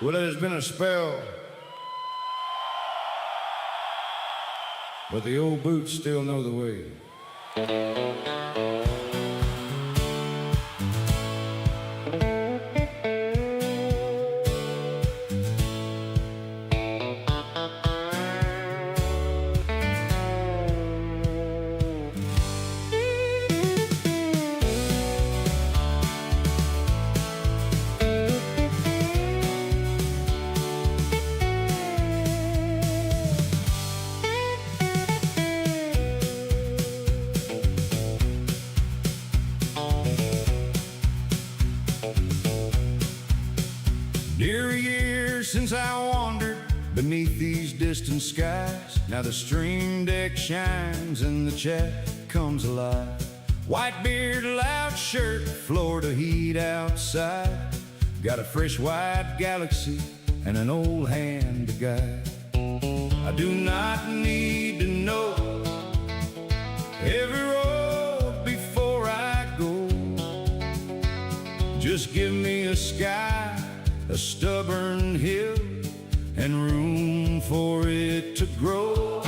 Well, there's been a spell, but the old boots still know the way. Near a year since I wandered beneath these distant skies. Now the stream deck shines and the chat comes alive. White beard, loud shirt, Florida heat outside. Got a fresh white galaxy and an old hand to guide. I do not need to know every road before I go. Just give me a sky, a stubborn hill, and room for it to grow.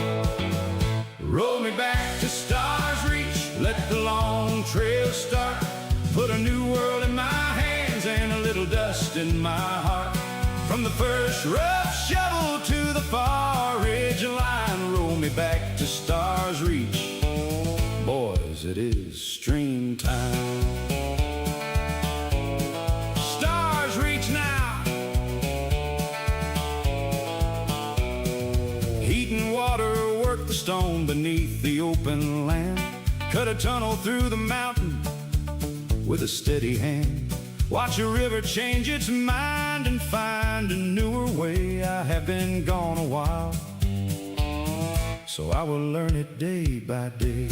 Roll me back to Stars Reach, let the long trail start. Put a new world in my hands and a little dust in my heart. From the first rough shovel to the far ridge line, roll me back to Stars Reach. Boys, it is stream time. Stars Reach now. Heat and water work the stone beneath the open land. Cut a tunnel through the mountain with a steady hand. Watch a river change its mind and find a newer way. I have been gone a while, so I will learn it day by day.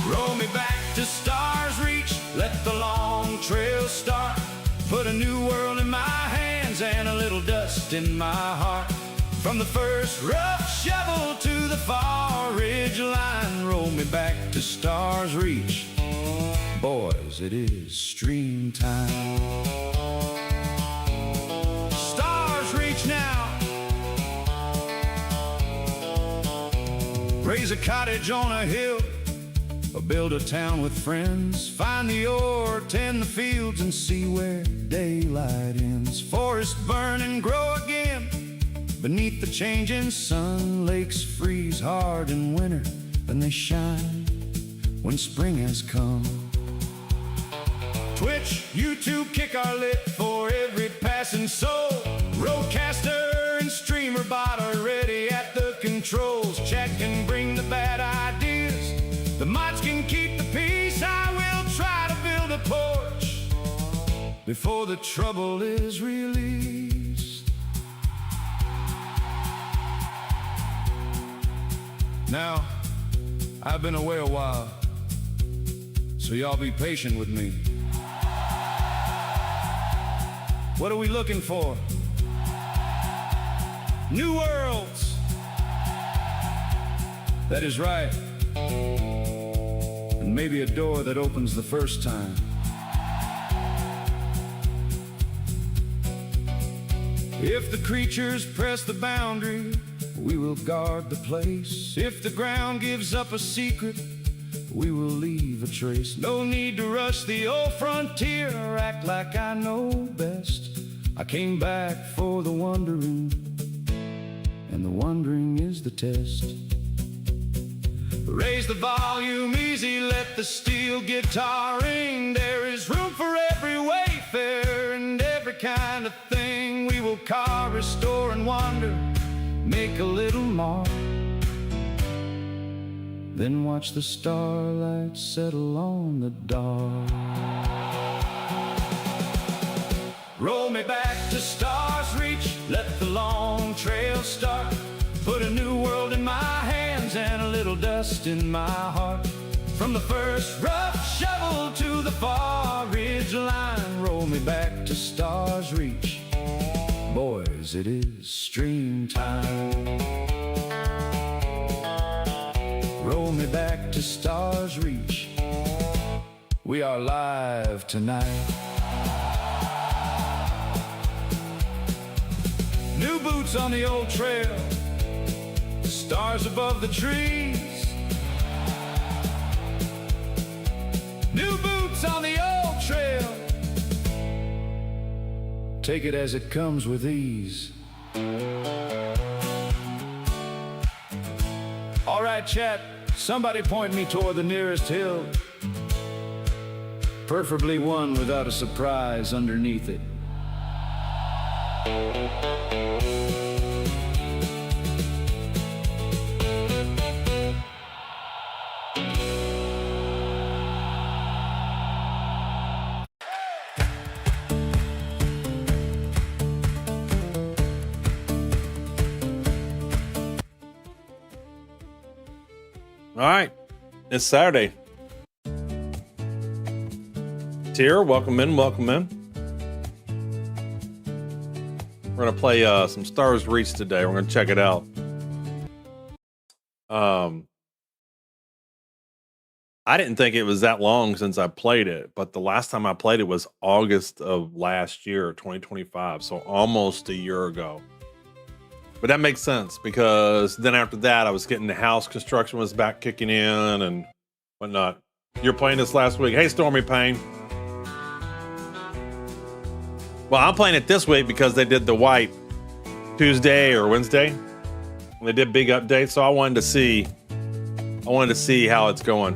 Roll me back to Stars Reach, let the long trail start. Put a new world in my hands and a little dust in my heart. From the first rough shovel to the far ridge line, roll me back to Stars Reach. Boys, it is stream time. Stars Reach now. Raise a cottage on a hill, or build a town with friends. Find the ore, tend the fields, and see where daylight ends. Forests burn and grow again beneath the changing sun. Lakes freeze hard in winter, then they shine when spring has come. Twitch, YouTube, kick our lit for every passing soul. Roadcaster and streamer bot are ready at the controls. Chat can bring the bad ideas, the mods can keep the peace. I will try to build a porch before the trouble is released. Now, I've been away a while, so y'all be patient with me. What are we looking for? New worlds. That is right. And maybe a door that opens the first time. If the creatures press the boundary, we will guard the place. If the ground gives up a secret, we will leave a trace. No need to rush the old frontier or act like I know best. I came back for the wondering, and the wondering is the test. Raise the volume easy, let the steel guitar ring. There is room for every wayfarer and every kind of thing. We will carve, restore, and wander, make a little mark, then watch the starlight settle on the dark. Roll me back to Stars Reach, let the long trail start. Put a new world in my hands and a little dust in my heart. From the first rough shovel to the far ridge line, roll me back to Stars Reach. Boys, it is stream time. Roll me back to Stars Reach. We are live tonight. New boots on the old trail, stars above the trees. New boots on the old trail, take it as it comes with ease. All right, chat, somebody point me toward the nearest hill, preferably one without a surprise underneath it. All right, it's Saturday. Tier, welcome in, welcome in. We're gonna play some Stars Reach today. We're gonna check it out. I didn't think it was that long since I played it, but the last time I played it was August of last year, 2025, so almost a year ago. But that makes sense because then after that, I was getting the house construction was back kicking in and whatnot. You're playing this last week. Hey, Stormy Payne. Well, I'm playing it this week because they did the white Tuesday or Wednesday. They did big updates, so I wanted to see how it's going.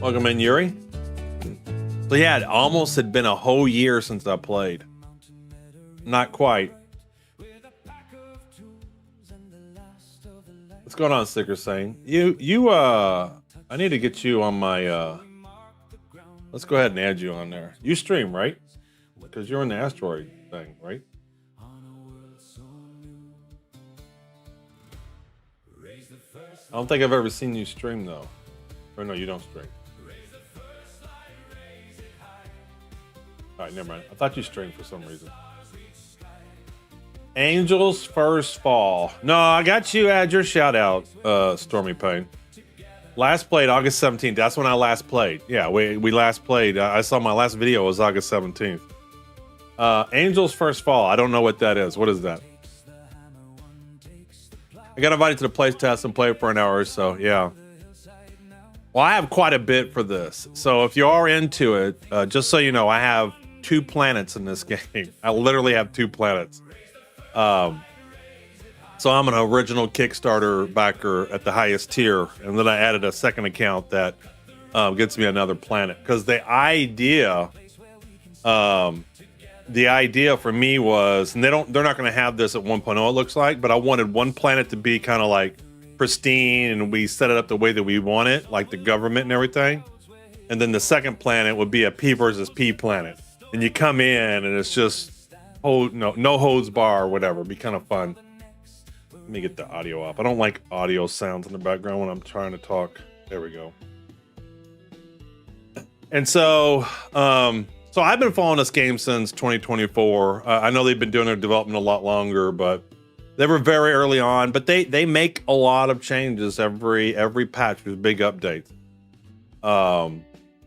Welcome in, Yuri. So yeah, it almost had been a whole year since I played. Not quite. What's going on, Sticker Saying? I need to get you on my let's go ahead and add you on there. You stream, right? Because you're in the asteroid thing, right? I don't think I've ever seen you stream though. Or no, you don't stream. Alright, never mind. I thought you streamed for some reason. Angels First Fall. No, I got you. Add your shout out, Stormy Payne. Last played August 17th. That's when I last played. Yeah, we last played. I saw my last video was August 17th. Angels First Fall. I don't know what that is. What is that? I got invited to the play test and played for an hour or so. Yeah. Well, I have quite a bit for this. So if you are into it, just so you know, I have 2 planets in this game. I literally have 2 planets. So I'm an original Kickstarter backer at the highest tier, and then I added a second account that gets me another planet. Because the idea for me was, and they're not going to have this at 1.0, it looks like, but I wanted one planet to be kind of like pristine, and we set it up the way that we want it, like the government and everything. And then the second planet would be a P versus P planet, and you come in and it's just no holds bar or whatever. It'd be kind of fun. Let me get the audio up. I don't like audio sounds in the background when I'm trying to talk. There we go. And so I've been following this game since 2024. I know they've been doing their development a lot longer, but they were very early on. But they make a lot of changes every patch with big updates.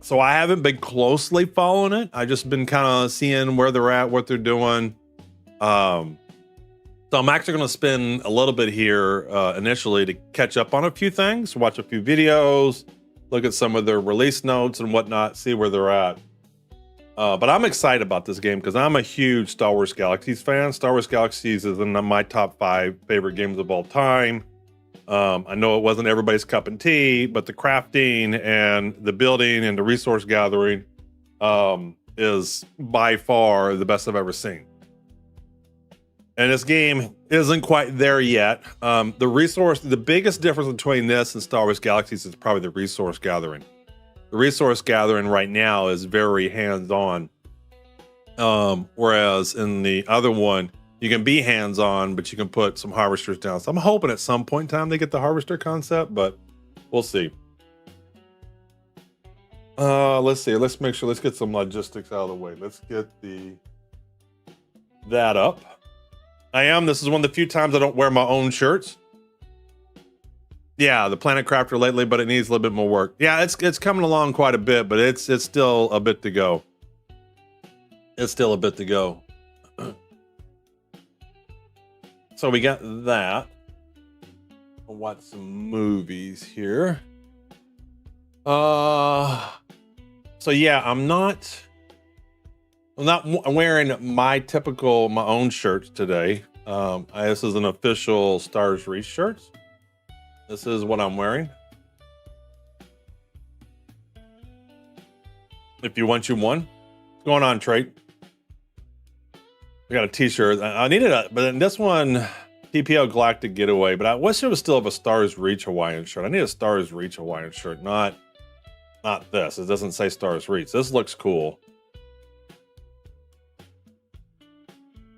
So I haven't been closely following it. I just been kind of seeing where they're at, what they're doing. So I'm actually going to spend a little bit here initially to catch up on a few things, watch a few videos, look at some of their release notes and whatnot, see where they're at. But I'm excited about this game because I'm a huge Star Wars Galaxies fan. Star Wars Galaxies is in my top 5 favorite games of all time. I know it wasn't everybody's cup of tea, but the crafting and the building and the resource gathering is by far the best I've ever seen. And this game isn't quite there yet. The biggest difference between this and Star Wars Galaxies is probably the resource gathering. The resource gathering right now is very hands-on. Whereas in the other one, you can be hands-on, but you can put some harvesters down. So I'm hoping at some point in time they get the harvester concept, but we'll see. Let's see. Let's make sure. Let's get some logistics out of the way. Let's get that up. This is one of the few times I don't wear my own shirts. Yeah, the Planet Crafter lately, but it needs a little bit more work. Yeah, it's coming along quite a bit, but it's still a bit to go. It's still a bit to go. So we got that. I'll watch some movies here. So yeah, I'm not wearing my own shirts today. This is an official Stars Reach shirt. This is what I'm wearing. If you want, you won. What's going on, Trey? I got a t-shirt. I needed but then this one, TPL Galactic Getaway, but I wish it was still of a Stars Reach Hawaiian shirt. I need a Stars Reach Hawaiian shirt, not this. It doesn't say Stars Reach. This looks cool.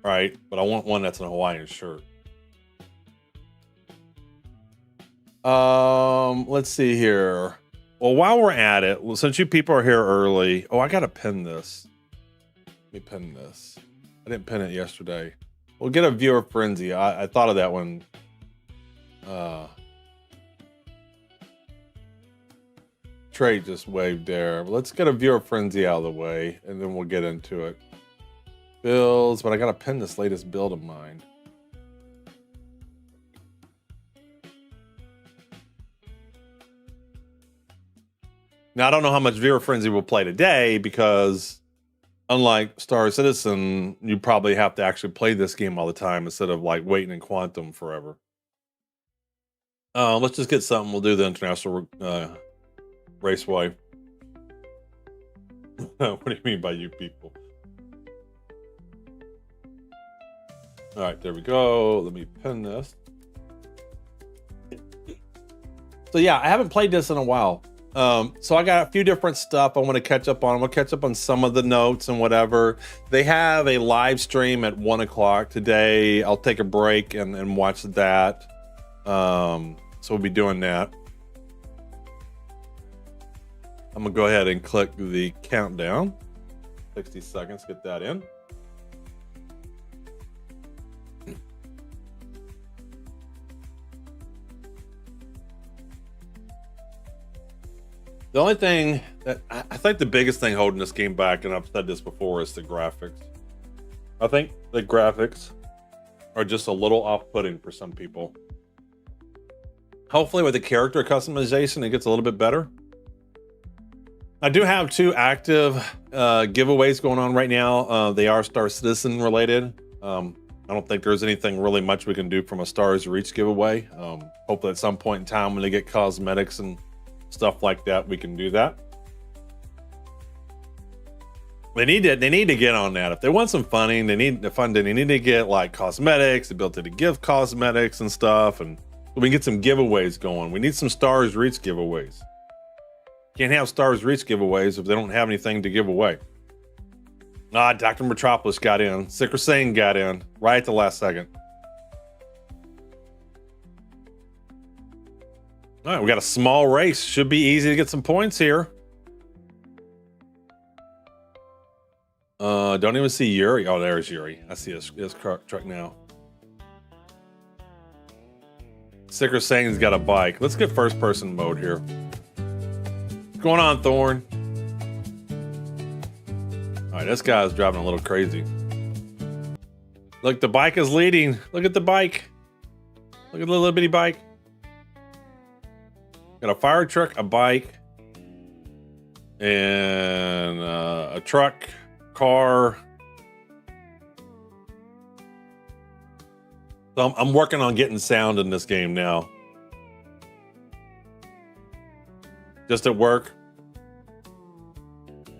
Right, but I want one that's an Hawaiian shirt. Let's see here. Well, while we're at it, since you people are here early, I gotta pin this. Let me pin this. I didn't pin it yesterday. We'll get a viewer frenzy. I thought of that one. Trey just waved there. Let's get a viewer frenzy out of the way, and then we'll get into it. Builds, but I gotta pin this latest build of mine. Now, I don't know how much viewer frenzy we'll play today because unlike Star Citizen, you probably have to actually play this game all the time instead of like waiting in Quantum forever. Let's just get something. We'll do the International Raceway. What do you mean by you people? All right, there we go. Let me pin this. So yeah, I haven't played this in a while. So I got a few different stuff I want to catch up on. I'm gonna catch up on some of the notes and whatever. They have a live stream at 1 o'clock today. I'll take a break and watch that. So we'll be doing that. I'm gonna go ahead and click the countdown. 60 seconds, get that in. The only thing that I think the biggest thing holding this game back, and I've said this before, is the graphics. I think the graphics are just a little off-putting for some people. Hopefully with the character customization, it gets a little bit better. I do have 2 active giveaways going on right now. They are Star Citizen related. I don't think there's anything really much we can do from a Stars Reach giveaway. Hopefully at some point in time when they get cosmetics and stuff like that, we can do that. They need to get on that. If they want some funding, they need to get like cosmetics, the ability to give cosmetics and stuff, and we can get some giveaways going. We need some Stars Reach giveaways. Can't have Stars Reach giveaways if they don't have anything to give away. Dr. Metropolis got in. Sicker Sane got in right at the last second. All right, we got a small race. Should be easy to get some points here. Don't even see Yuri. Oh, there's Yuri. I see his truck now. Sicker Sane's got a bike. Let's get first person mode here. What's going on, Thorn? All right, this guy's driving a little crazy. Look, the bike is leading. Look at the bike. Look at the little bitty bike. Got a fire truck, a bike, and a truck, car. So I'm working on getting sound in this game now. Just at work.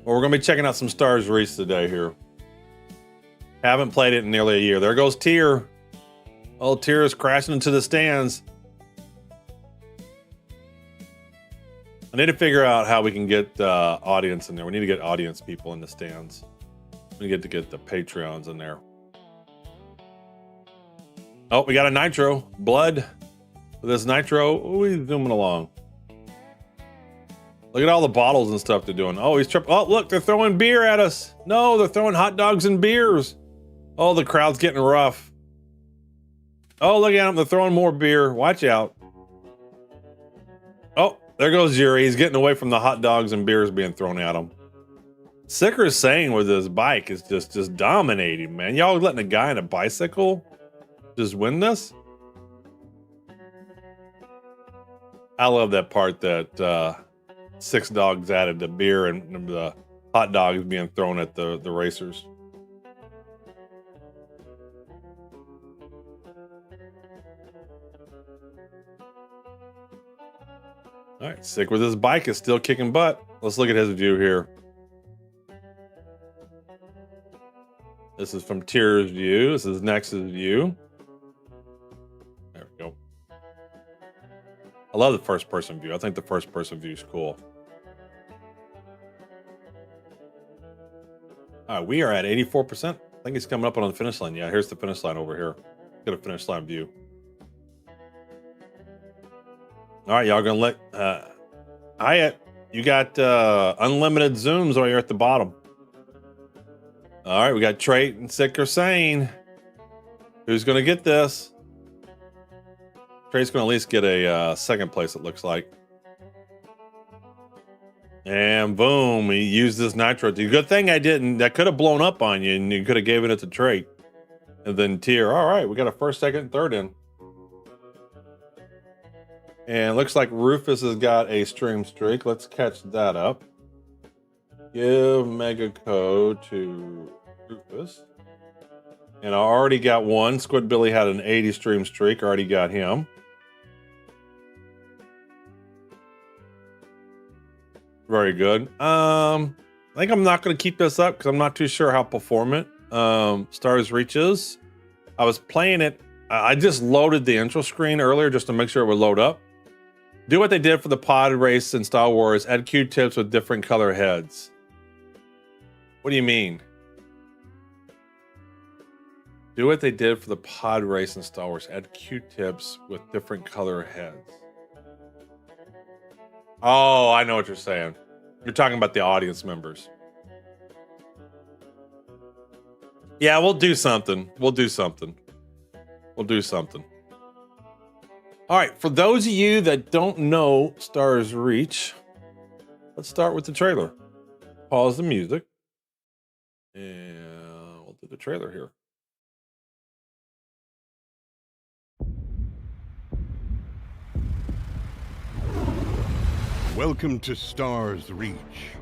Well, we're going to be checking out some Stars Reach today here. Haven't played it in nearly a year. There goes Tier. Oh, Tier is crashing into the stands. I need to figure out how we can get audience in there. We need to get audience people in the stands. We need to get the Patreons in there. Oh, we got a Nitro. Blood. With this Nitro, he's zooming along. Look at all the bottles and stuff they're doing. Oh, he's tripping. Oh, look, they're throwing beer at us. No, they're throwing hot dogs and beers. Oh, the crowd's getting rough. Oh, look at them. They're throwing more beer. Watch out. Oh, there goes Yuri. He's getting away from the hot dogs and beers being thrown at him. Sicker saying with his bike is just dominating, man. Y'all letting a guy on a bicycle just win this? I love that part that Six Dogs added the beer and the hot dogs being thrown at the racers. All right, Sick with his bike is still kicking butt. Let's look at his view here. This is from Tier's view. This is Nex's view. There we go. I love the first person view. I think the first person view is cool. All right, we are at 84%. I think he's coming up on the finish line. Yeah, here's the finish line over here. Get a finish line view. All right, y'all gonna let Hyatt, you got unlimited zooms while you're at the bottom. All right, we got Trait and Sick or Sane. Who's gonna get this? Trait's gonna at least get a second place, it looks like. And boom, he used this nitro. Good thing I didn't. That could have blown up on you, and you could have given it to Trait. And then Tier. All right, we got a first, second, and third in. And looks like Rufus has got a stream streak. Let's catch that up. Give Mega Code to Rufus. And I already got one. Squid Billy had an 80 stream streak. Already got him. Very good. I think I'm not going to keep this up because I'm not too sure how performant Stars Reach is. I was playing it. I just loaded the intro screen earlier just to make sure it would load up. Do what they did for the pod race in Star Wars. Add Q-tips with different color heads. What do you mean? Do what they did for the pod race in Star Wars. Add Q-tips with different color heads. Oh, I know what you're saying. You're talking about the audience members. Yeah, we'll do something. We'll do something. We'll do something. All right, for those of you that don't know Stars Reach, let's start with the trailer. Pause the music. And we'll do the trailer here. Welcome to Stars Reach.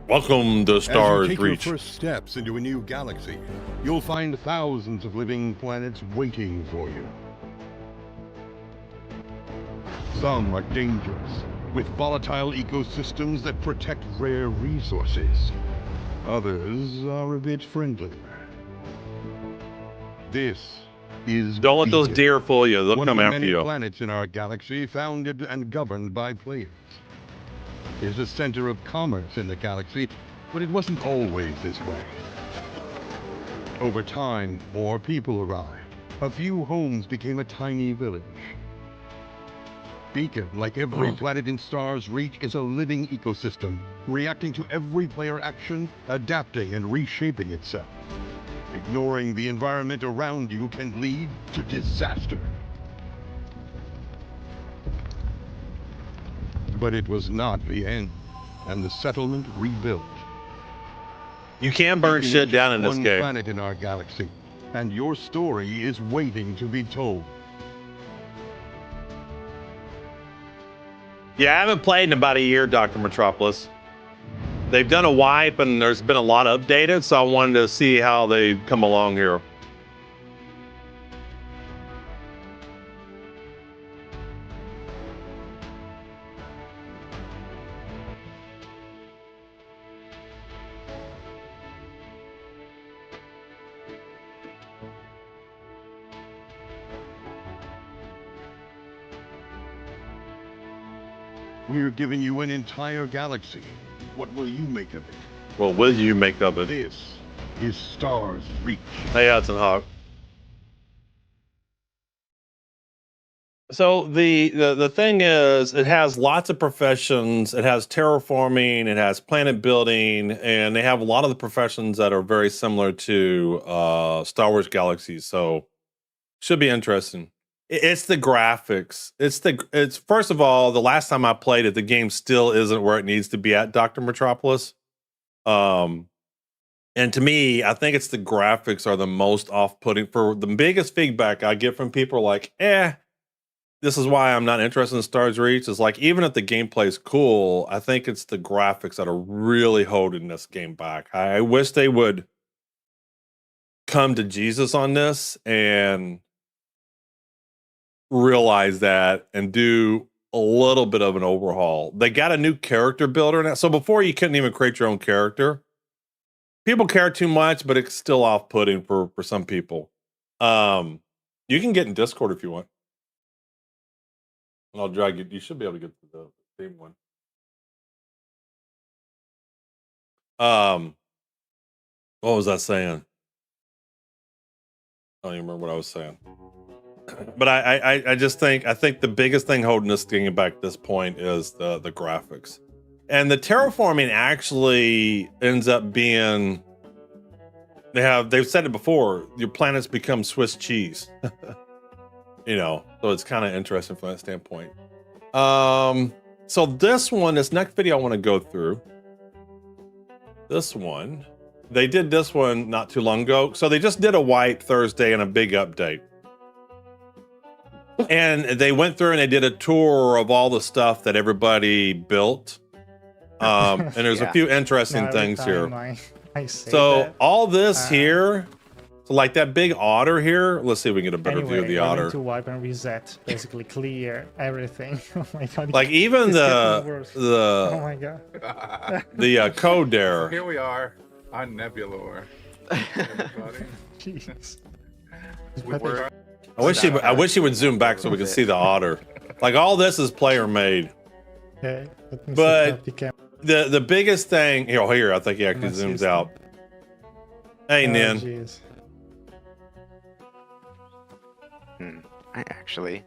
Welcome to Stars As you take Reach. your first steps into a new galaxy, you'll find thousands of living planets waiting for you. Some are dangerous, with volatile ecosystems that protect rare resources. Others are a bit friendlier. This is Don't let those Beacon, deer fool you. They'll one of come the after many you. planets in our galaxy founded and governed by players. It is a center of commerce in the galaxy, but it wasn't always this way. Over time, more people arrived. A few homes became a tiny village. Beacon, like every planet in Stars Reach, is a living ecosystem, reacting to every player action, adapting and reshaping itself. Ignoring the environment around you can lead to disaster. But it was not the end, and the settlement rebuilt. You can burn Beacon shit is down in this one game. planet in our galaxy, and your story is waiting to be told. Yeah, I haven't played in about a year, Dr. Metropolis. They've done a wipe and there's been a lot updated, so I wanted to see how they come along here. We're giving you an entire galaxy. What will you make of it? Well, will you make of it? This is Stars Reach. Hey, Hudson Hawk. So the thing is, it has lots of professions. It has terraforming, it has planet building, and they have a lot of the professions that are very similar to Star Wars Galaxies. So should be interesting. It's the graphics. It's first of all, the last time I played it, the game still isn't where it needs to be at, Dr. Metropolis. And to me, I think it's the graphics are the most off-putting. For the biggest feedback I get from people are like, this is why I'm not interested in Stars Reach. Is like, even if the gameplay is cool, I think it's the graphics that are really holding this game back. I wish they would come to Jesus on this and realize that and do a little bit of an overhaul. They got a new character builder now. So before you couldn't even create your own character. People care too much, but it's still off-putting for some people. You can get in Discord if you want. And I'll drag you. You should be able to get to the same one. What was I saying? I don't even remember what I was saying. But I just think the biggest thing holding this thing back at this point is the graphics. And the terraforming actually ends up being, they've said it before, your planets become Swiss cheese. You know, so it's kind of interesting from that standpoint. So this next video I want to go through. This one, they did this one not too long ago. So they just did a white Thursday and a big update. And they went through and they did a tour of all the stuff that everybody built. And there's a few interesting things here. So all this here, so like that big otter here. Let's see if we can get a better view of the otter. To wipe and reset, basically clear everything. Oh my god! Like even the oh my god, the code there. Here we are on Nebulor. jeez. I wish he would zoom back so we could see the otter. Like all this is player made. Okay, but the biggest thing here, I think he actually zooms out. Hey, Nin. Geez. I actually.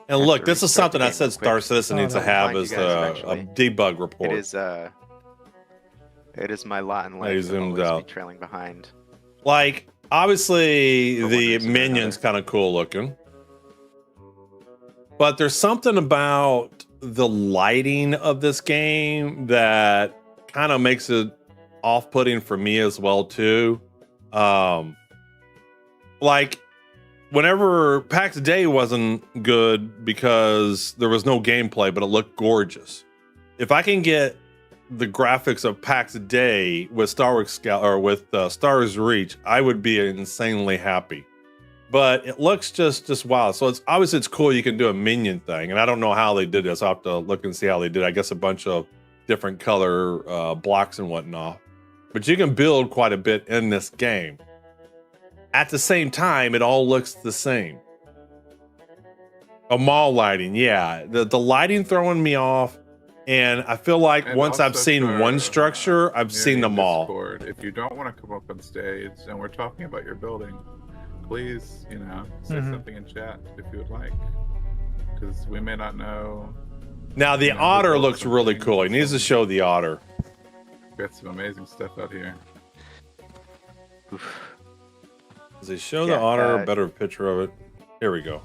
And look, this is something I said Star Citizen needs to have is a debug report. It is my lot in life. He zoomed out. Trailing behind. Like obviously the minion's kind of cool looking, but there's something about the lighting of this game that kind of makes it off-putting for me as well too. Like whenever PAX Day wasn't good because there was no gameplay, but it looked gorgeous. If I can get the graphics of PAX Day with Star Wars Scout or with Stars Reach, I would be insanely happy. But it looks just wild. So it's obviously it's cool you can do a minion thing, and I don't know how they did this. I'll have to look and see how they did. I guess a bunch of different color blocks and whatnot. But you can build quite a bit in this game. At the same time, it all looks the same. A mall lighting, yeah. The lighting throwing me off, and I feel like once I've seen one structure, I've seen them all. Discord, if you don't want to come up on stage and we're talking about your building, please, say something in chat if you would like, because we may not know. Now the otter looks really cool. He needs to show the otter. Got some amazing stuff out here. Does he show the otter? A better picture of it. Here we go.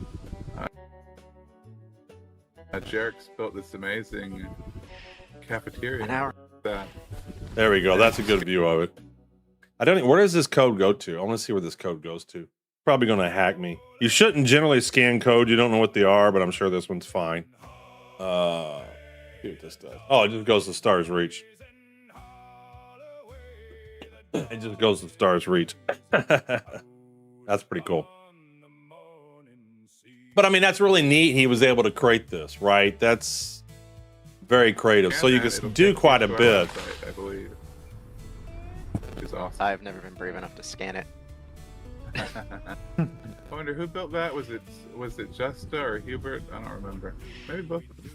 Jarek's built this amazing cafeteria. An hour. There we go. That's a good view of it. I don't. Where does this code go to? I want to see where this code goes to. Probably going to hack me. You shouldn't generally scan code. You don't know what they are, but I'm sure this one's fine. See what this does. Oh, it just goes to Stars Reach. It just goes to Stars Reach. That's pretty cool. But I mean, that's really neat. He was able to create this, right? That's very creative. So you can do quite a bit. I believe. It's awesome. I've never been brave enough to scan it. I wonder who built that. Was it Justa or Hubert? I don't remember. Maybe both of them.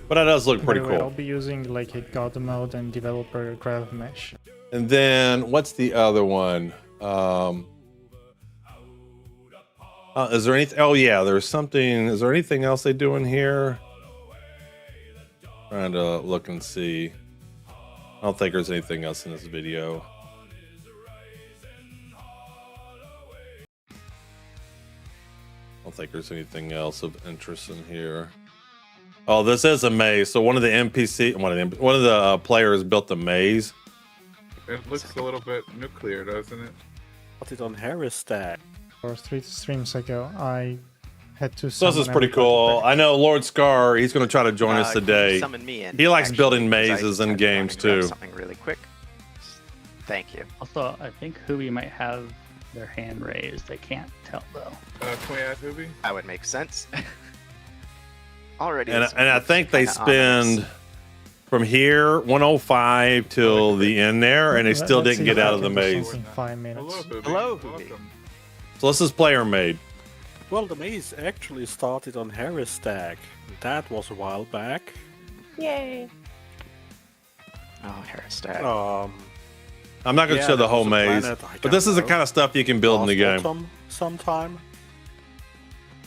But that does look pretty By the way, cool. I'll be using like a God mode and developer graph mesh. And then what's the other one? Is there anything? Oh yeah, there's something. Is there anything else they do in here? Trying to look and see. I don't think there's anything else in this video. I don't think there's anything else of interest in here. Oh, this is a maze. So one of the players built a maze. It looks a little bit nuclear, doesn't it? Put it on Harris stack. Or 3 streams ago, I had to. So this is summon pretty everybody cool. back. I know Lord Scar. He's going to try to join us Can you today. Summon me in. He likes actually, building 'cause I mazes just in had to games, grab too. Something really quick. Thank you. Also, I think Huey might have their hand raised. I can't tell though. Can we add Hooby? That would make sense. Already. And this I looks think they kinda ominous. spend from here 105 till the end there, and they still Let's didn't see get if I out of the can do maze. something in 5 minutes. Hello, Hooby. Hello, Hooby. Welcome. So this is player made. Well, the maze actually started on Harris stack. That was a while back. Oh, Harris stack. I'm not going to Yeah, show the there whole was a maze, planet, I but this is the don't kind of stuff you can build in the game. last autumn sometime.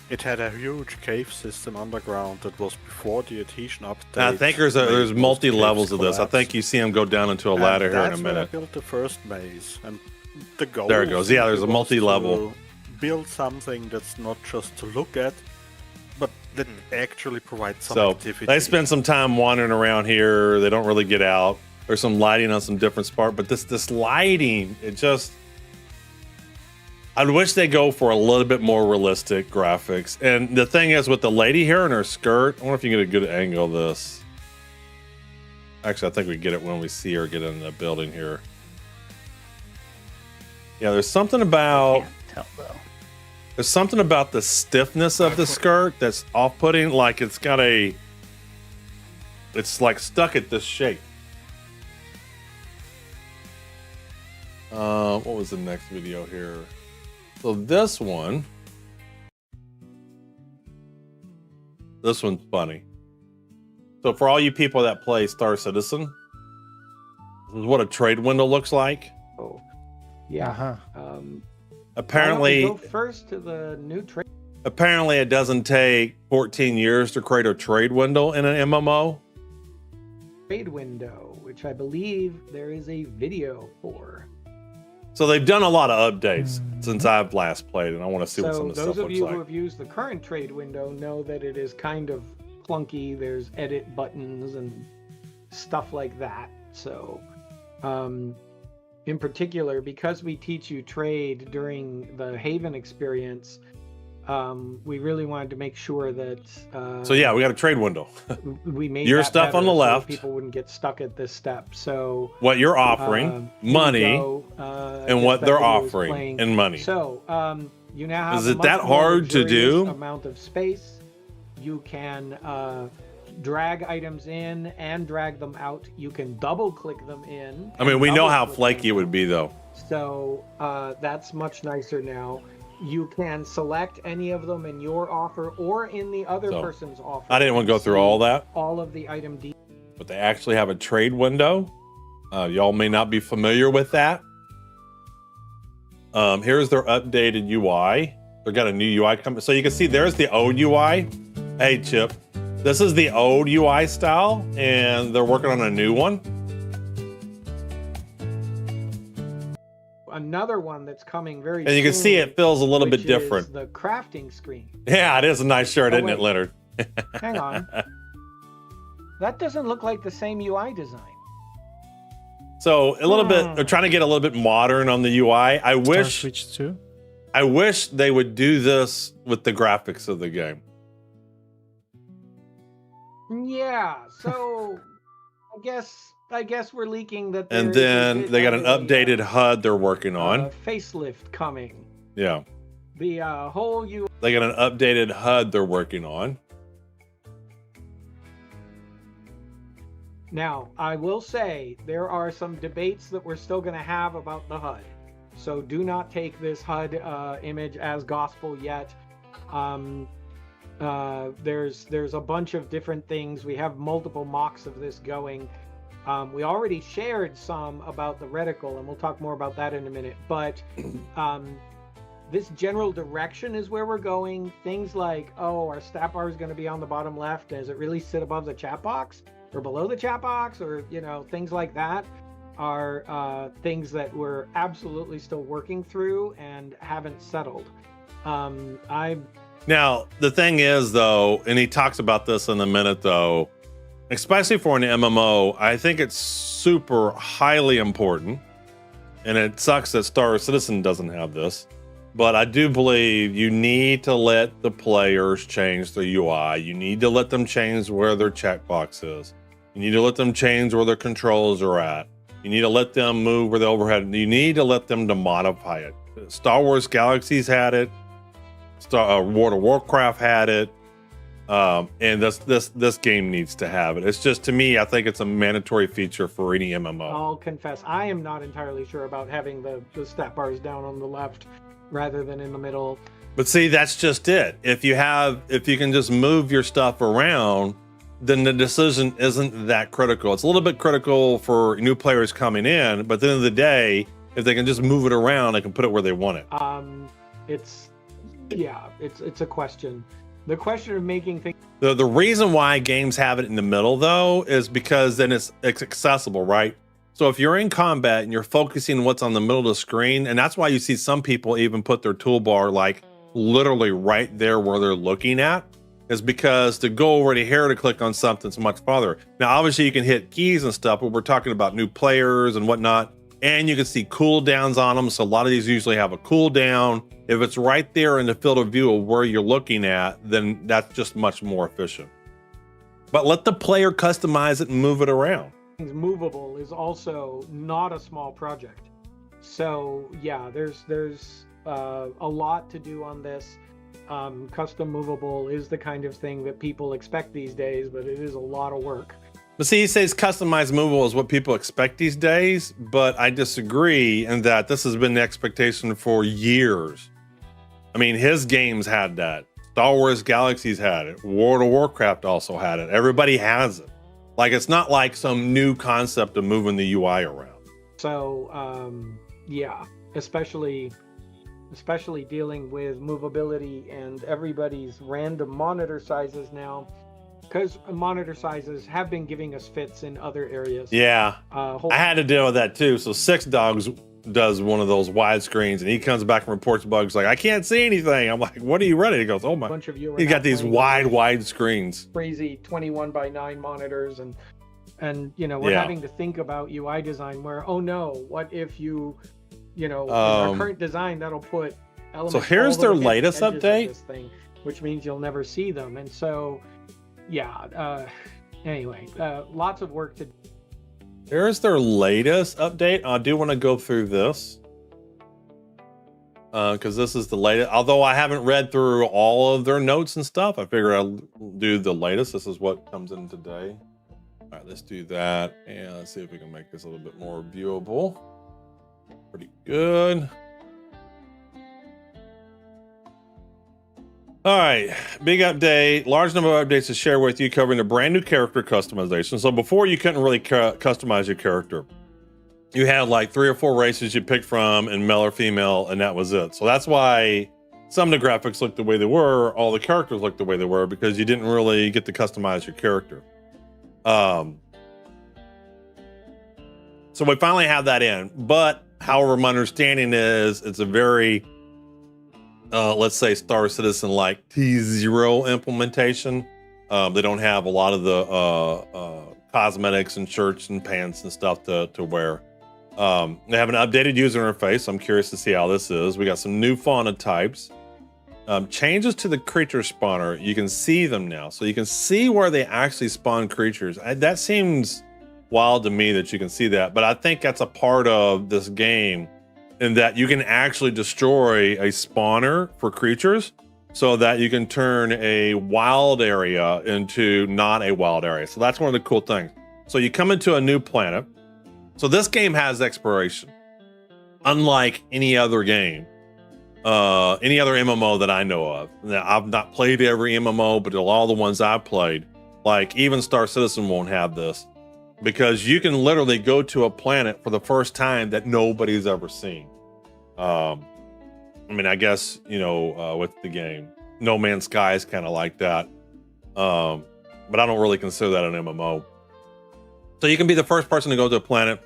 It had a huge cave system underground that was before the adhesion update. And I think there's made there's most multi caves levels of this. I collapse. think you see them go down into a And ladder here in a that's when I minute. built the first maze, and the goal. There it goes. Yeah, there's a was multi-level. to Build something that's not just to look at, but that actually provides some So activity. they spend some time wandering around here. They don't really get out. There's some lighting on some different spots, but this lighting, it just. I wish they go for a little bit more realistic graphics. And the thing is, with the lady here in her skirt, I wonder if you can get a good angle of this. Actually, I think we get it when we see her get in the building here. Yeah, there's something about. Can't tell though. There's something about the stiffness of the skirt that's off-putting. Like it's got a, it's like stuck at this shape. What was the next video here? So this one's funny. So for all you people that play Star Citizen, this is what a trade window looks like. Oh, yeah. Uh-huh. Apparently, why don't we go first to the new trade. Apparently, it doesn't take 14 years to create a trade window in an MMO. Window, which I believe there is a video for. So they've done a lot of updates since I've last played, and I want to see what some So of the those stuff of looks you like. who have used the current trade window know that it is kind of clunky. There's edit buttons and stuff like that. So, in particular, because we teach you trade during the Haven experience, we really wanted to make sure that So yeah, we got a trade window. we made Your that stuff on better the so left. people wouldn't get stuck at this step. So What you're offering, here we money, go. I and guess what that they're video is offering playing. in money. So you now have Is a it much that more hard to luxurious do? amount of space. You can drag items in and drag them out. You can double click them in. I mean, and we know how double-click flaky them it would out. be, though. So that's much nicer now. You can select any of them in your offer or in the other So, person's offer. I didn't want to go through all that, All of the item but they actually have a trade window. Y'all may not be familiar with that. Here's their updated UI. They've got a new UI coming. So you can see there's the old UI. Hey, Chip. This is the old UI style, and they're working on a new one. Another one that's coming very And you can see soon, it feels a little bit which different. is the crafting screen. Yeah, it is a nice shirt, Oh, isn't it, wait. Leonard? Hang on. That doesn't look like the same UI design. So a little bit, they're trying to get a little bit modern on the UI. I Star wish Switch 2. they would do this with the graphics of the game. Yeah, so I guess we're leaking that. And there is a then bit they got of an a, updated HUD they're working on. facelift coming. Yeah. The whole UI. They got an updated HUD they're working on. Now, I will say there are some debates that we're still going to have about the HUD. So do not take this HUD image as gospel yet. There's a bunch of different things. We have multiple mocks of this going. We already shared some about the reticle, and we'll talk more about that in a minute. But this general direction is where we're going. Things like, oh, our stat bar is going to be on the bottom left. Does it really sit above the chat box or below the chat box? Or, things like that are things that we're absolutely still working through and haven't settled. Now, the thing is, though, and he talks about this in a minute, though, especially for an MMO, I think it's super highly important. And it sucks that Star Citizen doesn't have this. But I do believe you need to let the players change the UI. You need to let them change where their checkbox is. You need to let them change where their controls are at. You need to let them move where the overhead. You need to let them to modify it. Star Wars Galaxies had it. World of Warcraft had it. And this game needs to have it. It's just, to me, I think it's a mandatory feature for any MMO. I'll confess, I am not entirely sure about having the stat bars down on the left rather than in the middle. But see, that's just it. If you can just move your stuff around, then the decision isn't that critical. It's a little bit critical for new players coming in, but at the end of the day, if they can just move it around, they can put it where they want it. It's a question. The question of making things. The reason why games have it in the middle, though, is because then it's accessible, right? So if you're in combat and you're focusing on what's on the middle of the screen, and that's why you see some people even put their toolbar like literally right there where they're looking at, is because to go over to here to click on something's much farther. Now, obviously you can hit keys and stuff, but we're talking about new players and whatnot, and you can see cooldowns on them. So a lot of these usually have a cooldown. If it's right there in the field of view of where you're looking at, then that's just much more efficient. But let the player customize it and move it around. Movable is also not a small project. So yeah, there's a lot to do on this. Custom movable is the kind of thing that people expect these days, but it is a lot of work. But see, he says customized movable is what people expect these days, but I disagree in that this has been the expectation for years. I mean, his games had that. Star Wars Galaxies had it. World of Warcraft also had it. Everybody has it. Like, it's not like some new concept of moving the UI around. So, yeah, especially dealing with movability and everybody's random monitor sizes now, because monitor sizes have been giving us fits in other areas. Yeah, I had to deal with that too. So Six Dogs does one of those widescreens, and he comes back and reports bugs like, I can't see anything. I'm like, what are you running? He goes, oh my. Bunch of you he's got these wide screens. Crazy 21:9 monitors, and you know, we're having to think about UI design where, oh no, what if in our current design that'll put elements. So here's their latest update, this thing, which means you'll never see them. And so, yeah. Anyway, lots of work to do. Here's their latest update. I do want to go through this because this is the latest. Although I haven't read through all of their notes and stuff, I figured I'll do the latest. This is what comes in today. All right, let's do that, and let's see if we can make this a little bit more viewable. Pretty good. All right, big update, large number of updates to share with you covering the brand new character customization. So before, you couldn't really customize your character. You had like 3 or 4 races you picked from, and male or female, and that was it. So that's why some of the graphics looked the way they were, all the characters looked the way they were, because you didn't really get to customize your character. So we finally have that in, but however, my understanding is it's a very let's say Star Citizen like T0 implementation. They don't have a lot of the cosmetics and shirts and pants and stuff to wear. They have an updated user interface. I'm curious to see how this is. We got some new fauna types. Changes to the creature spawner. You can see them now. So you can see where they actually spawn creatures. That seems wild to me that you can see that, but I think that's a part of this game, in that you can actually destroy a spawner for creatures so that you can turn a wild area into not a wild area. So that's one of the cool things. So you come into a new planet. So this game has exploration, unlike any other game, any other MMO that I know of. Now, I've not played every MMO, but all the ones I've played, like even Star Citizen won't have this, because you can literally go to a planet for the first time that nobody's ever seen. I mean, I guess, with the game, No Man's Sky is kind of like that. But I don't really consider that an MMO. So you can be the first person to go to a planet,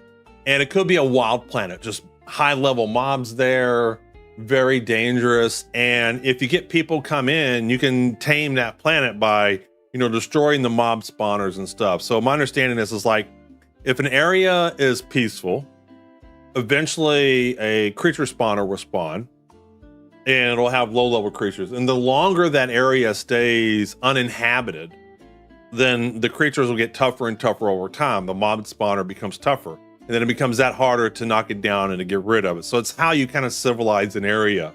and it could be a wild planet, just high level mobs there. very dangerous. And if you get people come in, you can tame that planet by, destroying the mob spawners and stuff. So my understanding is like, if an area is peaceful, eventually a creature spawner will spawn and it'll have low level creatures. And the longer that area stays uninhabited, then the creatures will get tougher and tougher over time. The mob spawner becomes tougher, and then it becomes that harder to knock it down and to get rid of it. So it's how you kind of civilize an area.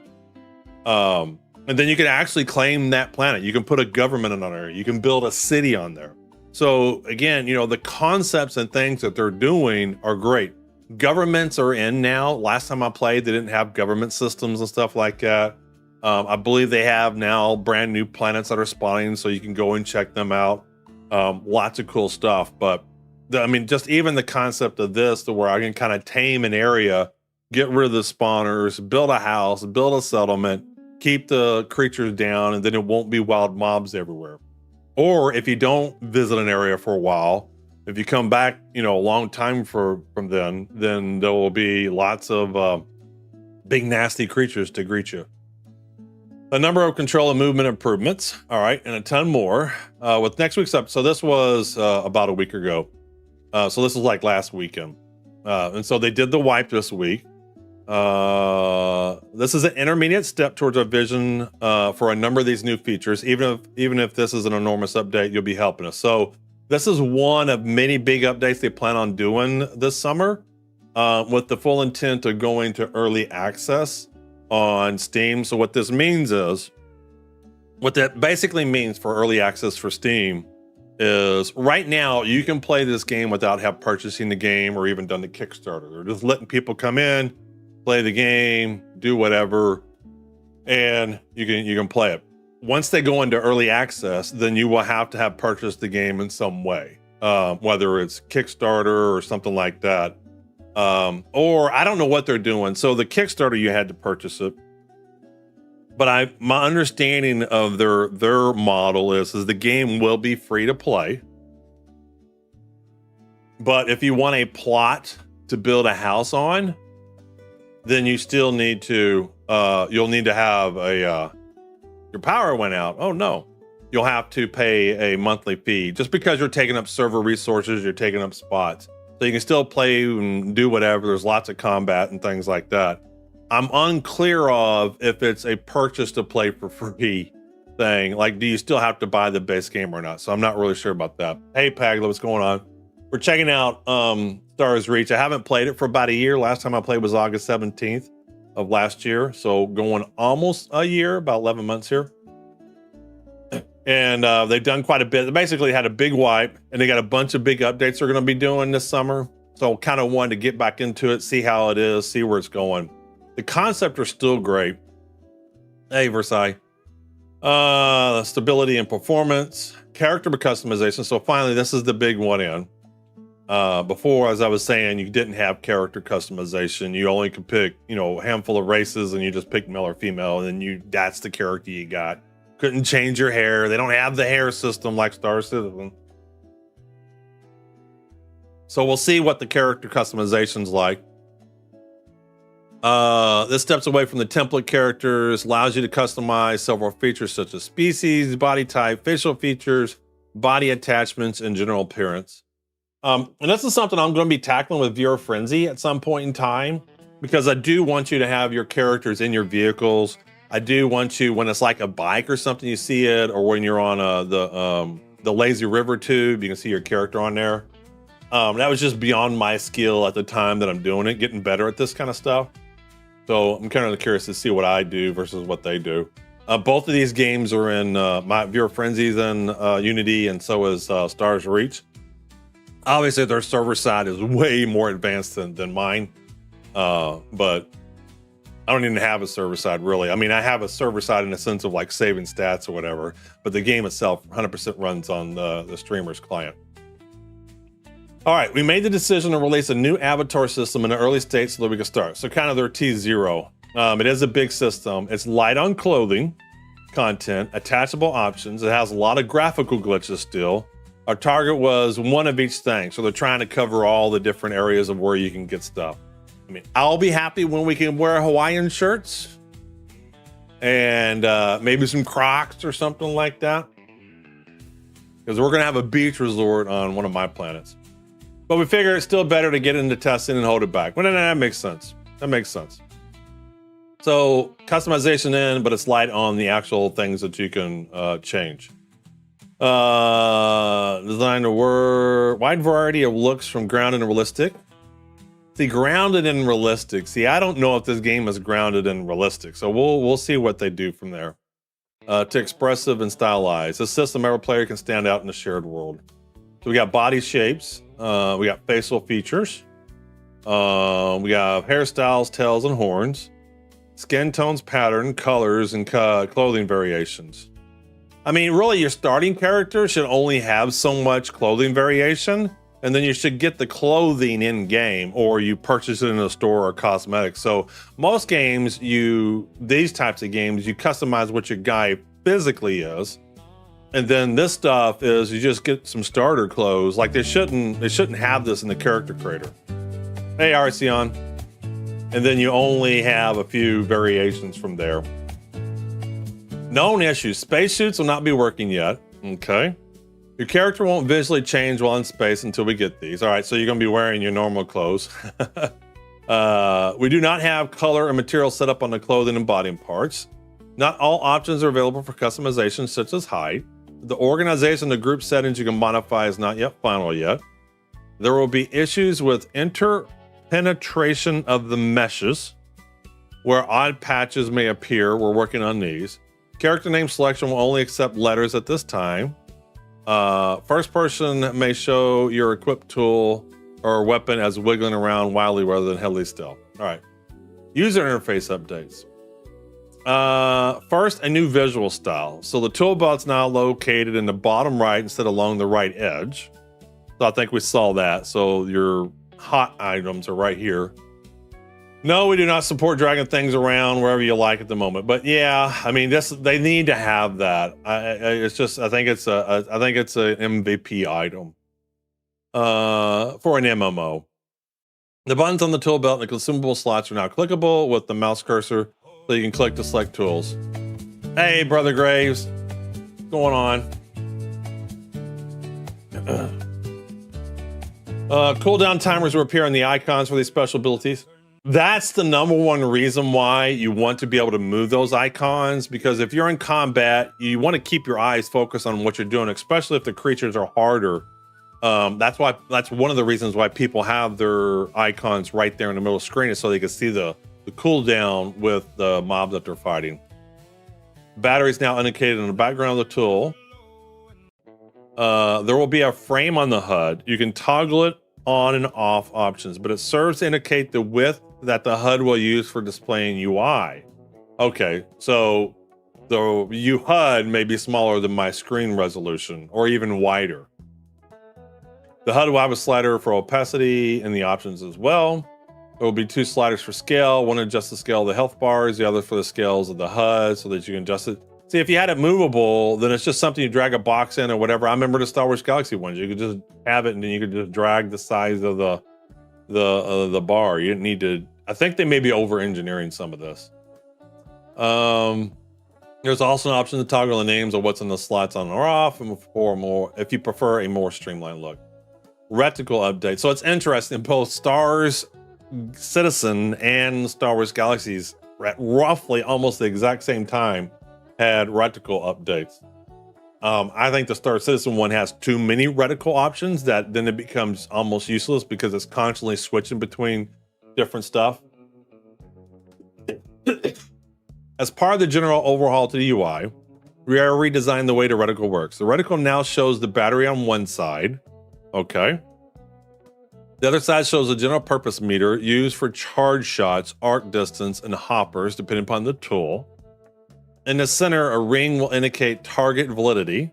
And then you can actually claim that planet. You can put a government on an area. You can build a city on there. So again, the concepts and things that they're doing are great. Governments are in now. Last time I played, they didn't have government systems and stuff like that. I believe they have now brand new planets that are spawning, so you can go and check them out. Lots of cool stuff. But just even the concept of this, to where I can kind of tame an area, get rid of the spawners, build a house, build a settlement, keep the creatures down, and then it won't be wild mobs everywhere. Or if you don't visit an area for a while, if you come back, a long time from then there will be lots of big nasty creatures to greet you. A number of control and movement improvements, all right, and a ton more. With next week's episode, so this was about a week ago. So this is like last weekend. And so they did the wipe this week. This is an intermediate step towards our vision for a number of these new features. Even if this is an enormous update, you'll be helping us. So this is one of many big updates they plan on doing this summer, with the full intent of going to early access on Steam. So what this means is, what that basically means for early access for Steam is, right now you can play this game without purchasing the game or even done the Kickstarter. They're just letting people come in, play the game, do whatever, and you can play it. Once they go into early access, then you will have to have purchased the game in some way, whether it's Kickstarter or something like that. Or I don't know what they're doing. So the Kickstarter, you had to purchase it. But my understanding of their model is the game will be free to play. But if you want a plot to build a house on, then you still need to, you'll need to have your power went out. Oh no, you'll have to pay a monthly fee. Just because you're taking up server resources, you're taking up spots. So you can still play and do whatever. There's lots of combat and things like that. I'm unclear of if it's a purchase to play for free thing. Like, do you still have to buy the base game or not? So I'm not really sure about that. Hey Pagla, what's going on? We're checking out Stars Reach. I haven't played it for about a year. Last time I played was August 17th of last year. So going almost a year, about 11 months here. And they've done quite a bit. They basically had a big wipe, and they got a bunch of big updates they're going to be doing this summer. So kind of wanted to get back into it, see how it is, see where it's going. The concept are still great. Hey, Versailles. Stability and performance, character customization. So finally, this is the big one in. Before, as I was saying, you didn't have character customization. You only could pick, a handful of races, and you just pick male or female, and then that's the character you got. Couldn't change your hair. They don't have the hair system like Star Citizen. So we'll see what the character customization's like. This steps away from the template characters, allows you to customize several features such as species, body type, facial features, body attachments, and general appearance. And this is something I'm going to be tackling with Viewer Frenzy at some point in time, because I do want you to have your characters in your vehicles. I do want you, when it's like a bike or something, you see it, or when you're on the lazy river tube, you can see your character on there. That was just beyond my skill at the time that I'm doing it, getting better at this kind of stuff. So I'm kind of curious to see what I do versus what they do. Both of these games are in my Viewer Frenzy's in Unity, and so is Stars Reach. Obviously, their server side is way more advanced than mine, but I don't even have a server side, really. I mean, I have a server side in the sense of like saving stats or whatever, but the game itself 100% runs on the streamer's client. All right, we made the decision to release a new avatar system in the early state so that we can start. So kind of their T0. It is a big system. It's light on clothing, content, attachable options. It has a lot of graphical glitches still. Our target was one of each thing. So they're trying to cover all the different areas of where you can get stuff. I mean, I'll be happy when we can wear Hawaiian shirts and maybe some Crocs or something like that. Because we're gonna have a beach resort on one of my planets. But we figure it's still better to get into testing and hold it back. Well, no, that makes sense. That makes sense. So customization in, but it's light on the actual things that you can change. Design a wide variety of looks from grounded and realistic. See, grounded and realistic. See, I don't know if this game is grounded and realistic, so we'll see what they do from there. To expressive and stylized. This system, every player can stand out in the shared world. So we got body shapes. We got facial features. We got hairstyles, tails, and horns. Skin tones, pattern, colors, and clothing variations. I mean, really, your starting character should only have so much clothing variation, and then you should get the clothing in game, or you purchase it in a store or cosmetics. So most games, these types of games, you customize what your guy physically is, and then this stuff is you just get some starter clothes. Like they shouldn't have this in the character creator. Hey, Arceon. And then you only have a few variations from there. Known issues. Spacesuits will not be working yet. Okay. Your character won't visually change while in space until we get these. All right, so you're going to be wearing your normal clothes. We do not have color and material set up on the clothing and body parts. Not all options are available for customization, such as height. The organization, the group settings you can modify is not yet final yet. There will be issues with interpenetration of the meshes, where odd patches may appear. We're working on these. Character name selection will only accept letters at this time. First person may show your equipped tool or weapon as wiggling around wildly rather than heavily still. All right. User interface updates. First, a new visual style. So the toolbar's now located in the bottom right instead of along the right edge. So I think we saw that. So your hot items are right here. No, we do not support dragging things around wherever you like at the moment. But yeah, I mean, they need to have that. I think it's an MVP item for an MMO. The buttons on the tool belt and the consumable slots are now clickable with the mouse cursor, so you can click to select tools. Hey, Brother Graves, what's going on? Cooldown timers will appear on the icons for these special abilities. That's the number one reason why you want to be able to move those icons, because if you're in combat, you want to keep your eyes focused on what you're doing, especially if the creatures are harder. That's one of the reasons why people have their icons right there in the middle of the screen, is so they can see the cooldown with the mob that they're fighting. Battery is now indicated in the background of the tool. There will be a frame on the HUD. You can toggle it on and off options, but it serves to indicate the width that the HUD will use for displaying UI. Okay, so the HUD may be smaller than my screen resolution, or even wider. The HUD will have a slider for opacity in the options as well. There will be two sliders for scale. One adjusts the scale of the health bars, the other for the scales of the HUD, so that you can adjust it. See, if you had it movable, then it's just something you drag a box in or whatever. I remember the Star Wars Galaxy ones. You could just have it, and then you could just drag the size of the bar. You didn't need to. I think they may be over-engineering some of this. There's also an option to toggle the names of what's in the slots on or off, and for more, if you prefer a more streamlined look. Reticle update. So it's interesting. Both Stars Citizen and Star Wars Galaxies, at roughly almost the exact same time, had reticle updates. I think the Star Citizen one has too many reticle options that then it becomes almost useless because it's constantly switching between different stuff. As part of the general overhaul to the UI, we are redesigning the way the reticle works. The reticle now shows the battery on one side. Okay. The other side shows a general purpose meter used for charge shots, arc distance, and hoppers, depending upon the tool. In the center, a ring will indicate target validity.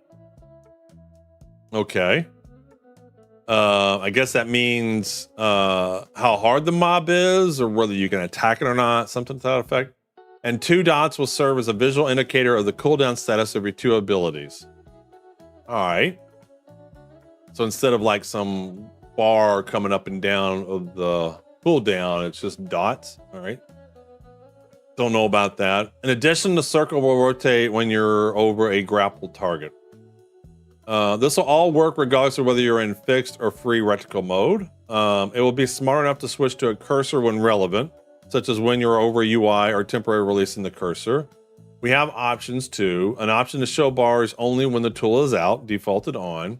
Okay. I guess that means how hard the mob is, or whether you can attack it or not, something to that effect. And two dots will serve as a visual indicator of the cooldown status of your two abilities. All right. So instead of like some bar coming up and down of the cooldown, it's just dots. All right. Don't know about that. In addition, the circle will rotate when you're over a grappled target. This will all work regardless of whether you're in fixed or free reticle mode. It will be smart enough to switch to a cursor when relevant, such as when you're over UI or temporarily releasing the cursor. We have options too. An option to show bars only when the tool is out, defaulted on.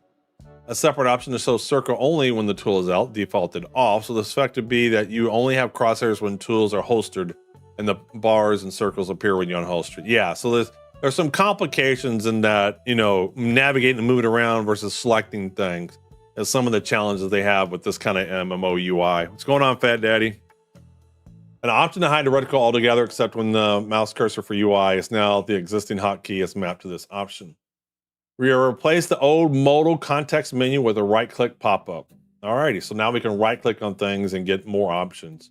A separate option to show circle only when the tool is out, defaulted off. So the effect would be that you only have crosshairs when tools are holstered and the bars and circles appear when you unholster. Yeah, so there's some complications in that, you know, navigating and moving around versus selecting things is some of the challenges they have with this kind of MMO UI. What's going on, Fat Daddy? An option to hide the reticle altogether, except when the mouse cursor for UI is now the existing hotkey is mapped to this option. We will replace the old modal context menu with a right-click pop-up. Alrighty, so now we can right-click on things and get more options.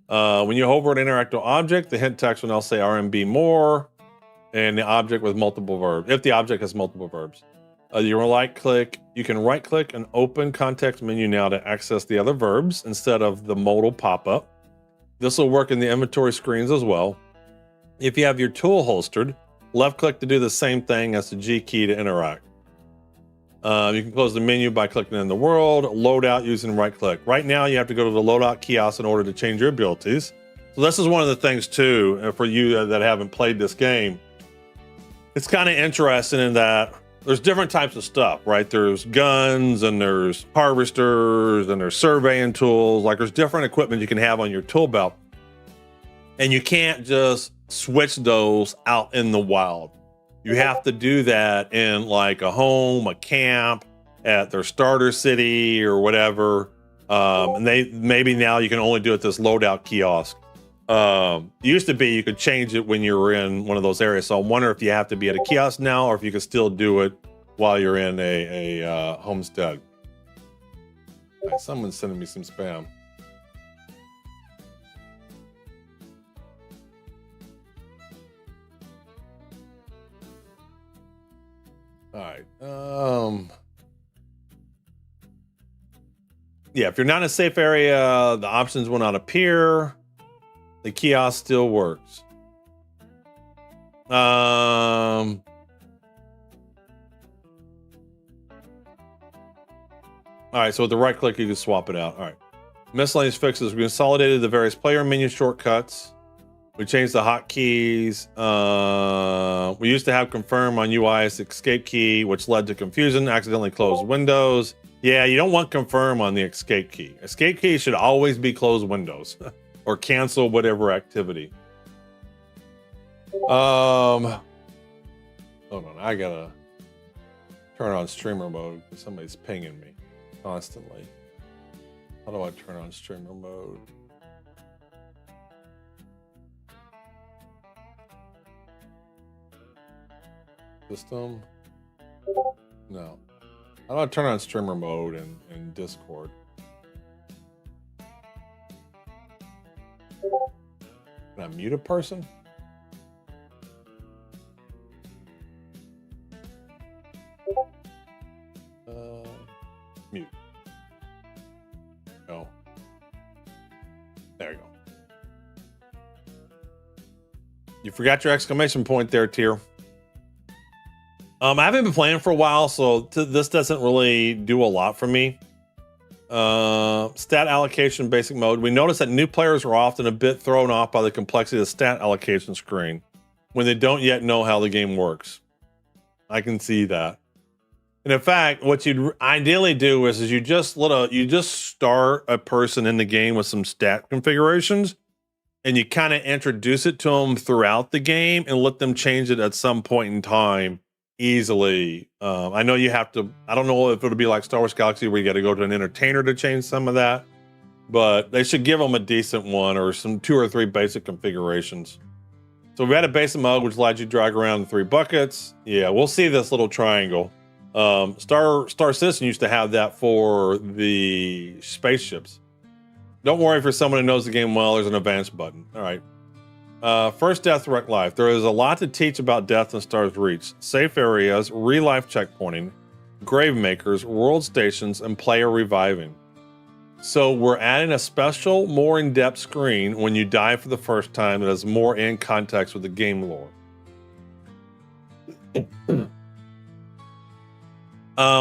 When you hover an interactive object, the hint text will now say RMB more, and the object with multiple verbs, if the object has multiple verbs. You can right-click and open context menu now to access the other verbs instead of the modal pop-up. This will work in the inventory screens as well. If you have your tool holstered, left-click to do the same thing as the G key to interact. You can close the menu by clicking in the world, loadout using right-click. Right now, you have to go to the loadout kiosk in order to change your abilities. So this is one of the things too, for you that haven't played this game. It's kind of interesting in that there's different types of stuff, right? There's guns and there's harvesters and there's surveying tools. Like there's different equipment you can have on your tool belt. And you can't just switch those out in the wild. You have to do that in like a home, a camp, at their starter city or whatever. And maybe now you can only do it at this loadout kiosk. It used to be you could change it when you were in one of those areas. So I wonder if you have to be at a kiosk now or if you can still do it while you're in a homestead. All right, someone's sending me some spam. All right. Yeah, if you're not in a safe area, the options will not appear. The kiosk still works. All right, so with the right click, you can swap it out. All right. Miscellaneous fixes. We consolidated the various player menu shortcuts. We changed the hotkeys. We used to have confirm on UI as escape key, which led to confusion, accidentally closed windows. Yeah, you don't want confirm on the escape key. Escape key should always be closed windows or cancel whatever activity. Hold on, I gotta turn on streamer mode because somebody's pinging me constantly. How do I turn on streamer mode? System? No. How do I turn on streamer mode in Discord? Can I mute a person? Mute. No. There you go. You forgot your exclamation point there, Tier. I haven't been playing for a while, so this doesn't really do a lot for me. Stat allocation basic mode. We notice that new players are often a bit thrown off by the complexity of the stat allocation screen when they don't yet know how the game works. I can see that. And in fact, what you'd ideally do is you just start a person in the game with some stat configurations, and you kind of introduce it to them throughout the game and let them change it at some point in time easily. I know you have to, I don't know if it'll be like Star Wars Galaxy where you got to go to an entertainer to change some of that, but they should give them a decent one or some 2 or 3 basic configurations. So we had a basic mode which allows you to drag around the 3 buckets. Yeah, we'll see this little triangle. Star Citizen used to have that for the spaceships. Don't worry, for someone who knows the game well, there's an advanced button. All right. First death, wreck life. There is a lot to teach about death in Star's Reach. Safe areas, real life checkpointing, grave makers, world stations, and player reviving. So we're adding a special, more in-depth screen when you die for the first time that has more in context with the game lore.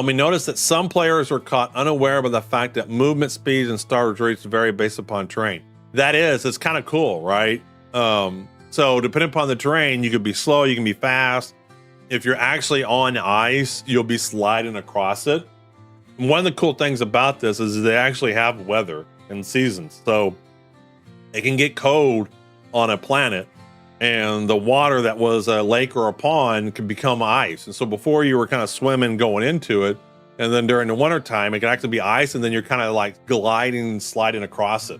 We noticed that some players were caught unaware by the fact that movement speeds and Stars Reach vary based upon terrain. It's kind of cool, right? So depending upon the terrain, you could be slow, you can be fast. If you're actually on ice, you'll be sliding across it. One of the cool things about this is they actually have weather and seasons. So it can get cold on a planet and the water that was a lake or a pond can become ice. And so before you were kind of swimming going into it, and then during the winter time, it can actually be ice, and then you're kind of like gliding, sliding across it.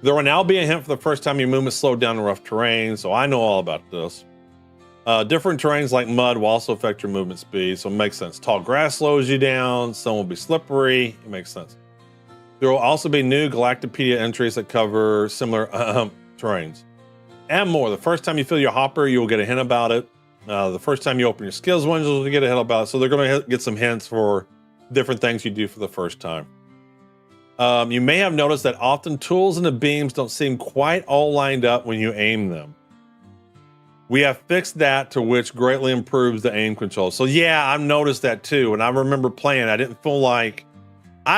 There will now be a hint for the first time your movement slowed down in rough terrain, so I know all about this. Different terrains like mud will also affect your movement speed, so it makes sense. Tall grass slows you down, some will be slippery, it makes sense. There will also be new Galactopedia entries that cover similar terrains. And more, the first time you fill your hopper, you will get a hint about it. The first time you open your skills windows, you'll get a hint about it. So they're going to get some hints for different things you do for the first time. You may have noticed that often tools in the beams don't seem quite all lined up when you aim them. We have fixed that, to which greatly improves the aim control. So yeah, I've noticed that too. And I remember playing, I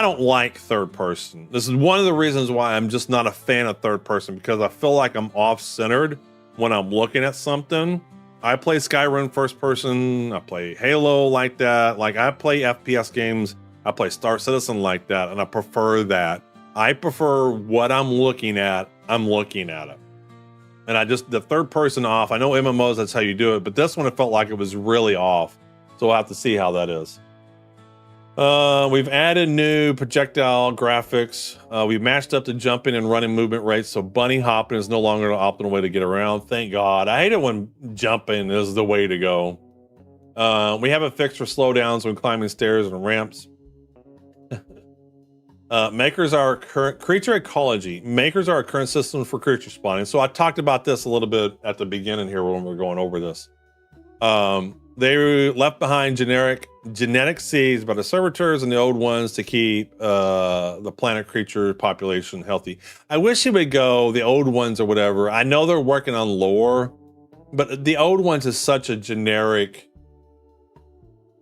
don't like third person. This is one of the reasons why I'm just not a fan of third person, because I feel like I'm off-centered when I'm looking at something. I play Skyrim first person, I play Halo like that. Like I play FPS games, I play Star Citizen like that, and I prefer that. I prefer what I'm looking at it. And the third person off, I know MMOs, that's how you do it, but this one, it felt like it was really off. So we'll have to see how that is. We've added new projectile graphics. We've matched up the jumping and running movement rates, so bunny hopping is no longer the optimal way to get around. Thank God. I hate it when jumping is the way to go. We have a fix for slowdowns when climbing stairs and ramps. Makers are current creature ecology. Makers are a current system for creature spawning. So I talked about this a little bit at the beginning here when we were going over this. They left behind genetic seeds by the servitors and the old ones to keep the planet creature population healthy. I wish it would go the old ones or whatever. I know they're working on lore, but the old ones is such a generic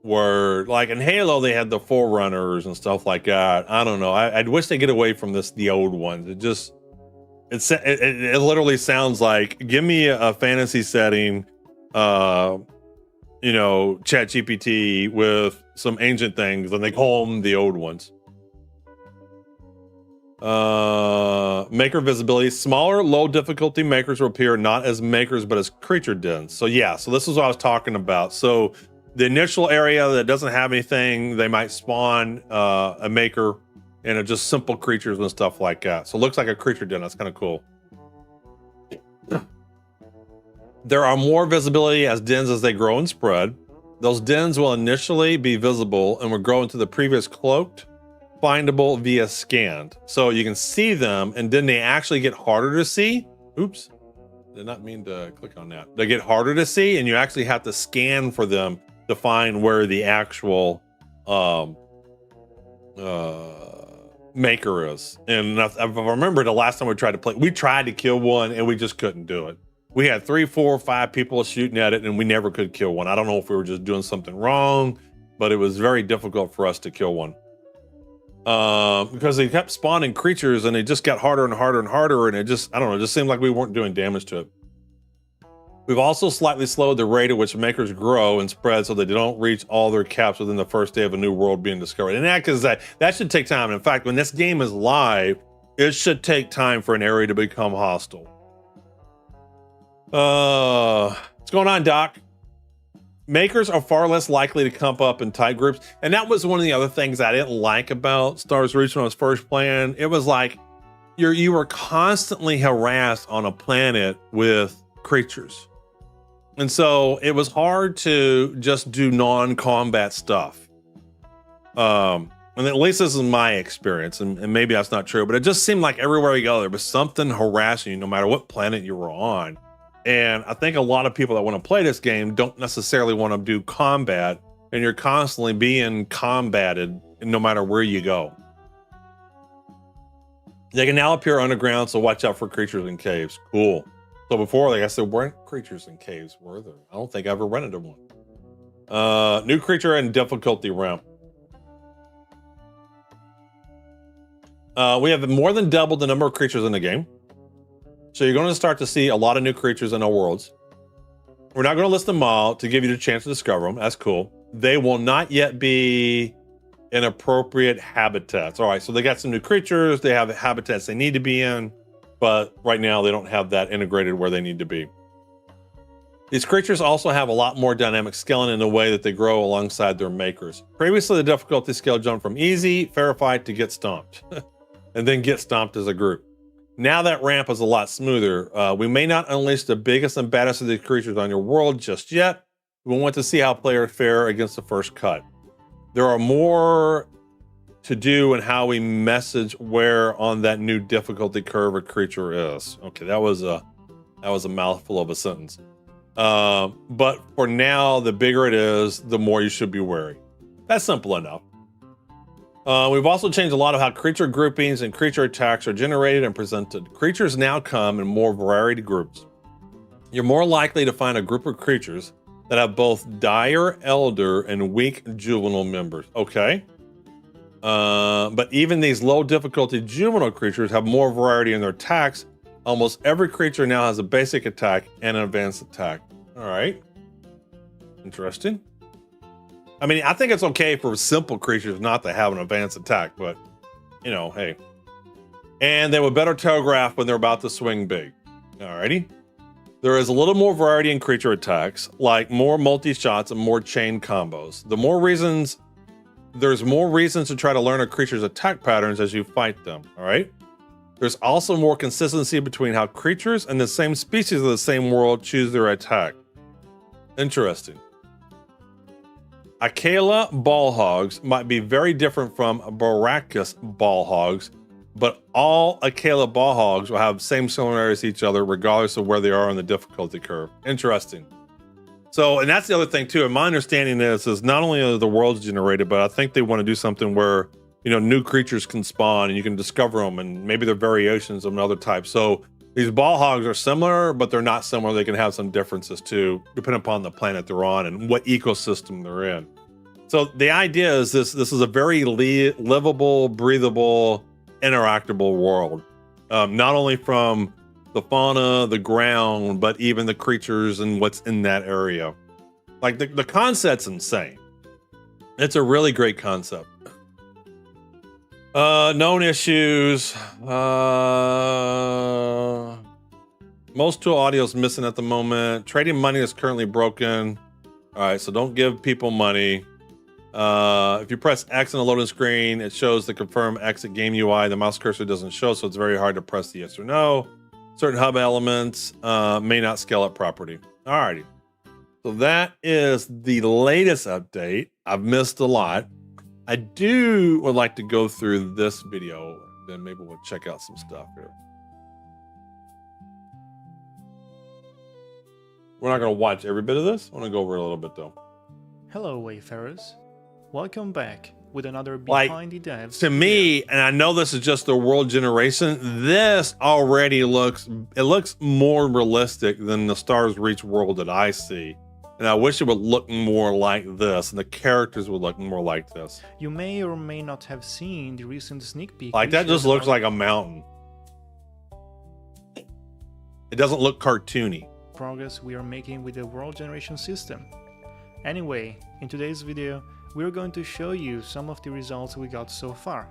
word. Like in Halo, they had the Forerunners and stuff like that. I don't know. I'd wish they get away from this, the old ones. It literally sounds like, give me a fantasy setting, ChatGPT with some ancient things, and they call them the old ones. Maker visibility. Smaller, low difficulty makers will appear not as makers, but as creature dens. So yeah, so this is what I was talking about. So the initial area that doesn't have anything, they might spawn a maker and it's just simple creatures and stuff like that. So it looks like a creature den. That's kind of cool. There are more visibility as dens as they grow and spread. Those dens will initially be visible and will grow into the previous cloaked, findable via scanned. So you can see them, and then they actually get harder to see. Oops, did not mean to click on that. They get harder to see, and you actually have to scan for them to find where the actual maker is. And if I remember the last time we tried to kill one, and we just couldn't do it. We had 3, 4, 5 people shooting at it, and we never could kill one. I don't know if we were just doing something wrong, but it was very difficult for us to kill one. Because they kept spawning creatures, and they just got harder and harder and harder, and it just seemed like we weren't doing damage to it. We've also slightly slowed the rate at which makers grow and spread so that they don't reach all their caps within the first day of a new world being discovered. And that should take time. In fact, when this game is live, it should take time for an area to become hostile. What's going on, Doc? Makers are far less likely to come up in tight groups. And that was one of the other things I didn't like about Stars Reach when I was first playing. It was like you were constantly harassed on a planet with creatures. And so it was hard to just do non-combat stuff. And at least this is my experience, and maybe that's not true, but it just seemed like everywhere you go, there was something harassing you no matter what planet you were on. And I think a lot of people that want to play this game don't necessarily want to do combat, and you're constantly being combated no matter where you go. They can now appear underground, so watch out for creatures in caves. Cool. So before, like I said, weren't creatures in caves, were there? I don't think I ever run into one. New creature and difficulty ramp. We have more than doubled the number of creatures in the game. So you're going to start to see a lot of new creatures in our worlds. We're not going to list them all to give you the chance to discover them. That's cool. They will not yet be in appropriate habitats. All right, so they got some new creatures. They have habitats they need to be in, but right now they don't have that integrated where they need to be. These creatures also have a lot more dynamic scaling in the way that they grow alongside their makers. Previously, the difficulty scale jumped from easy, verified, to get stomped, and then get stomped as a group. Now that ramp is a lot smoother. We may not unleash the biggest and baddest of these creatures on your world just yet. We want to see how players fare against the first cut. There are more to do in how we message where on that new difficulty curve a creature is. Okay, that was a mouthful of a sentence. But for now, the bigger it is, the more you should be wary. That's simple enough. We've also changed a lot of how creature groupings and creature attacks are generated and presented. Creatures now come in more varied groups. You're more likely to find a group of creatures that have both dire, elder, and weak juvenile members. Okay. But even these low difficulty juvenile creatures have more variety in their attacks. Almost every creature now has a basic attack and an advanced attack. All right. Interesting. I mean, I think it's okay for simple creatures not to have an advanced attack, but, you know, hey. And they have a better telegraph when they're about to swing big. Alrighty. There is a little more variety in creature attacks, like more multi-shots and more chain combos. There's more reasons to try to learn a creature's attack patterns as you fight them, alright? There's also more consistency between how creatures and the same species of the same world choose their attack. Interesting. Akela ball hogs might be very different from Baracus ball hogs, but all Akela ball hogs will have same similarities to each other regardless of where they are on the difficulty curve. Interesting. So, and that's the other thing too. And my understanding is not only are the worlds generated, but I think they want to do something where, you know, new creatures can spawn and you can discover them, and maybe they're variations of another type. So these ball hogs are similar, but they're not similar. They can have some differences too, depending upon the planet they're on and what ecosystem they're in. So the idea is this is a very livable, breathable, interactable world. Not only from the fauna, the ground, but even the creatures and what's in that area. Like the concept's insane. It's a really great concept. Known issues. Most tool audio is missing at the moment. Trading money is currently broken. All right, so don't give people money. If you press X on the loading screen, it shows the confirm exit game UI. The mouse cursor doesn't show, so it's very hard to press the yes or no. Certain hub elements may not scale up properly. Alrighty. So that is the latest update. I've missed a lot. I would like to go through this video, then maybe we'll check out some stuff here. We're not going to watch every bit of this. I want to go over a little bit though. Hello, Wayfarers. Welcome back with another Like, Behind the Devs. To me, and I know this is just the world generation, this already looks more realistic than the Stars Reach world that I see. And I wish it would look more like this, and the characters would look more like this. You may or may not have seen the recent sneak peek. Like, that just looks like a mountain. It doesn't look cartoony. Progress we are making with the world generation system. Anyway, in today's video, we're going to show you some of the results we got so far.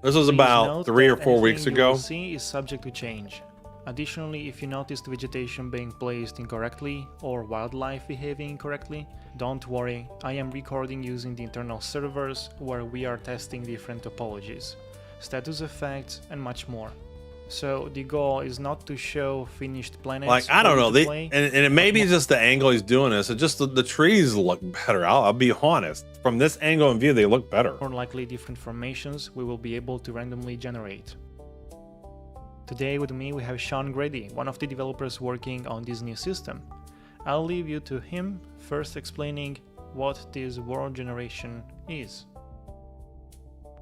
This was Please about note 3 or that 4 weeks anything you ago. will see is subject to change. Additionally, if you noticed vegetation being placed incorrectly or wildlife behaving incorrectly, don't worry, I am recording using the internal servers where we are testing different topologies, status effects, and much more. So the goal is not to show finished planets. Like, I don't know, for you to play, and it may be just the angle he's doing this. It just the trees look better. I'll be honest. From this angle and view, they look better. more likely different formations we will be able to randomly generate. Today with me we have Sean Grady, one of the developers working on this new system. I'll leave you to him, first explaining what this world generation is.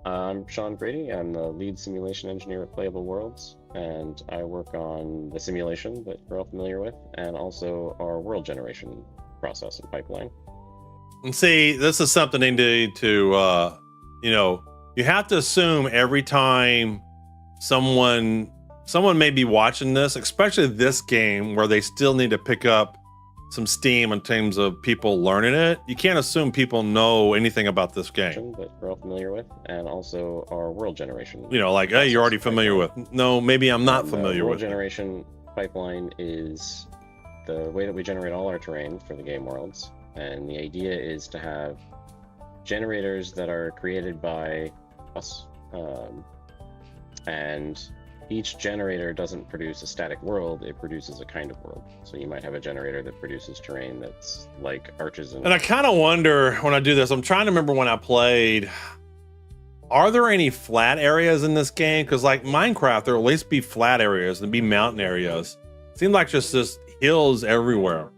I'm Sean Grady. I'm the lead simulation engineer at Playable Worlds, and I work on the simulation that we're all familiar with, and also our world generation process and pipeline. And see, this is something they need to, you have to assume every time someone may be watching this, especially this game where they still need to pick up some steam in terms of people learning it. You can't assume people know anything about this game that we're all familiar with, and also our world generation. Like, hey, you're already familiar with. No, maybe I'm not familiar world with. Generation pipeline is the way that we generate all our terrain for the game worlds, and the idea is to have generators that are created by us, and each generator doesn't produce a static world, it produces a kind of world. So you might have a generator that produces terrain that's like arches and... And I kind of wonder when I do this, I'm trying to remember when I played, are there any flat areas in this game? Because like Minecraft, there'll at least be flat areas and be mountain areas. Seems like just hills everywhere.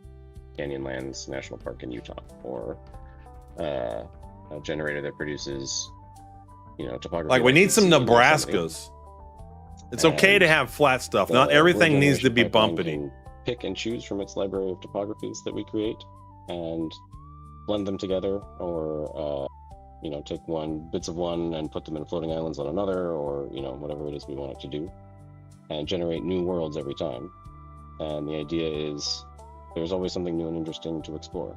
Canyonlands National Park in Utah, or a generator that produces, topography. Like we need some Yosemite. Nebraskas. It's okay to have flat stuff. Not everything needs to be bumpity. Pick and choose from its library of topographies that we create and blend them together, or take bits of one and put them in floating islands on another, or whatever it is we want it to do, and generate new worlds every time. And the idea is there's always something new and interesting to explore.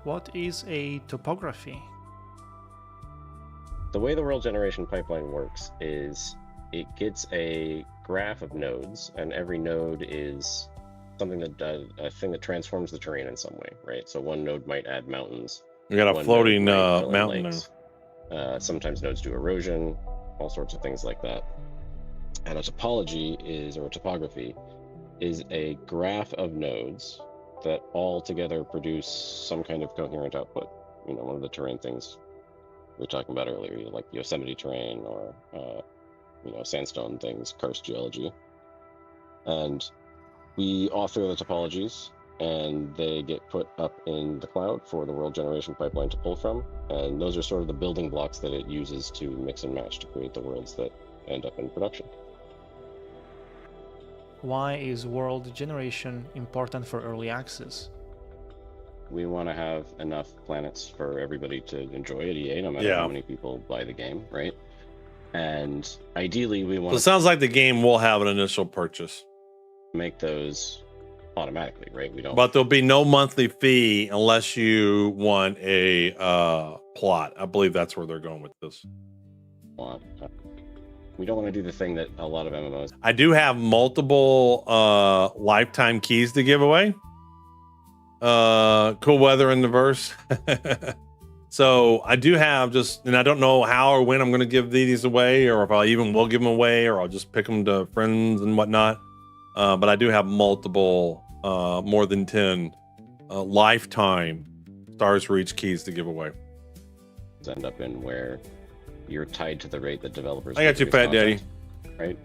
What is a topography? The way the world generation pipeline works is it gets a graph of nodes, and every node is something that does a thing that transforms the terrain in some way, right? So one node might add mountains. We got a floating mountain there. Sometimes nodes do erosion, all sorts of things like that. And a topology or a topography is a graph of nodes that all together produce some kind of coherent output. One of the terrain things we were talking about earlier, like Yosemite terrain or sandstone things, karst geology. And we author the topologies, and they get put up in the cloud for the world generation pipeline to pull from. And those are sort of the building blocks that it uses to mix and match to create the worlds that end up in production. Why is world generation important for early access? We want to have enough planets for everybody to enjoy at EA, no matter how many people buy the game, right? And ideally, we want it sounds like the game will have an initial purchase. Make those automatically, right? We don't. But there'll be no monthly fee unless you want a plot. I believe that's where they're going with this. We don't want to do the thing that a lot of MMOs. I do have multiple lifetime keys to give away. Cool weather in the verse. So I do have and I don't know how or when I'm going to give these away, or if I even will give them away, or I'll just pick them to friends and whatnot. But I do have multiple, more than 10 lifetime Stars Reach keys to give away. End up in where you're tied to the rate that developers. I got you, Fat Daddy. Right.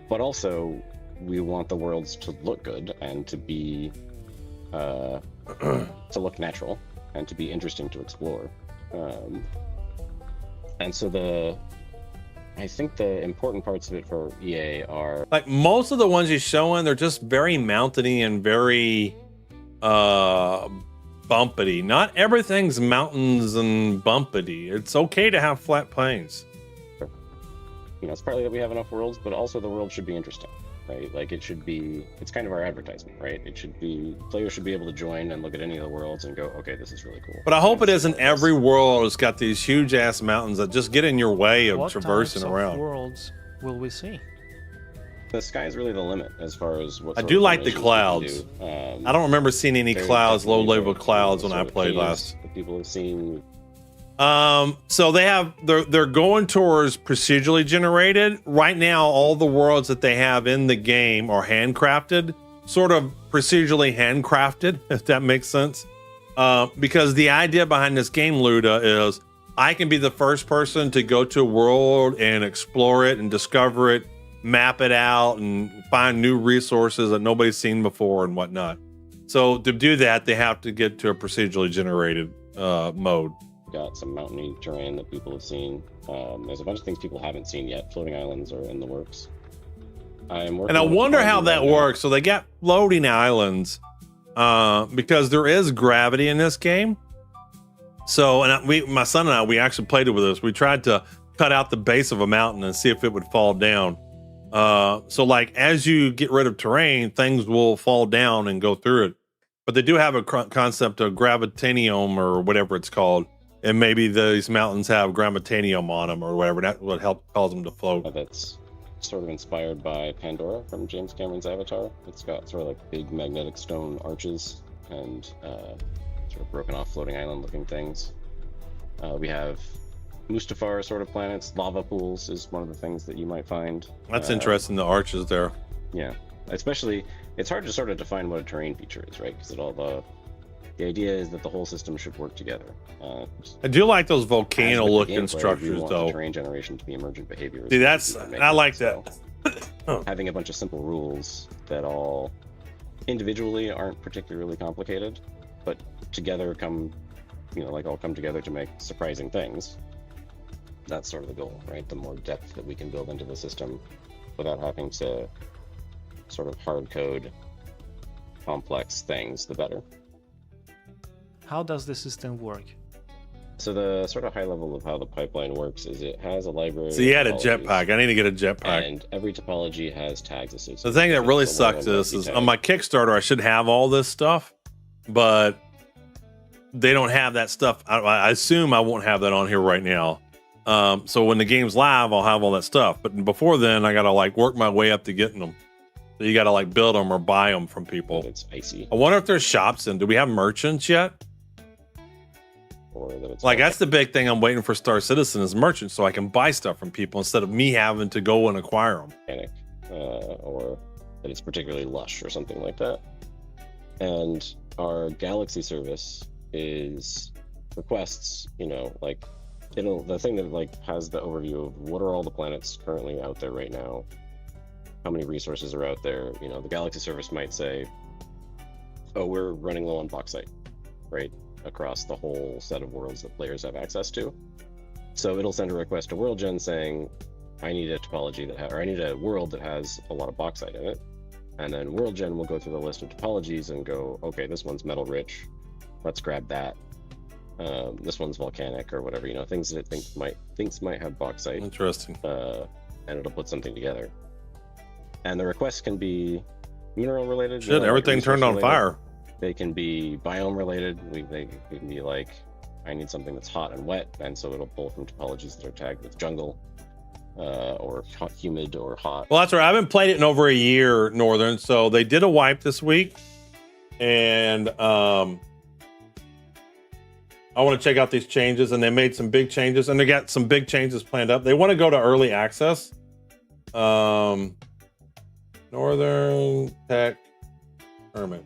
But also, we want the worlds to look good and to be to look natural and to be interesting to explore. And so I think the important parts of it for EA are like most of the ones you're showing, they're just very mountainy and very bumpity. Not everything's mountains and bumpity. It's okay to have flat plains. It's partly that we have enough worlds, but also the world should be interesting, right? Like it's kind of our advertisement, right? Players should be able to join and look at any of the worlds and go, okay, this is really cool. But I hope it isn't every world has got these huge ass mountains that just get in your way of traversing around. What worlds will we see? The sky is really the limit as far as what I do like the clouds. I don't remember seeing any clouds, low level clouds when I played last. People have seen. So they're going towards procedurally generated. Right now, all the worlds that they have in the game are handcrafted, sort of procedurally handcrafted, if that makes sense. Because the idea behind this game, Luda, is I can be the first person to go to a world and explore it and discover it, map it out, and find new resources that nobody's seen before and whatnot. So to do that, they have to get to a procedurally generated mode. got some mountainy terrain that people have seen. There's a bunch of things people haven't seen yet. Floating islands are in the works. I'm working And I on a wonder how topology that right now. works. So they got floating islands because there is gravity in this game. So, and my son and I, we actually played it with us. We tried to cut out the base of a mountain and see if it would fall down. So like as you get rid of terrain, things will fall down and go through it. But they do have a concept of gravitanium or whatever it's called. And maybe these mountains have gravitanium on them or whatever. That's what cause them to float. That's sort of inspired by Pandora from James Cameron's Avatar. It's got sort of like big magnetic stone arches and sort of broken off floating island looking things. We have Mustafar sort of planets. Lava pools is one of the things that you might find. That's interesting, the arches there. Yeah, especially it's hard to sort of define what a terrain feature is, right? Because the idea is that the whole system should work together. I do like those As volcano with the looking gameplay, we structures want though. the terrain generation to be emergent behaviors. See, that's, I like that. Having a bunch of simple rules that all individually aren't particularly complicated, but together come, all come together to make surprising things. That's sort of the goal, right? The more depth that we can build into the system without having to sort of hard code complex things, the better. How does the system work? So the sort of high level of how the pipeline works is it has a library. So you had a of topologies, jetpack. I need to get a jetpack. and every topology has tags associated. The thing that with it. really So one sucks of them is might be on my Kickstarter, I should have all this stuff, but they don't have that stuff. I assume I won't have that on here right now. So when the game's live, I'll have all that stuff. But before then, I got to like work my way up to getting them. So you got to like build them or buy them from people. It's icy, I wonder if there's shops in. Do we have merchants yet? or that it's Like that's the big thing I'm waiting for Star Citizen is merchants, so I can buy stuff from people instead of me having to go and acquire them. organic, or that it's particularly lush or something like that. And our Galaxy service is requests, like the thing that like has the overview of what are all the planets currently out there right now, how many resources are out there. The Galaxy service might say, oh, we're running low on bauxite, right, across the whole set of worlds that players have access to. So it'll send a request to WorldGen saying, I need a topology or I need a world that has a lot of bauxite in it. And then WorldGen will go through the list of topologies and go, okay, this one's metal rich, let's grab that. This one's volcanic or whatever, things that it thinks might have bauxite. Interesting. And it'll put something together. And the requests can be mineral related. Shit, everything turned on fire. They can be biome related. They can be like, I need something that's hot and wet, and so it'll pull from topologies that are tagged with jungle, or hot, humid, or hot. Well, that's right. I haven't played it in over a year, Northern. So they did a wipe this week, and I want to check out these changes. And they made some big changes, and they got some big changes planned up. They want to go to early access. Northern Tech Hermit.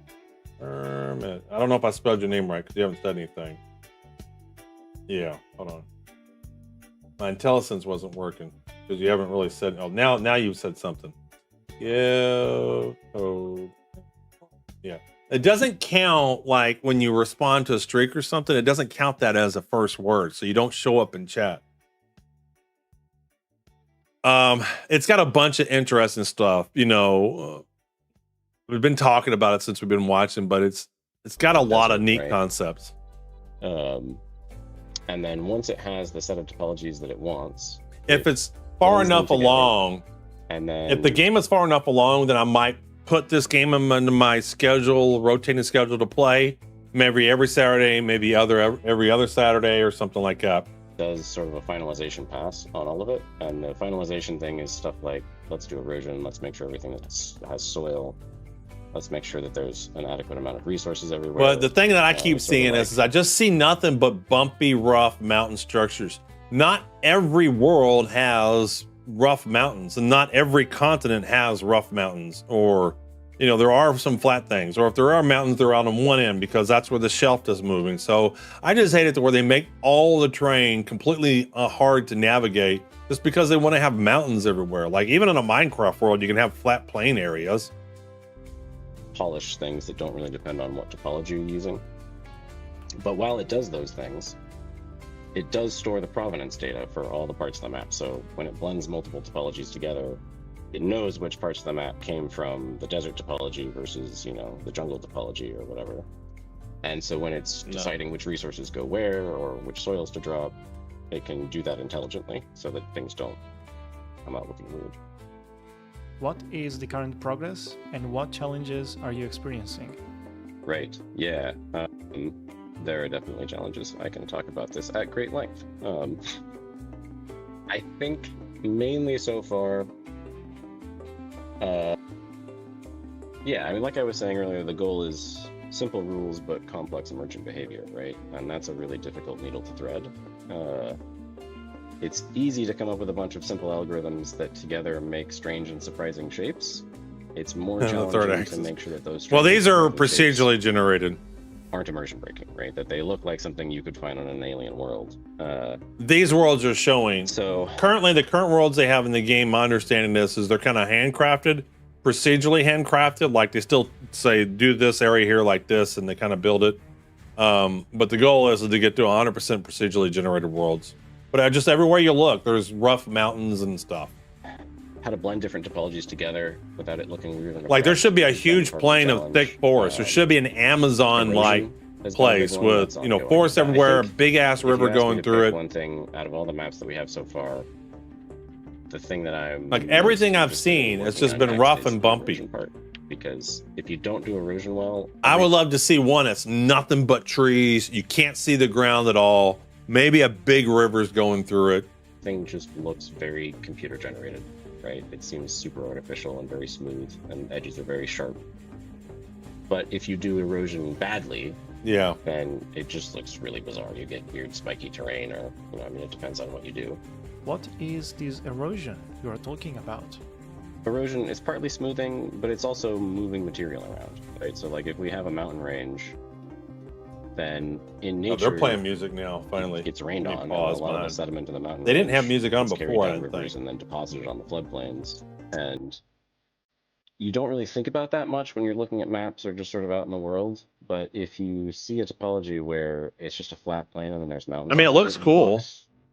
I don't know if I spelled your name right because you haven't said anything. Yeah, hold on. My IntelliSense wasn't working because you haven't really said. Oh, now you've said something. Yeah. Oh, yeah. It doesn't count like when you respond to a streak or something. It doesn't count that as a first word, so you don't show up in chat. It's got a bunch of interesting stuff. We've been talking about it since we've been watching, but it's got a lot of neat concepts. And then once it has the set of topologies that it wants, if it's far enough along, and then if the game is far enough along, then I might put this game into my schedule, rotating schedule to play, maybe every Saturday, maybe every other Saturday or something like that. Does sort of a finalization pass on all of it, and the finalization thing is stuff like, let's do erosion, let's make sure everything has soil, let's make sure that there's an adequate amount of resources everywhere. Well, the thing that I keep seeing is I just see nothing but bumpy, rough mountain structures. Not every world has rough mountains, and not every continent has rough mountains, or there are some flat things, or if there are mountains, they're out on one end because that's where the shelf is moving. So I just hate it to where they make all the terrain completely hard to navigate just because they want to have mountains everywhere. Like even in a Minecraft world, you can have flat plain areas. Polish things that don't really depend on what topology you're using. But while it does those things, it does store the provenance data for all the parts of the map. So when it blends multiple topologies together, it knows which parts of the map came from the desert topology versus, you know, the jungle topology or whatever. And so when it's deciding which resources go where or which soils to drop, it can do that intelligently so that things don't come out looking weird. What is the current progress and what challenges are you experiencing? Right, yeah. There are definitely challenges. I can talk about this at great length. I think mainly so far, yeah, I mean, like I was saying earlier, the goal is simple rules but complex emergent behavior, right? And that's a really difficult needle to thread. It's easy to come up with a bunch of simple algorithms that together make strange and surprising shapes. It's more challenging to make sure that those well, these are strange and surprising shapes procedurally generated. aren't immersion breaking, right? That they look like something you could find on an alien world. These worlds are showing. So currently, the current worlds they have in the game, my understanding this is they're kind of handcrafted, procedurally handcrafted. Like they still say, do this area here like this, and they kind of build it. But the goal is to get to 100% procedurally generated worlds. But just everywhere you look, there's rough mountains and stuff. how to blend different topologies together without it looking weird. Like there should be a huge plain of thick forest. There should be an Amazon-like place with, you know, forest everywhere, big ass river going through it. One thing out of all the maps that we have so far, the thing that I'm like everything I've seen, it's just been rough and bumpy. Because if you don't do erosion well, I would love to see one that's nothing but trees. You can't see the ground at all. Maybe a big river's going through it. Thing just looks very computer generated, right? It seems super artificial and very smooth, and edges are very sharp. But if you do erosion badly, yeah, then it just looks really bizarre. You get weird spiky terrain, or you know, I mean, it depends on what you do. What is this erosion you are talking about? Erosion is partly smoothing, but it's also moving material around, right? So like if we have a mountain range, then in nature... they're playing music now, finally. It gets rained on, and a lot of the sediment in the mountain They didn't have range music on is carried before, I down didn't rivers think. and then deposited on the floodplains. And you don't really think about that much when you're looking at maps or just sort of out in the world. But if you see a topology where it's just a flat plane and then there's mountains... I mean, it looks cool.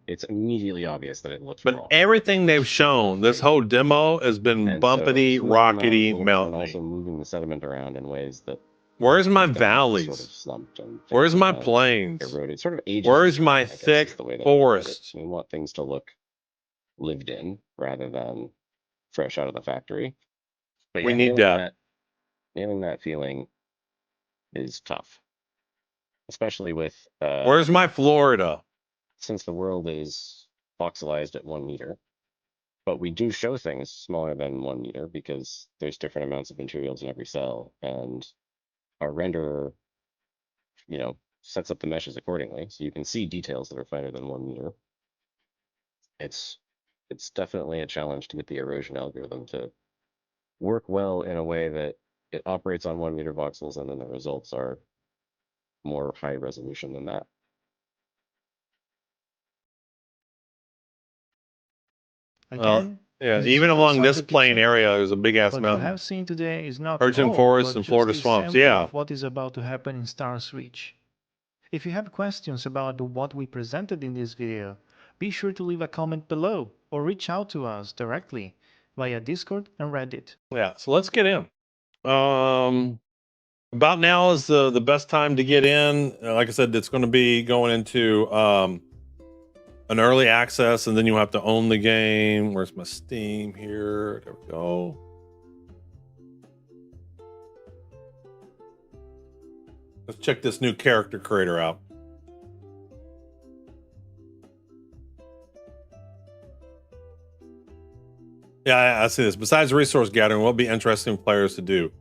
It's immediately obvious that it looks But wrong. everything they've shown, this whole demo has been And bumpity, so rockety, and mountainy. also moving the sediment around in ways that... Where's my that valleys? Sort of slumped and Where's my things, plains? eroded. Sort of ages. Where's my I guess, is thick the way that I put it. forest? We want things to look lived in rather than fresh out of the factory. But We yeah, need that. Nailing that feeling is tough, especially with Where's my Florida? since the world is voxelized at 1 meter. But we do show things smaller than 1 meter because there's different amounts of materials in every cell, and our renderer, you know, sets up the meshes accordingly, so you can see details that are finer than 1 meter. It's definitely a challenge to get the erosion algorithm to work well in a way that it operates on 1 meter voxels, and then the results are more high resolution than that. Again, Yeah, this even is along this subject to plain change. area, there's a big ass What you mountain. have seen today is not Virgin all, forests but and just Florida a swamps, sample yeah. of what is about to happen in Stars Reach. If you have questions about what we presented in this video, be sure to leave a comment below or reach out to us directly via Discord and Reddit. Yeah, so let's get in. About now is the best time to get in. Like I said, it's going to be going into an early access, and then you have to own the game. Where's my Steam here? There we go. Let's check this new character creator out. Yeah, I see this. Besides resource gathering, what will be interesting for players to do?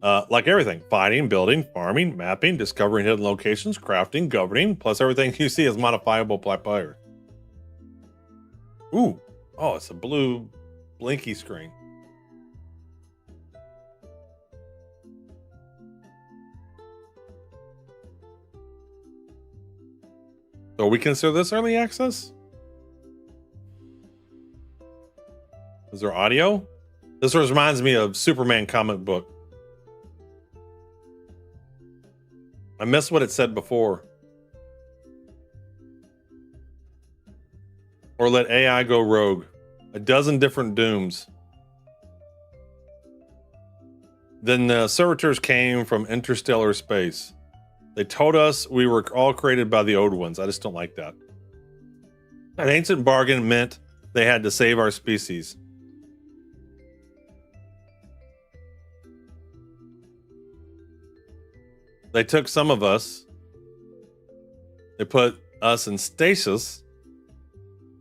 Like everything, fighting, building, farming, mapping, discovering hidden locations, crafting, governing, plus everything you see is modifiable by player. Ooh, oh, it's a blue blinky screen. So we consider this early access? Is there audio? This reminds me of Superman comic book. I missed what it said before. or let AI go rogue. A dozen different dooms. Then the servitors came from interstellar space. They told us we were all created by the old ones. I just don't like that. An ancient bargain meant they had to save our species. They took some of us. They put us in stasis.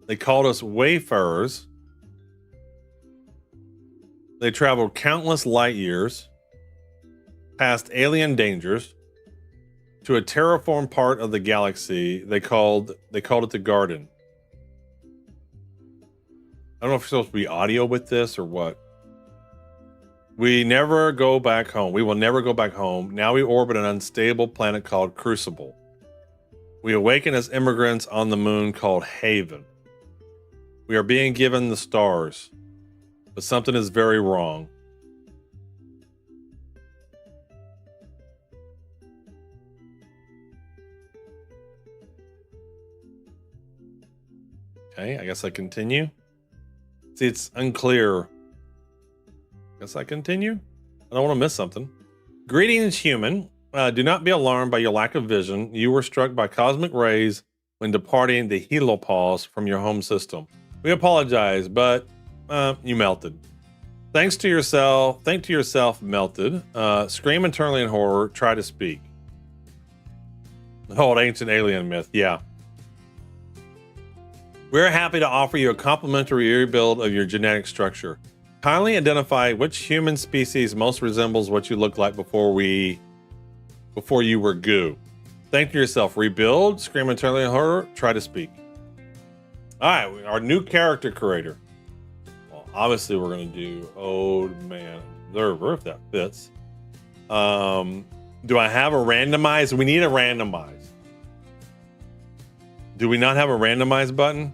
They called us wayfarers. They traveled countless light years past alien dangers to a terraformed part of the galaxy. They called it the Garden. I don't know if it's supposed to be audio with this or what. We never go back home. We will never go back home. Now we orbit an unstable planet called Crucible. We awaken as immigrants on the moon called Haven. We are being given the stars, but something is very wrong. Okay, I guess I continue. See, it's unclear. Guess I continue? I don't want to miss something. Greetings, human. Do not be alarmed by your lack of vision. You were struck by cosmic rays when departing the helopause from your home system. We apologize, but you melted. Think to yourself, melted. Scream internally in horror. Try to speak. The old ancient alien myth, yeah. We're happy to offer you a complimentary rebuild of your genetic structure. Kindly identify which human species most resembles what you looked like before you were goo. Think to yourself, rebuild, scream internally in horror, try to speak. All right, our new character creator. Well, obviously we're going to do Old Man Observer, if that fits. Do I have a randomize? We need a randomize. Do we not have a randomize button?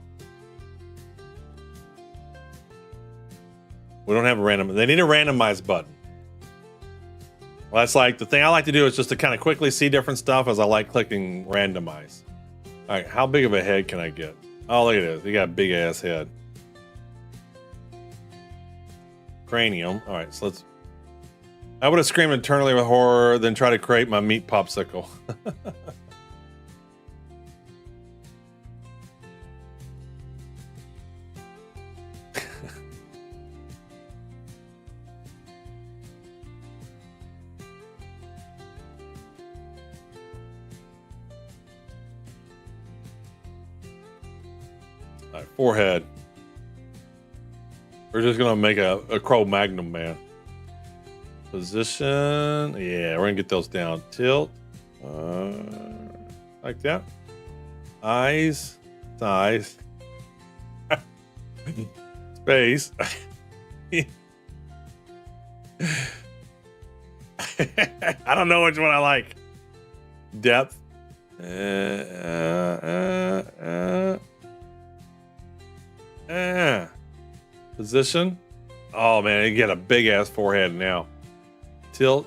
We don't have a random. They need a randomize button. Well, that's like the thing I like to do is just to kind of quickly see different stuff as I like clicking randomize. All right, how big of a head can I get? Oh, look at this. You got a big ass head. Cranium. All right, so let's. I would have screamed internally with horror, then try to create my meat popsicle. All right, forehead. We're just gonna make a Cro-Magnon man. Position. Yeah, we're gonna get those down. Tilt. Like that. Eyes. Size. Space. I don't know which one I like. Depth. Position. Oh man, you get a big ass forehead now. Tilt.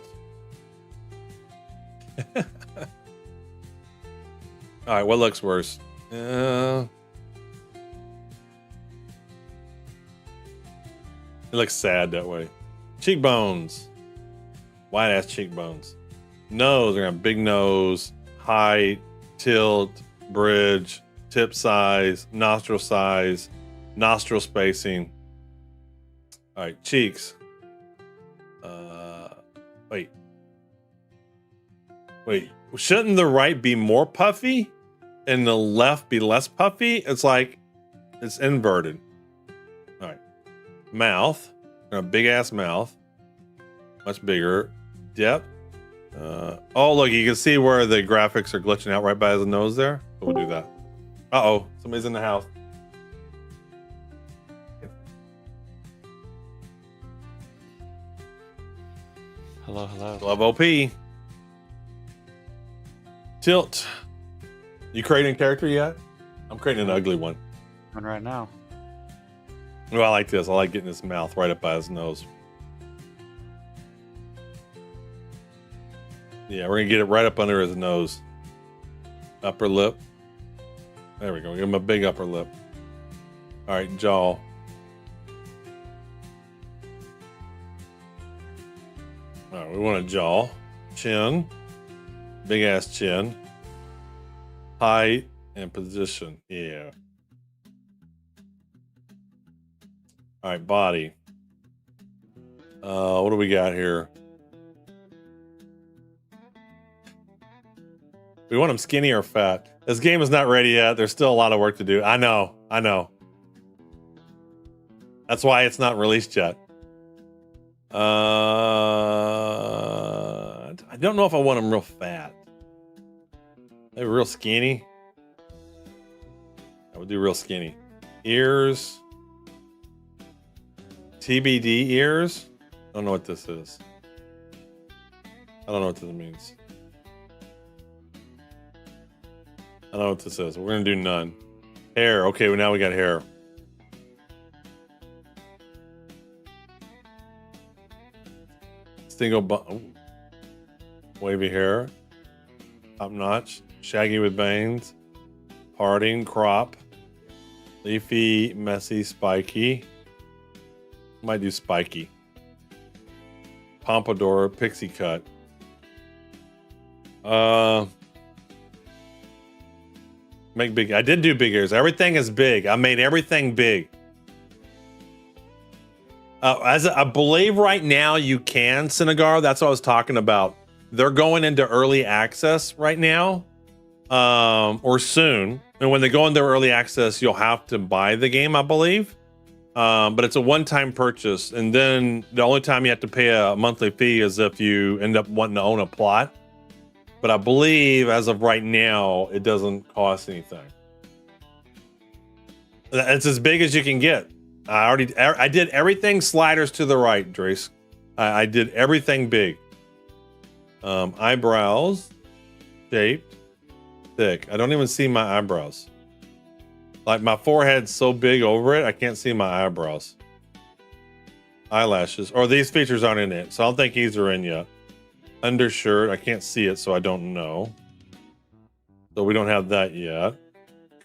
All right, what looks worse? It looks sad that way. Cheekbones. Wide ass cheekbones. Nose. They're gonna have big nose, height, tilt, bridge, tip size, nostril spacing. All right, cheeks. Wait. Shouldn't the right be more puffy and the left be less puffy? It's like it's inverted. All right. Mouth. A big ass mouth. Much bigger. Depth. Oh, look, you can see where the graphics are glitching out right by the nose there. So we'll do that. Uh-oh, somebody's in the house. Hello, hello. Love OP. Tilt. You creating a character yet? I'm creating an ugly one. And right now. Well, I like this. I like getting his mouth right up by his nose. Yeah, we're gonna get it right up under his nose. Upper lip. There we go. Give him a big upper lip. All right, jaw. All right, we want a jaw. Chin. Big ass chin. Height and position. Yeah. All right, body. What do we got here? We want him skinny or fat. This game is not ready yet. There's still a lot of work to do. I know. That's why it's not released yet. I don't know if I want him real fat. Maybe real skinny. I would do real skinny. Ears. TBD ears. I don't know what this is. I don't know what this means. I don't know what this is. We're gonna do none. Hair. Okay, well now we got hair. Single bun. Wavy hair. Top notch. Shaggy with bangs. Parting. Crop. Leafy. Messy. Spiky. Might do spiky. Pompadour. Pixie cut. Make big. I did do big ears. Everything is big. I made everything big. As I believe right now you can, Synagar. That's what I was talking about. They're going into early access right now, or soon. And when they go into early access, you'll have to buy the game, I believe. But it's a one-time purchase, and then the only time you have to pay a monthly fee is if you end up wanting to own a plot. But I believe as of right now, it doesn't cost anything. It's as big as you can get. I did everything sliders to the right, Drace. I did everything big. Eyebrows, shaped, thick. I don't even see my eyebrows. Like my forehead's so big over it, I can't see my eyebrows. Eyelashes, or these features aren't in it, so I don't think these are in yet. Undershirt, I can't see it, so I don't know. So we don't have that yet.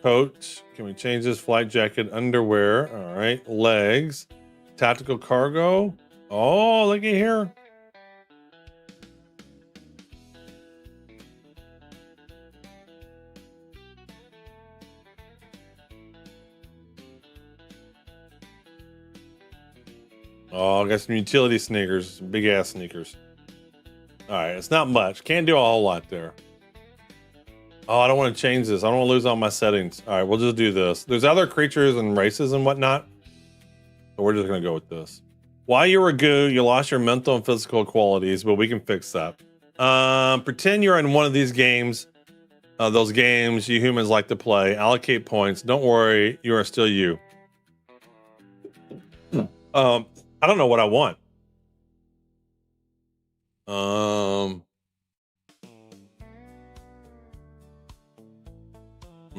Coat, can we change this? Flight jacket, underwear, all right. Legs, tactical cargo. Oh, look at here. Oh, I got some utility sneakers, big ass sneakers. All right, it's not much. Can't do a whole lot there. Oh, I don't want to change this. I don't want to lose all my settings. All right, we'll just do this. There's other creatures and races and whatnot, but we're just gonna go with this. While you were goo, you lost your mental and physical qualities, but we can fix that. Pretend you're in one of these games. Those games you humans like to play. Allocate points. Don't worry, you are still you. I don't know what I want.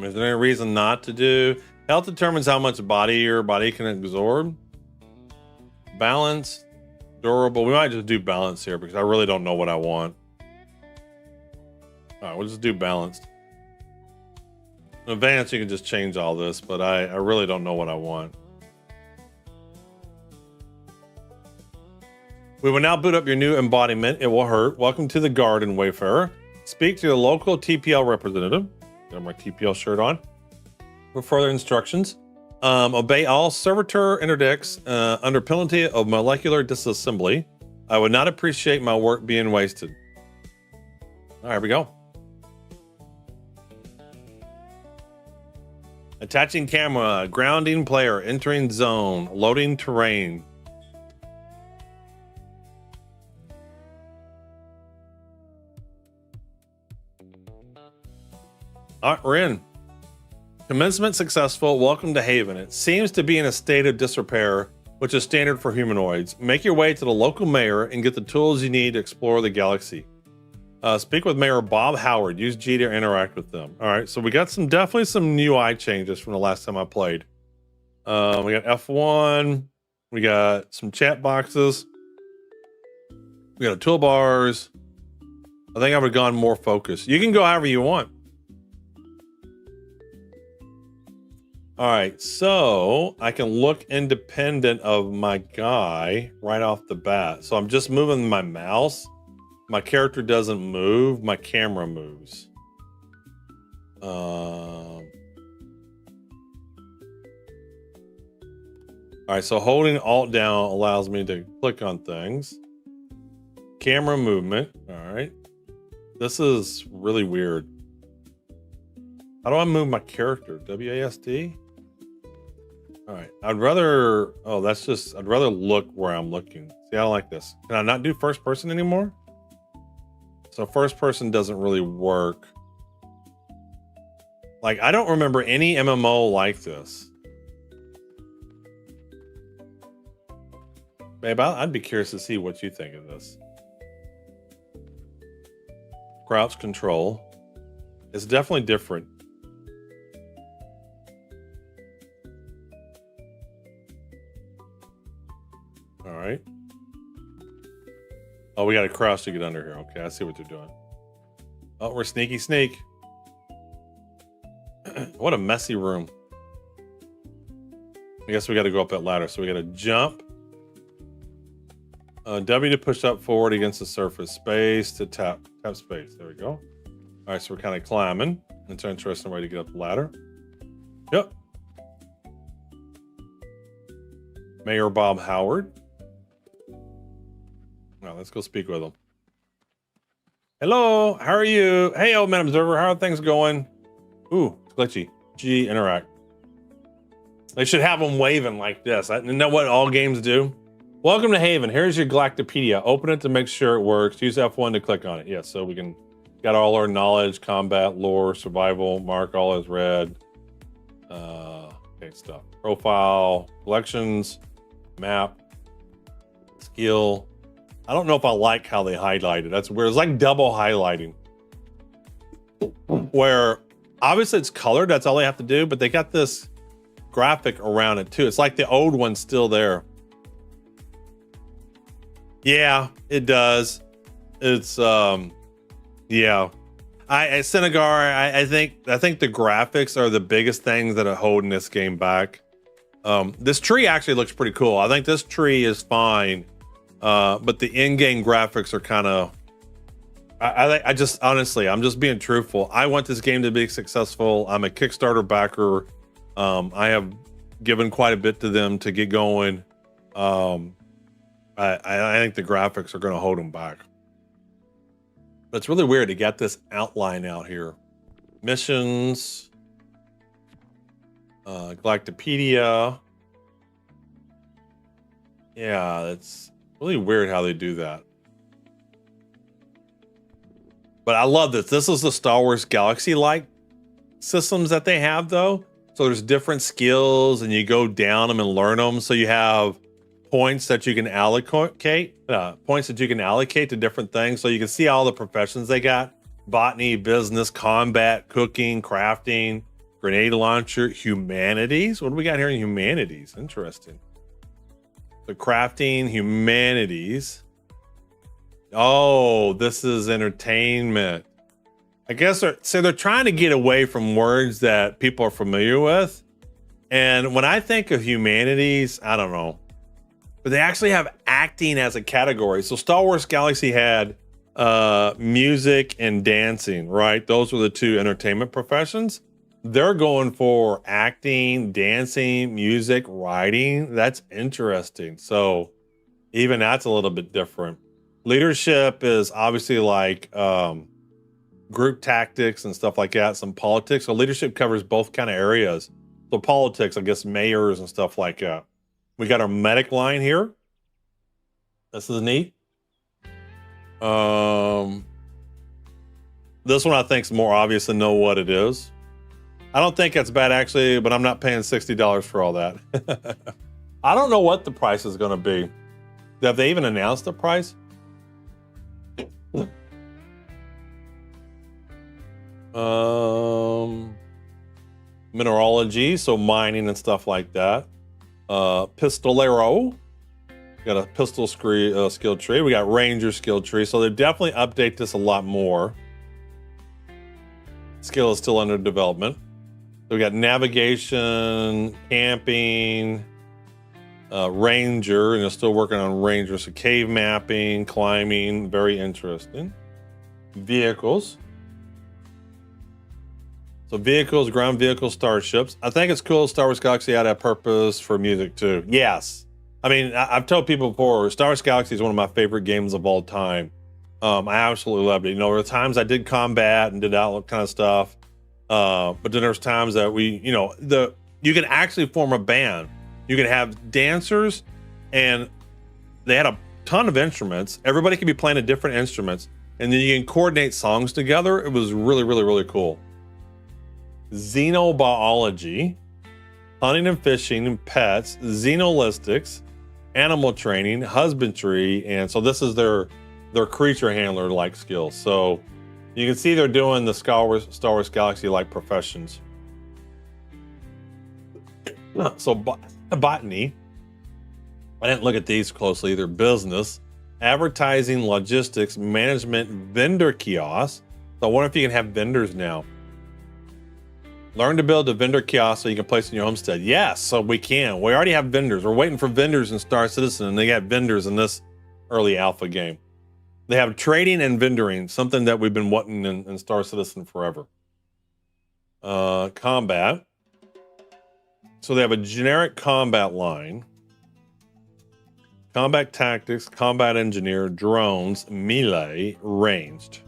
Is there any reason not to do? Health determines how much body your body can absorb. Balance, durable. We might just do balance here because I really don't know what I want. All right, we'll just do balanced. In advance, you can just change all this, but I really don't know what I want. We will now boot up your new embodiment. It will hurt. Welcome to the Garden, Wayfarer. Speak to the local TPL representative. Got my TPL shirt on. For further instructions, obey all servitor interdicts under penalty of molecular disassembly. I would not appreciate my work being wasted. All right, here we go. Attaching camera, grounding player, entering zone, loading terrain. All right, we're in. Commencement successful. Welcome to Haven. It seems to be in a state of disrepair, which is standard for humanoids. Make your way to the local mayor and get the tools you need to explore the galaxy. Speak with Mayor Bob Howard. Use G to interact with them. All right, so we got definitely some UI changes from the last time I played. We got F1. We got some chat boxes. We got toolbars. I think I would have gone more focused. You can go however you want. All right, so I can look independent of my guy right off the bat. So I'm just moving my mouse. My character doesn't move. My camera moves. All right, so holding Alt down allows me to click on things. Camera movement. All right. This is really weird. How do I move my character? WASD? All right. I'd rather look where I'm looking. See, I don't like this. Can I not do first person anymore? So first person doesn't really work. Like, I don't remember any MMO like this. Babe, I'd be curious to see what you think of this. Crouch control. It's definitely different. All right. Oh, we got to crouch to get under here. Okay, I see what they're doing. Oh, we're sneaky sneak. What a messy room. I guess we got to go up that ladder. So we got to jump. W to push up forward against the surface. Space to tap space. There we go. All right, so we're kind of climbing. It's an interesting way to get up the ladder. Yep. Mayor Bob Howard. Now let's go speak with him. Hello, how are you? Hey, old man observer, how are things going? Ooh, it's glitchy. G, interact. They should have them waving like this. Isn't that what all games do? Welcome to Haven. Here's your Galactopedia. Open it to make sure it works. Use F1 to click on it. Yes, so we can got all our knowledge, combat, lore, survival, mark all as red. Okay, stuff. Profile, collections, map, skill. I don't know if I like how they highlight it. That's weird. It's like double highlighting. Where obviously it's colored, that's all they have to do, but they got this graphic around it too. It's like the old one's still there. Yeah, it does. It's yeah. Senegar, I think the graphics are the biggest things that are holding this game back. This tree actually looks pretty cool. I think this tree is fine. But the in-game graphics are kind of I just honestly, I'm just being truthful. I want this game to be successful. I'm a Kickstarter backer. I have given quite a bit to them to get going. I think the graphics are going to hold them back. But it's really weird to get this outline out here. Missions, Galactopedia. Yeah, it's really weird how they do that. But I love this. This is the Star Wars Galaxy-like systems that they have, though. So there's different skills, and you go down them and learn them. So you have points that you can allocate, to different things. So you can see all the professions they got: botany, business, combat, cooking, crafting, grenade launcher, humanities. What do we got here in humanities? Interesting. The crafting, humanities. Oh, this is entertainment. I guess they're trying to get away from words that people are familiar with. And when I think of humanities, I don't know. But they actually have acting as a category. So Star Wars Galaxy had music and dancing, right? Those were the two entertainment professions. They're going for acting, dancing, music, writing. That's interesting. So even that's a little bit different. Leadership is obviously like group tactics and stuff like that, some politics. So leadership covers both kind of areas. So politics, I guess mayors and stuff like that. We got our medic line here. This is neat. This one I think is more obvious to know what it is. I don't think that's bad actually, but I'm not paying $60 for all that. I don't know what the price is going to be. Have they even announced the price? Mineralogy, so mining and stuff like that. Pistolero, got a pistol skill tree. We got ranger skill tree, so they definitely update this a lot more. Skill is still under development. So we got navigation, camping, ranger, and they're still working on ranger. So cave mapping, climbing, very interesting. Vehicles. So vehicles, ground vehicles, starships. I think it's cool Star Wars Galaxy had a purpose for music too. Yes. I mean, I've told people before, Star Wars Galaxy is one of my favorite games of all time. I absolutely loved it. You know, there were times I did combat and did that kind of stuff. But then there's times that you can actually form a band. You can have dancers, and they had a ton of instruments. Everybody could be playing a different instruments, and then you can coordinate songs together. It was really, really, really cool. Xenobiology, hunting and fishing, pets, xenolistics, animal training, husbandry, and so this is their creature handler like skills. So you can see they're doing the Star Wars Galaxy like professions. So botany, I didn't look at these closely either. Business, advertising, logistics, management, vendor kiosks. So I wonder if you can have vendors now. Learn to build a vendor kiosk so you can place in your homestead. Yes, so we can. We already have vendors. We're waiting for vendors in Star Citizen, and they got vendors in this early alpha game. They have trading and vendoring, something that we've been wanting in Star Citizen forever. Combat. So they have a generic combat line. Combat tactics, combat engineer, drones, melee, ranged.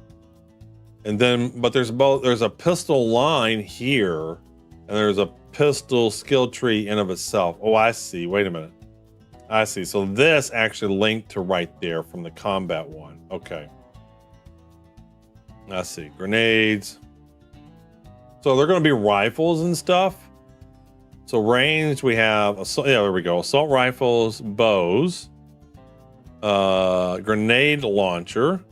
And then, but there's a pistol line here, and there's a pistol skill tree in of itself. Oh, I see. Wait a minute. I see. So this actually linked to right there from the combat one. Okay. I see. Grenades. So they're going to be rifles and stuff. So range, we have, there we go. Assault rifles, bows, grenade launcher.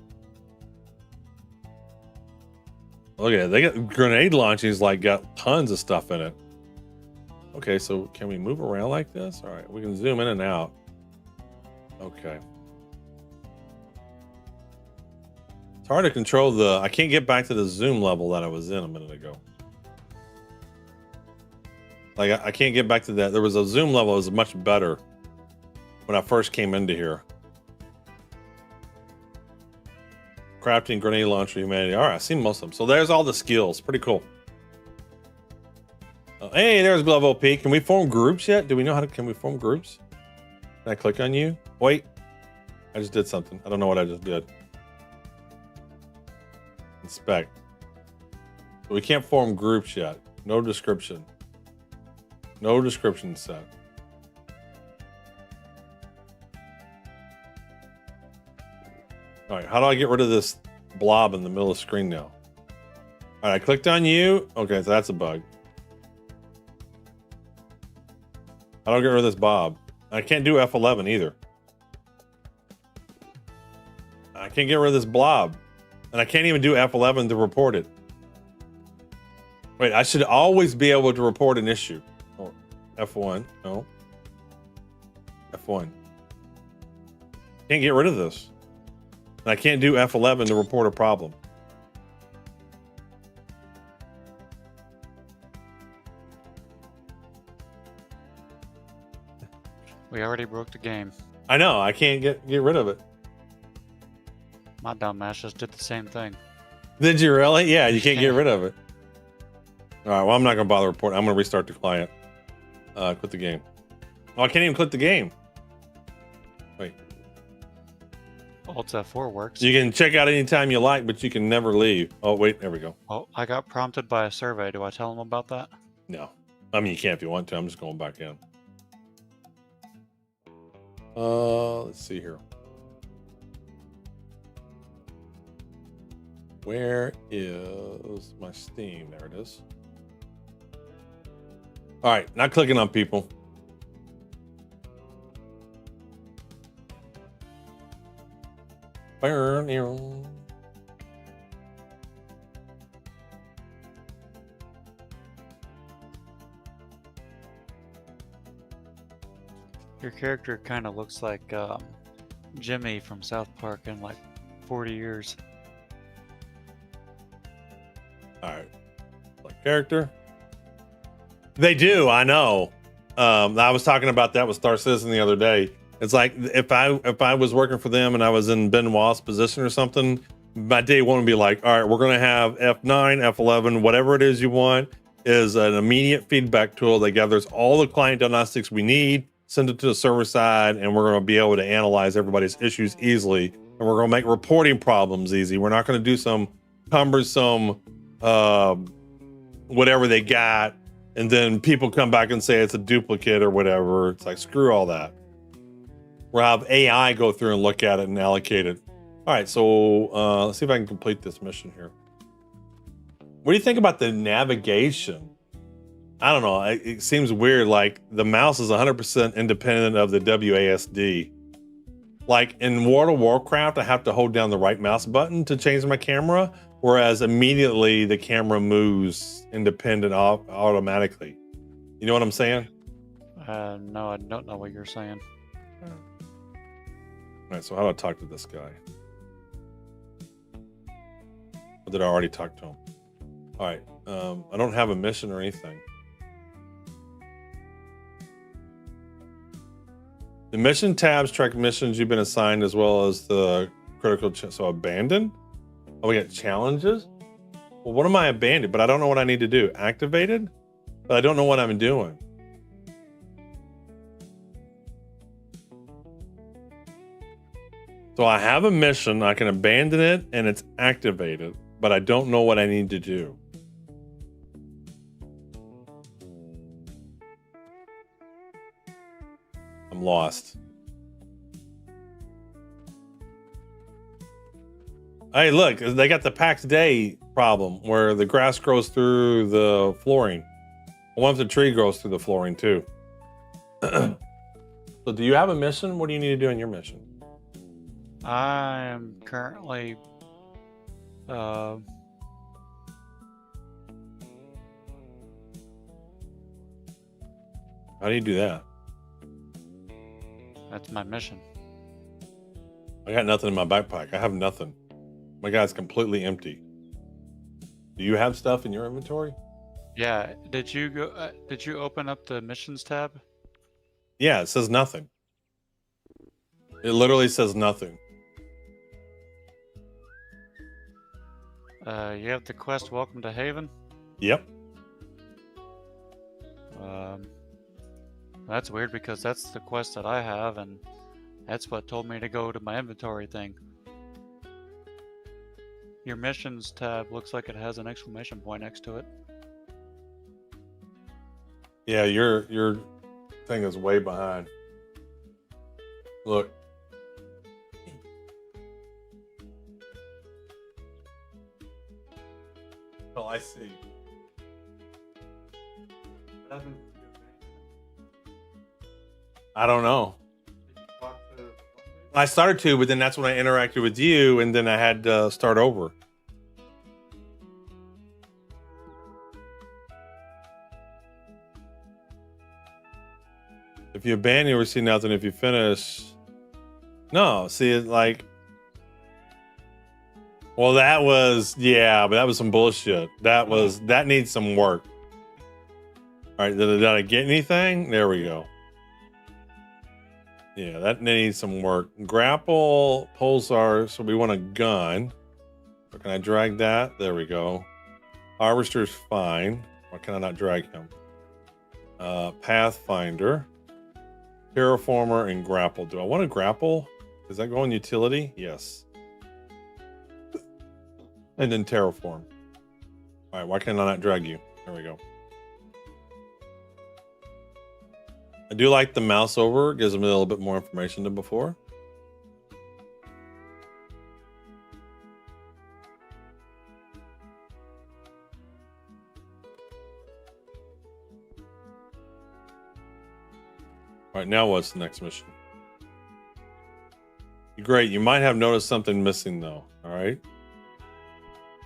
Look at it. They got grenade launching's like got tons of stuff in it. Okay, so can we move around like this? All right, we can zoom in and out. Okay. It's hard to control I can't get back to the zoom level that I was in a minute ago. Like I can't get back to that. There was a zoom level that was much better when I first came into here. Crafting, grenade launcher, humanity. All right, I've seen most of them. So there's all the skills. Pretty cool. Hey, there's Glove OP. Can we form groups yet? Do we know can we form groups? Can I click on you? Wait. I just did something. I don't know what I just did. Inspect. So we can't form groups yet. No description. No description set. All right, how do I get rid of this blob in the middle of the screen now? All right, I clicked on you. Okay, so that's a bug. How do I get rid of this blob? I can't do F11 either. I can't get rid of this blob. And I can't even do F11 to report it. Wait, I should always be able to report an issue. Oh, F1, no. F1. Can't get rid of this. And I can't do F11 to report a problem. We already broke the game. I know, I can't get rid of it. My dumbass just did the same thing. Did you really? Yeah, you can't get rid of it. All right, well, I'm not going to bother reporting. I'm going to restart the client. Quit the game. Oh, I can't even quit the game. Wait. Alt F4 works. You can check out anytime you like, but you can never leave. Oh, wait, there we go. Oh, I got prompted by a survey. Do I tell them about that? No. I mean, you can if you want to. I'm just going back in. Let's see here. Where is my Steam? There it is. All right, not clicking on people. Burn. Your character kind of looks like Jimmy from South Park in like 40 years. All right, like character. They do, I know. I was talking about that with Star Citizen the other day. It's like if I was working for them and I was in Benoit's position or something, my day one would be like, all right, we're gonna have F9, F11, whatever it is you want, is an immediate feedback tool that gathers all the client diagnostics we need, send it to the server side, and we're gonna be able to analyze everybody's issues easily. And we're gonna make reporting problems easy. We're not gonna do some cumbersome whatever they got, and then people come back and say it's a duplicate or whatever. It's like, screw all that. We'll have AI go through and look at it and allocate it. All right, so let's see if I can complete this mission here. What do you think about the navigation? I don't know. It seems weird. Like the mouse is 100% independent of the WASD. Like in World of Warcraft, I have to hold down the right mouse button to change my camera, whereas immediately the camera moves independent automatically. You know what I'm saying? No, I don't know what you're saying. All right, so how do I talk to this guy? Or did I already talk to him? All right, I don't have a mission or anything. The mission tabs track missions you've been assigned as well as the critical, so abandoned? Oh, we got challenges? Well, what am I abandoned? But I don't know what I need to do. Activated? But I don't know what I'm doing. So I have a mission, I can abandon it, and it's activated, but I don't know what I need to do. I'm lost. Hey, look, they got the PAX Day problem where the grass grows through the flooring. I wonder if the tree grows through the flooring too. So do you have a mission? What do you need to do in your mission? I am currently how do you do that? That's my mission. I got nothing in my backpack. I have nothing. My guy's completely empty. Do you have stuff in your inventory? Yeah. Did you go? Did you open up the missions tab? Yeah, it says nothing. It literally says nothing. You have the quest Welcome to Haven. Yep. That's weird because that's the quest that I have, and that's what told me to go to my inventory thing. Your missions tab looks like it has an exclamation point next to it. Yeah, your thing is way behind. Look. Oh, I see. I don't know. I started to, but then that's when I interacted with you, and then I had to start over. If you abandon, you receive nothing. If you finish, no. See, it like, well, that was, yeah, but that was some bullshit. That needs some work. All right, did I get anything? There we go. Yeah, that needs some work. Grapple, pulsar, so we want a gun. So can I drag that? There we go. Harvester's fine. Why can I not drag him? Pathfinder, Terraformer, and Grapple. Do I want to grapple? Does that go in utility? Yes. And then Terraform. All right, why can I not drag you? There we go. I do like the mouse over. It gives me a little bit more information than before. All right, now what's the next mission? Great, you might have noticed something missing though. All right.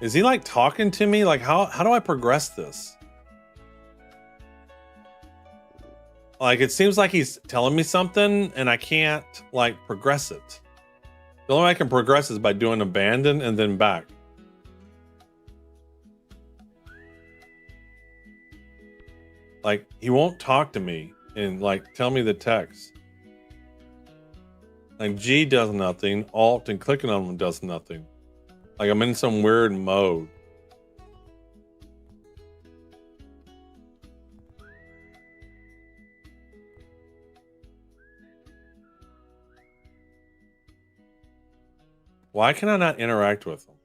Is he like talking to me? Like how do I progress this? Like it seems like he's telling me something and I can't like progress it. The only way I can progress is by doing abandon and then back. Like, he won't talk to me and like tell me the text. Like, G does nothing. Alt and clicking on them does nothing. Like, I'm in some weird mode. Why can I not interact with them?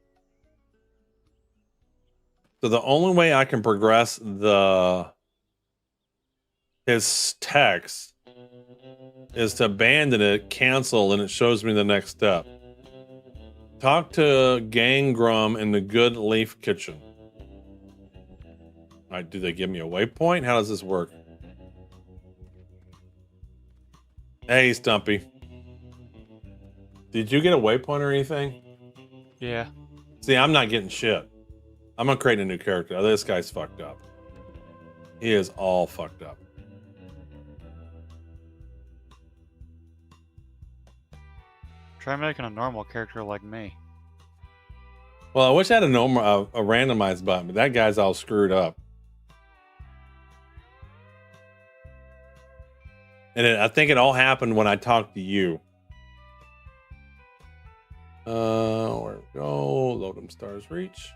So the only way I can progress his text is to abandon it, cancel, and it shows me the next step. Talk to Gangrum in the Good Leaf Kitchen. All right, do they give me a waypoint? How does this work? Hey, Stumpy. Did you get a waypoint or anything? Yeah. See, I'm not getting shit. I'm gonna create a new character. This guy's fucked up. He is all fucked up. Try making a normal character like me. Well, I wish I had a randomized button, but that guy's all screwed up. And I think it all happened when I talked to you. Where we go? Load 'em stars reach.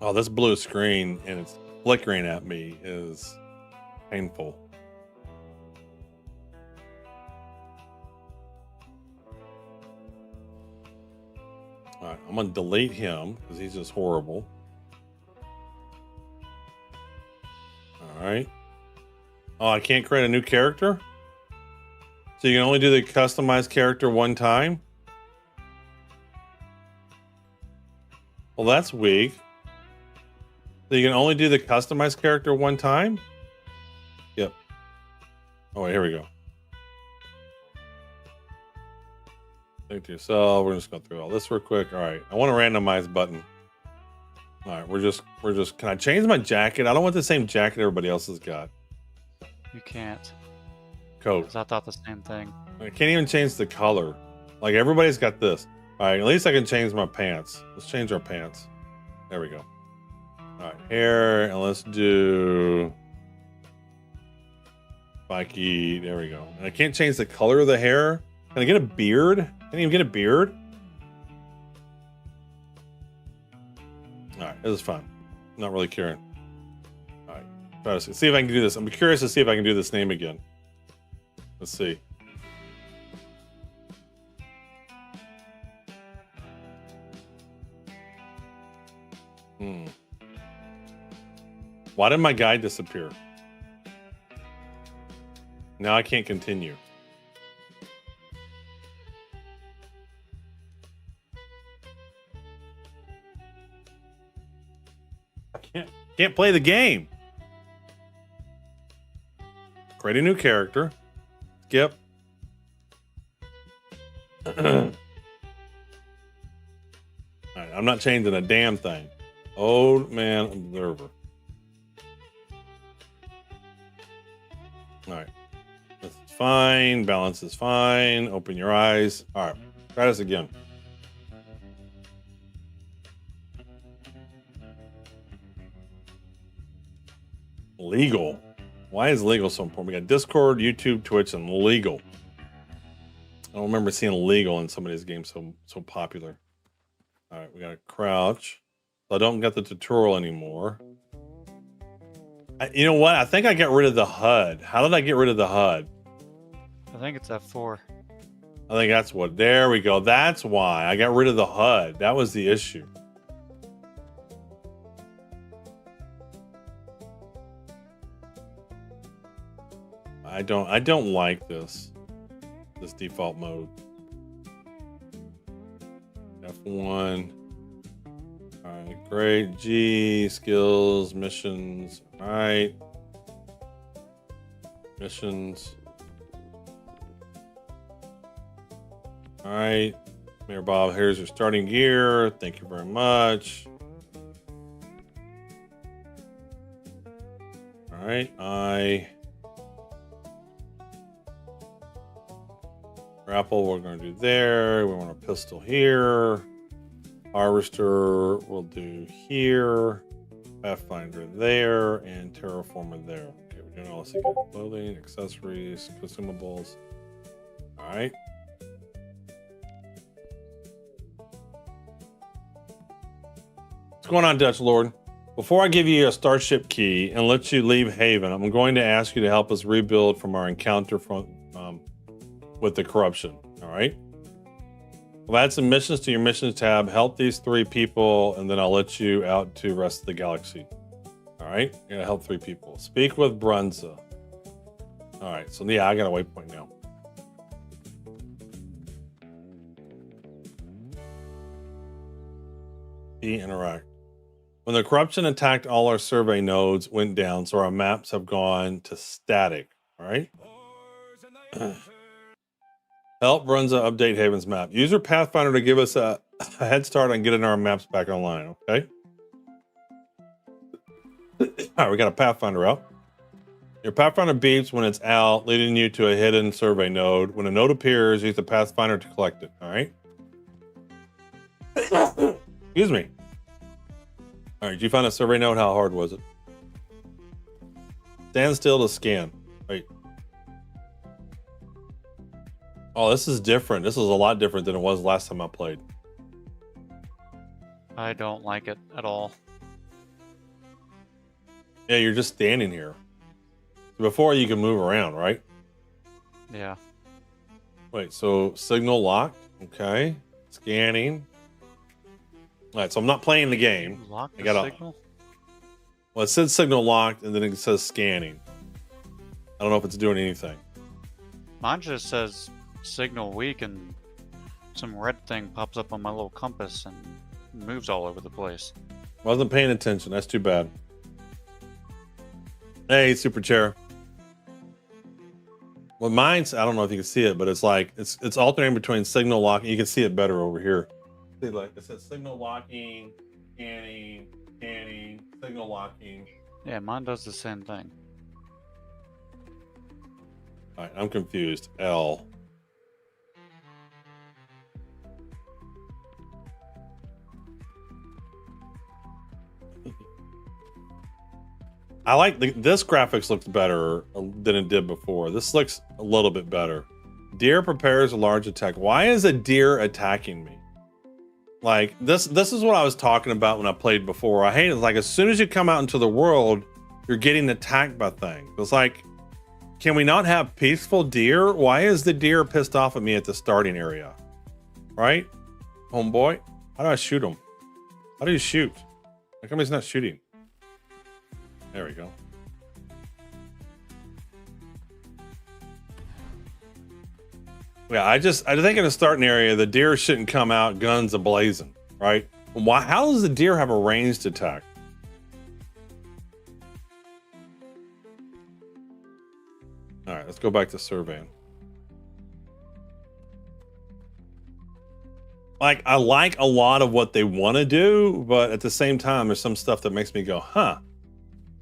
Oh, this blue screen and it's flickering at me is painful. All right, I'm gonna delete him because he's just horrible. All right. Oh, I can't create a new character? So you can only do the customized character one time? Well, that's weak. So you can only do the customized character one time? Yep. Oh, wait, here we go. Think to yourself. We're just going through all this real quick. All right. I want a randomize button. All right. We're just, can I change my jacket? I don't want the same jacket everybody else has got. You can't. Coat. 'Cause I thought the same thing. I can't even change the color. Like, everybody's got this. All right. At least I can change my pants. Let's change our pants. There we go. All right, hair, and let's do spiky. There we go. And I can't change the color of the hair. Can I get a beard? Can I even get a beard? All right, this is fun. Not really caring. All right, try to see if I can do this. I'm curious to see if I can do this name again. Let's see. Why did my guide disappear? Now I can't continue. I can't play the game. Create a new character. Skip. All right, I'm not changing a damn thing. Old man observer. All right, this is fine. Balance is fine. Open your eyes. All right, try this again. Legal. Why is legal so important? We got Discord, YouTube, Twitch, and legal. I don't remember seeing legal in some of these games so popular. All right, we got to crouch. So I don't get the tutorial anymore. You know what? I think I got rid of the HUD. How did I get rid of the HUD? I think it's F4. I think that's what. There we go. That's why I got rid of the HUD. That was the issue. I don't like this default mode. F1. All right, great. G, skills, missions. All right. Missions. All right. Mayor Bob, here's your starting gear. Thank you very much. All right. Grapple, we're going to do there. We want a pistol here. Harvester, we'll do here. Pathfinder there. And Terraformer there. Okay, we're doing all this again. Clothing, accessories, consumables. All right. What's going on, Dutch Lord? Before I give you a starship key and let you leave Haven, I'm going to ask you to help us rebuild from our encounter with the corruption. All right. We'll add some missions to your missions tab. Help these 3 people, and then I'll let you out to the rest of the galaxy. All right. You're gonna help 3 people. Speak with Brunza. All right. So yeah, I got a waypoint now. Interact. When the corruption attacked, all our survey nodes went down, so our maps have gone to static. All right. Help Brunza update Haven's map. Use your Pathfinder to give us a head start on getting our maps back online. Okay. All right, we got a Pathfinder out. Your Pathfinder beeps when it's out, leading you to a hidden survey node. When a node appears, use the Pathfinder to collect it. All right. Excuse me. All right, did you find a survey node? How hard was it? Stand still to scan. Wait. Oh, this is different. This is a lot different than it was last time I played. I don't like it at all. Yeah, you're just standing here. Before you can move around, right? Yeah. Wait, so signal locked. Okay. Scanning. All right, so I'm not playing the game. Lock the I got signal? Well, it said signal locked, and then it says scanning. I don't know if it's doing anything. Mine just says signal weak, and some red thing pops up on my little compass and moves all over the place. Wasn't paying attention. That's too bad. Hey, Super Chair. Well, mine's, I don't know if you can see it, but it's like it's alternating between signal locking. You can see it better over here. See, like it says signal locking, scanning, signal locking. Yeah, mine does the same thing. All right, I'm confused. L. I like this graphics looks better than it did before. This looks a little bit better. Deer prepares a large attack. Why is a deer attacking me? Like this is what I was talking about when I played before. I hate it. Like as soon as you come out into the world, you're getting attacked by things. It's like, can we not have peaceful deer? Why is the deer pissed off at me at the starting area? Right? Homeboy? How do I shoot him? How do you shoot? How come he's not shooting? There we go. Yeah, I think in the starting area, the deer shouldn't come out guns a-blazing, right? Why? How does the deer have a ranged attack? All right, let's go back to surveying. Like, I like a lot of what they want to do, but at the same time, there's some stuff that makes me go, huh?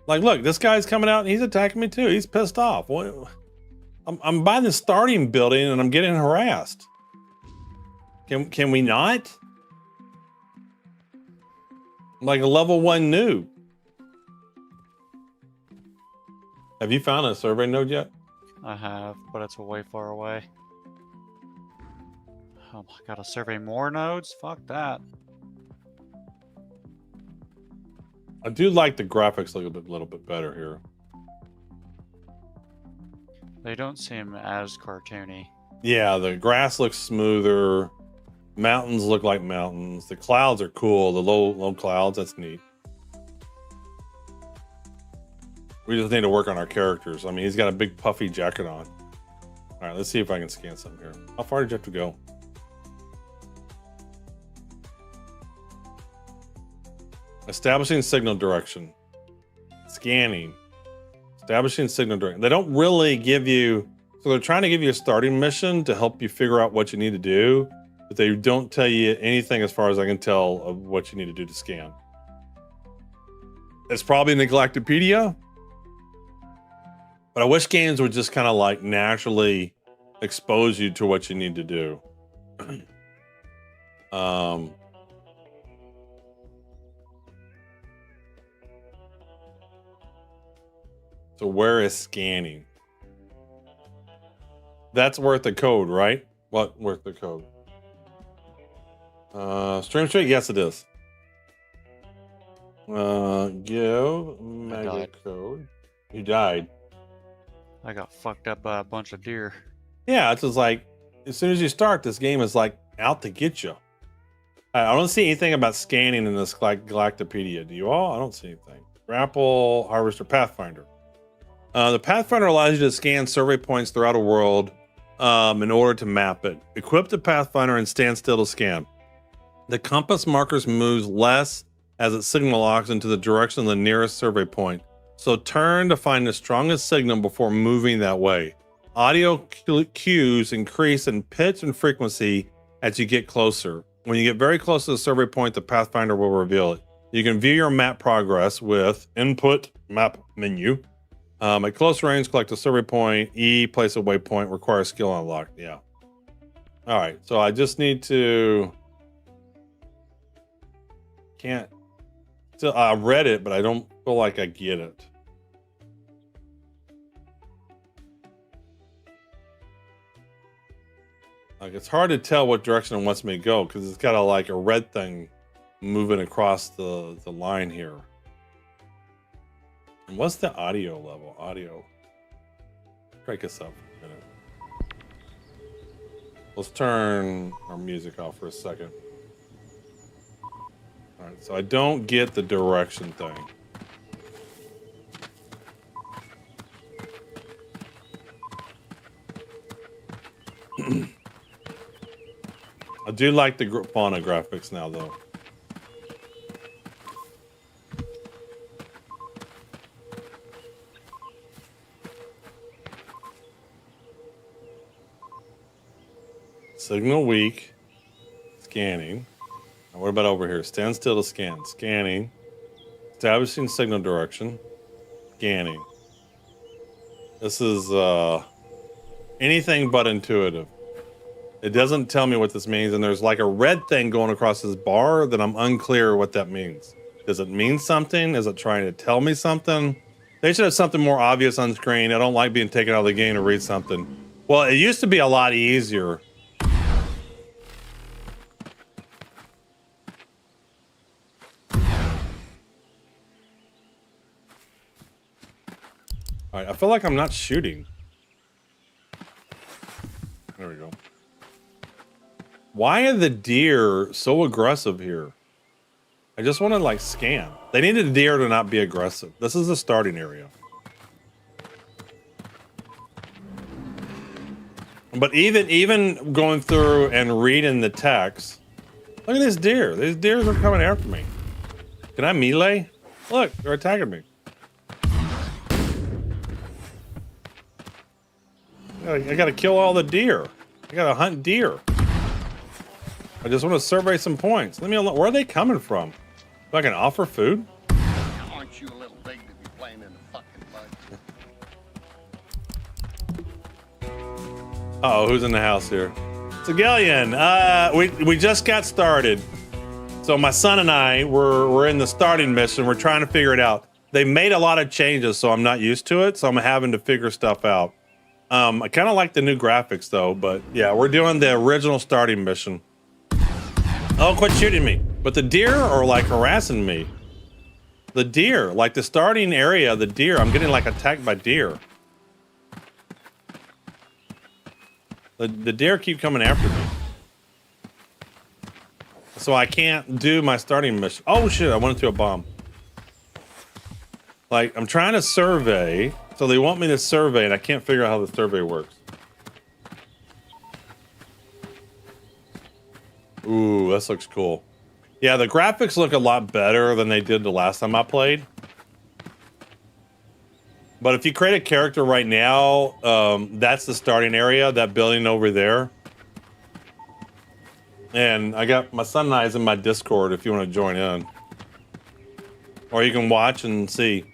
Like, look, this guy's coming out and he's attacking me too. He's pissed off. What? I'm by the starting building and I'm getting harassed. Can we not? I'm like a level 1 noob. Have you found a survey node yet? I have, but it's way far away. Oh my god, a survey more nodes? Fuck that. I do like the graphics look a little bit better here. They don't seem as cartoony. Yeah, the grass looks smoother. Mountains look like mountains. The clouds are cool. The low clouds, that's neat. We just need to work on our characters. I mean, he's got a big puffy jacket on. All right, let's see if I can scan something here. How far did you have to go? Establishing signal direction. Scanning. Establishing signal direction. They don't really give you... So they're trying to give you a starting mission to help you figure out what you need to do, but they don't tell you anything as far as I can tell of what you need to do to scan. It's probably Neglectopedia, but I wish games would just kind of like naturally expose you to what you need to do. So where is scanning? That's worth the code, right? What worth the code? Stream straight? Yes, it is. Give mega died. code. You died. I got fucked up by a bunch of deer. Yeah, it's just like as soon as you start, this game is like out to get you. I don't see anything about scanning in this Galactopedia. Do you all? I don't see anything. Grapple, Harvester, Pathfinder. The Pathfinder allows you to scan survey points throughout a world in order to map it. Equip the Pathfinder and stand still to scan. The compass markers moves less as it signal locks into the direction of the nearest survey point. So turn to find the strongest signal before moving that way. Audio cues increase in pitch and frequency as you get closer. When you get very close to the survey point, the Pathfinder will reveal it. You can view your map progress with Input Map menu. At close range, collect a survey point. E, place a waypoint, requires skill unlocked. Yeah. All right. So I just need to. Can't. So I read it, but I don't feel like I get it. Like it's hard to tell what direction it wants me to go because it's got a red thing moving across the line here. And what's the audio level? Audio. Break us up for a minute. Let's turn our music off for a second. All right, so I don't get the direction thing. I do like the fauna graphics now, though. Signal weak. Scanning. Now what about over here? Stand still to scan. Scanning. Establishing signal direction. Scanning. This is anything but intuitive. It doesn't tell me what this means, and there's like a red thing going across this bar that I'm unclear what that means. Does it mean something? Is it trying to tell me something? They should have something more obvious on screen. I don't like being taken out of the game to read something. Well, it used to be a lot easier. All right, I feel like I'm not shooting. There we go. Why are the deer so aggressive here? I just want to like scan. They needed the deer to not be aggressive. This is the starting area. But even going through and reading the text, look at this deer. These deers are coming after me. Can I melee? Look, they're attacking me. I gotta kill all the deer. I gotta hunt deer. I just want to survey some points. Let me alone. Where are they coming from? If I can offer food? Aren't you a little big to be playing in the fucking mud? Uh-oh, who's in the house here? It's Gillian. We just got started. So my son and I we're in the starting mission. We're trying to figure it out. They made a lot of changes, so I'm not used to it. So I'm having to figure stuff out. I kind of like the new graphics though, but yeah, we're doing the original starting mission. Oh, quit shooting me. But the deer are like harassing me. The deer, like the starting area, the deer, I'm getting like attacked by deer. The deer keep coming after me. So I can't do my starting mission. Oh shit, I went into a bomb. Like, I'm trying to survey, so they want me to survey, and I can't figure out how the survey works. Ooh, this looks cool. Yeah, the graphics look a lot better than they did the last time I played. But if you create a character right now, that's the starting area, that building over there. And I got my son and I is in my Discord if you want to join in. Or you can watch and see.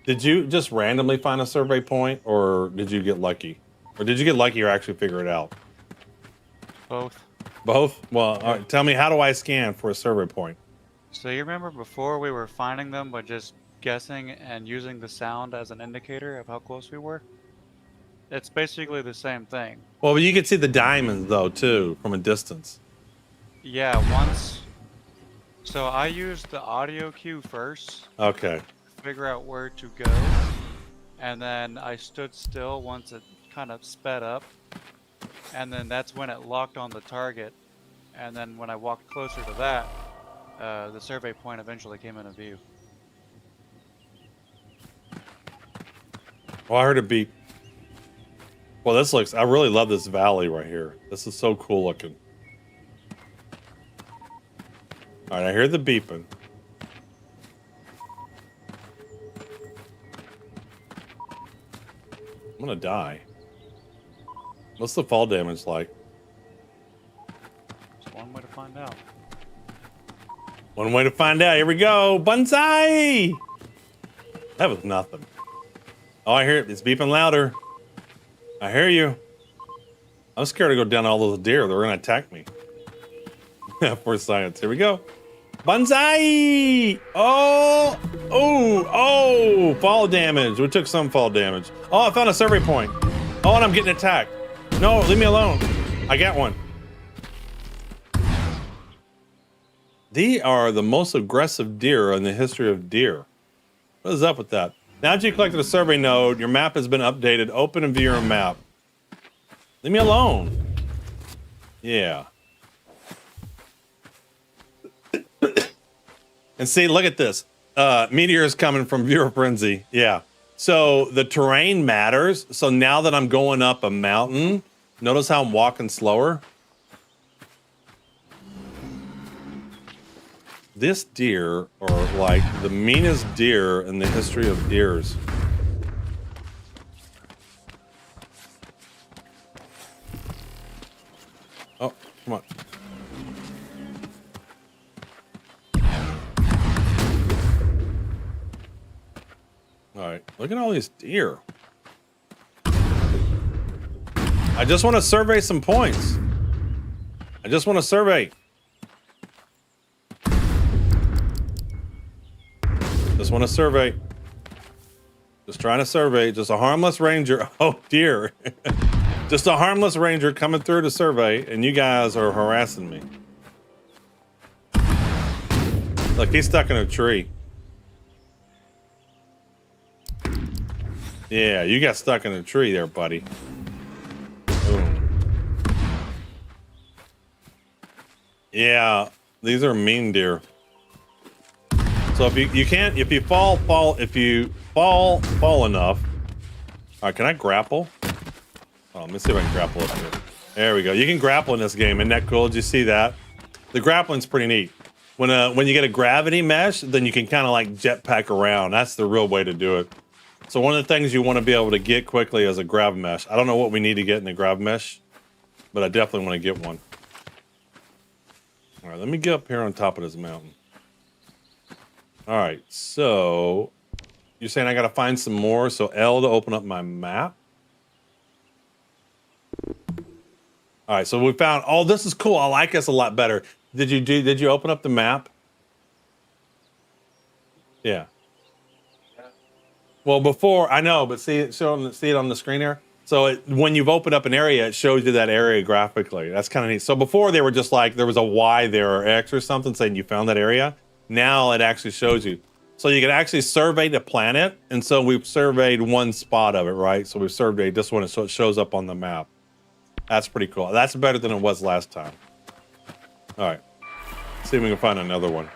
Did you just randomly find a survey point, or did you get lucky? Or did you get lucky or actually figure it out? Both. Both? Well, all right, tell me, how do I scan for a survey point? So you remember before we were finding them by just guessing and using the sound as an indicator of how close we were? It's basically the same thing. Well, but you can see the diamonds, though, too, from a distance. Yeah, once. So I used the audio cue first. Okay. To figure out where to go. And then I stood still once it kind of sped up. And then that's when it locked on the target. And then when I walked closer to that, the survey point eventually came into view. Well, I heard a beep. Well, this looks, I really love this valley right here. This is so cool looking. All right, I hear the beeping. I'm gonna die. What's the fall damage like? It's one way to find out. One way to find out. Here we go. Bonsai! That was nothing. Oh, I hear it. It's beeping louder. I hear you. I'm scared to go down all those deer. They're going to attack me. For science. Here we go. Bonsai! Oh! Oh! Oh! Fall damage. We took some fall damage. Oh, I found a survey point. Oh, and I'm getting attacked. No, leave me alone. I got one. They are the most aggressive deer in the history of deer. What is up with that? Now that you collected a survey node, your map has been updated. Open and view your map. Leave me alone. Yeah. And see, look at this. Meteors coming from Viewer Frenzy. Yeah. So the terrain matters. So now that I'm going up a mountain, notice how I'm walking slower? This deer are like the meanest deer in the history of deers. Oh, come on. All right, look at all these deer. I just want to survey some points. I just want to survey. Just want to survey. Just trying to survey. Just a harmless ranger. Oh, dear. Just a harmless ranger coming through to survey, and you guys are harassing me. Look, he's stuck in a tree. Yeah, you got stuck in a tree there, buddy. Boom. Yeah, these are mean deer. So if you can't, if you fall enough. All right, can I grapple? Oh, let me see if I can grapple up here. There we go. You can grapple in this game. Isn't that cool? Did you see that? The grappling's pretty neat. When you get a gravity mesh, then you can kind of like jetpack around. That's the real way to do it. So one of the things you want to be able to get quickly is a grav mesh. I don't know what we need to get in the grav mesh, but I definitely want to get one. All right, let me get up here on top of this mountain. All right, so you're saying I got to find some more. So L to open up my map. All right, so we found. Oh, this is cool. I like this a lot better. Did you open up the map? Yeah. Well, before I know, but see it on the screen here. So when you've opened up an area, it shows you that area graphically. That's kind of neat. So before they were just like there was a Y there or X or something saying you found that area. Now it actually shows you. So you can actually survey the planet. And so we've surveyed one spot of it, right? So we've surveyed this one so it shows up on the map. That's pretty cool. That's better than it was last time. All right. Let's see if we can find another one.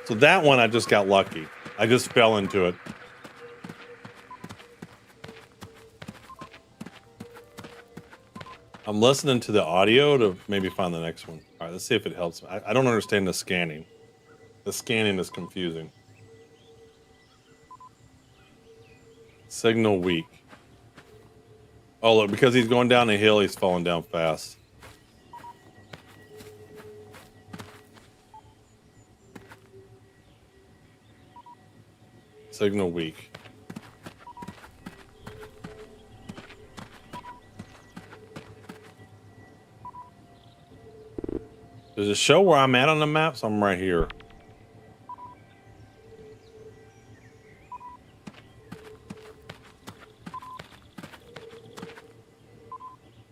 So that one, I just got lucky. I just fell into it. I'm listening to the audio to maybe find the next one. All right, let's see if it helps. I don't understand the scanning. The scanning is confusing. Signal weak. Oh, look, because he's going down the hill, he's falling down fast. Signal weak. Does it show where I'm at on the map? So I'm right here.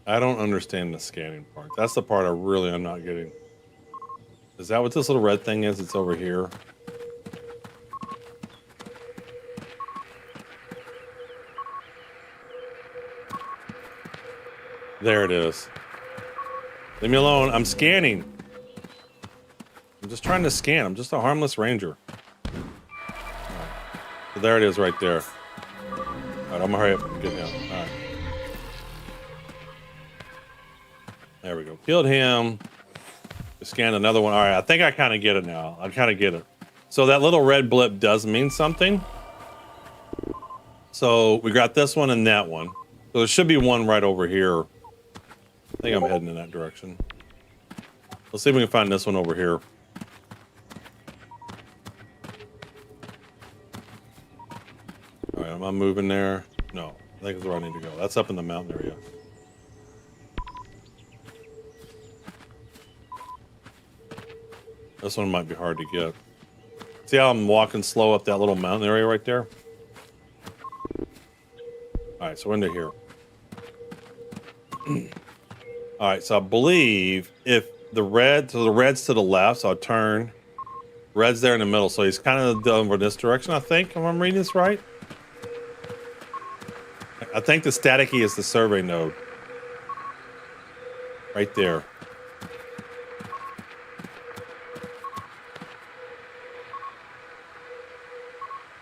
I don't understand the scanning part. That's the part I really am not getting. Is that what this little red thing is? It's over here. There it is. Leave me alone. I'm scanning. I'm just trying to scan. I'm just a harmless ranger. Right. So there it is right there. All right, I'm gonna hurry up and get down. All right. There we go. Killed him. Scanned another one. All right, I think I kind of get it now. I kind of get it. So that little red blip does mean something. So we got this one and that one. So there should be one right over here. I think I'm heading in that direction. Let's see if we can find this one over here. All right, am I moving there? No, I think it's where I need to go. That's up in the mountain area. This one might be hard to get. See how I'm walking slow up that little mountain area right there? All right, so we're into here. All right, so I believe if the red's to the left, so I'll turn. Red's there in the middle, so he's kind of over this direction, I think, if I'm reading this right. I think the static key is the survey node. Right there.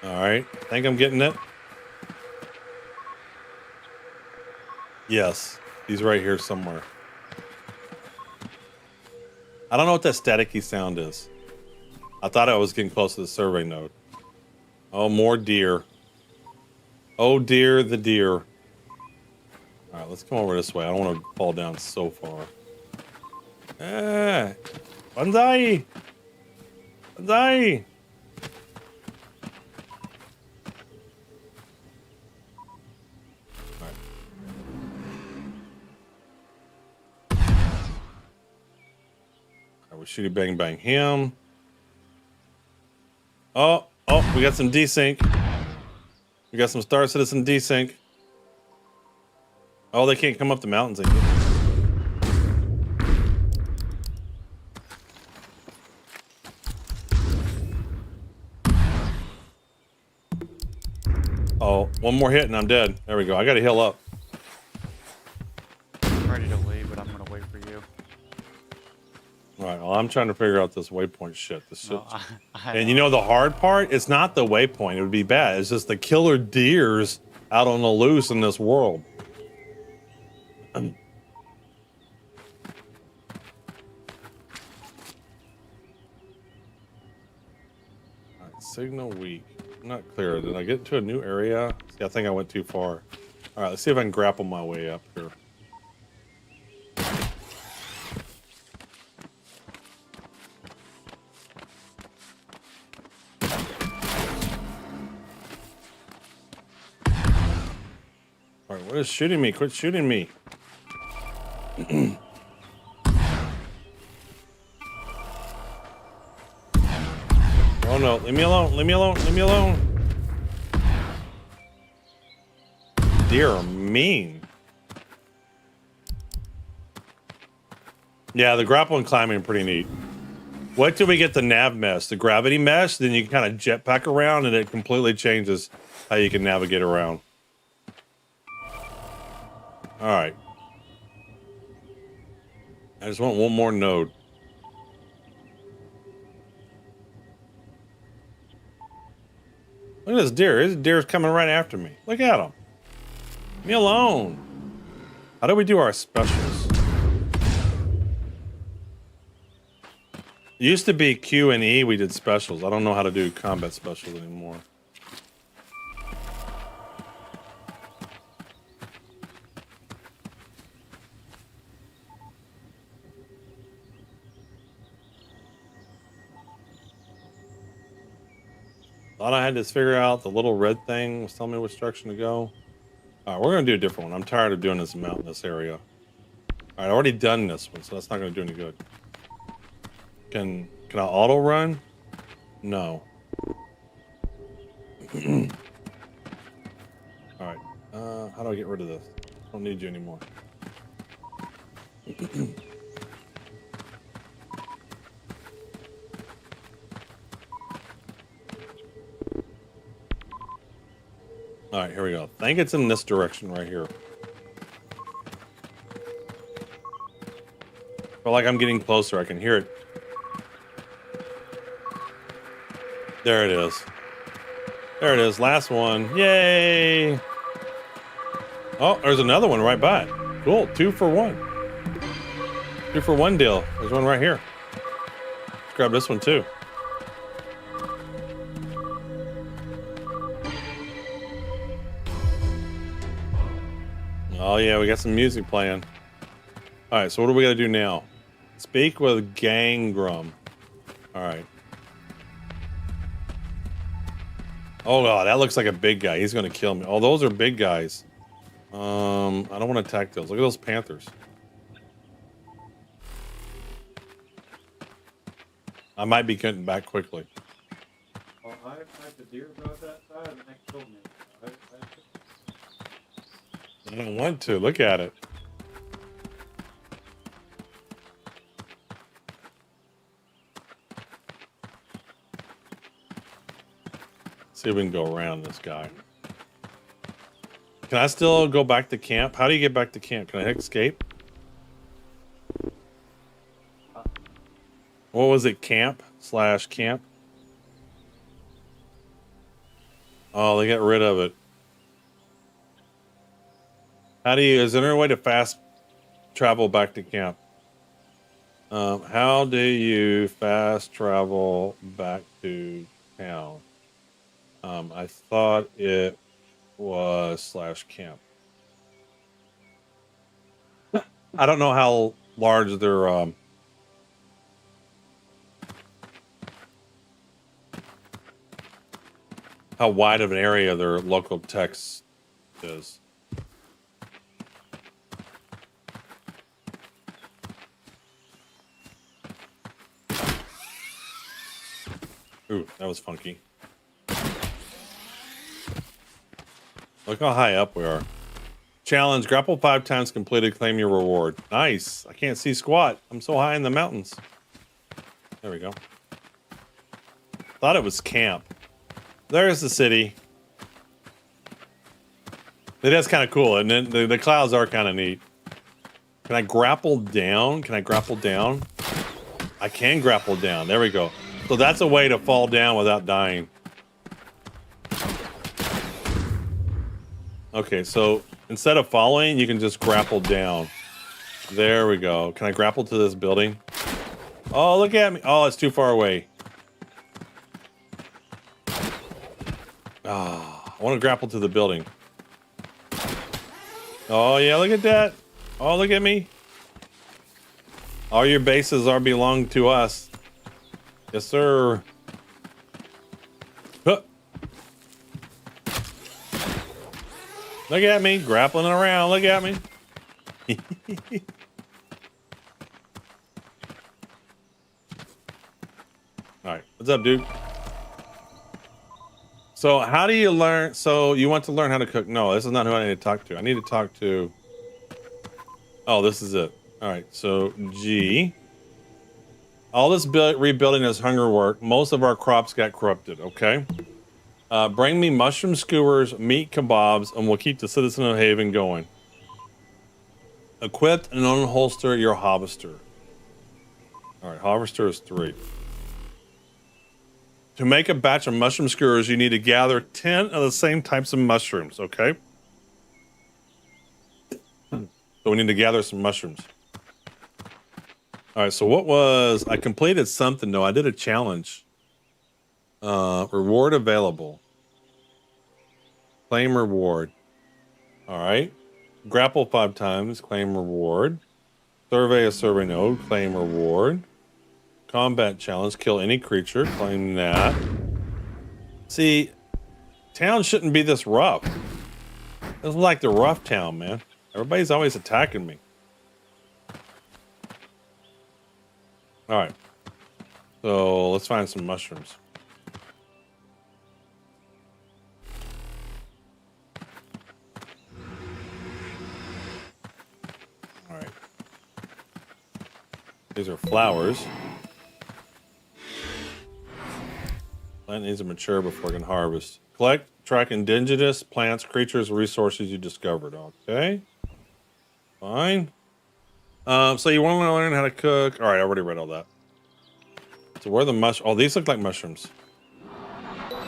All right, I think I'm getting it. Yes, he's right here somewhere. I don't know what that staticky sound is. I thought I was getting close to the survey node. Oh, more deer. Oh dear, the deer. All right, let's come over this way. I don't want to fall down so far. Ah, Banzai! Banzai! Shooty bang bang him. Oh, we got some desync. We got some Star Citizen desync. Oh, they can't come up the mountains again. Oh, one more hit and I'm dead. There we go. I gotta heal up. I'm ready to leave, but I'm gonna wait for you. All right, well, I'm trying to figure out this waypoint shit. This shit. No, And you know the hard part? It's not the waypoint. It would be bad. It's just the killer deers out on the loose in this world. All right, signal weak. I'm not clear. Did I get to a new area? See, I think I went too far. All right, let's see if I can grapple my way up here. All right, what is shooting me? Quit shooting me. Oh no, leave me alone, leave me alone, leave me alone. Deer are mean. Yeah, the grapple and climbing are pretty neat. Wait till we get the nav mesh, the gravity mesh, then you can kind of jetpack around and it completely changes how you can navigate around. All right. I just want one more node. Look at this deer. This deer's coming right after me. Look at him. Leave me alone. How do we do our specials? It used to be Q and E we did specials. I don't know how to do combat specials anymore. Thought I had to figure out the little red thing was telling me which direction to go. All right, we're gonna do a different one. I'm tired of doing this mountainous area. All right, I already done this one, so that's not gonna do any good. Can I auto run? No. All right. How do I get rid of this? I don't need you anymore. All right, here we go. I think it's in this direction right here. Feel like I'm getting closer. I can hear it. There it is. There it is. Last one. Yay! Oh, there's another one right by it. Cool. 2 for 1. 2 for 1 deal. There's one right here. Let's grab this one too. Oh yeah, we got some music playing. All right, so what do we got to do now? Speak with Gangrum. All right. Oh god, that looks like a big guy. He's gonna kill me. Oh, those are big guys. I don't want to attack those. Look at those panthers. I might be getting back quickly. Well, I the deer go that side and they killed me. I don't want to. Look at it. See if we can go around this guy. Can I still go back to camp? How do you get back to camp? Can I hit escape? What was it? Camp/camp? Oh, they got rid of it. How do you, is there a way to fast travel back to camp? How do you fast travel back to town? I thought it was /camp. I don't know how large their how wide of an area their local text is. Ooh, that was funky. Look how high up we are. Challenge, grapple 5 times completed, claim your reward. Nice. I can't see squat. I'm so high in the mountains. There we go. Thought it was camp. There's the city. It is kind of cool, and then the clouds are kind of neat. Can I grapple down? Can I grapple down? I can grapple down. There we go. So that's a way to fall down without dying. Okay, so instead of falling, you can just grapple down. There we go. Can I grapple to this building? Oh, look at me. Oh, it's too far away. Ah, I want to grapple to the building. Oh, yeah, look at that. Oh, look at me. All your bases are belong to us. Yes, sir. Huh. Look at me, grappling around. Look at me. All right, what's up, dude? So how do you learn? So you want to learn how to cook? No, this is not who I need to talk to. I need to talk to... Oh, this is it. All right, so G. All this rebuilding is hunger work. Most of our crops got corrupted, okay? Bring me mushroom skewers, meat kebabs, and we'll keep the citizen of Haven going. Equip and unholster your harvester. All right, harvester is 3. To make a batch of mushroom skewers, you need to gather 10 of the same types of mushrooms, okay? So we need to gather some mushrooms. All right, so what was... I completed something, though. I did a challenge. Reward available. Claim reward. All right. Grapple 5 times. Claim reward. Survey a survey node. Claim reward. Combat challenge. Kill any creature. Claim that. See, town shouldn't be this rough. This is like the rough town, man. Everybody's always attacking me. All right. So let's find some mushrooms. All right. These are flowers. Plant needs to mature before it can harvest. Collect, track indigenous plants, creatures, resources you discovered. Okay. Fine. So you want to learn how to cook. All right, I already read all that. So where are the oh, these look like mushrooms. All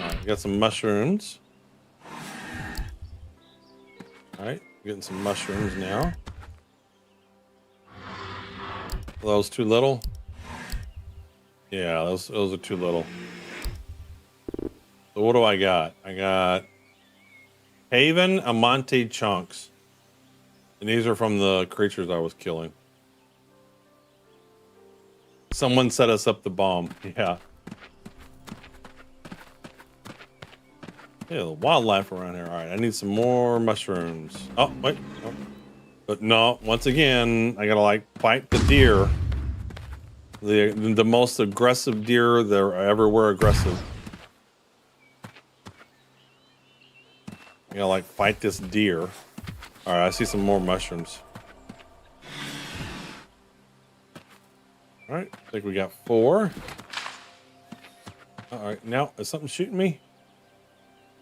right, we got some mushrooms. All right, getting some mushrooms now. Are those too little? Yeah, those are too little. So what do I got? I got Haven Amante chunks. And these are from the creatures I was killing. Someone set us up the bomb. Yeah. Yeah, the wildlife around here. All right, I need some more mushrooms. Oh, wait. Oh. But no, once again, I gotta like fight the deer. The most aggressive deer that ever were aggressive. I gotta like fight this deer. All right, I see some more mushrooms. All right, I think we got 4. All right, now is something shooting me?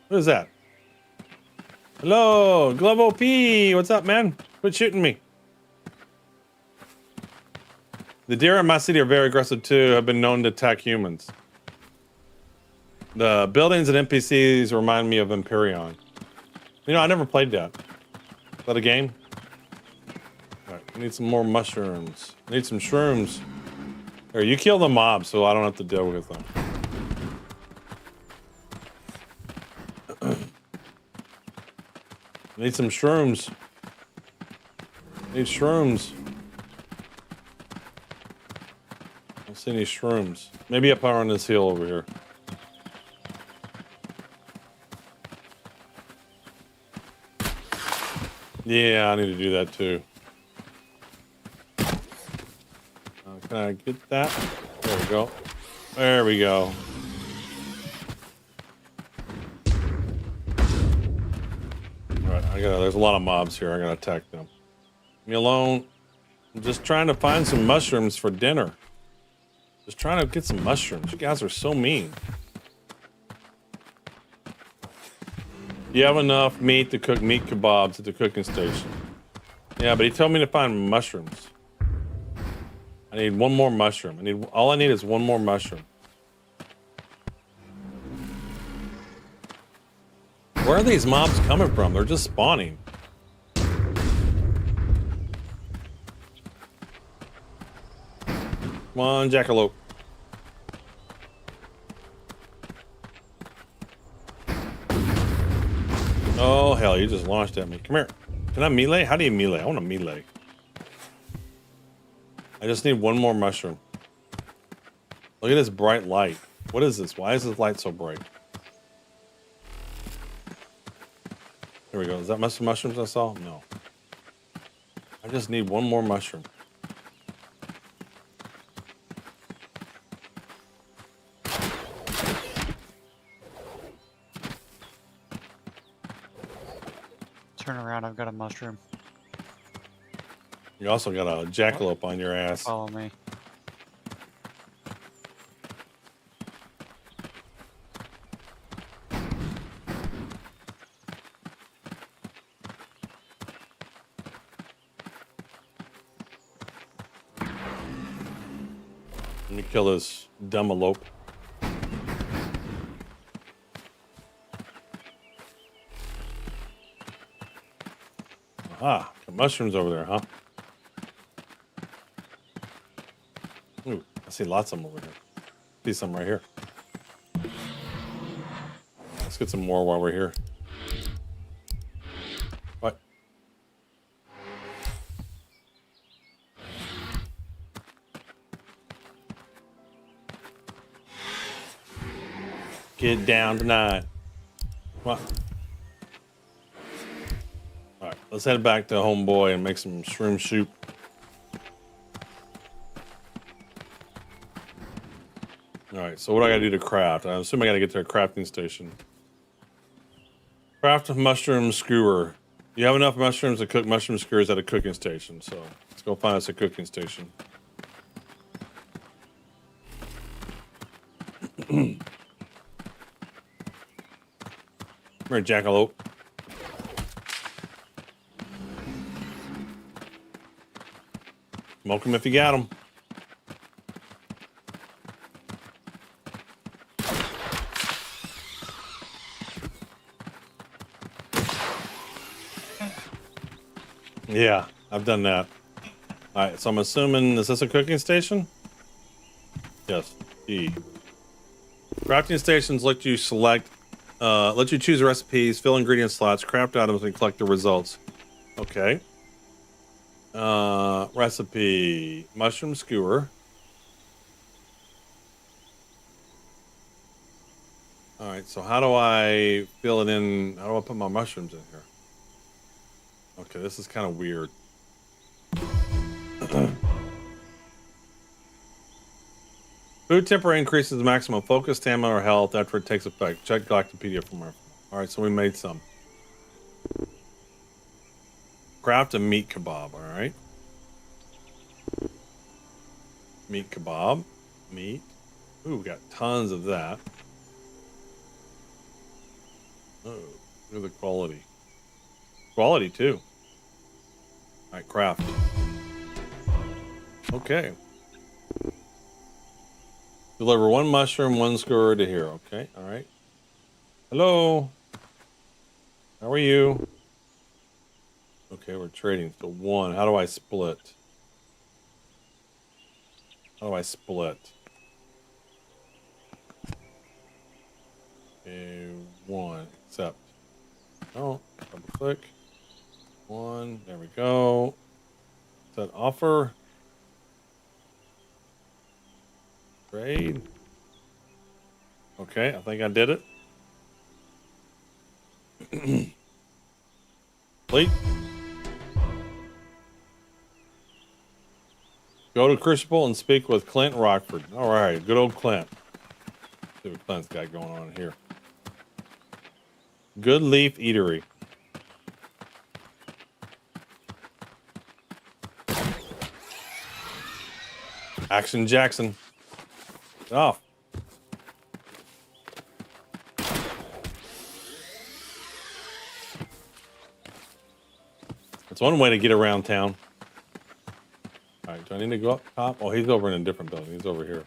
What is that? Hello, Glove OP. What's up, man? Quit shooting me. The deer in my city are very aggressive too. Have been known to attack humans. The buildings and NPCs remind me of Empyrean. You know, I never played that. Is that a game? All right, I need some more mushrooms. I need some shrooms. Here, you kill the mob so I don't have to deal with them. I need some shrooms. I need shrooms. I don't see any shrooms. Maybe up on this hill over here. Yeah, I need to do that too. Can I get that? There we go. There we go. Alright, there's a lot of mobs here. I gotta attack them. Leave me alone. I'm just trying to find some mushrooms for dinner. Just trying to get some mushrooms. You guys are so mean. You have enough meat to cook meat kebabs at the cooking station. Yeah, but he told me to find mushrooms. I need one more mushroom. All I need is one more mushroom. Where are these mobs coming from? They're just spawning. Come on, jackalope. Oh, hell, you just launched at me. Come here. Can I melee? How do you melee? I want to melee. I just need one more mushroom. Look at this bright light. What is this? Why is this light so bright? Here we go. Is that mushrooms I saw? No. I just need one more mushroom. Turn around, I've got a mushroom. You also got a jackalope on your ass. Follow me. Let me kill this dumalope. Ah, got mushrooms over there, huh? Ooh, I see lots of them over here. See some right here. Let's get some more while we're here. What? Get down tonight. What? All right, let's head back to Homeboy and make some shroom soup. right, so what do I gotta do to craft? I assume I gotta get to a crafting station. Craft a mushroom skewer. You have enough mushrooms to cook mushroom skewers at a cooking station, so let's go find us a cooking station. Come here, jackalope. Smoke him if you got him. Yeah, I've done that. All right, so I'm assuming, is this a cooking station? Yes, E. Crafting stations let you choose recipes, fill ingredient slots, craft items, and collect the results. Okay. Recipe, mushroom skewer. All right, so how do I fill it in? How do I put my mushrooms in here? Okay, this is kind of weird. Food temporarily increases the maximum focus, stamina, or health after it takes effect. Check Galactopedia for more. All right, so we made some. Craft a meat kebab. All right. Meat kebab. Meat. Ooh, we got tons of that. Oh, look at the quality. Quality too. All right, craft. Okay. Deliver one mushroom, one skewer to here. Okay, all right. Hello. How are you? Okay, we're trading. So one. How do I split? How do I split? Okay, one. Accept. Oh, double click. One. There we go. Set offer. Trade. Okay, I think I did it. Complete. Go to Crucible and speak with Clint Rockford. All right, good old Clint. See what Clint's got going on here. Good Leaf Eatery. Action Jackson. Off. That's one way to get around town. All right, do I need to go up top? Oh, he's over in a different building. He's over here.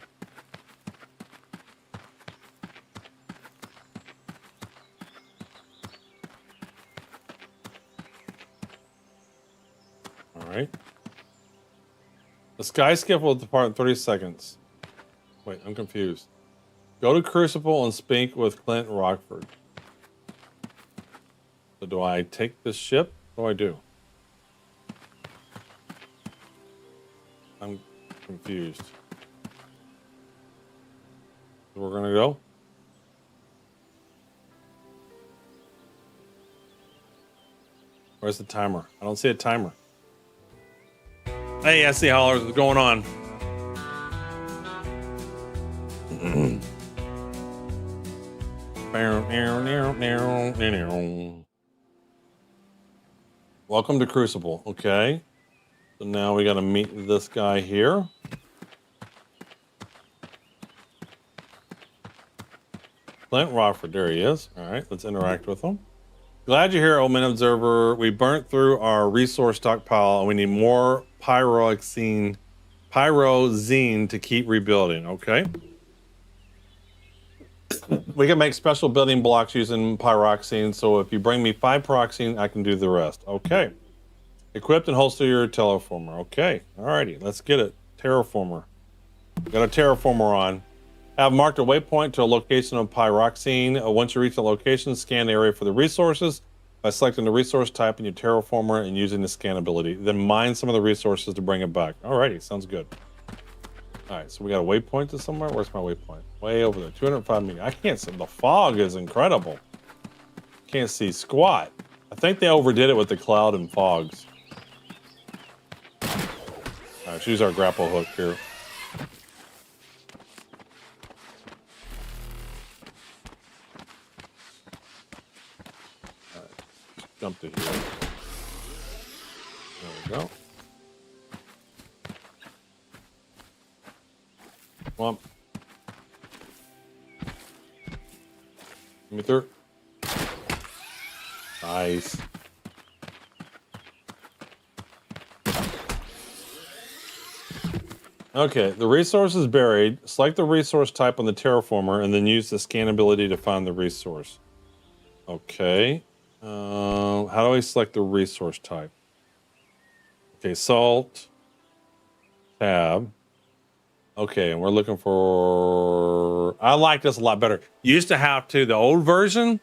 All right. The sky skip will depart in 30 seconds. Wait, I'm confused. Go to Crucible and speak with Clint Rockford. So do I take this ship? What do I do? I'm confused. We're gonna go? Where's the timer? I don't see a timer. Hey, I see hollers. What's going on? Welcome to Crucible. Okay. So now we got to meet this guy here. Clint Rockford. There he is. All right. Let's interact with him. Glad you're here, Omen Observer. We burnt through our resource stockpile and we need more pyrozine to keep rebuilding. Okay. We can make special building blocks using pyroxene, so if you bring me 5 pyroxene, I can do the rest. Okay. Equipped and holster your terraformer. Okay. Alrighty, let's get it. Terraformer. Got a terraformer on. Have marked a waypoint to a location of pyroxene. Once you reach the location, scan the area for the resources by selecting the resource type in your terraformer and using the scan ability. Then mine some of the resources to bring it back. Alrighty, sounds good. All right, so we got a waypoint to somewhere. Where's my waypoint? Way over there, 205 meters. I can't see. The fog is incredible. Can't see squat. I think they overdid it with the cloud and fogs. All right, let's use our grapple hook here. jump to here. There we go. Come on. Give me through. Nice. Okay, the resource is buried. Select the resource type on the terraformer and then use the scan ability to find the resource. Okay. How do I select the resource type? Okay, salt. Tab. Okay, and we're looking for... I like this a lot better. You used to have to, the old version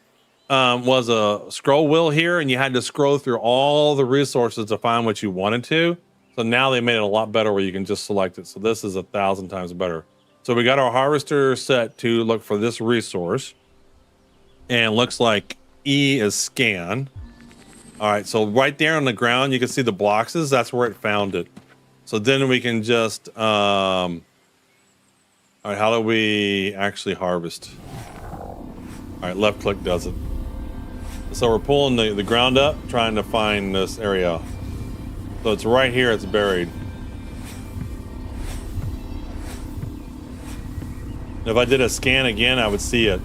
was a scroll wheel here, and you had to scroll through all the resources to find what you wanted to. So now they made it a lot better where you can just select it. So this is 1,000 times better. So we got our harvester set to look for this resource. And it looks like E is scan. All right, so right there on the ground, you can see the boxes. That's where it found it. So then we can just... all right, how do we actually harvest? All right, left click does it. So we're pulling the ground up, trying to find this area. So it's right here, it's buried. If I did a scan again, I would see it.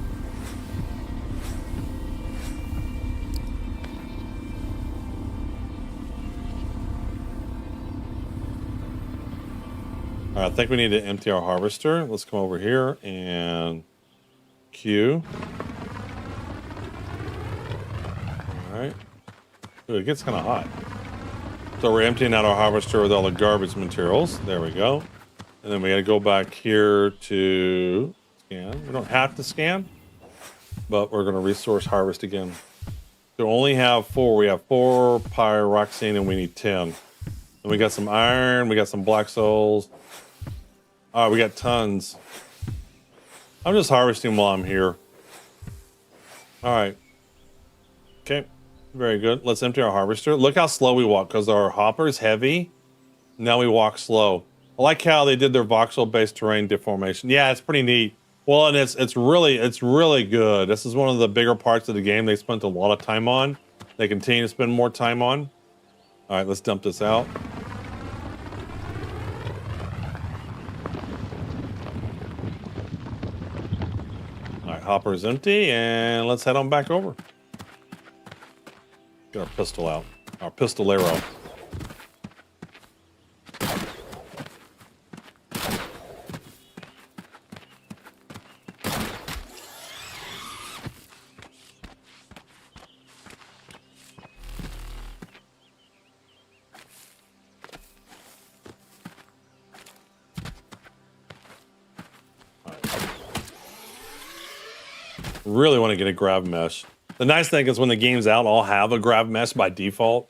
All right, I think we need to empty our harvester. Let's come over here and Q. All right. Ooh, it gets kind of hot. So we're emptying out our harvester with all the garbage materials. There we go. And then we got to go back here to scan. We don't have to scan, but we're going to resource harvest again. We only have 4. We have 4 pyroxene and we need 10. And we got some iron. We got some black souls. All right, we got tons. I'm just harvesting while I'm here. All right. Okay. Very good. Let's empty our harvester. Look how slow we walk because our hopper is heavy. Now we walk slow. I like how they did their voxel-based terrain deformation. Yeah, it's pretty neat. Well, and it's really good. This is one of the bigger parts of the game they spent a lot of time on. They continue to spend more time on. All right, let's dump this out. All right, hopper is empty, and let's head on back over. Get our pistol out. Our pistolero. Really want to get a grav mesh. The nice thing is when the game's out, I'll have a grav mesh by default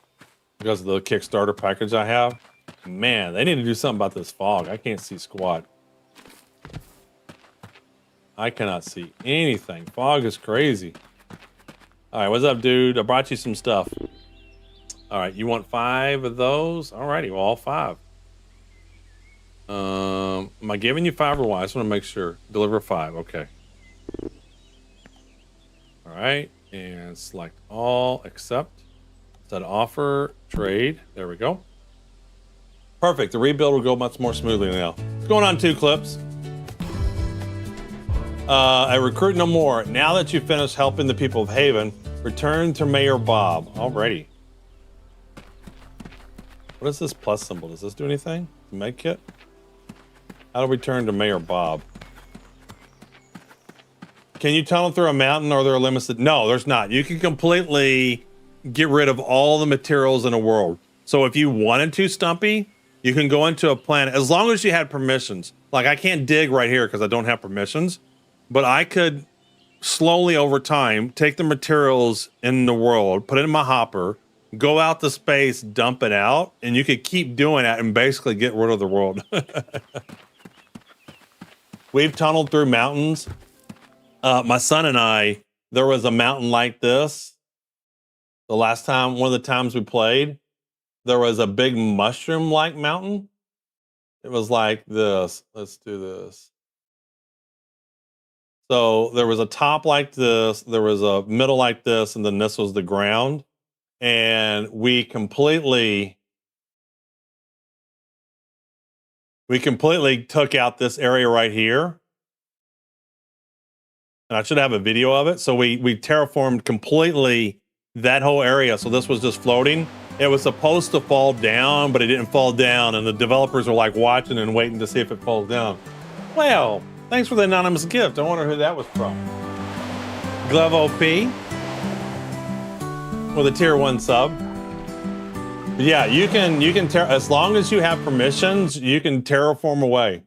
because of the Kickstarter package I have. Man, they need to do something about this fog. I can't see squat. I cannot see anything. Fog is crazy. All right, what's up, dude? I brought you some stuff. All right, you want 5 of those? All righty, well, all 5. Am I giving you 5 or what? I just want to make sure. Deliver 5, okay. All right, and select all, accept, set offer, trade. There we go. Perfect, the rebuild will go much more smoothly now. What's going on, 2 clips? I recruit no more. Now that you've finished helping the people of Haven, return to Mayor Bob. Alrighty. What is this plus symbol? Does this do anything? Med kit? How do we turn to Mayor Bob? Can you tunnel through a mountain or are there limits? No, there's not. You can completely get rid of all the materials in the world. So if you wanted to, Stumpy, you can go into a planet as long as you had permissions. Like I can't dig right here because I don't have permissions, but I could slowly over time take the materials in the world, put it in my hopper, go out to space, dump it out, and you could keep doing that and basically get rid of the world. We've tunneled through mountains. My son and I, there was a mountain like this. The last time, one of the times we played, there was a big mushroom-like mountain. It was like this. Let's do this. So there was a top like this, there was a middle like this, and then this was the ground. and we completely took out this area right here. And I should have a video of it. So we terraformed completely that whole area. So this was just floating. It was supposed to fall down, but it didn't fall down. And the developers were like watching and waiting to see if it falls down. Well, thanks for the anonymous gift. I wonder who that was from. Glove OP with a tier 1 sub. Yeah, you can as long as you have permissions, you can terraform away.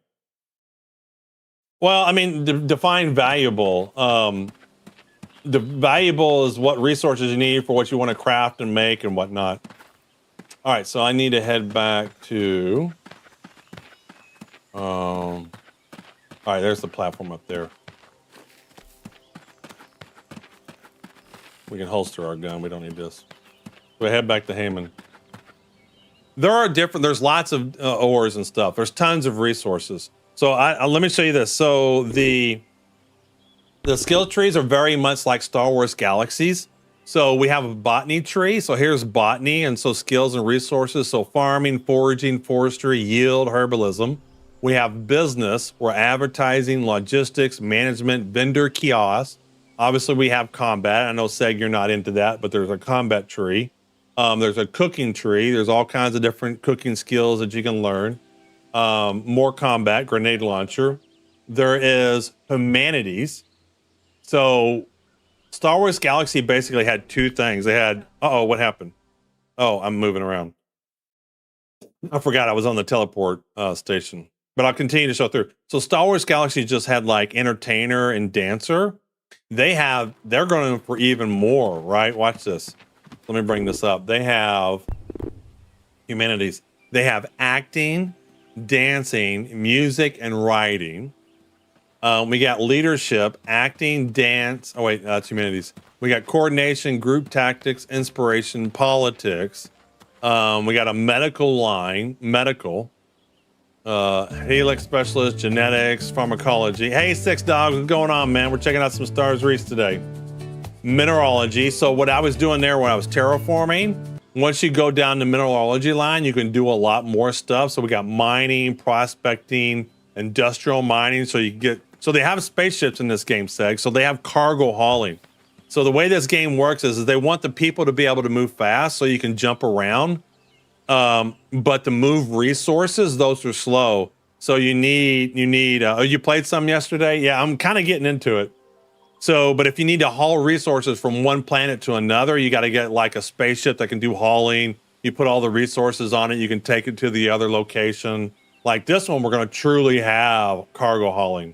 Well, I mean, define valuable. The valuable is what resources you need for what you want to craft and make and whatnot. All right, so I need to head back to. All right, there's the platform up there. We can holster our gun. We don't need this. We head back to Heyman. There's lots of ores and stuff. There's tons of resources. So let me show you this. So the skill trees are very much like Star Wars Galaxies. So we have a botany tree. So here's botany, and so skills and resources. So farming, foraging, forestry, yield, herbalism. We have business, where advertising, logistics, management, vendor, kiosks. Obviously, we have combat. I know, Seg, you're not into that, but there's a combat tree. There's a cooking tree. There's all kinds of different cooking skills that you can learn. More combat, grenade launcher. There is humanities. So Star Wars Galaxy basically had two things. They had, what happened? Oh, I'm moving around. I forgot I was on the teleport station, but I'll continue to show through. So Star Wars Galaxy just had like entertainer and dancer. They're going for even more, right? Watch this. Let me bring this up. They have humanities. They have acting, dancing, music, and writing. We got leadership, acting, dance. Oh wait, that's humanities. We got coordination, group tactics, inspiration, politics. We got a medical line, medical. Helix specialist, genetics, pharmacology. Hey, Six Dogs, what's going on, man? We're checking out some Stars Reach today. Mineralogy. So what I was doing there when I was terraforming, once you go down the mineralogy line, you can do a lot more stuff. So we got mining, prospecting, industrial mining. So you can get, so they have spaceships in this game, Seg. So they have cargo hauling. So the way this game works is they want the people to be able to move fast so you can jump around. But to move resources, those are slow. So you need, you played some yesterday? Yeah, I'm kind of getting into it. So, but if you need to haul resources from one planet to another, you got to get like a spaceship that can do hauling. You put all the resources on it. You can take it to the other location. Like this one, we're going to truly have cargo hauling.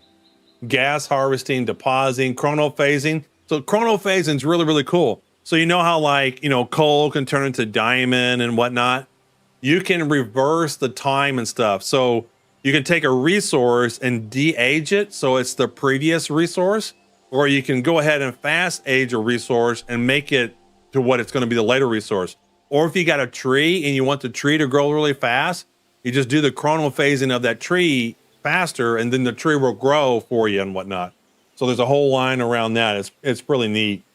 Gas harvesting, depositing, chronophasing. So chronophasing is really, really cool. So you know how like, coal can turn into diamond and whatnot. You can reverse the time and stuff. So you can take a resource and de-age it. So it's the previous resource. Or you can go ahead and fast age a resource and make it to what it's going to be the later resource. Or if you got a tree and you want the tree to grow really fast, you just do the chronophasing of that tree faster, and then the tree will grow for you and whatnot. So there's a whole line around that. It's really neat.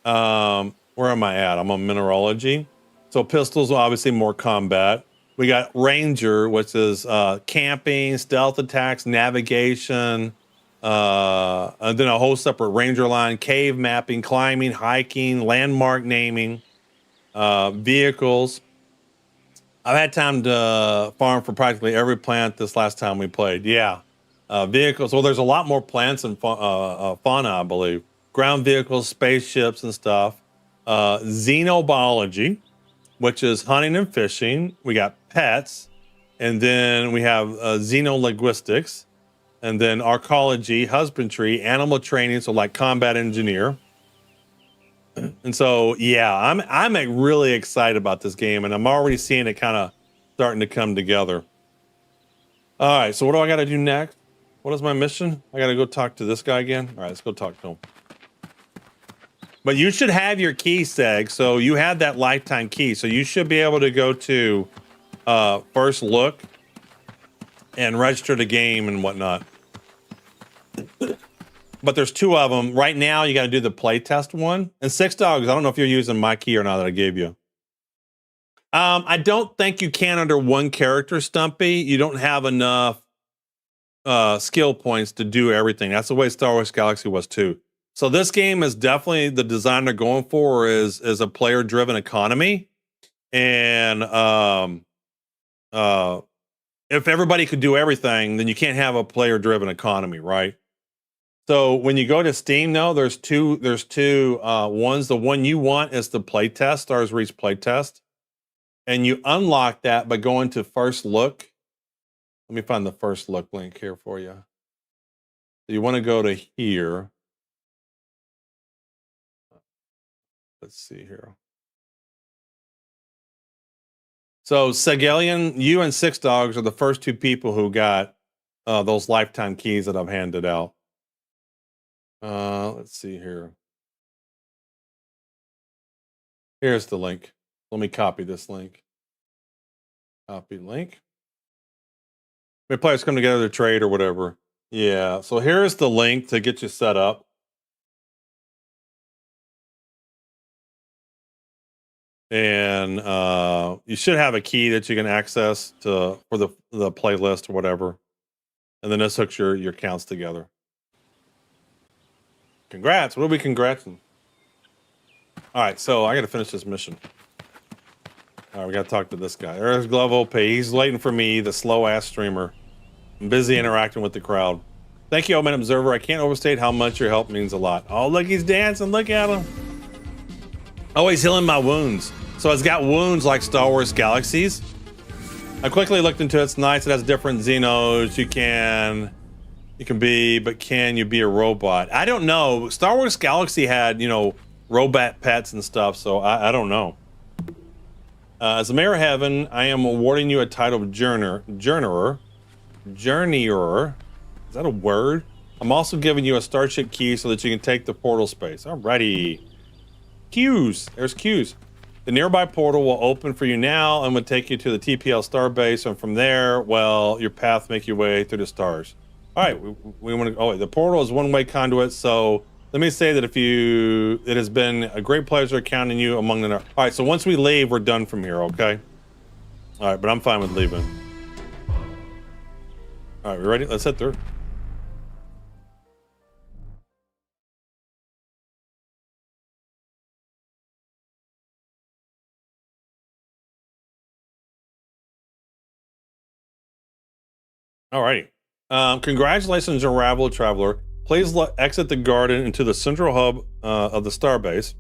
Where am I at? I'm on mineralogy. So pistols, obviously more combat. We got ranger, which is camping, stealth attacks, navigation. And then a whole separate ranger line, cave mapping, climbing, hiking, landmark naming, vehicles. I've had time to farm for practically every plant this last time we played. Yeah. Vehicles. Well, there's a lot more plants and fauna, I believe. Ground vehicles, spaceships and stuff. Xenobiology, which is hunting and fishing. We got pets. And then we have xenolinguistics. And then archaeology, husbandry, animal training, so like combat engineer. And so, yeah, I'm really excited about this game, and I'm already seeing it kind of starting to come together. All right, so what do I got to do next? What is my mission? I got to go talk to this guy again. All right, let's go talk to him. But you should have your key, Seg. So you have that lifetime key. So you should be able to go to first look and register the game and whatnot. but there's 2 of them right now. You got to do the play test one. And Six Dogs, I don't know if you're using my key or not that I gave you. I don't think you can under 1 character, Stumpy. You don't have enough skill points to do everything. That's the way Star Wars Galaxy was too. So this game is definitely, the design they're going for is a player-driven economy. And if everybody could do everything, then you can't have a player-driven economy, right? So when you go to Steam, though, there's two ones. The one you want is the playtest, Stars Reach playtest. And you unlock that by going to First Look. Let me find the First Look link here for you. So you want to go to here. Let's see here. So Segalian, you and Six Dogs are the first 2 people who got those lifetime keys that I've handed out. Let's see here. Here's the link. Let me copy this link. Copy link. Maybe players come together to trade or whatever. Yeah, so here's the link to get you set up. And you should have a key that you can access for the playlist or whatever. And then this hooks your accounts together. Congrats. What are we congratsing? All right, so I got to finish this mission. All right, we got to talk to this guy. There's Glove OP. He's waiting for me, the slow-ass streamer. I'm busy interacting with the crowd. Thank you, Omen Observer. I can't overstate how much your help means a lot. Oh, look, he's dancing. Look at him. Oh, he's healing my wounds. So it's got wounds like Star Wars Galaxies. I quickly looked into it. It's nice. It has different Xenos. You can be, but can you be a robot? I don't know. Star Wars Galaxy had, robot pets and stuff, so I don't know. As the Mayor of Heaven, I am awarding you a title of Journeyer. Is that a word? I'm also giving you a Starship key so that you can take the portal space. Alrighty. Queues. There's queues. The nearby portal will open for you now and will take you to the TPL starbase, and from there, well, your path make your way through the stars. All right, we want to. Oh, wait, the portal is one-way conduit. So let me say that it has been a great pleasure counting you among the. All right, so once we leave, we're done from here. Okay. All right, but I'm fine with leaving. All right, we ready? Let's head through. Alrighty. Congratulations, Unravel Traveler. Please exit the garden into the central hub of the starbase.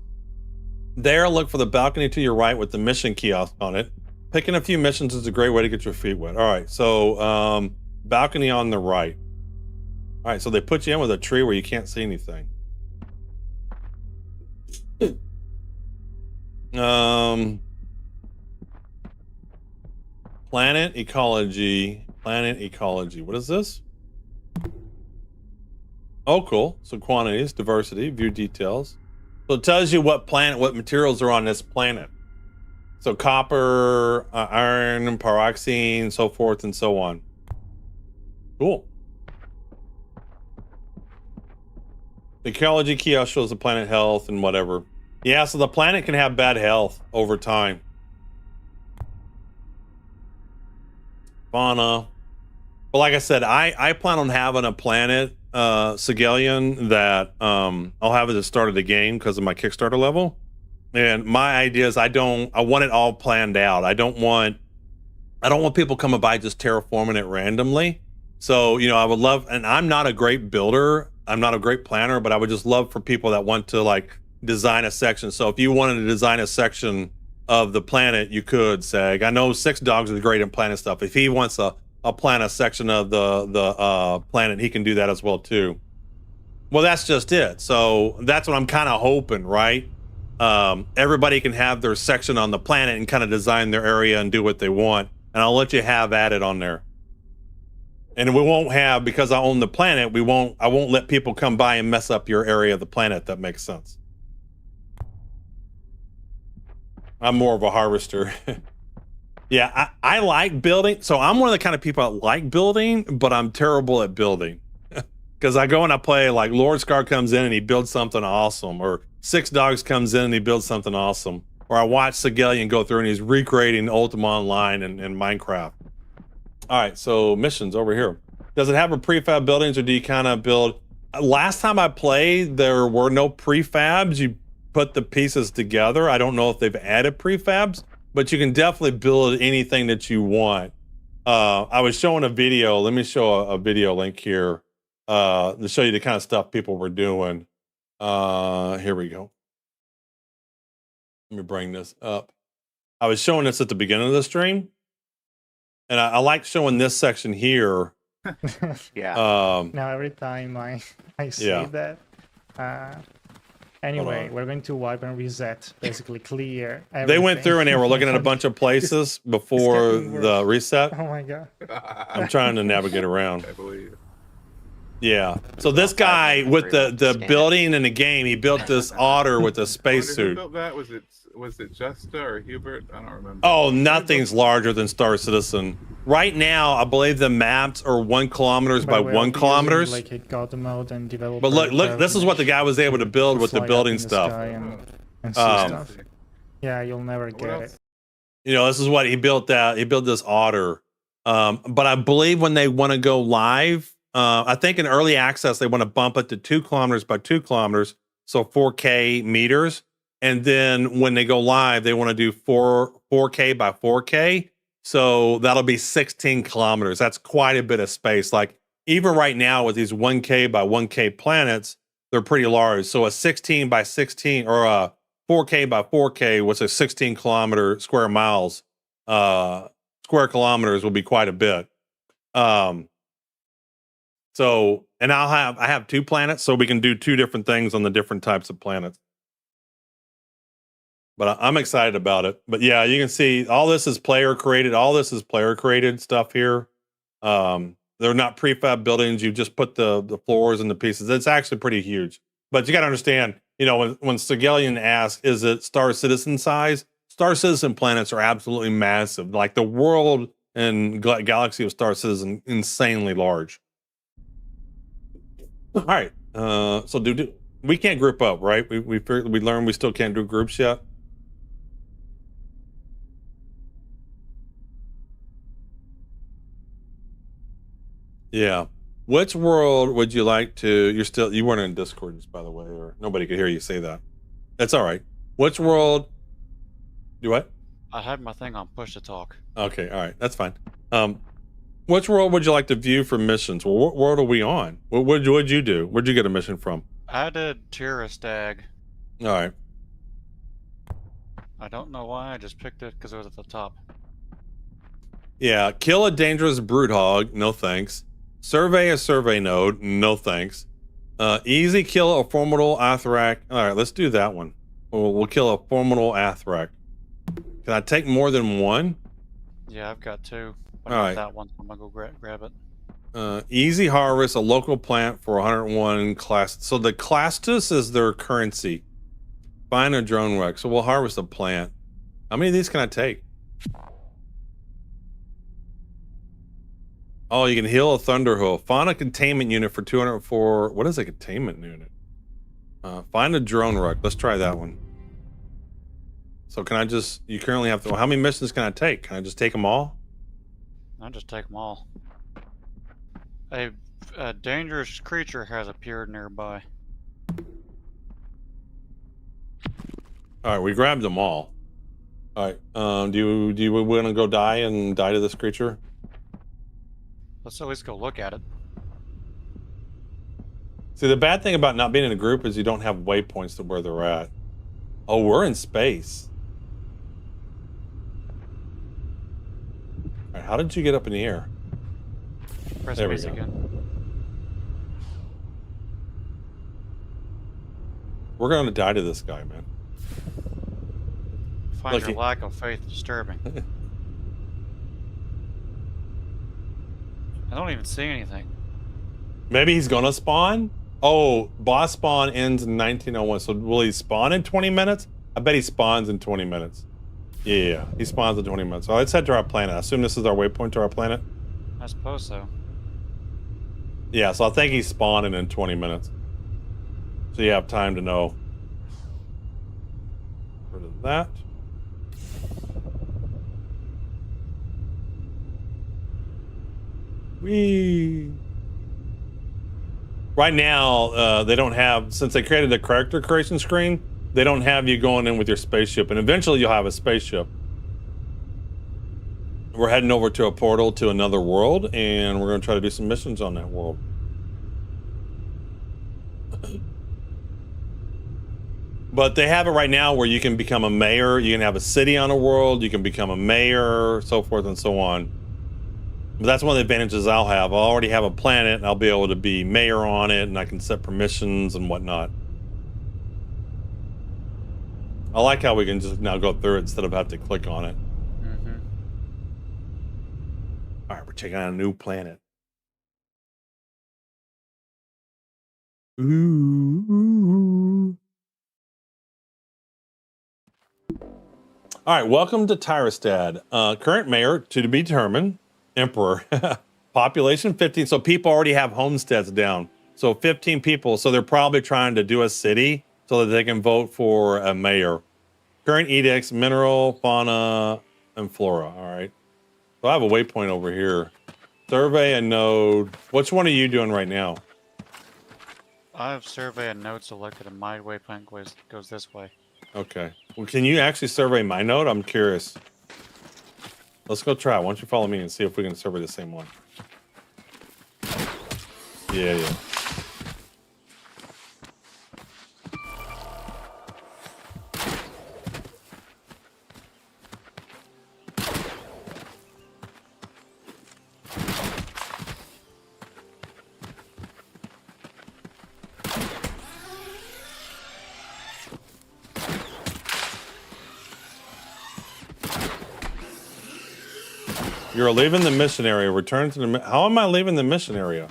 There, look for the balcony to your right with the mission kiosk on it. Picking a few missions is a great way to get your feet wet. All right, so balcony on the right. All right, so they put you in with a tree where you can't see anything. Planet ecology. Planet ecology. What is this? Oh, cool. So quantities, diversity, view details. So it tells you what materials are on this planet. So copper, iron, pyroxene, so forth and so on. Cool. The ecology kiosk shows the planet health and whatever. Yeah, so the planet can have bad health over time. Fauna. But like I said, I plan on having a planet, Segalian, that I'll have at the start of the game because of my Kickstarter level. And my idea is I want it all planned out. I don't want people coming by just terraforming it randomly. So, I would love, and I'm not a great builder, I'm not a great planner, but I would just love for people that want to like design a section. So if you wanted to design a section of the planet, you could, Seg. I know Six Dogs is great in planning stuff. If he wants a plan a section of the planet, he can do that as well too. Well, that's just it. So that's what I'm kind of hoping, right? Everybody can have their section on the planet and kind of design their area and do what they want. And I'll let you have at it on there. And we won't have, because I own the planet, I won't let people come by and mess up your area of the planet. That makes sense. I'm more of a harvester. Yeah, I like building. So I'm one of the kind of people that like building, but I'm terrible at building. Because I go and I play like Lord Scar comes in and he builds something awesome, or Six Dogs comes in and he builds something awesome, or I watch Sigelian go through and he's recreating Ultima Online and Minecraft. All right, so missions over here. Does it have a prefab buildings, or do you kind of build? Last time I played, there were no prefabs. You put the pieces together. I don't know if they've added prefabs, but you can definitely build anything that you want. I was showing a video. Let me show a video link here to show you the kind of stuff people were doing. Here we go. Let me bring this up. I was showing this at the beginning of the stream, and I like showing this section here. Yeah. Now every time I say that. Anyway, we're going to wipe and reset, basically clear everything. They went through and they were looking at a bunch of places before the reset. Oh my god. I'm trying to navigate around. I believe. Yeah. So this guy with the building in the game, he built this otter with a spacesuit. Who built that? Was it Justa or Hubert? I don't remember. Oh, nothing's larger than Star Citizen. Right now, I believe the maps are 1 kilometers by 1 kilometers. Like a god mode and developer. But look, this is what the guy was able to build with the building stuff. And see stuff. Yeah, you'll never get it. You know, this is what he built. He built this otter. But I believe when they want to go live, I think in early access they want to bump it to 2 kilometers by 2 kilometers, so 4K meters. And then when they go live, they want to do 4K by 4K. So that'll be 16 kilometers. That's quite a bit of space. Like even right now with these 1K by 1K planets, they're pretty large. So a 16 by 16 or a 4K by 4K, which is 16 kilometer square miles, square kilometers will be quite a bit. So, and I have 2 planets, so we can do 2 different things on the different types of planets. But I'm excited about it. But yeah, you can see all this is player created. All this is player created stuff here. They're not prefab buildings. You just put the floors and the pieces. It's actually pretty huge. But you got to understand, you know, when Sigelian asks, is it Star Citizen size? Star Citizen planets are absolutely massive. Like the world and galaxy of Star Citizen, insanely large. All right. So we can't group up, right? We learned we still can't do groups yet. Yeah. Which world would you like to? You weren't in Discord, just by the way, or nobody could hear you say that. That's all right. Which world? Do what? I had my thing on push to talk. Okay, all right, that's fine. Which world would you like to view for missions? Well, what world are we on? What'd you do? Where'd you get a mission from? I did Tirastag. All right. I don't know why. I just picked it because it was at the top. Yeah, kill a dangerous brute hog. No thanks. Survey a survey node. No thanks. Easy kill a formidable Athrak. All right, let's do that one. We'll kill a formidable Athrak. Can I take more than one? Yeah, I've got 2. But All I right. got that one. I'm gonna go grab it. Easy harvest a local plant for 101 class. So the Clastus is their currency. Find a drone wreck. So we'll harvest a plant. How many of these can I take? Oh, you can heal a Thunderhoof. Find a containment unit for 204. What is a containment unit? Find a drone wreck. Let's try that one. So can I just, you currently have to, how many missions can I take? Can I just take them all? I'll just take them all. A dangerous creature has appeared nearby. All right, we grabbed them all. All right, do you want to go die to this creature? Let's at least go look at it. See, the bad thing about not being in a group is you don't have waypoints to where they're at. Oh, we're in space. All right, how did you get up in the air? Press There we space go. again. We're going to die to this guy, man. Find Look, your he- lack of faith disturbing. I don't even see anything. Maybe he's going to spawn? Oh, boss spawn ends in 1901. So will he spawn in 20 minutes? I bet he spawns in 20 minutes. Yeah, he spawns in 20 minutes. So let's head to our planet. I assume this is our waypoint to our planet. I suppose so. Yeah, so I think he's spawning in 20 minutes. So you have time to know. Rid of that. Whee! Right now, they don't have, since they created the character creation screen, they don't have you going in with your spaceship, and eventually you'll have a spaceship. We're heading over to a portal to another world, and we're going to try to do some missions on that world. But they have it right now where you can become a mayor, you can have a city on a world, you can become a mayor, so forth and so on. But that's one of the advantages I'll have. I'll already have a planet, and I'll be able to be mayor on it, and I can set permissions and whatnot. I like how we can just now go through it instead of have to click on it. All right, we're checking out a new planet. Ooh. All right, welcome to Tyrestad. Current mayor to be determined. Emperor. Population 15. So people already have homesteads down. So 15 people. So they're probably trying to do a city so that they can vote for a mayor. Current edicts, mineral, fauna, and flora. All right. So I have a waypoint over here. Survey a node. Which one are you doing right now? I have survey and node selected, and my waypoint goes this way. Okay. Well, can you actually survey my node? I'm curious. Let's go try. Why don't you follow me and see if we can survey the same one? Yeah. You're leaving the mission area. Return to the... How am I leaving the mission area?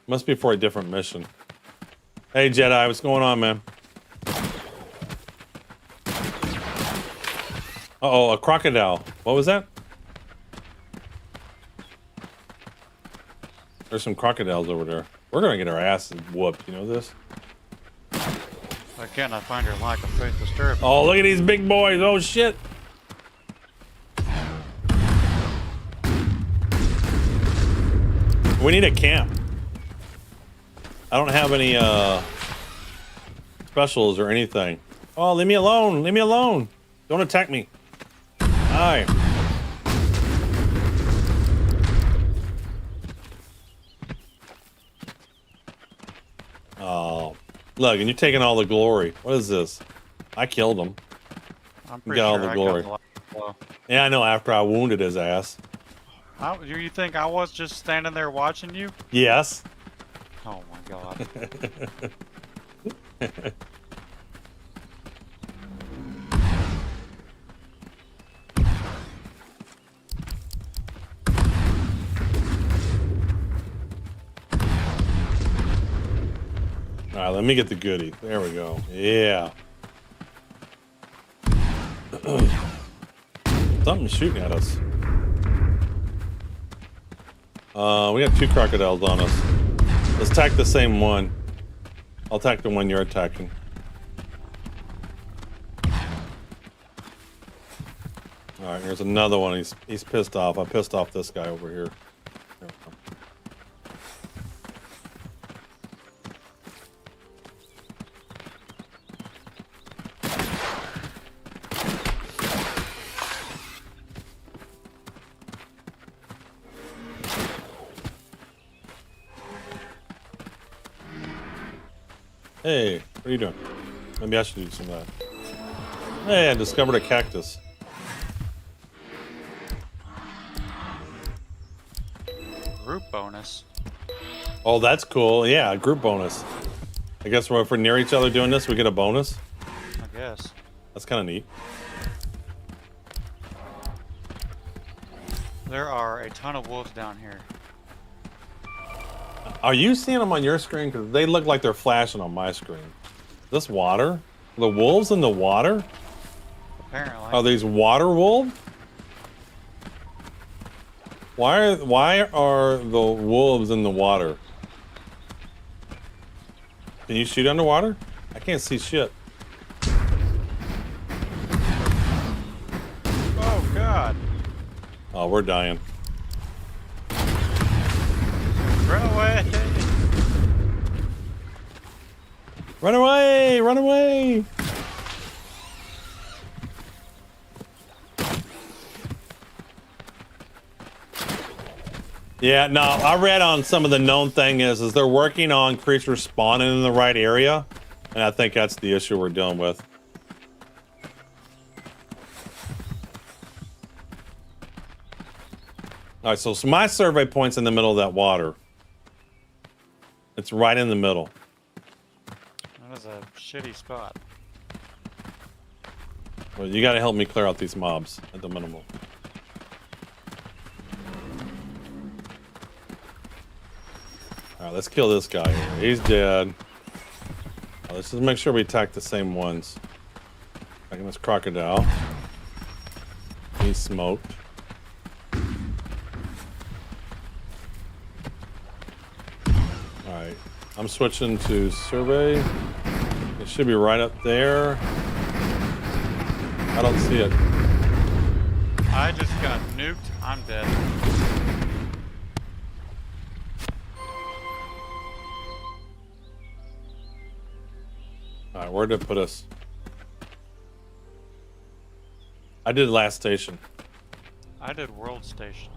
Must be for a different mission. Hey, Jedi. What's going on, man? Uh-oh, a crocodile. What was that? There's some crocodiles over there. We're going to get our asses whooped. You know this? Again, I find your lack of faith disturbing. Oh, look at these big boys. Oh, shit. We need a camp. I don't have any specials or anything. Oh, leave me alone. Leave me alone. Don't attack me. Hi. Oh, look, and you're taking all the glory. What is this? I killed him. I'm pretty got all sure the I glory. got the last blow. Yeah, I know. After I wounded his ass. You think I was just standing there watching you? Yes. Oh my god. All right, let me get the goodie. There we go. Yeah. Something's shooting at us. We got two crocodiles on us. Let's attack the same one. I'll attack the one you're attacking. All right, here's another one. He's pissed off. I pissed off this guy over here. There we go. Hey, what are you doing? Maybe I should do some of that. Hey, I discovered a cactus. Group bonus. Oh, that's cool. Yeah, group bonus. I guess if we're near each other doing this, we get a bonus. I guess. That's kind of neat. There are a ton of wolves down here. Are you seeing them on your screen? Because they look like they're flashing on my screen. This water? The wolves in the water? Apparently. Are these water wolves? Why are the wolves in the water? Can you shoot underwater? I can't see shit. Oh God! Oh, we're dying. Run away! Run away! Run away! Yeah, no, I read on some of the known thing is they're working on creatures spawning in the right area, and I think that's the issue we're dealing with. All right, so my survey point's in the middle of that water. It's right in the middle. That is a shitty spot. Well, you got to help me clear out these mobs at the minimum. All right, let's kill this guy here. He's dead. Let's just make sure we attack the same ones. Attacking this crocodile. He's smoked. Alright, I'm switching to survey. It should be right up there. I don't see it. I just got nuked. I'm dead. Alright, where'd it put us? I did last station. I did world station.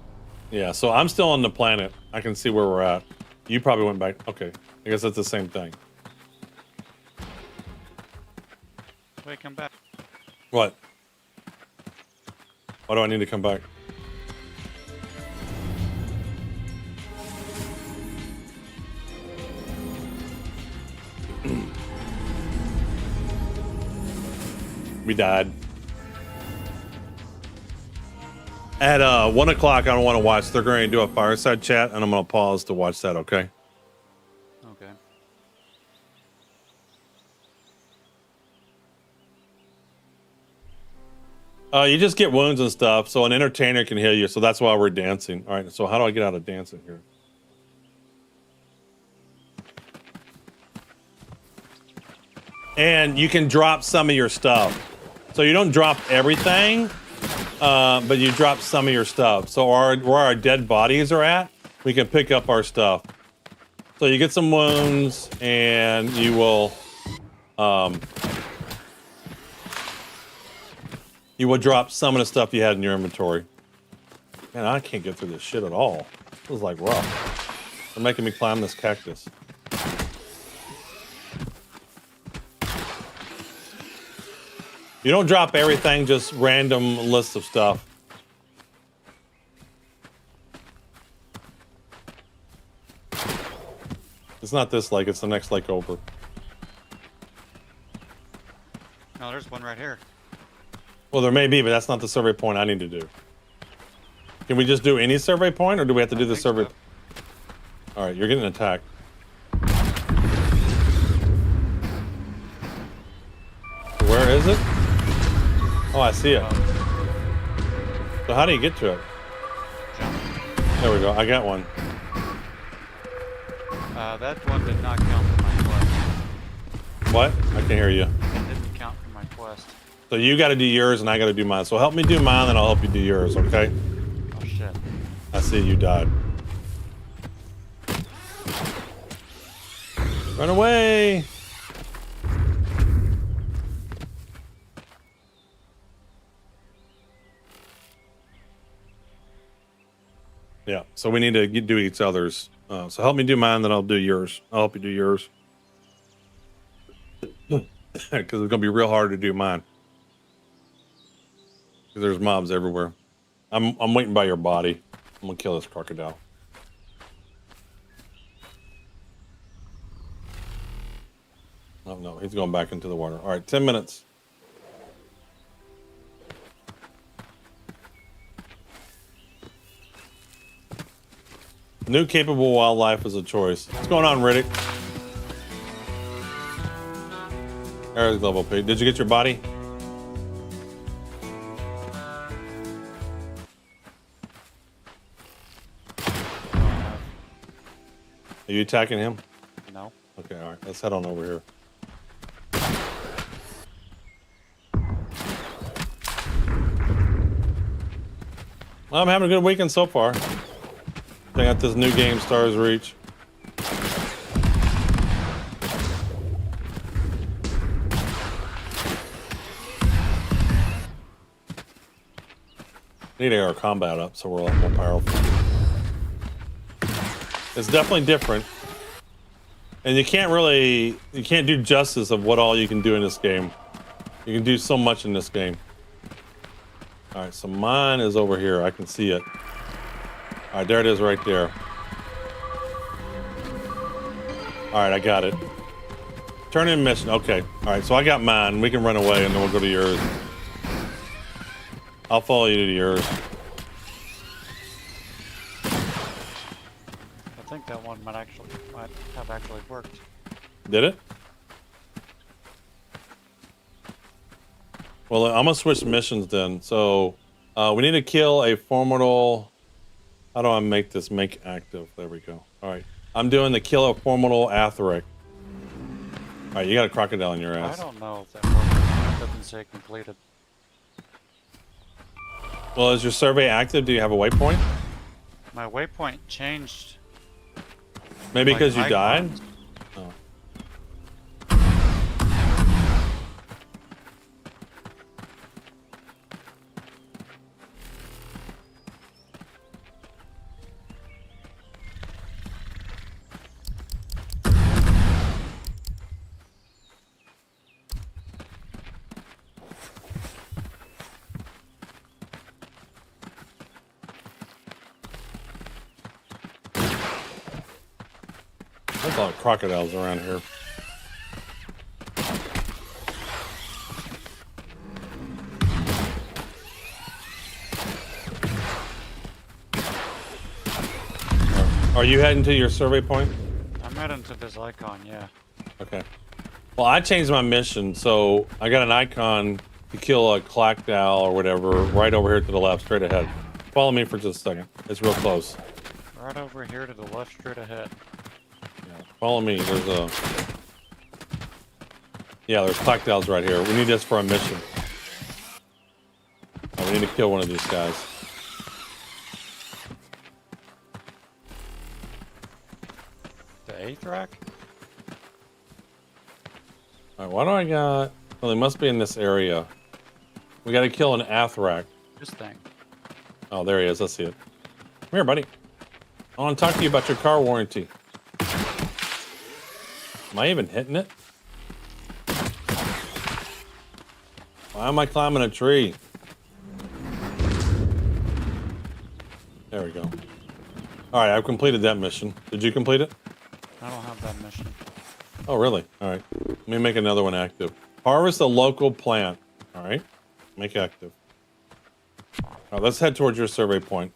Yeah, so I'm still on the planet. I can see where we're at. You probably went back. Okay, I guess that's the same thing. Wait, come back. What? Why do I need to come back? We died. At 1 o'clock, I don't want to watch. They're going to do a fireside chat, and I'm going to pause to watch that, okay? Okay. You just get wounds and stuff, so an entertainer can heal you, so that's why we're dancing. All right, so how do I get out of dancing here? And you can drop some of your stuff. So you don't drop everything, but you drop some of your stuff. So where our dead bodies are at, we can pick up our stuff. So you get some wounds, and you will drop some of the stuff you had in your inventory. Man, I can't get through this shit at all. It was like rough. They're making me climb this cactus. You don't drop everything, just random lists of stuff. It's not this lake, it's the next lake over. No, there's one right here. Well, there may be, but that's not the survey point I need to do. Can we just do any survey point, or do we have to do the survey? So. All right, you're getting attacked. Where is it? Oh, I see it. So how do you get to it? There we go. I got one. That one did not count for my quest. What? I can't hear you. It didn't count for my quest. So you got to do yours, and I got to do mine. So help me do mine, then I'll help you do yours, okay? Oh, shit. I see you died. Run away! Yeah, so we need to do each other's. So help me do mine, then I'll do yours. I'll help you do yours. Because it's going to be real hard to do mine. Because there's mobs everywhere. I'm waiting by your body. I'm going to kill this crocodile. Oh, no, he's going back into the water. All right, 10 minutes. New capable wildlife is a choice. What's going on, Riddick? There's level P. Did you get your body? Are you attacking him? No. Okay, all right. Let's head on over here. Well, I'm having a good weekend so far. Check out this new game, Stars Reach. Need AR combat up so we're a lot more powerful. It's definitely different. And you can't do justice of what all you can do in this game. You can do so much in this game. All right, so mine is over here. I can see it. All right, there it is right there. All right, I got it. Turn in mission. Okay. All right, so I got mine. We can run away and then we'll go to yours. I'll follow you to yours. I think that one might have actually worked. Did it? Well, I'm gonna switch missions then. So we need to kill a formidable. How do I make this make active? There we go. All right, I'm doing the kill a formidable Atheric. All right, you got a crocodile in your ass. I don't know if that worked. It doesn't say completed. Well, is your survey active? Do you have a waypoint? My waypoint changed. Maybe Like because you icons. died. Oh. There's a lot of crocodiles around here. Are you heading to your survey point? I'm heading to this icon, yeah. Okay. Well, I changed my mission, so I got an icon to kill a clackdow or whatever right over here to the left, straight ahead. Follow me for just a second. It's real close. Right over here to the left, straight ahead. Follow me. There's a... Yeah, there's clackdows right here. We need this for a mission. Oh, we need to kill one of these guys. The Athrak? Alright, why do I got... Well, they must be in this area. We gotta kill an Athrak. This thing. Oh, there he is. Let's see it. Come here, buddy. I want to talk to you about your car warranty. Am I even hitting it? Why am I climbing a tree? There we go. Alright, I've completed that mission. Did you complete it? I don't have that mission. Oh, really? Alright. Let me make another one active. Harvest a local plant. Alright. Make active. Alright, let's head towards your survey point.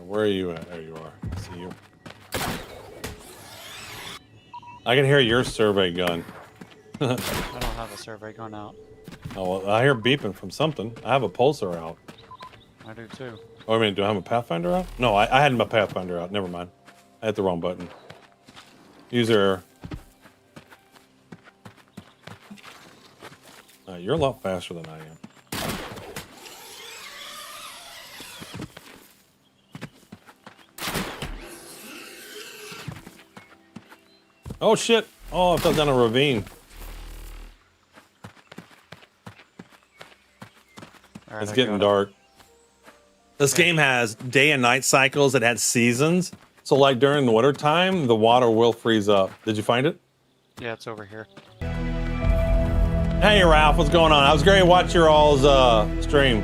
Where are you at? There you are. I see you. I can hear your survey gun. I don't have a survey gun out. Oh, well, I hear beeping from something. I have a pulsar out. I do too. Oh, I mean, do I have a Pathfinder out? No, I had my Pathfinder out. Never mind. I hit the wrong button. User error. You're a lot faster than I am. Oh shit! Oh, I fell down a ravine. Right, It's getting dark. This game has day and night cycles. It has seasons. So like during the winter time, the water will freeze up. Did you find it? Yeah, it's over here. Hey Ralph, what's going on? I was great to watch your all's stream.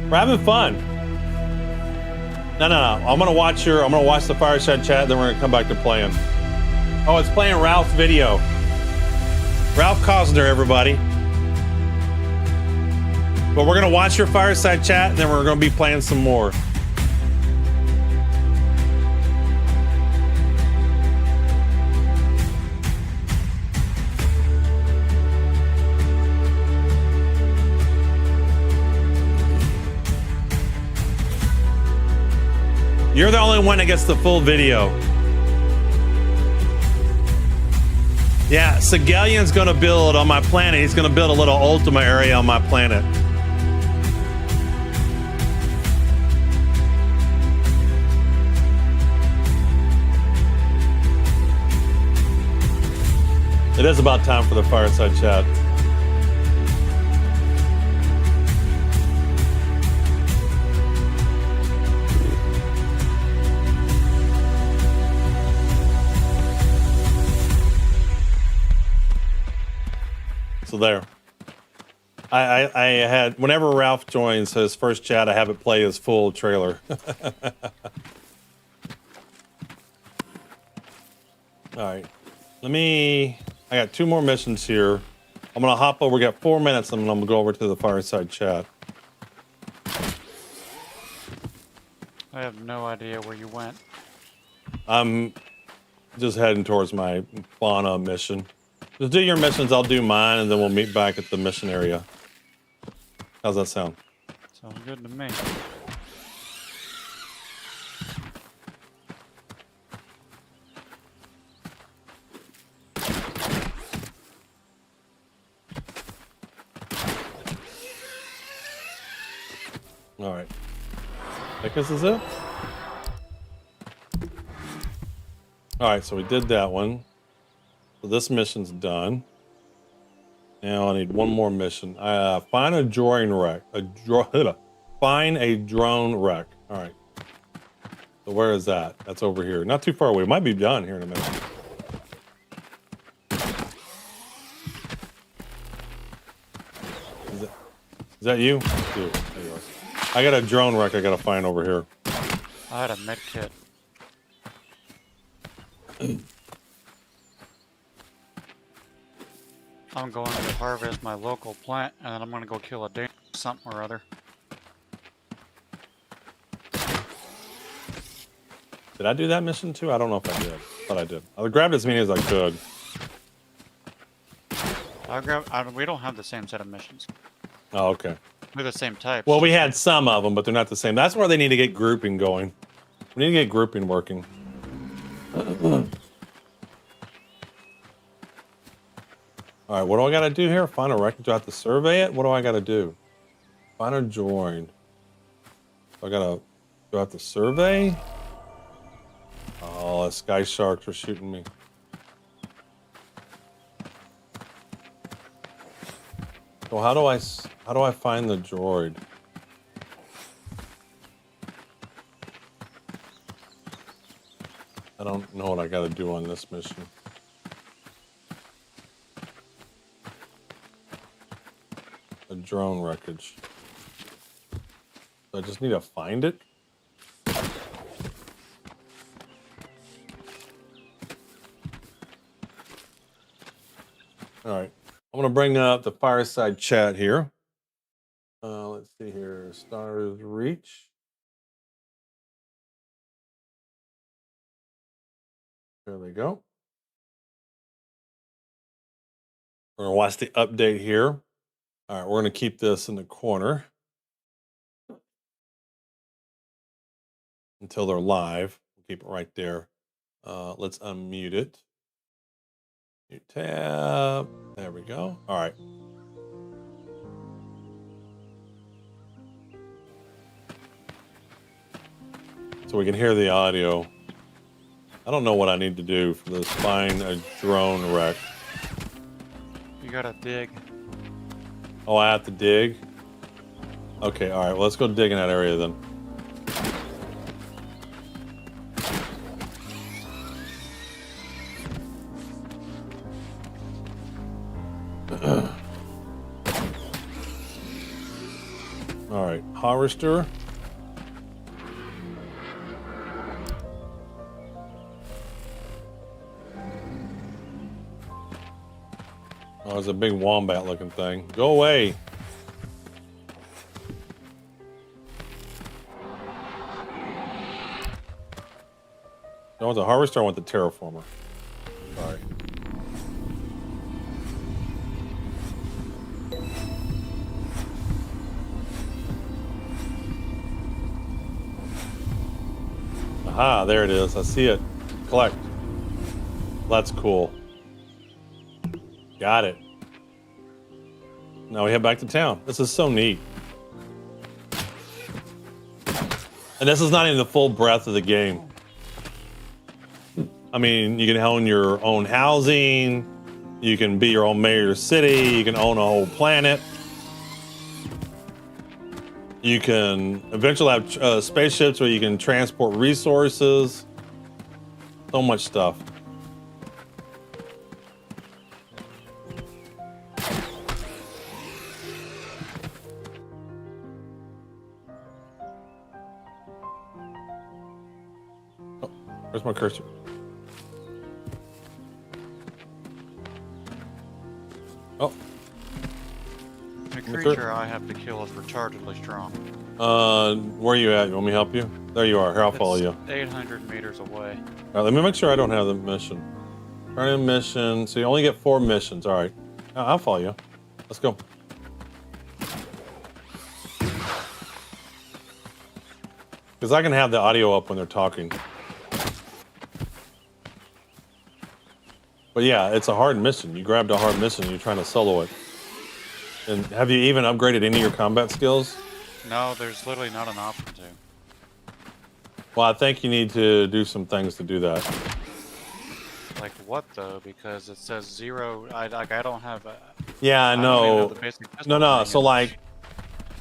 We're having fun. No. I'm gonna watch the Fireside Chat, then we're gonna come back to playing. Oh, it's playing Ralph's video. Ralph Cosner, everybody. But we're gonna watch your fireside chat, and then we're gonna be playing some more. You're the only one that gets the full video. Yeah, Sigelian's gonna build on my planet. He's gonna build a little Ultima area on my planet. It is about time for the fireside chat. So there. I had, whenever Ralph joins his first chat, I have it play his full trailer. All right. I got 2 more missions here. I'm going to hop over. We got 4 minutes, and I'm going to go over to the fireside chat. I have no idea where you went. I'm just heading towards my Fauna mission. Just do your missions, I'll do mine, and then we'll meet back at the mission area. How's that sound? Sounds good to me. All right. I think this is it. All right, so we did that one. So this mission's done. Now I need one more mission. Find a drone wreck. Find a drone wreck. All right. So where is that? That's over here. Not too far away. It might be done here in a minute. Is that you? Dude, there you are. I got a drone wreck I gotta find over here. I had a med kit. I'm going to harvest my local plant, and then I'm going to go kill a damn something or other. Did I do that mission too? I don't know if I did, but I did. I grabbed as many as I could. We don't have the same set of missions. Oh, okay. We're the same type. Well, we had some of them, but they're not the same. That's where they need to get grouping going. We need to get grouping working. All right, what do I got to do here? Find a record. Do I have to survey it? What do I got to do? Find a join. Do I have to survey? Oh, the sky sharks are shooting me. So how do I find the droid? I don't know what I got to do on this mission. A drone wreckage. So I just need to find it. All right. I'm going to bring up the fireside chat here. Let's see here. Stars Reach. There we go. We're going to watch the update here. All right, we're going to keep this in the corner until they're live. We'll keep it right there. Let's unmute it. Mute tab. There we go. All right. So we can hear the audio. I don't know what I need to do for this. Find a drone wreck. You gotta dig. Oh, I have to dig? Okay, all right. Well, let's go dig in that area then. All right, harvester. Oh, there's a big wombat looking thing. Go away. I want the harvester, I want the terraformer. Sorry. Aha, there it is. I see it. Collect. That's cool. Got it. Now we head back to town. This is so neat. And this is not even the full breadth of the game. I mean, you can own your own housing. You can be your own mayor of your city. You can own a whole planet. You can eventually have spaceships where you can transport resources. So much stuff. Oh, where's my cursor? Oh. The creature I have to kill is retardedly strong. Where are you at? You want me to help you? There you are. Here, I'll follow you. 800 meters away. All right, let me make sure I don't have the mission. Turn in mission. So you only get 4 missions. All right. I'll follow you. Let's go. Because I can have the audio up when they're talking. But yeah, it's a hard mission. You grabbed a hard mission and you're trying to solo it. And have you even upgraded any of your combat skills? No, there's literally not an option to. Well, I think you need to do some things to do that. Like what though? Because it says 0. I don't have a. Yeah, I know. the basic No. thing So is- like,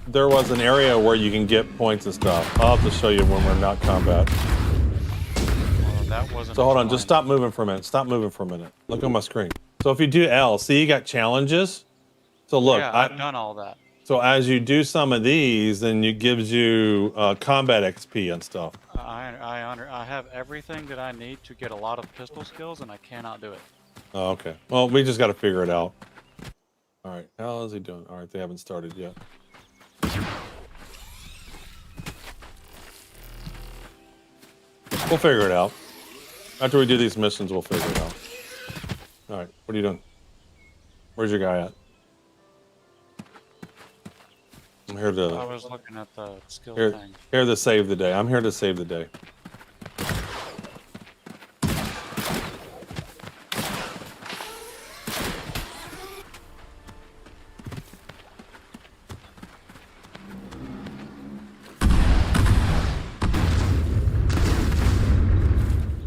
there was an area where you can get points and stuff. I'll have to show you when we're not combat. Well, that wasn't. So hold on, just explained. stop moving for a minute. Stop moving for a minute. Look on my screen. So if you do L, see you got challenges. So look, Yeah, I've done all that. so as you do some of these, then it gives you combat XP and stuff. I have everything that I need to get a lot of pistol skills, and I cannot do it. Oh, okay. Well, we just got to figure it out. All right, how is he doing? All right, they haven't started yet. We'll figure it out. After we do these missions, we'll figure it out. All right, what are you doing? Where's your guy at? I'm here I to was looking at the skill here, thing. here to save the day. I'm here to save the day.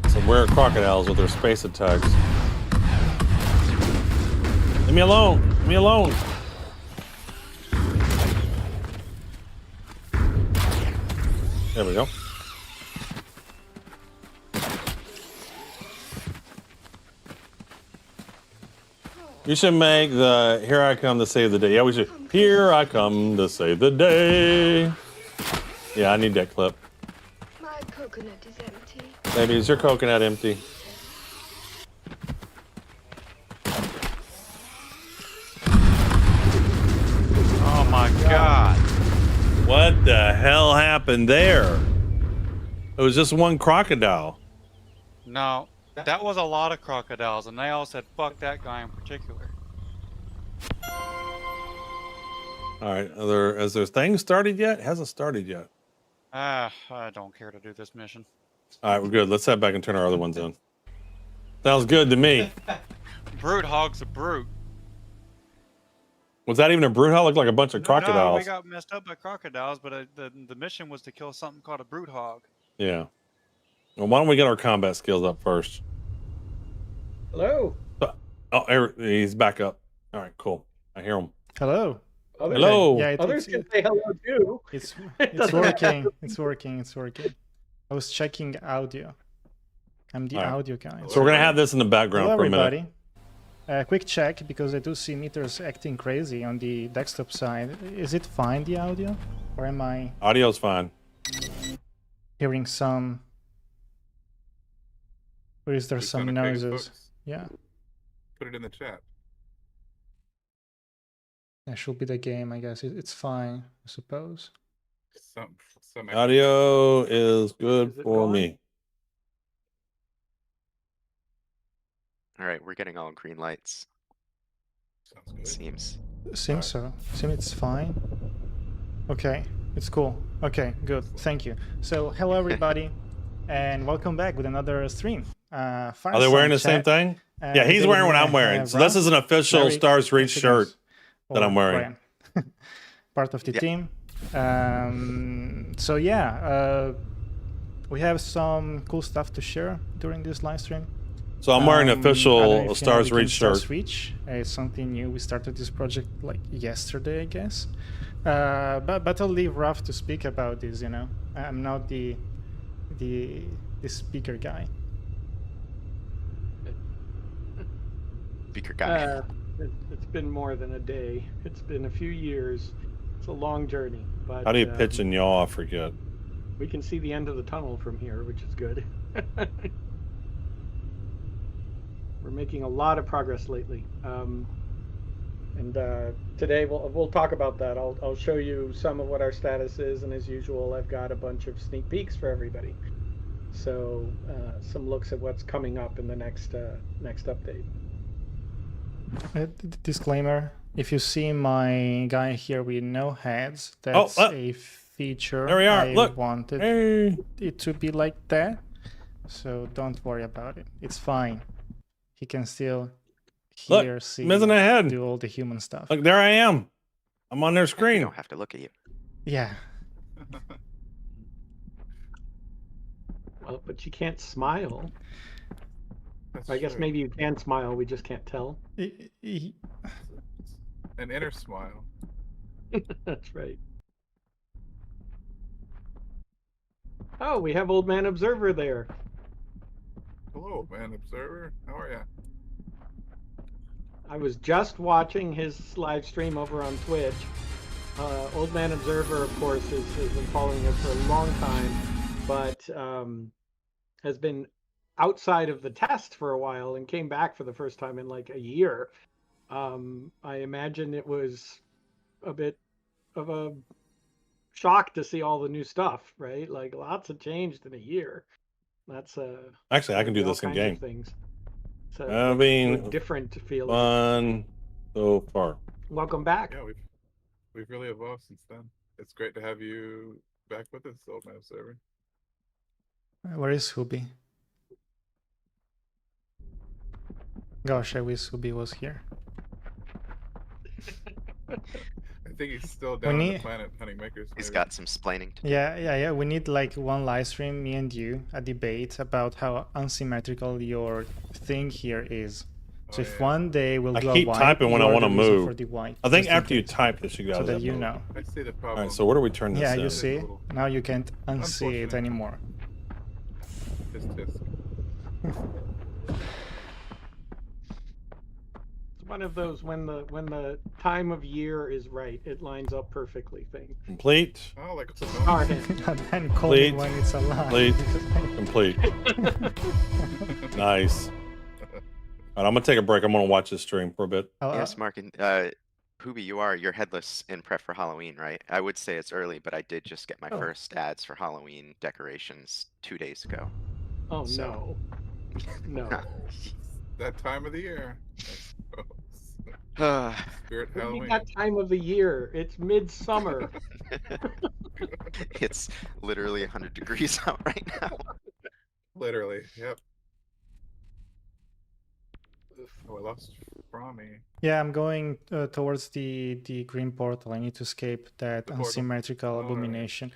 Some rare crocodiles with their space attacks. Leave me alone! Leave me alone! There we go. You should make the "Here I come to save the day." Yeah, we should. Here I come to save the day. Yeah, I need that clip. My coconut is empty. Baby, is your coconut empty? Oh my god! What the hell happened there? It was just one crocodile. No, that was a lot of crocodiles, and they all said fuck that guy in particular. All right, has their thing started yet? It hasn't started yet. I don't care to do this mission. All right, we're good. Let's head back and turn our other ones in. Sounds good to me. Brute hog's a brute. Was that even a brute hog? Looked like a bunch of No, crocodiles. we got messed up by crocodiles, but the mission was to kill something called a brute hog. Yeah. Well, why don't we get our combat skills up first? Hello. Oh, he's back up. All right, cool. I hear him. Hello. Others, Hello. Yeah, Others can say hello too. It's doesn't working. It's working. It's working. I was checking audio. I'm the All right. audio guy. So we're gonna have this in the background Hello, for a minute. everybody. Quick check, because I do see meters acting crazy on the desktop side. Is it fine, the audio? Or am I Audio's fine. hearing some... Or is there It's some on a noises? Facebook. Yeah, Put it in the chat. that should be the game, I guess. It's fine, I suppose. Some Audio is good Is it for going? me. All right, we're getting all green lights. Sounds good. Seems. Seems so. Seems it's fine. Okay, it's cool. Okay, good. Thank you. So, hello everybody, and welcome back with another stream. Are they wearing the same thing? Yeah, he's wearing what I'm wearing. So this is an official Stars Reach shirt that I'm wearing. Part of the team. So yeah, we have some cool stuff to share during this live stream. So I'm wearing an official Stars Reach shirt. Stars Reach is something new. We started this project like yesterday, I guess. But I'll leave Raf to speak about this. You know, I'm not the speaker guy. Speaker guy. It's been more than a day. It's been a few years. It's a long journey. But How do you pitch and yaw? I forget. We can see the end of the tunnel from here, which is good. We're making a lot of progress lately. And today we'll talk about that. I'll show you some of what our status is, and as usual, I've got a bunch of sneak peeks for everybody. So some looks at what's coming up in the next update. Disclaimer: if you see my guy here with no heads, that's a feature. There we are. I Look. wanted it to be like that, so don't worry about it. It's fine. He can still hear, see, missing a head. do all the human stuff. Look, there I am. I'm on their I screen. don't have to look at you. Yeah. Well, but you can't smile. That's I guess true. maybe you can smile. We just can't tell. An inner smile. That's right. Oh, we have Old Man Observer there. Hello, man, observer. How are ya? I was just watching his live stream over on Twitch. Old Man Observer, of course, has been following us for a long time, but has been outside of the test for a while and came back for the first time in like a year. I imagine it was a bit of a shock to see all the new stuff, right? Like lots have changed in a year. That's Actually, I can do all this in kinds of game. things. So I mean, different feeling. fun so far. Welcome back. Yeah, we've really evolved since then. It's great to have you back with us, Old Man Observer. Where is Hubi? Gosh, I wish Hubi was here. I think he's still down on the planet hunting makers. He's maybe. got some splaining to do. Yeah. We need like one live stream, me and you, a debate about how unsymmetrical your thing here is. So if one day we'll I do keep a wipe, typing when I you're want to the reason move. for the wipe, I think just in after you case. type this, you guys. So that have you moved. know. I see the All problem. right. So where do we turn this? Yeah, in? you see? Now you can't unsee it anymore. Tisk. It's one of those when the time of year is right, it lines up perfectly thing. Complete. Oh, like Alright. Then call me Complete. when it's alive. Complete. Complete. Nice. All right, I'm gonna take a break. I'm gonna watch this stream for a bit. Yes, Mark and Hubi, you're headless in prep for Halloween, right? I would say it's early, but I did just get my Oh. first ads for Halloween decorations 2 days ago. Oh So- no. that time of the year. Spirit What do you Halloween. mean that time of the year? It's midsummer. It's literally 100 degrees out right now. Literally, yep. Oh, I lost Frommy. Yeah, I'm going towards the green portal. I need to escape that portal. unsymmetrical All right. abomination.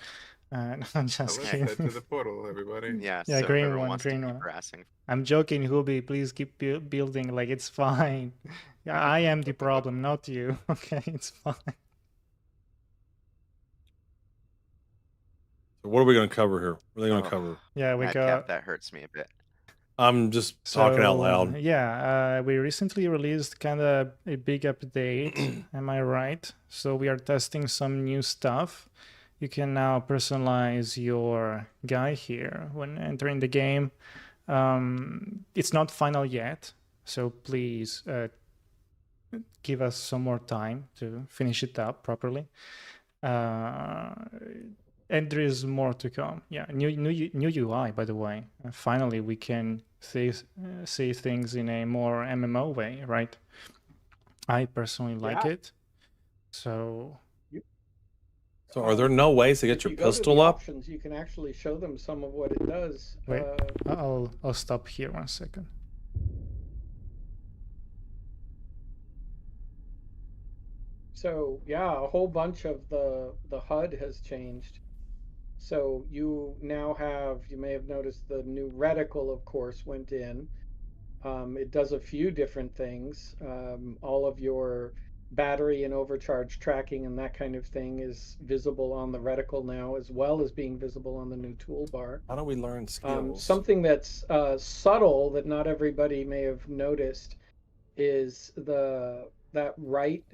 I'm just Let's kidding. head to the portal, everybody. Yeah, Yeah, so green everyone one, wants to green keep one. harassing. I'm joking, Hubi. Please keep building. Like it's fine. Yeah, I am the problem, not you. Okay, it's fine. So what are we gonna cover here? What are they gonna Oh. cover? Yeah, we Madcap, got. that hurts me a bit. I'm just talking out loud. Yeah, we recently released kind of a big update. Am I right? So we are testing some new stuff. You can now personalize your guy here when entering the game. It's not final yet, so please give us some more time to finish it up properly. And there is more to come. Yeah, new UI, by the way. Finally, we can see things in a more MMO way, right? I personally like Yeah. it. So So are there no ways to get If your you go to pistol the up? options, you can actually show them some of what it does. wait, I'll stop here 1 second. So yeah, a whole bunch of the HUD has changed. So you now have, you may have noticed the new reticle, of course, went in. It does a few different things. All of your battery and overcharge tracking and that kind of thing is visible on the reticle now, as well as being visible on the new toolbar. How do we learn skills? Something that's subtle that not everybody may have noticed is the white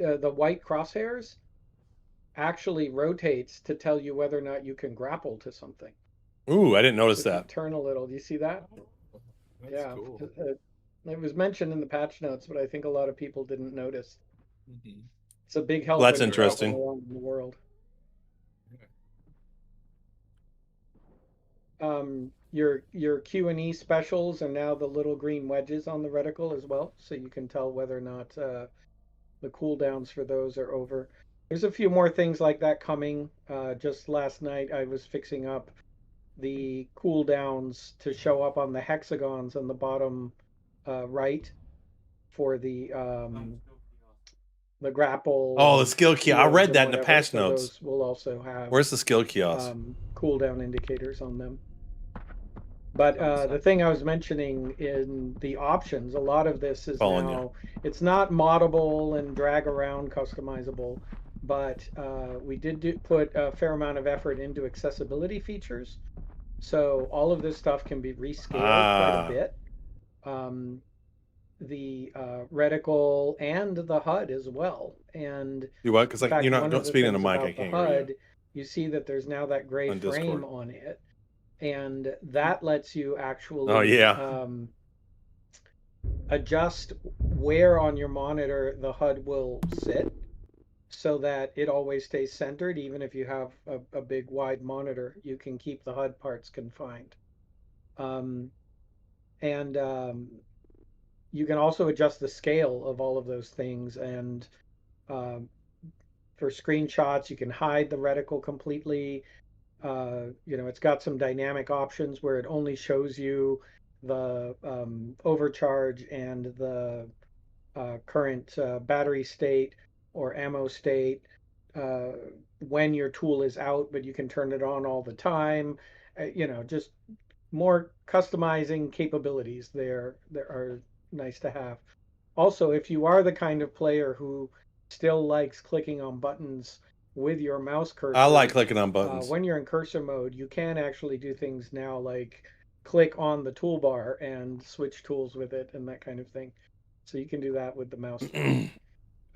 crosshairs actually rotates to tell you whether or not you can grapple to something. Ooh, I didn't notice If you that. turn a little, do you see that? That's Yeah, cool. it was mentioned in the patch notes, but I think a lot of people didn't notice. Mhm. It's a big help. Well, that's when you're out interesting. around the world. Your Q&E specials are now the little green wedges on the reticle as well, so you can tell whether or not the cooldowns for those are over. There's a few more things like that coming. Just last night I was fixing up the cooldowns to show up on the hexagons on the bottom right for the grapple. Oh, the and skill key. I shields read and that in the whatever, patch so notes. those will also have Where's the skill kiosk? cooldown indicators on them. But the thing I was mentioning in the options, a lot of this is Following now, it's not moddable and drag around customizable, but we did put a fair amount of effort into accessibility features. So all of this stuff can be rescaled quite a bit. The reticle and the HUD as well. And You what? Because in fact, you're not one don't of the speak in the things mic. I about the can't hear you. HUD, you see that there's now that gray On frame Discord. on it, and that lets you actually Oh, yeah. adjust where on your monitor the HUD will sit, so that it always stays centered. Even if you have a big wide monitor, you can keep the HUD parts confined. You can also adjust the scale of all of those things, and for screenshots you can hide the reticle completely. It's got some dynamic options where it only shows you the overcharge and the current battery state or ammo state when your tool is out, but you can turn it on all the time. Just more customizing capabilities there are nice to have. Also, if you are the kind of player who still likes clicking on buttons with your mouse cursor, I like clicking on buttons. when you're in cursor mode, you can actually do things now like click on the toolbar and switch tools with it and that kind of thing. So you can do that with the mouse.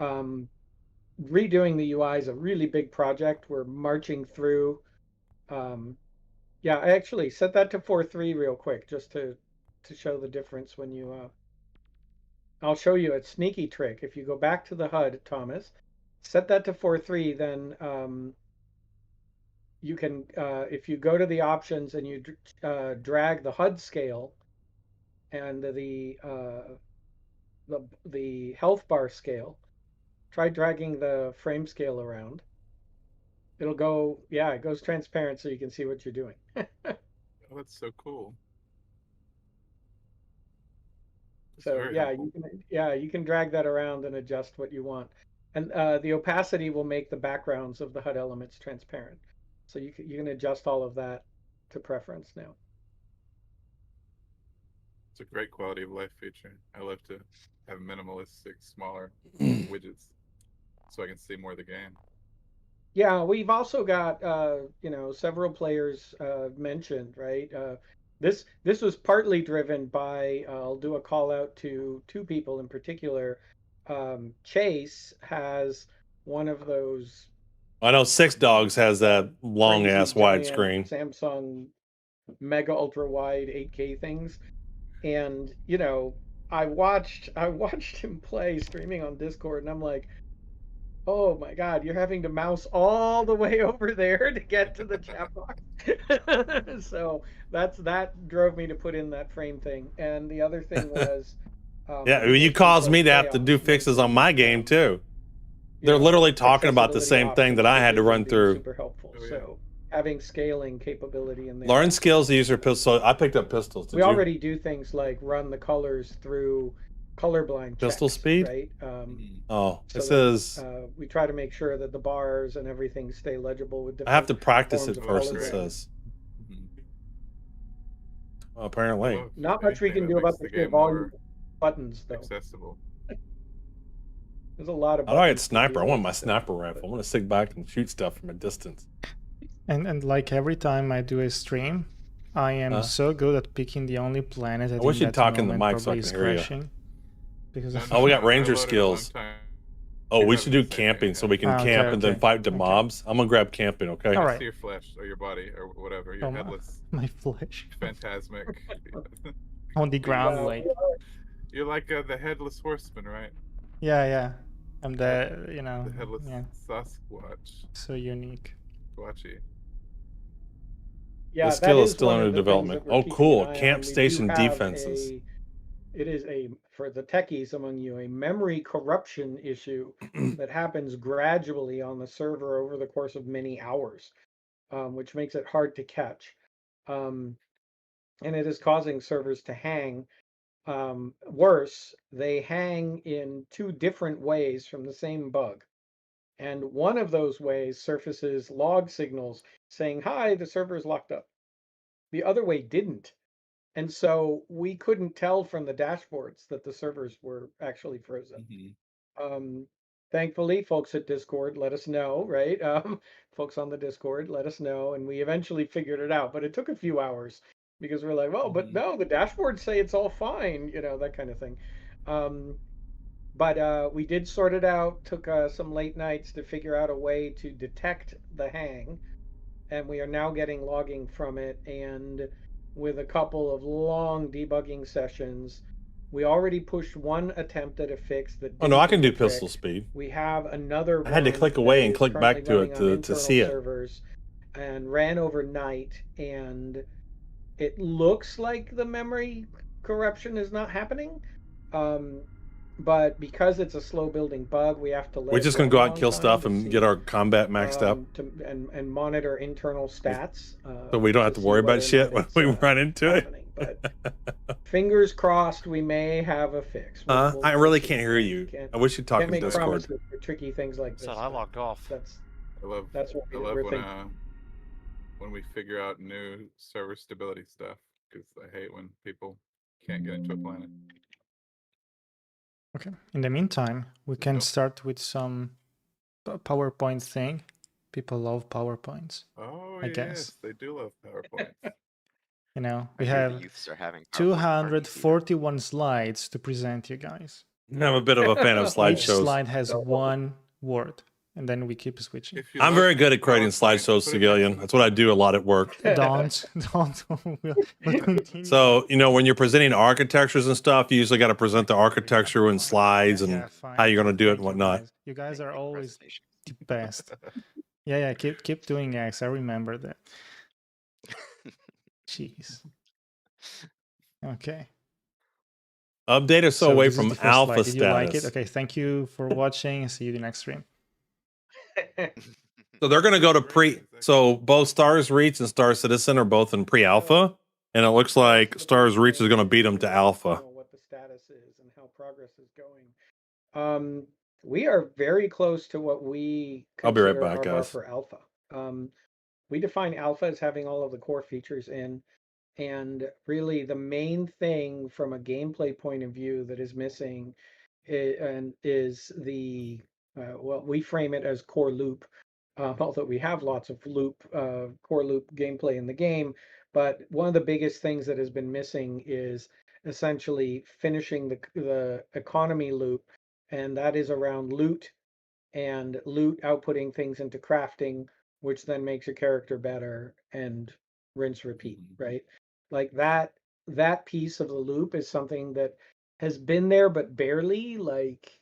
Redoing the UI is a really big project. We're marching through. Yeah, I actually set that to 4.3 real quick just to show the difference when you I'll show you a sneaky trick. If you go back to the HUD, Thomas, set that to 4.3, then you can if you go to the options and you drag the HUD scale and the health bar scale, try dragging the frame scale around. It'll go, yeah, it goes transparent so you can see what you're doing. Oh, that's so cool. So very yeah, you can drag that around and adjust what you want. And the opacity will make the backgrounds of the HUD elements transparent. So you can adjust all of that to preference now. It's a great quality of life feature. I love to have minimalistic, smaller widgets so I can see more of the game. Yeah, we've also got several players mentioned, right? This was partly driven by I'll do a call out to two people in particular. Chase has one of those. I know Six Dogs has that long crazy ass giant widescreen. Samsung mega ultra wide 8K things, and I watched him play streaming on Discord, and I'm like, oh my God, you're having to mouse all the way over there to get to the chat box. So that drove me to put in that frame thing. And the other thing was, Yeah, of you course, caused me to have to chaos do fixes on making, my game too. you They're know, literally talking about the accessibility same thing that options I for had to vision run being through. super helpful. Oh, yeah. So having scaling capability in there. Learn skills to use your pistol. I picked up pistols. Did We you? already do things like run the colors through colorblind Pistol checks, speed? right? Oh, So this that, is. we try to make sure that the bars and everything stay legible with different I have to practice forms it of first. It color grading. says. Mhm. Well, apparently. Well, Not much we anything can that do about makes the the sheer game volume more of buttons, though. accessible. There's a lot of How do I get buttons to sniper? I deal want with, my so- sniper rifle. I want to sit back and shoot stuff from a distance. And like every time I do a stream, I am Huh? so good at picking the only planet that I wish in you'd that talk in the moment mic so I probably can is hear you. crashing. Because No, of Oh, we got I ranger loaded a long skills. time. Oh, we You're should having do the same camping game, so yeah. we can Ah, okay, camp and then okay, fight the okay. mobs. I'm gonna grab camping, okay? All I right. see your flesh or your body or whatever. Your Oh, headless, my flesh phantasmic. on the ground, Yeah, like You're like the headless horseman, right? yeah. I'm the The headless yeah, Sasquatch. so unique. Squatchy. Yeah, The that skill is is still one of under the things development. that we're Oh, keeping cool. an eye Camp on. We do station have defenses. it is a, for the techies among you, a memory corruption issue that happens gradually on the server over the course of many hours, which makes it hard to catch. And it is causing servers to hang. Worse, they hang in two different ways from the same bug. And one of those ways surfaces log signals saying, hi, the server is locked up. The other way didn't. And so we couldn't tell from the dashboards that the servers were actually frozen. Thankfully, folks at Discord let us know, right? Folks on the Discord let us know, and we eventually figured it out. But it took a few hours because we're like, well, but no, the dashboards say it's all fine, that kind of thing. But we did sort it out. Took some late nights to figure out a way to detect the hang, and we are now getting logging from it. And with a couple of long debugging sessions, we already pushed one attempt at a fix that. Oh no, I can didn't do get the pistol trick. speed. We have another. I had to one click that away and is click back currently to it running on to internal see it. servers and ran overnight, and it looks like the memory corruption is not happening. But because it's a slow building bug, we have to let We're it just gonna run go a out and long kill time stuff to and see, get our combat maxed up, and monitor internal stats. so we don't have to see worry about whether or shit not when we it's, run into it. happening. But fingers crossed, we may have a fix. I really can't hear you. I wish you'd talk Can't in make Discord. promises for tricky things like this. Said I logged off. That's I what love we're when thinking. when we figure out new server stability stuff, because I hate when people can't get into a planet. Okay. In the meantime, we can start with some PowerPoint thing. People love PowerPoints. Oh I yes, guess. they do love PowerPoints. We I hear have the youths are having PowerPoint parties here. 241 slides to present you guys. I'm a bit of a fan of Each slideshows. slide has one word, and then we keep switching. If you I'm love very good at creating PowerPoint, slideshows, put it next Civilian. to That's what I do a lot at work. Don't. We'll continue. So, when you're presenting architectures and stuff, you usually got to present the architecture in slides and Yeah, fine. how you're going to do it and Thank you, whatnot. guys. You guys are always Presentation. the best. Yeah. Keep doing X. I remember that. Jeez. Okay. Update us away this is from the first alpha slide. Did you like it? status. Okay. Thank you for watching. See you in the next stream. So they're going to go to pre. So both Stars Reach and Star Citizen are both in pre-alpha, and it looks like Stars Reach is going to beat them to alpha. What the status is and how progress is going. We are very close to what we I'll be right consider back, our bar guys. for alpha. We define alpha as having all of the core features in, and really the main thing from a gameplay point of view that is missing is the well, we frame it as core loop, although we have lots of core loop gameplay in the game. But one of the biggest things that has been missing is essentially finishing the economy loop, and that is around loot and loot outputting things into crafting, which then makes your character better, and rinse repeat, right? Like that piece of the loop is something that has been there, but barely. Like,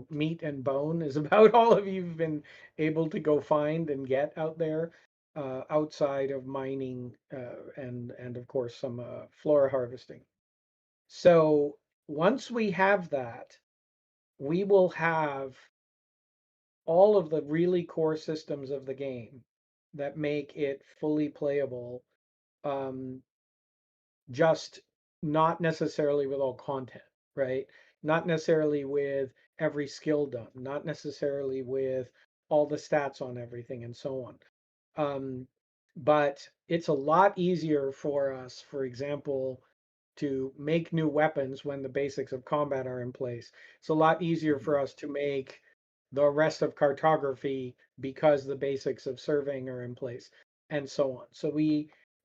meat and bone is about all of you've been able to go find and get out there, outside of mining, and of course some flora harvesting. So once we have that, we will have all of the really core systems of the game that make it fully playable, um, just not necessarily with all content, right? Not necessarily with every skill done, not necessarily with all the stats on everything and so on. But it's a lot easier for us, for example, to make new weapons when the basics of combat are in place. It's a lot easier for us to make the rest of cartography because the basics of surveying are in place and so on. So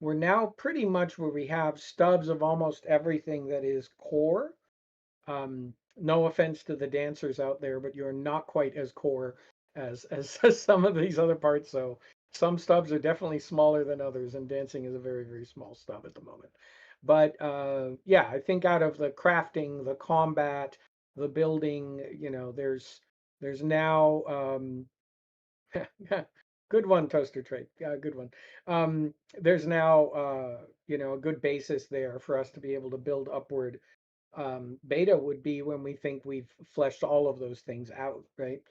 we're now pretty much where we have stubs of almost everything that is core. No offense to the dancers out there, but you're not quite as core as some of these other parts. So some stubs are definitely smaller than others, and dancing is a very, very small stub at the moment. But yeah, I think out of the crafting, the combat, the building, there's now good one, Toaster Trade. Good one. There's now a good basis there for us to be able to build upward. Beta would be when we think we've fleshed all of those things out, right?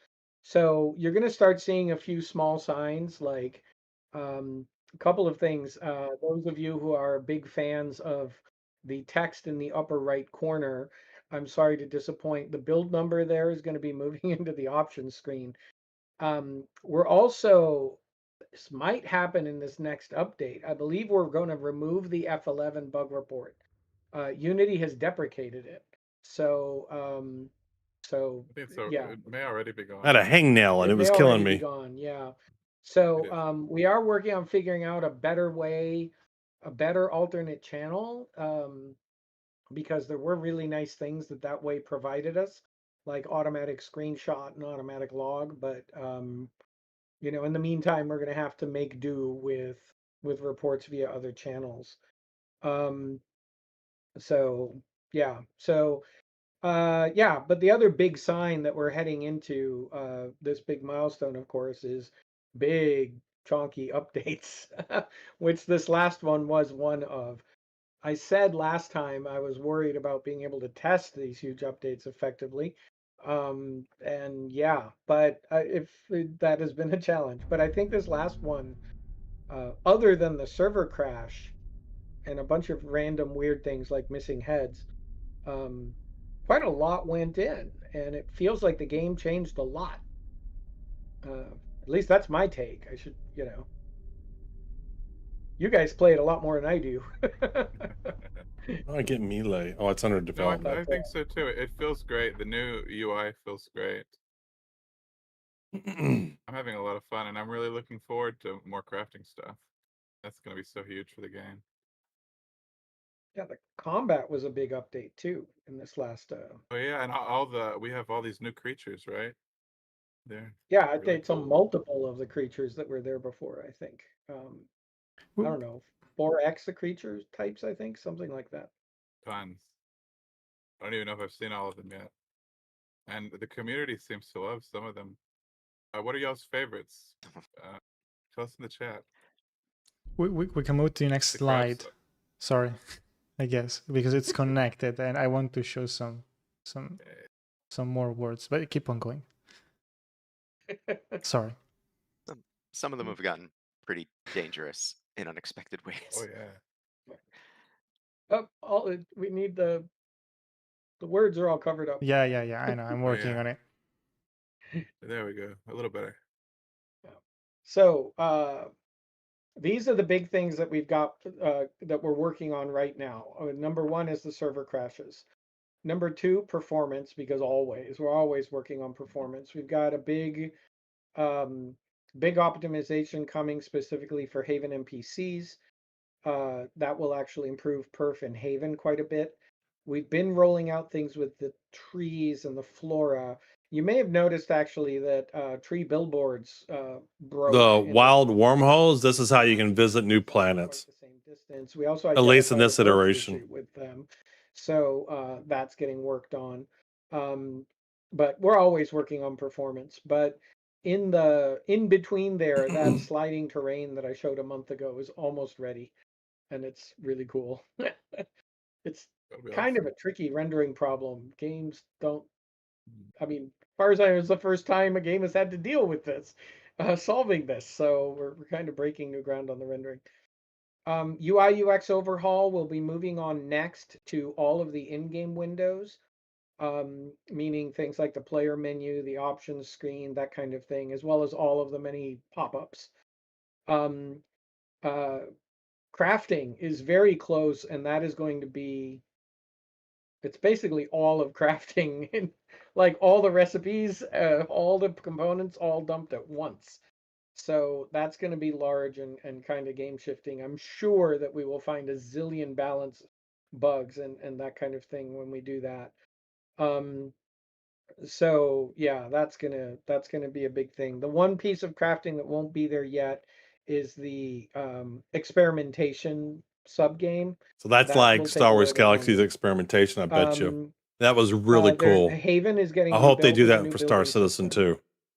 So you're going to start seeing a few small signs, like a couple of things. Those of you who are big fans of the text in the upper right corner, I'm sorry to disappoint. The build number there is going to be moving into the options screen. We're also, this might happen in this next update. I believe we're going to remove the F11 bug report. Unity has deprecated it. So, I think so. yeah. It may already be gone. I had a hangnail and it was may killing already be me. gone, yeah. So we are working on figuring out a better way, a better alternate channel, because there were really nice things that way provided us, like automatic screenshot and automatic log. But in the meantime, we're going to have to make do with reports via other channels. So yeah, but the other big sign that we're heading into this big milestone, of course, is big chunky updates, which this last one was one of. I said last time I was worried about being able to test these huge updates effectively. And yeah, but if that has been a challenge. But I think this last one, other than the server crash and a bunch of random weird things like missing heads, quite a lot went in, and it feels like the game changed a lot. At least that's my take. I should, you guys play it a lot more than I do. I get Melee. Oh, it's under No, development. I think so too. It feels great. The new UI feels great. I'm having a lot of fun, and I'm really looking forward to more crafting stuff. That's going to be so huge for the game. Yeah, the combat was a big update too in this last. Oh yeah, and we have all these new creatures, right? There. Yeah, I really think some cool. multiple of the creatures that were there before. I think. I don't know, 4x the creature types. I think something like that. Tons. I don't even know if I've seen all of them yet. And the community seems to love some of them. What are y'all's favorites? Tell us in the chat. We can move to the next slide. Sorry, I guess because it's connected, and I want to show some more words. But keep on going. Sorry. Some of them have gotten pretty dangerous in unexpected ways. Oh yeah. We need the words are all covered up. Yeah. I know. I'm working on it. There we go. A little better. So these are the big things that we've got that we're working on right now. Number one is the server crashes. Number two, performance, because we're always working on performance. We've got a big optimization coming specifically for Haven NPCs. That will actually improve perf in Haven quite a bit. We've been rolling out things with the trees and the flora. You may have noticed actually that tree billboards broke. The wild wormholes. This is how you can visit new planets. The same distance. We also at least in this identified a growth iteration issue with them. So that's getting worked on. But we're always working on performance. But in between there, that sliding terrain that I showed a month ago is almost ready, and it's really cool. It's That'll be kind of awesome. a tricky rendering problem. Games don't. I mean, as far as I know, it's the first time a game has had to deal with this, solving this. So we're kind of breaking new ground on the rendering. UI UX overhaul will be moving on next to all of the in-game windows, meaning things like the player menu, the options screen, that kind of thing, as well as all of the many pop-ups. Um, Crafting is very close, and that is going to be, it's basically all of crafting, in, like all the recipes, all the components, all dumped at once. So that's going to be large and kind of game shifting. I'm sure that we will find a zillion balance bugs and that kind of thing when we do that. So yeah, that's gonna be a big thing. The one piece of crafting that won't be there yet is the experimentation sub game. So that's That like will take Star a Wars little bit Galaxy's longer. experimentation, I bet you. That was really There, cool. Haven is getting I hope they rebuilt do with a that new for Star building Citizen system.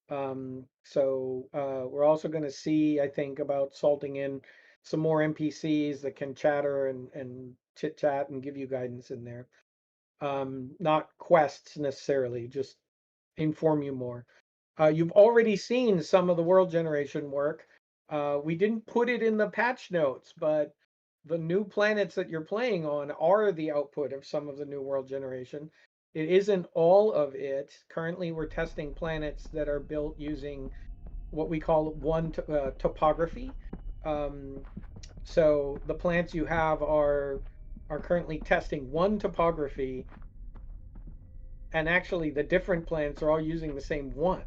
too. So we're also going to see, I think, about salting in some more NPCs that can chatter and chit chat and give you guidance in there. Not quests necessarily, just inform you more. You've already seen some of the world generation work. We didn't put it in the patch notes, but the new planets that you're playing on are the output of some of the new world generation. It isn't all of it. Currently, we're testing planets that are built using what we call topography. So the plants you have are currently testing one topography, and actually the different plants are all using the same one.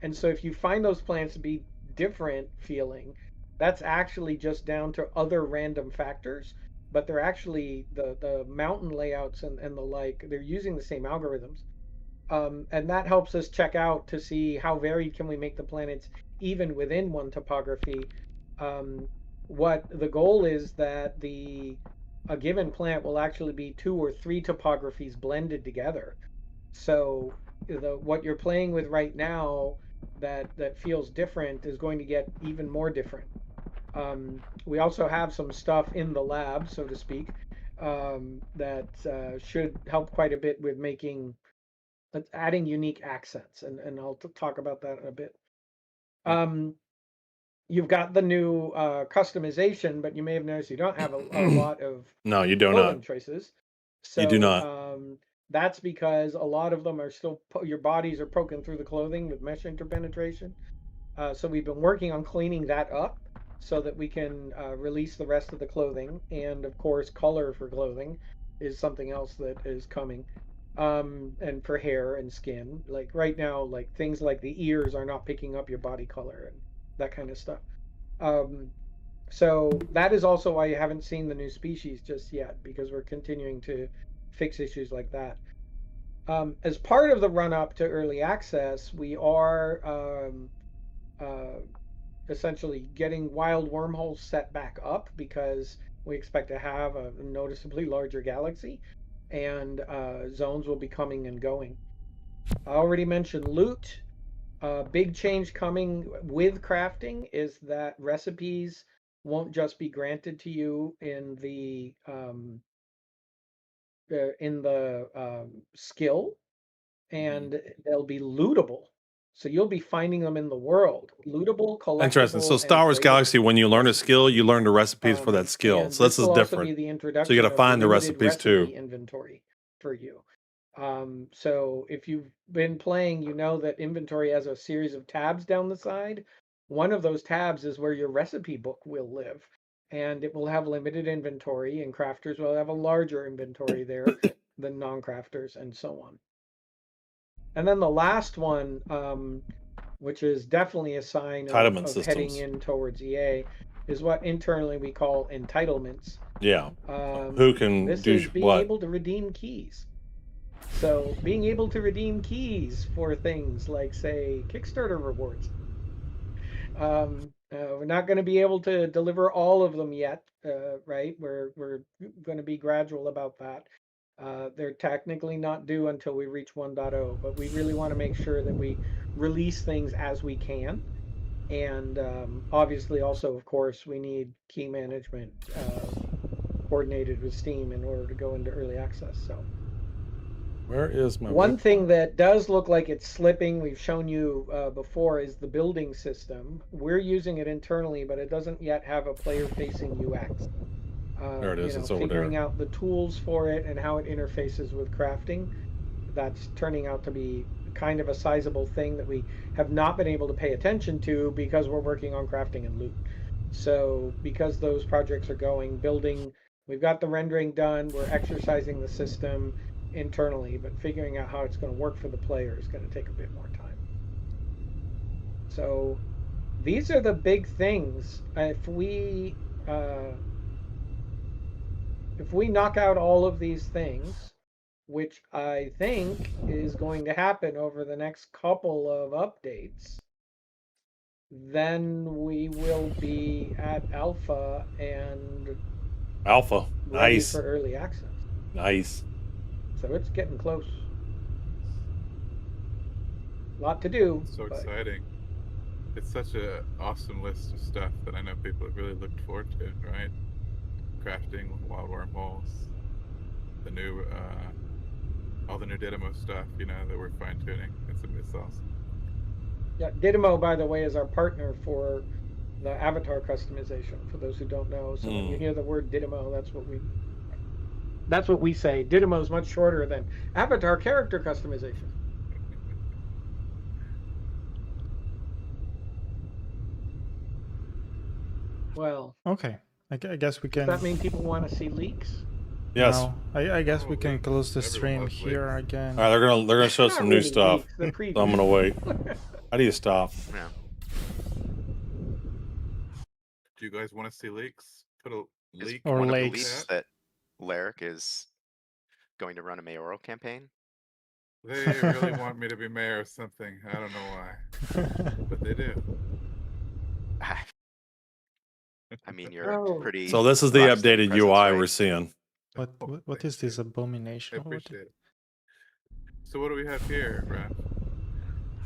And so if you find those plants to be different feeling, that's actually just down to other random factors, but they're actually the mountain layouts and the like, they're using the same algorithms. And that helps us check out to see how varied can we make the planets even within one topography. What the goal is that a given plant will actually be 2 or 3 topographies blended together. So what you're playing with right now that feels different is going to get even more different. We also have some stuff in the lab, so to speak, that should help quite a bit with adding unique accents, and I'll talk about that in a bit. You've got the new customization, but you may have noticed you don't have a lot of No, you do clothing not. choices. You do not. So that's because a lot of them are still your bodies are poking through the clothing with mesh interpenetration. So we've been working on cleaning that up so that we can release the rest of the clothing, and of course, color for clothing is something else that is coming. And for hair and skin, like right now, like things like the ears are not picking up your body color and that kind of stuff. So that is also why you haven't seen the new species just yet, because we're continuing to fix issues like that. As part of the run up to early access, we are essentially getting wild wormholes set back up because we expect to have a noticeably larger galaxy, and zones will be coming and going. I already mentioned loot. Big change coming with crafting is that recipes won't just be granted to you in the skill, and they'll be lootable. So you'll be finding them in the world, lootable, collectible. Interesting. So and Star Wars tradable Galaxy, when you learn a skill, you learn the recipes for that skill. And So this is will also different. be the So introduction you got to of find the limited recipes too. recipe inventory for you. So if you've been playing, you know that inventory has a series of tabs down the side. One of those tabs is where your recipe book will live, and it will have limited inventory, and crafters will have a larger inventory there than non-crafters, and so on. And then the last one, which is definitely a sign of heading in towards EA, is what internally we call entitlements. Yeah. Who can this do is being what? able to redeem keys. So being able to redeem keys for things like, say, Kickstarter rewards. We're not going to be able to deliver all of them yet, right? We're going to be gradual about that. They're technically not due until we reach 1.0, but we really want to make sure that we release things as we can. And obviously, also, of course, we need key management coordinated with Steam in order to go into early access. So, Where is my one thing that does look like it's slipping, we've shown you before, is the building system. We're using it internally, but it doesn't yet have a player-facing UX. There it is, it's over figuring there. out the tools for it and how it interfaces with crafting. That's turning out to be kind of a sizable thing that we have not been able to pay attention to because we're working on crafting and loot. So because those projects are going, building, we've got the rendering done, we're exercising the system internally, but figuring out how it's going to work for the player is going to take a bit more time. So these are the big things. If we knock out all of these things, which I think is going to happen over the next couple of updates, then we will be at alpha and Alpha. ready Nice. for early access. Nice. So it's getting close. A lot to do. So but exciting. It's such a awesome list of stuff that I know people have really looked forward to, right? Crafting, wild wormholes, the new, all the new Dynamo stuff, you know, that we're fine tuning. It's awesome. Yeah, Dynamo, by the way, is our partner for the avatar customization. For those who don't know, so when you hear the word Dynamo, that's what we say. Dynamo is much shorter than avatar character customization. Well, Okay, I guess we does can. that mean people want to see leaks? Yes. No, I guess we can Probably. close the Everyone stream loves here leaks. again. All right, they're gonna show Not some new really stuff. leaks, the preview. So I'm gonna wait. How do you stop? Yeah. Do you guys want to see leaks? Put a Is leak. Or one of the lakes. leaks that Larrick is going to run a mayoral campaign? They really want me to be mayor or something. I don't know why, but they do. I mean, you're Oh. pretty. So this is the rock-star updated presence, UI right? we're seeing. What is this abomination? I appreciate it. So what do we have here, Brad?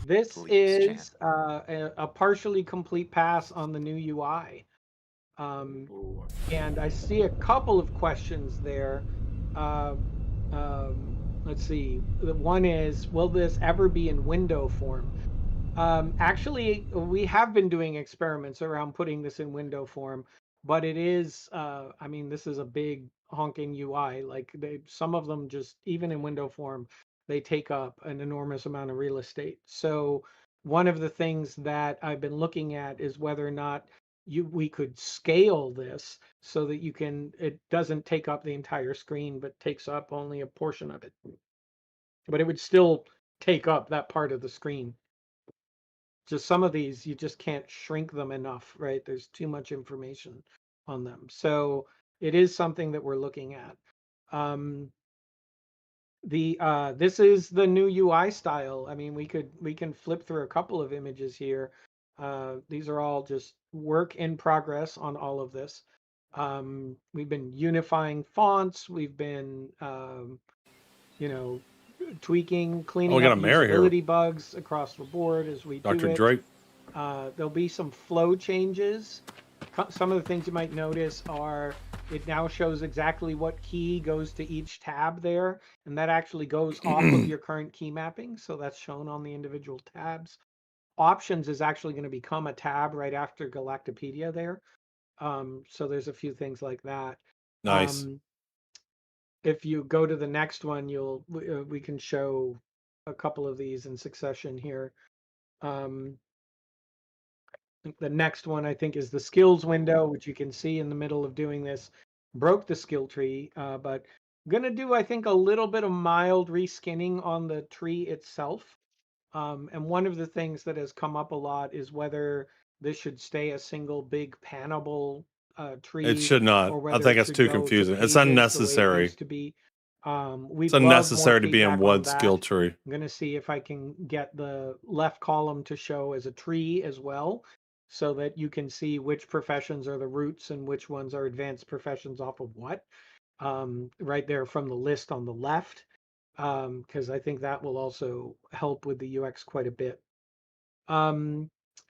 This Leaks, is a partially complete pass on the new UI. Ooh. And I see a couple of questions there. Let's see. The one is, will this ever be in window form? Actually, we have been doing experiments around putting this in window form, but it is, I mean, this is a big honking UI. Like some of them just, even in window form, they take up an enormous amount of real estate. So one of the things that I've been looking at is whether or not we could scale this so that it doesn't take up the entire screen, but takes up only a portion of it. But it would still take up that part of the screen. Just some of these, you just can't shrink them enough, right? There's too much information on them. So it is something that we're looking at. This is the new UI style. I mean, we can flip through a couple of images here. These are all just work in progress on all of this. We've been unifying fonts. We've been, tweaking, cleaning we got up a mayor here. usability bugs across the board as we do Dr. it. Drake. There'll be some flow changes. Some of the things you might notice are it now shows exactly what key goes to each tab there, and that actually goes off of your current key mapping, so that's shown on the individual tabs. Options is actually going to become a tab right after Galactopedia there. So there's a few things like that. Nice. If you go to the next one, we can show a couple of these in succession here. The next one I think is the skills window, which you can see in the middle of doing this. Broke the skill tree, but I'm gonna do, I think, a little bit of mild reskinning on the tree itself. And one of the things that has come up a lot is whether this should stay a single big panable tree. It should not. Or I whether think it it's should too go to confusing. It's pages the way it unnecessary. used to be. It's unnecessary to be in one skill tree. I'm going to see if I can get the left column to show as a tree as well, so that you can see which professions are the roots and which ones are advanced professions off of what. right there from the list on the left, because I think that will also help with the UX quite a bit.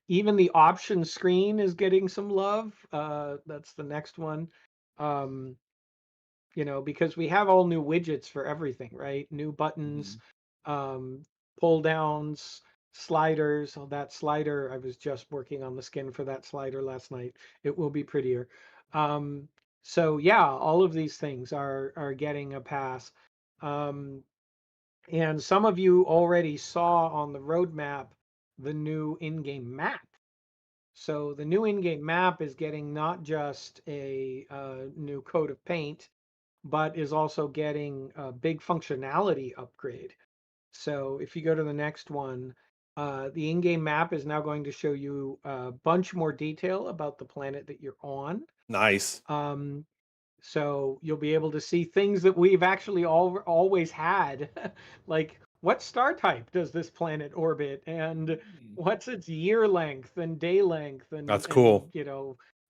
Even the options screen is getting some love. That's the next one. Because we have all new widgets for everything, right? New buttons, pull downs, sliders. Oh, that slider, I was just working on the skin for that slider last night. It will be prettier. So yeah, all of these things are getting a pass. And some of you already saw on the roadmap the new in-game map. So the new in-game map is getting not just a new coat of paint, but is also getting a big functionality upgrade. So if you go to the next one, the in-game map is now going to show you a bunch more detail about the planet that you're on. Nice. So you'll be able to see things that we've actually always had, like what star type does this planet orbit, and what's its year length and day length, and That's cool.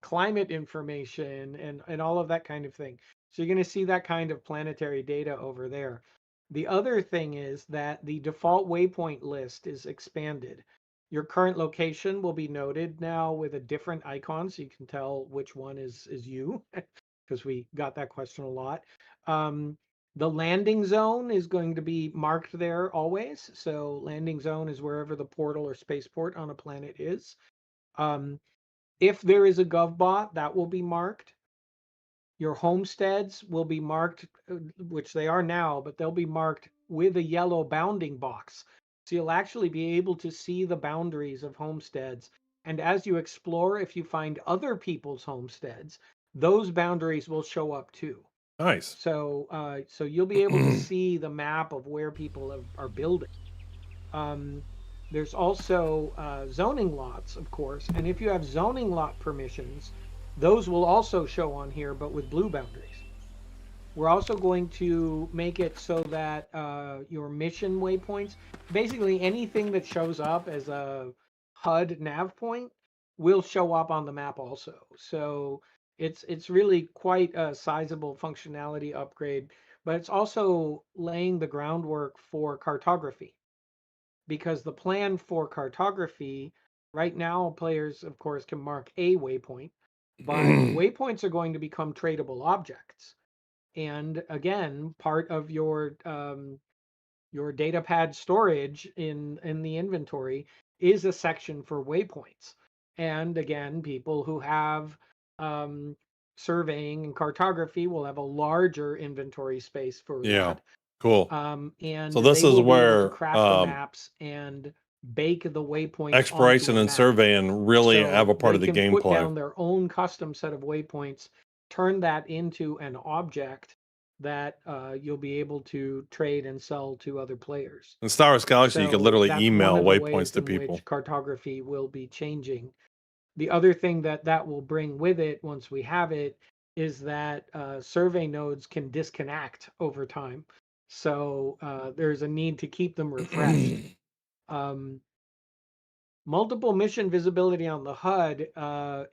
climate information and all of that kind of thing. So you're going to see that kind of planetary data over there. The other thing is that the default waypoint list is expanded. Your current location will be noted now with a different icon, so you can tell which one is you. Because we got that question a lot. The landing zone is going to be marked there always. So landing zone is wherever the portal or spaceport on a planet is. If there is a GovBot, that will be marked. Your homesteads will be marked, which they are now, but they'll be marked with a yellow bounding box. So you'll actually be able to see the boundaries of homesteads. And as you explore, if you find other people's homesteads, those boundaries will show up too. Nice. So you'll be able to see the map of where people are building. There's also zoning lots, of course, and if you have zoning lot permissions, those will also show on here, but with blue boundaries. We're also going to make it so that your mission waypoints, basically anything that shows up as a HUD nav point, will show up on the map also. So it's really quite a sizable functionality upgrade, but it's also laying the groundwork for cartography. Because the plan for cartography, right now, players, of course, can mark a waypoint, but waypoints are going to become tradable objects. And again, part of your data pad storage in the inventory is a section for waypoints. And again, people who have surveying and cartography will have a larger inventory space for that. Cool. And So this they is will be able where to craft the maps and bake the waypoints. exploration onto a and map. surveying really So have a part they of the can put gameplay. down their own custom set of waypoints, turn that into an object that you'll be able to trade and sell to other players. In Star Wars Galaxy, you could So literally that's email one of the waypoints ways to in people. which cartography will be changing. The other thing that will bring with it once we have it is that survey nodes can disconnect over time. So there's a need to keep them refreshed. Multiple mission visibility on the HUD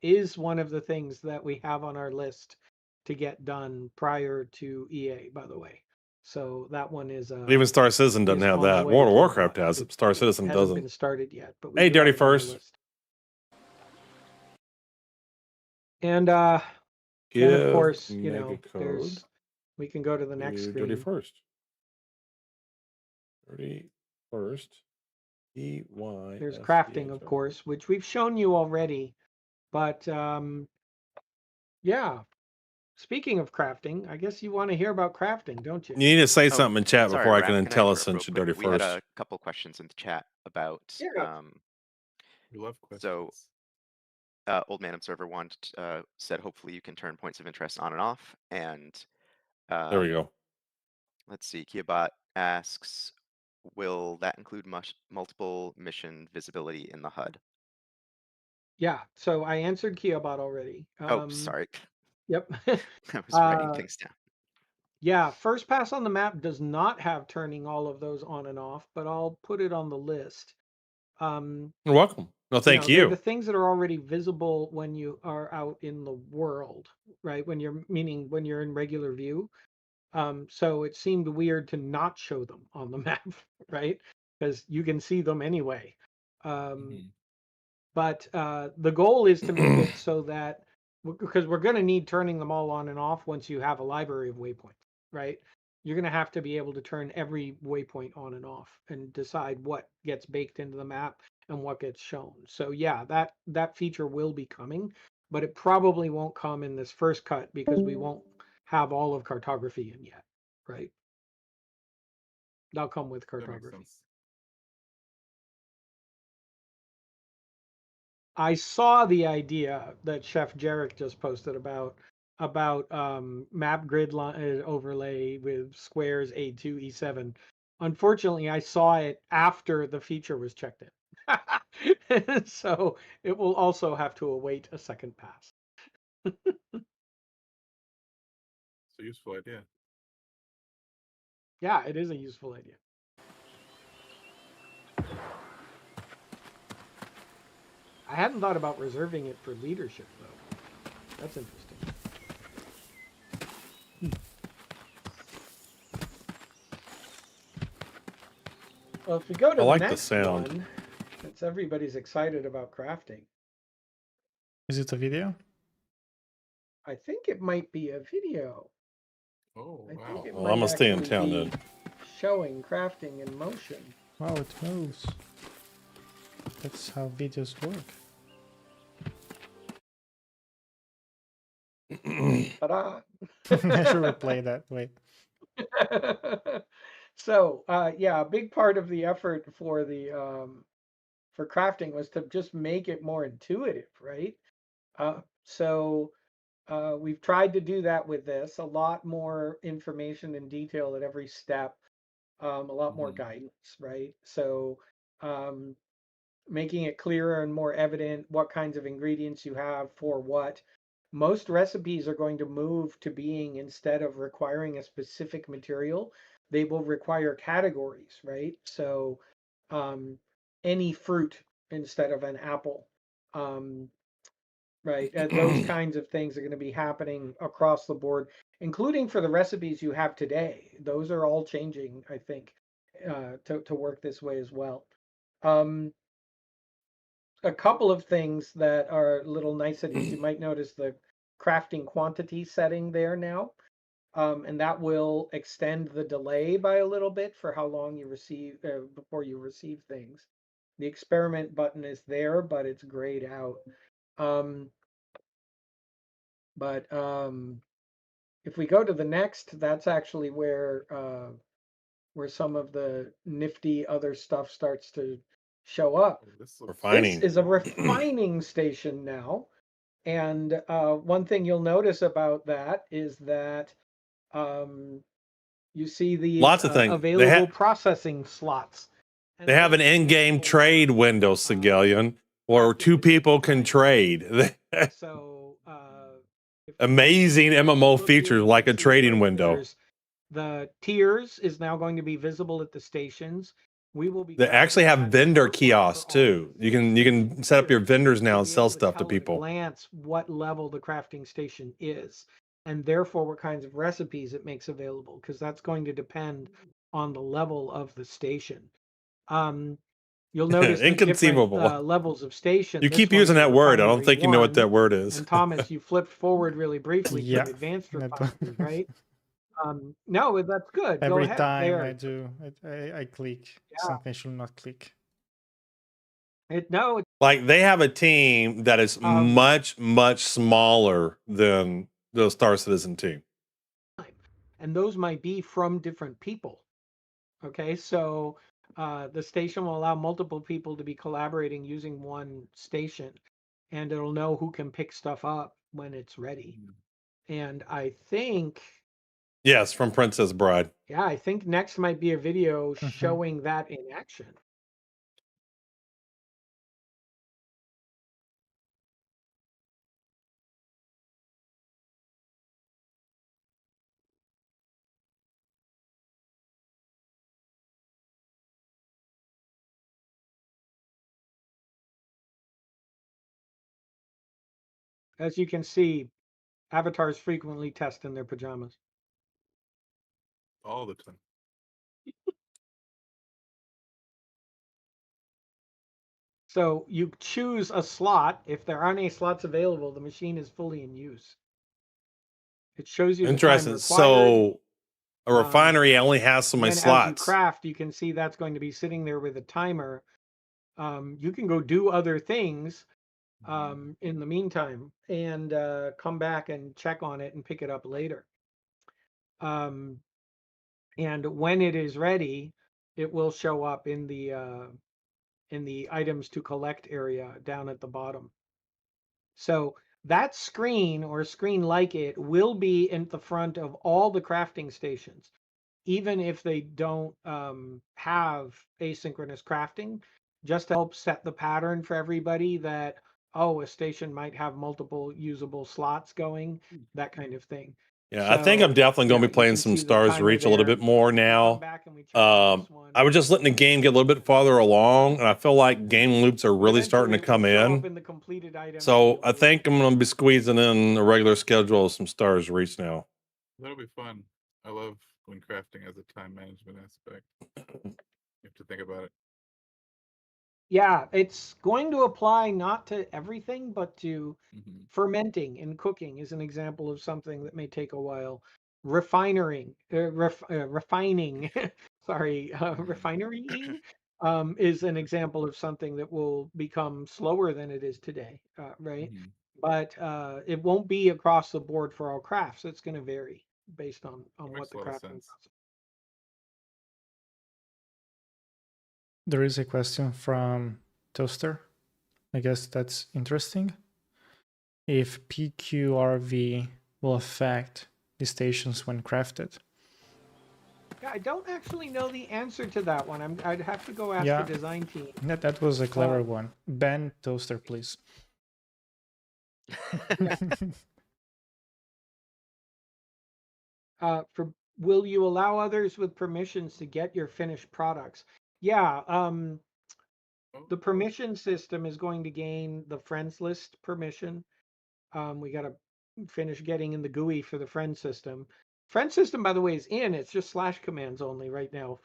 is one of the things that we have on our list to get done prior to EA, by the way. So that one is Even Star Citizen doesn't is have on the that. way World of to Warcraft HUD. has it. Star Citizen hasn't doesn't. been started yet, but we Hey, do Dirty have it on the First. list. And then of course, there's we can go to the next screen. Dirty First. 31st. EY. There's crafting, of course, which we've shown you already. But yeah. Speaking of crafting, I guess you want to hear about crafting, don't you? You need to say Oh, something in chat sorry, before I Raph, can I intelligence interrupt you real Dirty quick? We had First. a couple questions in the chat about We love questions. so Old Man Observer said hopefully you can turn points of interest on and off. And There we go. let's see, Kiabot asks, will that include multiple mission visibility in the HUD? Yeah, so I answered Kiobot already. Oh, sorry. Yep. I was writing things down. Yeah, First Pass on the Map does not have turning all of those on and off, but I'll put it on the list. You're welcome. No, thank They're you. the things that are already visible when you are out in the world, right? When you're in regular view. So it seemed weird to not show them on the map, right? Because you can see them anyway. But the goal is to make it so that, because we're going to need turning them all on and off once you have a library of waypoints, right? You're going to have to be able to turn every waypoint on and off and decide what gets baked into the map and what gets shown. So yeah, that feature will be coming, but it probably won't come in this first cut because we won't have all of cartography in yet, right? That'll come with That makes cartography. sense. I saw the idea that Chef Jarek just posted about map grid line overlay with squares A2 E7. Unfortunately, I saw it after the feature was checked in. So it will also have to await a second pass. It's a useful idea. Yeah, it is a useful idea. I hadn't thought about reserving it for leadership though. That's interesting. Well, if we go to I like the the next sound. one, since everybody's excited about crafting, Is it a video? I think it might be a video. Oh, I wow. think it Well, might I'm gonna stay in actually town be then. showing crafting in motion. Wow, it moves. That's how videos work. Ta-da! I should replay that. Wait. So, yeah, a big part of the effort for for crafting was to just make it more intuitive, right? So we've tried to do that with this. A lot more information and detail at every step. A lot more guidance, right? So making it clearer and more evident what kinds of ingredients you have for what. Most recipes are going to move to being, instead of requiring a specific material, they will require categories, right? So any fruit instead of an apple. Right. Those kinds of things are going to be happening across the board, including for the recipes you have today. Those are all changing, I think, to work this way as well. A couple of things that are little niceties. You might notice the crafting quantity setting there now. And that will extend the delay by a little bit for how long you receive before you receive things. The experiment button is there, but it's grayed out. But if we go to the next, that's actually where some of the nifty other stuff starts to show up. This Refining. is a refining station now. And one thing you'll notice about that is that you see the Lots of things. available processing slots. They have an in-game trade window, Sigillion, where two people can trade. So amazing MMO features like a trading window. The tiers is now going to be visible at the stations. We will be. They actually have vendor kiosks too. You can set up your vendors now and sell stuff to people. Glance what level the crafting station is, and therefore what kinds of recipes it makes available, because that's going to depend on the level of the station. You'll notice inconceivable levels of station. You keep using that word. I don't think you know what that word is. And Thomas, you flipped forward really briefly Yeah. to advanced refineries, right? No, that's good. Every Go ahead. time There. I do, I click something I should not click. Like they have a team that is much smaller than the Star Citizen team. And those might be from different people. Okay, so the station will allow multiple people to be collaborating using one station, and it'll know who can pick stuff up when it's ready. And I think, Yes, from Princess Bride. yeah, I think next might be a video showing that in action. As you can see, avatars frequently test in their pajamas. All the time. So you choose a slot. If there aren't any slots available, the machine is fully in use. It shows you the time Interesting. required. So a refinery only has so many Then as you slots. craft, you can see that's going to be sitting there with a timer. You can go do other things in the meantime and come back and check on it and pick it up later. And when it is ready, it will show up in the items to collect area down at the bottom. So that screen or screen like it will be in the front of all the crafting stations, even if they don't have asynchronous crafting, just to help set the pattern for everybody that, oh, a station might have multiple usable slots going, that kind of thing. Yeah, I think I'm definitely going to be playing some Stars Reach a little bit more now. I was just letting the game get a little bit farther along, and I feel like game loops are really starting to come in. So I think I'm going to be squeezing in a regular schedule of some Stars Reach now. That'll be fun. I love when crafting has a time management aspect. You have to think about it. Yeah, it's going to apply not to everything, but to fermenting and cooking is an example of something that may take a while. Refining, sorry, refinery is an example of something that will become slower than it is today, right? But it won't be across the board for all crafts. It's going to vary based on what the crafting process. There is a question from Toaster. I guess that's interesting. If PQRV will affect the stations when crafted. Yeah, I don't actually know the answer to that one. I'd have to go ask the design team. That was a clever one. Ben Toaster, please. Will you allow others with permissions to get your finished products? Yeah, the permission system is going to gain the friends list permission. We got to finish getting in the GUI for the friend system. Friend system, by the way, is in. It's just / commands only right now.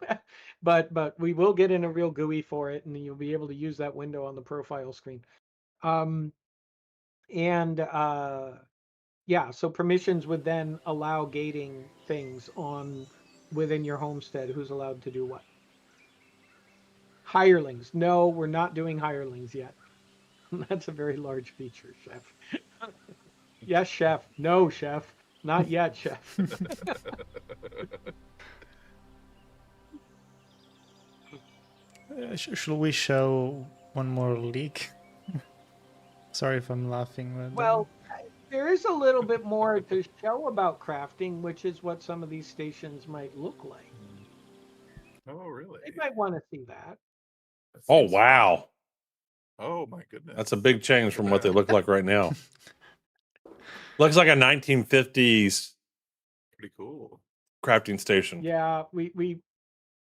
but we will get in a real GUI for it, and you'll be able to use that window on the profile screen. Yeah, so permissions would then allow gating things on within your homestead. Who's allowed to do what? Hirelings. No, we're not doing hirelings yet. That's a very large feature, Chef. Yes, Chef. No, Chef. Not yet, Chef. Should we show one more leak? Sorry if I'm laughing. But well, there is a little bit more to show about crafting, which is what some of these stations might look like. Oh, really? You might want to see that. Oh, wow. Oh, my goodness. That's a big change from what they look like right now. Looks like a 1950s. Pretty cool. Crafting station. Yeah, we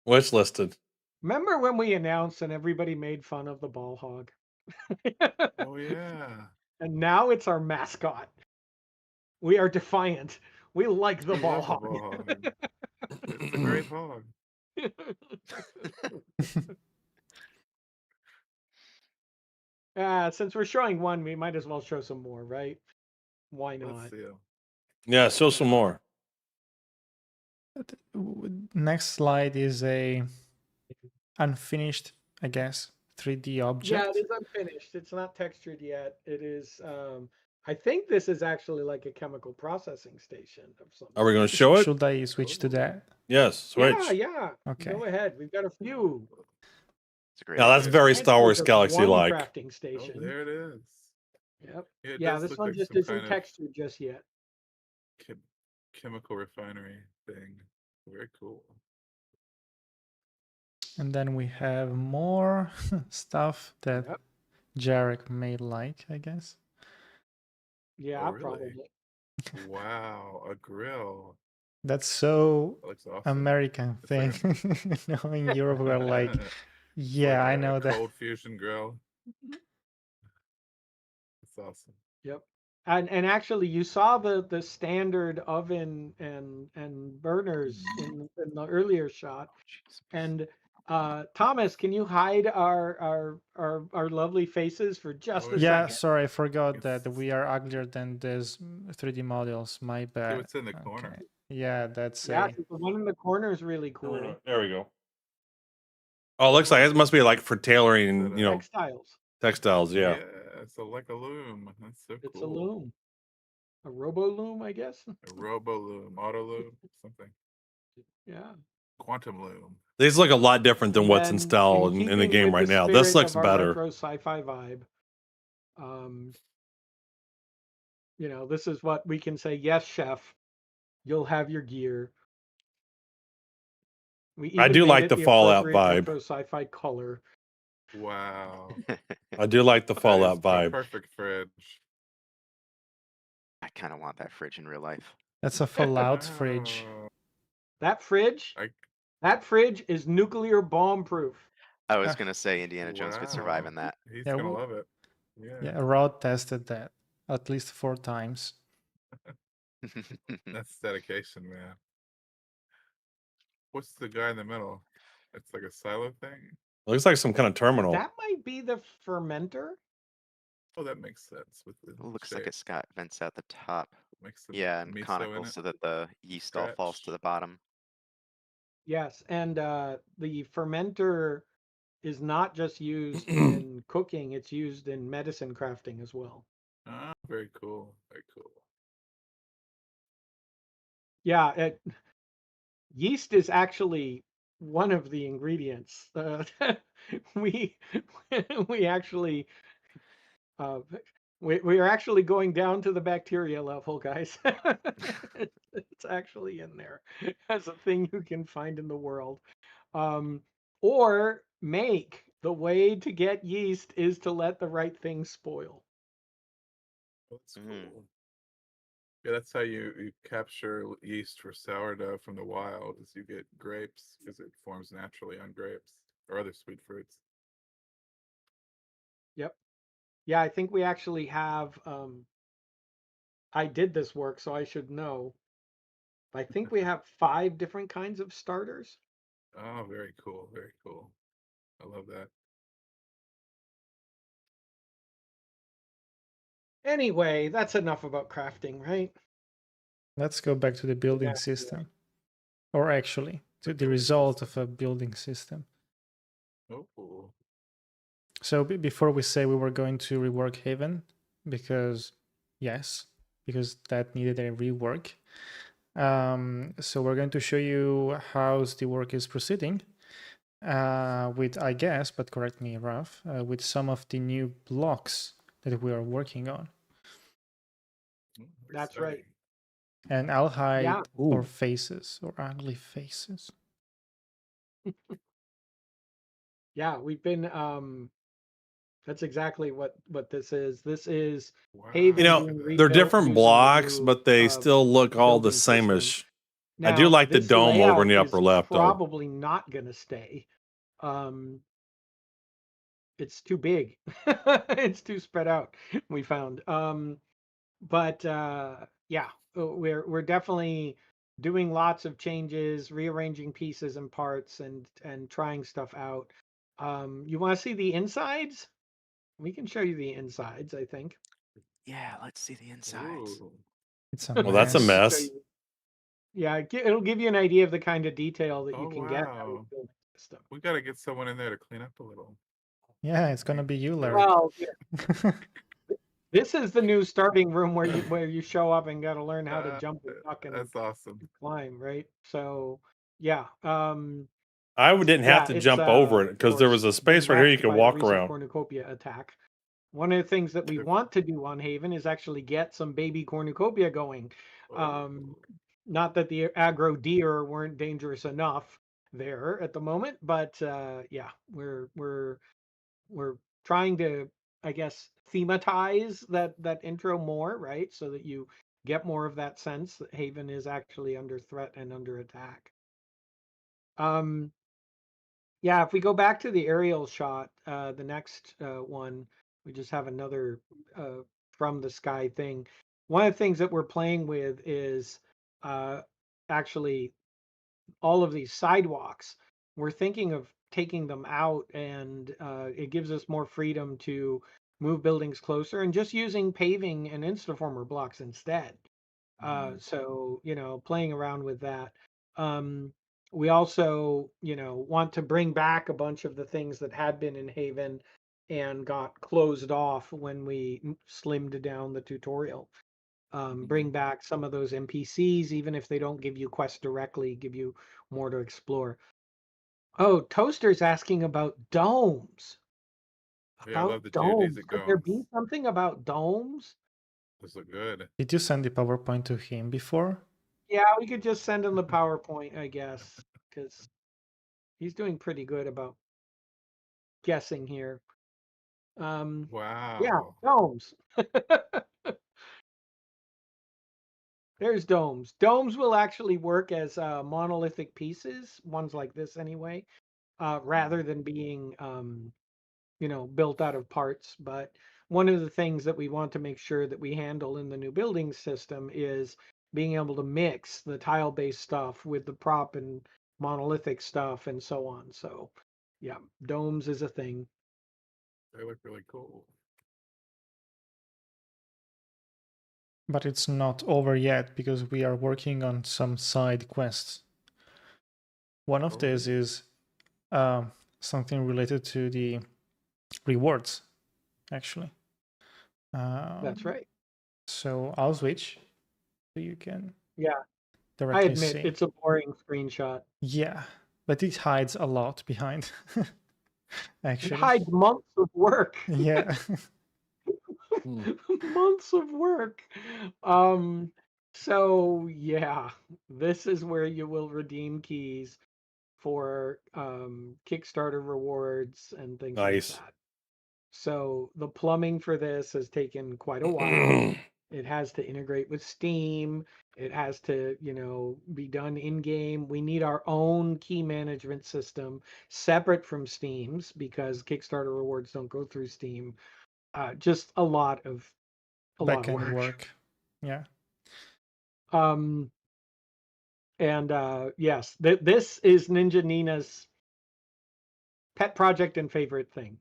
Wish listed. Remember when we announced and everybody made fun of the ball hog? Oh, yeah. And now it's our mascot. We are defiant. We like the ball hog. It's a great hog. Since we're showing one, we might as well show some more, right? Why not? Let's see. Yeah, show some more. Next slide is a unfinished, I guess, 3D object. Yeah, it is unfinished. It's not textured yet. It is. I think this is actually like a chemical processing station of some. Are we going to show it? Should I switch to that? Yes, switch. Yeah. Okay. Go ahead. We've got a few. Now that's very Star Wars Galaxy like. Crafting station. Oh, there it is. Yep. Yeah, This one just isn't textured just yet. Chemical refinery thing. Very cool. And then we have more stuff that Jarek may like, I guess. Yeah, Oh, really? probably. Wow, a grill. That's so That looks awesome. American thing. No, in Europe we're like, yeah, I know that. Cold fusion grill. That's awesome. Yep. And actually, you saw the standard oven and burners in the earlier shot. And Thomas, can you hide our lovely faces for just a Yeah, second? sorry, I forgot that we are uglier than these 3D models. My bad. what's in the corner. Okay. Yeah, that's Yeah, a. 'cause the one in the corner is really cool. There we go. Oh, it looks like it must be like for tailoring, you know, Textiles. textiles. Yeah. It's like a loom. That's so cool. It's a loom. A robo loom, I guess. A robo loom, auto loom, something. Yeah. Quantum loom. These look a lot different than And what's then installed in the keeping game with right the now. This spirit looks of our better. retro sci-fi vibe. You know, this is what we can say. Yes, chef, you'll have your gear. We I even do made like it the Fallout appropriate vibe. retro sci-fi color. Wow. I do like the That is Fallout the vibe. perfect fridge. I kind of want that fridge in real life. That's a Fallout fridge. That fridge, I- that fridge is nuclear bomb proof. I was gonna say Indiana Jones could survive Wow. in that. He's Yeah, gonna love it. Yeah. Yeah, Rod tested that at least 4 times. That's dedication, man. What's the guy in the middle? It's like a silo thing. It looks like some kind of terminal. That might be the fermenter. Oh, that makes sense with the It looks like shape. it's got vents at the top. Makes the Yeah, and miso in conical it. so that the yeast all falls to Stretch. the bottom. Yes, and the fermenter is not just used in cooking; it's used in medicine crafting as well. Ah, very cool. Very cool. Yeah, yeast is actually one of the ingredients. We we actually we are actually going down to the bacteria level, guys. It's actually in there as a thing you can find in the world. Or make. The way to get yeast is to let the right things spoil. That's cool. Yeah, that's how you capture yeast for sourdough from the wild. Is you get grapes because it forms naturally on grapes or other sweet fruits. Yep. Yeah, I think we actually have I did this work, so I should know. I think we have 5 different kinds of starters. Oh, very cool. Very cool. I love that. Anyway, that's enough about crafting, right? Let's go back to the building system. Or actually, to the result of a building system. Oh. So before we say we were going to rework Haven, because that needed a rework. So we're going to show you how the work is proceeding with, I guess, but correct me, Raf, with some of the new blocks that we are working on. That's right. And I'll hide Yeah. our faces, or ugly faces. Yeah, we've been that's exactly what this is. This is Haven You know, being they're rebuilt different using blocks, the new, but they still look all the building same-ish. system. I do Now, like the this dome over in the layout upper is left, though. probably not gonna stay. It's too big. It's too spread out, we found. But yeah, we're definitely doing lots of changes, rearranging pieces and parts, and trying stuff out. You want to see the insides? We can show you the insides, I think. Yeah, let's see the insides. It's a Well, that's a mess. Yeah, it'll give you an idea of the kind of detail that you Oh, can get out of wow. the building system. We got to get someone in there to clean up a little. Yeah, it's gonna be you, Larry. Well, yeah. This is the new starting room where you show up and got to learn how to jump and duck and That's awesome. climb, right? So, yeah. I didn't have to it's, jump over it because there was a space right here you wrecked could by the walk recent around. cornucopia attack. One of the things that we want to do on Haven is actually get some baby cornucopia going. Not that the aggro deer weren't dangerous enough there at the moment, but yeah, we're trying to, I guess, thematize that intro more, right? So that you get more of that sense that Haven is actually under threat and under attack. Yeah, if we go back to the aerial shot, the next one, we just have another from the sky thing. One of the things that we're playing with is actually all of these sidewalks. We're thinking of taking them out, and it gives us more freedom to move buildings closer and just using paving and Instaformer blocks instead. So, playing around with that. We also, want to bring back a bunch of the things that had been in Haven and got closed off when we slimmed down the tutorial. Bring back some of those NPCs, even if they don't give you quests directly, give you more to explore. Oh, Toaster's asking about domes. Yeah, I love the geodesic Could there domes. be something about domes? Those look good. Did you send the PowerPoint to him before? Yeah, we could just send him the PowerPoint, I guess, because he's doing pretty good about guessing here. Yeah, Wow. domes. There's domes. Domes will actually work as monolithic pieces, ones like this anyway, rather than being, built out of parts. But one of the things that we want to make sure that we handle in the new building system is being able to mix the tile-based stuff with the prop and monolithic stuff and so on. So, yeah, domes is a thing. They look really cool. But it's not over yet because we are working on some side quests. One of these is something related to the rewards, actually. That's right. So I'll switch so you can Yeah, directly I admit see. it's a boring screenshot. Yeah, but it hides a lot behind. It Actually, hides months of work. yeah. Months of work. So yeah, this is where you will redeem keys for Kickstarter rewards and things Nice. like that. So the plumbing for this has taken quite a while. It has to integrate with Steam. It has to, be done in game. We need our own key management system separate from Steam's because Kickstarter rewards don't go through Steam. Just a lot of Backend work. Yeah. And yes, this is Ninja Nina's pet project and favorite thing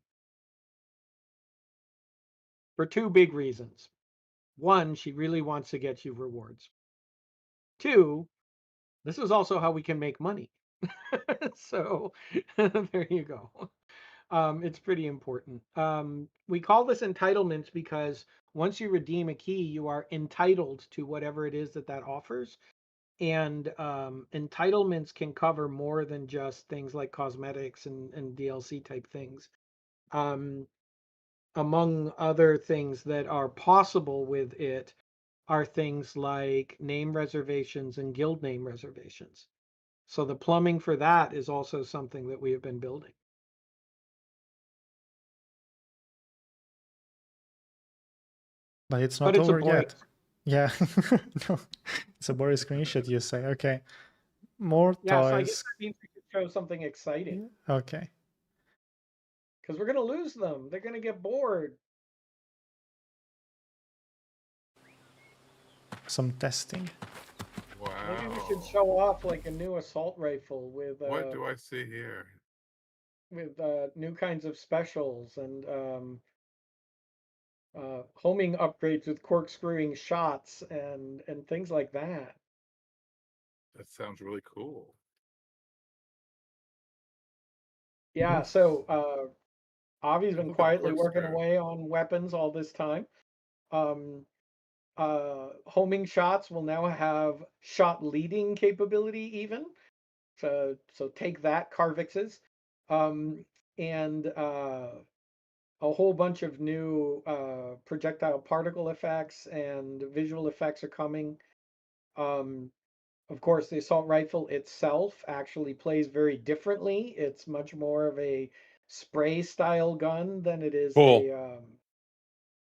for two big reasons. One, she really wants to get you rewards. Two, this is also how we can make money. So there you go. It's pretty important. We call this entitlements because once you redeem a key, you are entitled to whatever it is that offers. And entitlements can cover more than just things like cosmetics and DLC type things. Among other things that are possible with it are things like name reservations and guild name reservations. So the plumbing for that is also something that we have been building. But it's not over yet. Yeah. No, it's a boring screenshot, you say. Okay. More toys. Yeah, so I guess that means we could show something exciting. Okay. Because we're going to lose them. They're going to get bored. Some testing. Wow. Maybe we should show off like a new assault rifle with What do I see here? With new kinds of specials and homing upgrades with corkscrewing shots and things like that. That sounds really cool. Yeah, so Avi's been Look at quietly working corkscrew. away on weapons all this time. Homing shots will now have shot leading capability even. So take that, Carvixes. And a whole bunch of new projectile particle effects and visual effects are coming. Of course, the assault rifle itself actually plays very differently. It's much more of a spray style gun than it is Cool.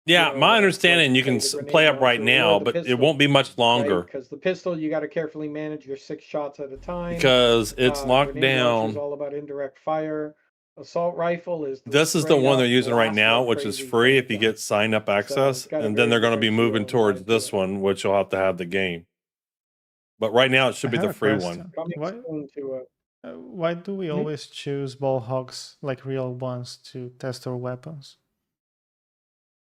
Yeah, my understanding, you can play up right now, but it won't be much longer. Because the pistol, you got to carefully manage your 6 shots at a time. Because it's locked Grenade launcher is down. all about indirect fire. Assault rifle is This is the one they're using right now, which is free if you get sign up access, got a and then very they're going to be different moving feel and towards this one, which you'll have to have the game. But right now, it should I be have the a free question. one. coming Why, soon to why do we always choose ball hogs, like real ones, to test our weapons?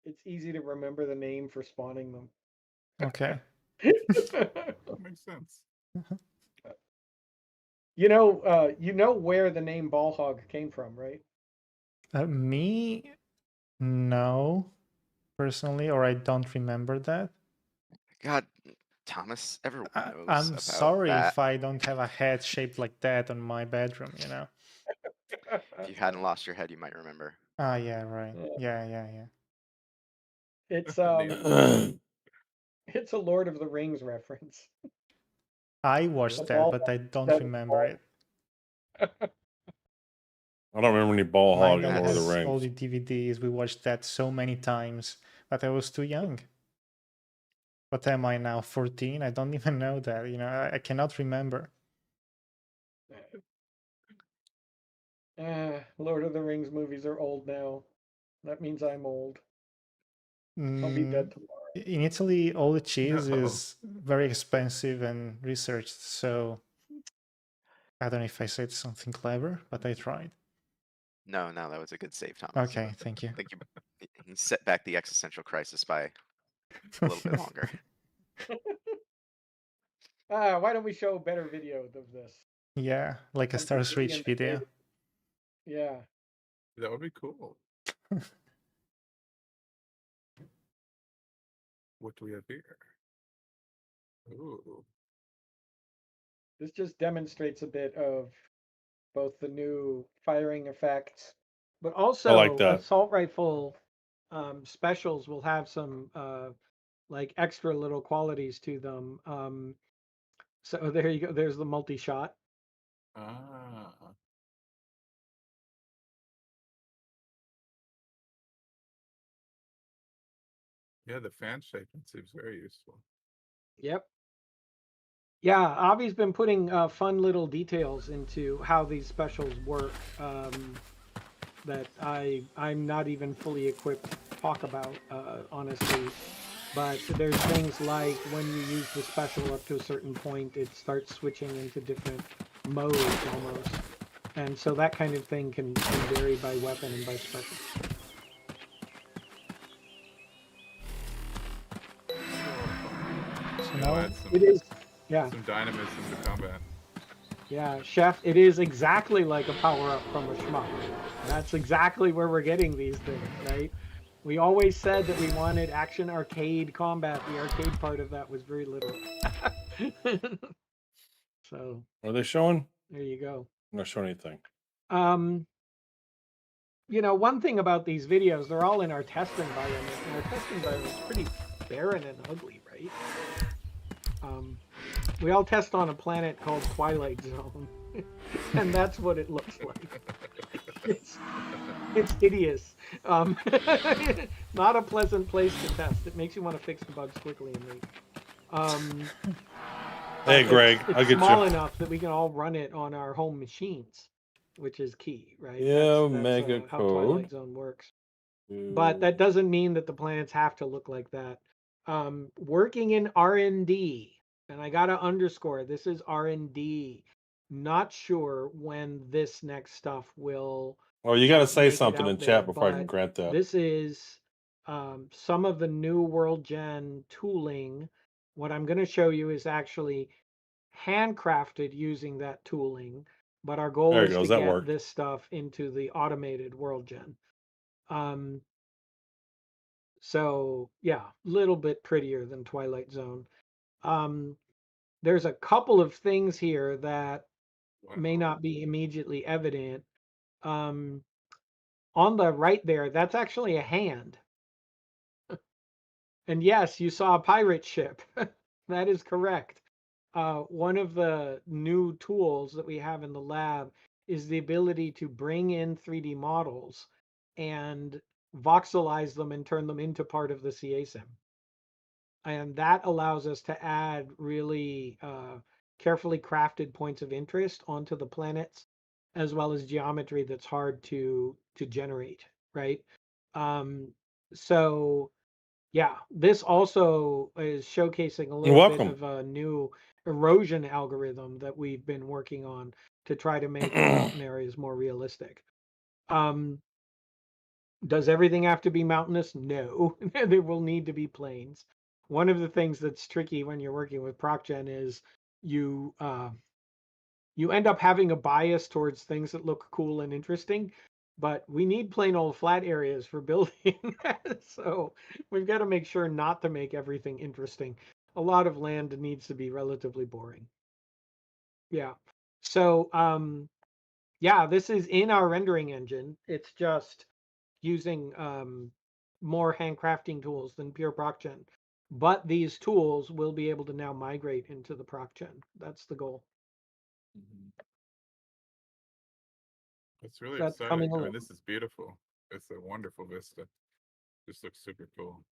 it's easy to remember the name for spawning them. Okay. That makes sense. You know where the name ball hog came from, right? Me? No, personally, or I don't remember that. God, Thomas, everyone knows I'm about sorry that. if I don't have a head shaped like that on my bedroom, you know? If you hadn't lost your head, you might remember. Ah, yeah, right. Yeah. It's I it's a Lord of the Rings reference. I watched The that, ball but I don't that remember it. don't remember any ball My hog in dad Lord of the has all Rings. the DVDs. We watched that so many times, but I was too young. What am I now, 14? I don't even know that. You know, I cannot remember. Lord of the Rings movies are old now. That means I'm old. I'll be Mm, dead tomorrow. in Italy, all the cheese No. is very expensive and researched, so I don't know if I said something clever, but I tried. No, that was a good save, Thomas. Okay, thank you. I think you set back the existential crisis by a little bit longer. Why don't we show a better video of this? Yeah, like a Something Stars really Reach in the video. cave. Yeah. That would be cool. What do we have here? Ooh. This just demonstrates a bit of both the new firing effects, but also like that. assault rifle specials will have some like extra little qualities to them. So there you go. There's the multi-shot. Ah. Yeah, the fan shaping seems very useful. Yep. Yeah, Avi's been putting fun little details into how these specials work that I'm not even fully equipped to talk about, honestly. But there's things like when you use the special up to a certain point, it starts switching into different modes almost. And so that kind of thing can vary by weapon and by special. So now It is, yeah. Some dynamism to combat. Yeah, Chef, it is exactly like a power-up from a shmup. That's exactly where we're getting these things, right? We always said that we wanted action arcade combat. The arcade part of that was very little. So. Are they showing? There you go. I'm not showing anything. You know, one thing about these videos, they're all in our test environment, and our test environment is pretty barren and ugly, right? We all test on a planet called Twilight Zone, and that's what it looks like. It's hideous. Not a pleasant place to test. It makes you want to fix the bugs quickly and leave. Hey, Greg, it's I'll get small you. enough that we can all run it on our home machines, which is key, right? Yeah, that's mega how code. Twilight Zone works. But that doesn't mean that the planets have to look like that. Working in R&D, and I gotta underscore, this is R&D. Not sure when this next stuff will. Well, you got to say make it something out in there, chat before I can but grant that. This is some of the new World Gen tooling. What I'm going to show you is actually handcrafted using that tooling, but our goal There it is goes, to that get worked. this stuff into the automated World Gen. So yeah, a little bit prettier than Twilight Zone. There's a couple of things here that may not be immediately evident. On the right there, that's actually a hand. And yes, you saw a pirate ship. That is correct. One of the new tools that we have in the lab is the ability to bring in 3D models and voxelize them and turn them into part of the CA sim. And that allows us to add really carefully crafted points of interest onto the planets as well as geometry that's hard to generate, right? So yeah, this also is showcasing a You're little bit welcome. of a new erosion algorithm that we've been working on to try to make the mountain areas more realistic. Does everything have to be mountainous? No, there will need to be plains. One of the things that's tricky when you're working with ProcGen is you you end up having a bias towards things that look cool and interesting, but we need plain old flat areas for building. So we've got to make sure not to make everything interesting. A lot of land needs to be relatively boring. Yeah. So yeah, this is in our rendering engine. It's just using more handcrafting tools than pure ProcGen. But these tools will be able to now migrate into the ProcGen. That's the goal. It's really That's exciting. coming I mean, along. this is beautiful. It's a wonderful vista. This looks super cool.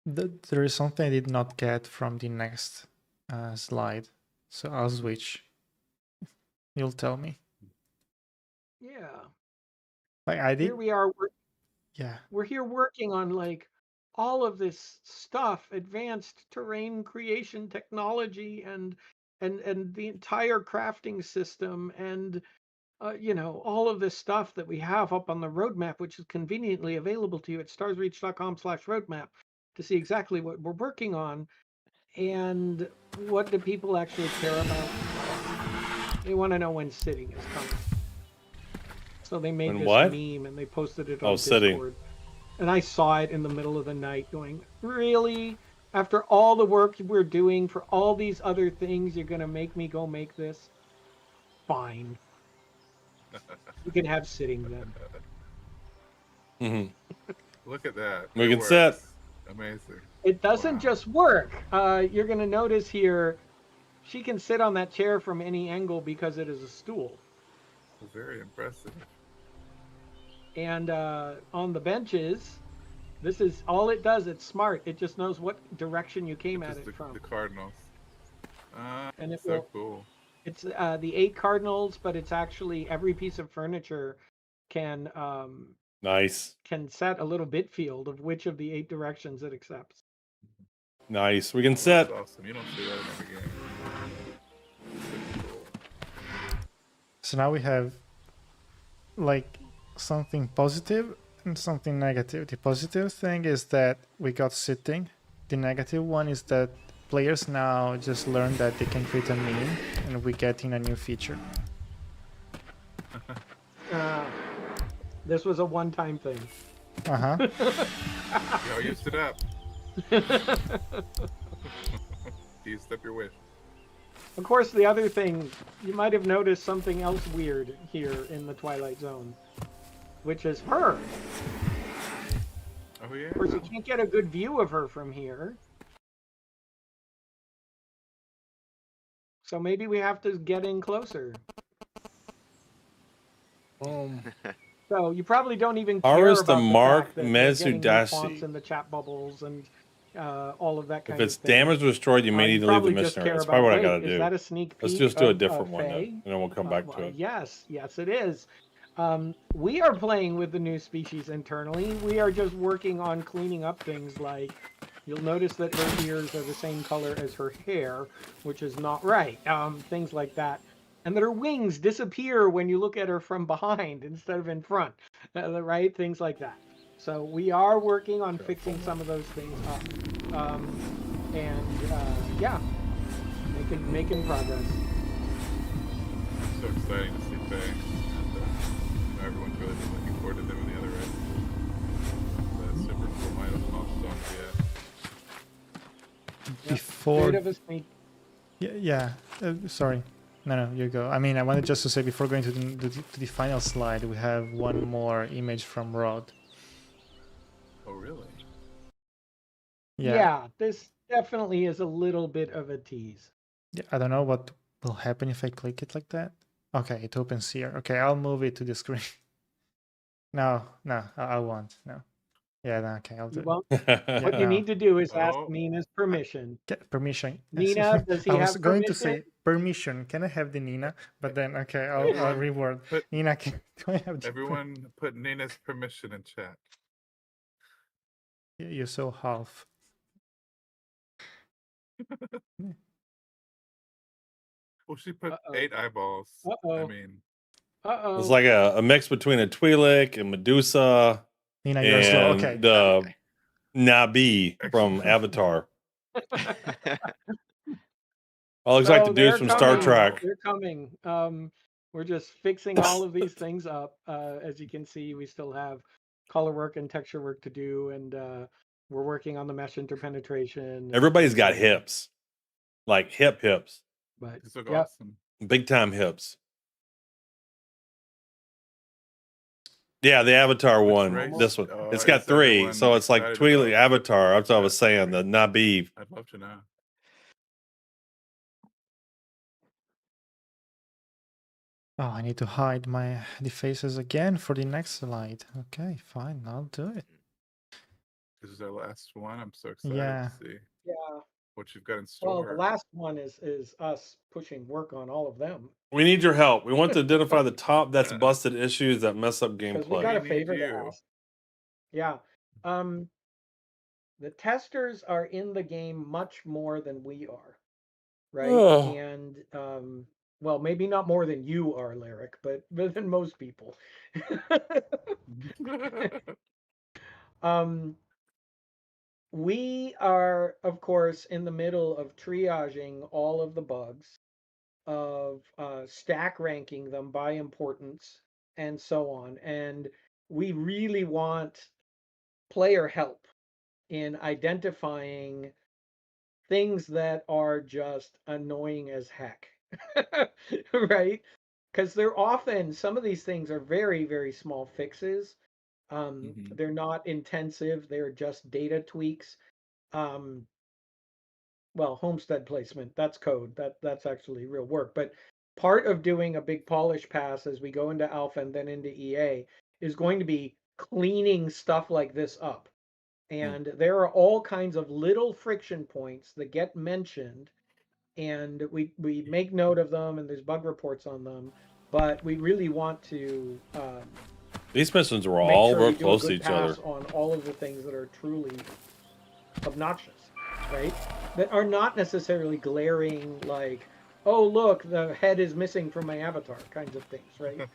There is something I did not get from the next slide, so I'll switch. You'll tell me. Yeah. Like I did. Here we are. Yeah. We're here working on like all of this stuff, advanced terrain creation technology, and the entire crafting system, and you know, all of this stuff that we have up on the roadmap, which is conveniently available to you at starsreach.com/roadmap to see exactly what we're working on. And what do people actually care about? They want to know when sitting is coming. So they made When this what? meme and they posted it Oh, on Discord. sitting. And I saw it in the middle of the night going, really? After all the work we're doing for all these other things, you're going to make me go make this? Fine. You can have sitting then. Look at that. We It can sit. works. Amazing. It doesn't just work. You're going to notice here, she can sit on that chair from any angle because it is a stool. Very impressive. And on the benches, this is all it does. It's smart. It just knows what direction you came at it from. The cardinals. And it So will, cool. it's the 8 cardinals, but it's actually every piece of furniture can Nice. can set a little bit field of which of the 8 directions it accepts. Nice. We can sit. That's awesome. You don't see that in every game. Super cool. So now we have like something positive and something negative. The positive thing is that we got sitting. The negative one is that players now just learn that they can create a meme and we're getting a new feature. This was a one-time thing. Uh-huh. Yo, you stood up. You step your wish. Of course, the other thing, you might have noticed something else weird here in the Twilight Zone, which is her. Oh, yeah. Of course, you can't get a good view of her from here. So maybe we have to get in closer. So you probably don't even care Ours about the the Mark fact that they're getting new fonts Mezudasi. in the chat bubbles and all of that kind If of it's thing. damaged or destroyed, you may need to leave the probably just mission area. care That's probably what I about, gotta wait, do. is that a sneak Let's peek just do a of different one then, Faye? and then we'll come back to it. Yes, it is. We are playing with the new species internally. We are just working on cleaning up things like, you'll notice that her ears are the same color as her hair, which is not right. Things like that. And that her wings disappear when you look at her from behind instead of in front. Right? Things like that. So we are working on fixing some of those things up. Yeah, making progress. It's so exciting to see Faye. And everyone's really been looking forward to them in the other race. That's super cool. Might have lost songs yet. Before... Bit of a sneak. Yeah. Sorry. No, you go. I mean, I wanted just to say before going to the final slide, we have one more image from Rod. Oh, really? Yeah, this definitely is a little bit of a tease. Yeah, I don't know what will happen if I click it like that. Okay, it opens here. Okay, I'll move it to the screen. No, I won't. No. Yeah, no, okay, I'll do it. Well, Yeah, what you no. need to do is ask Oh. Nina's permission. Get permission. Nina, does he I was have going to permission? say permission. Can I have the Nina? But then, okay, I'll Everyone reword. put Nina, do I have the everyone put Nina's permission in chat. You're so half. Well, she put Uh-oh. 8 eyeballs. I Uh-oh. mean, Uh-oh. It's like a mix between a Twi'lek and Medusa Nina, you're slow. Okay. and Nabi from Avatar. All looks like the dudes from Star Trek. They're coming. We're just fixing all of these things up. As you can see, we still have color work and texture work to do, and we're working on the mesh interpenetration. Everybody's got hips, like hips, But These look yeah, awesome. big time hips. Yeah, the Avatar one. race? This one. Oh, It's is got that the 3, one so it's like excited Twi'lek about? Avatar. That's what I was saying. The Nabi. I'd love to know. Oh, I need to hide the faces again for the next slide. Okay, fine, I'll do it. This is our last one. I'm so excited Yeah. to see yeah. what you've got in Well, store. the last one is us pushing work on all of them We need your help. We want to identify the top that's busted issues that mess up because we got a gameplay. favor to you. ask. Yeah. The testers are in the game much more than we are, right? Oh. And well, maybe not more than you are, Lyric, but than most people. We are, of course, in the middle of triaging all of the bugs, of stack ranking them by importance, and so on. And we really want player help in identifying things that are just annoying as heck. Right? Because they're often, some of these things are very, very small fixes. They're not intensive, they're just data tweaks. Well, homestead placement, that's code. That's actually real work. But part of doing a big polish pass as we go into alpha and then into EA is going to be cleaning stuff like this up. And there are all kinds of little friction points that get mentioned, and we make note of them, and there's bug reports on them. But we really want to These missions were make all sure real we do a close to good each other. pass on all of the things that are truly obnoxious, right? That are not necessarily glaring, like, oh look, the head is missing from my avatar, kinds of things, right?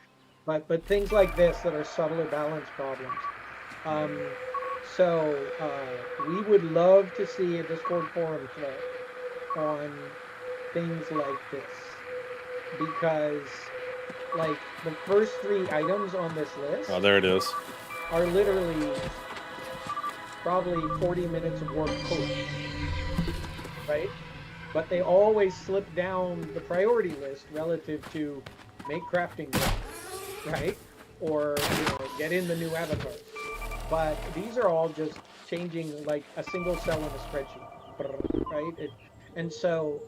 but things like this that are subtler balance problems. So we would love to see a Discord forum thread on things like this, because like the first 3 items on this list Oh, there it is. are literally probably 40 minutes of work total, right? But they always slip down the priority list relative to make crafting work, right? Or get in the new avatars. But these are all just changing like a single cell in a spreadsheet, right? And so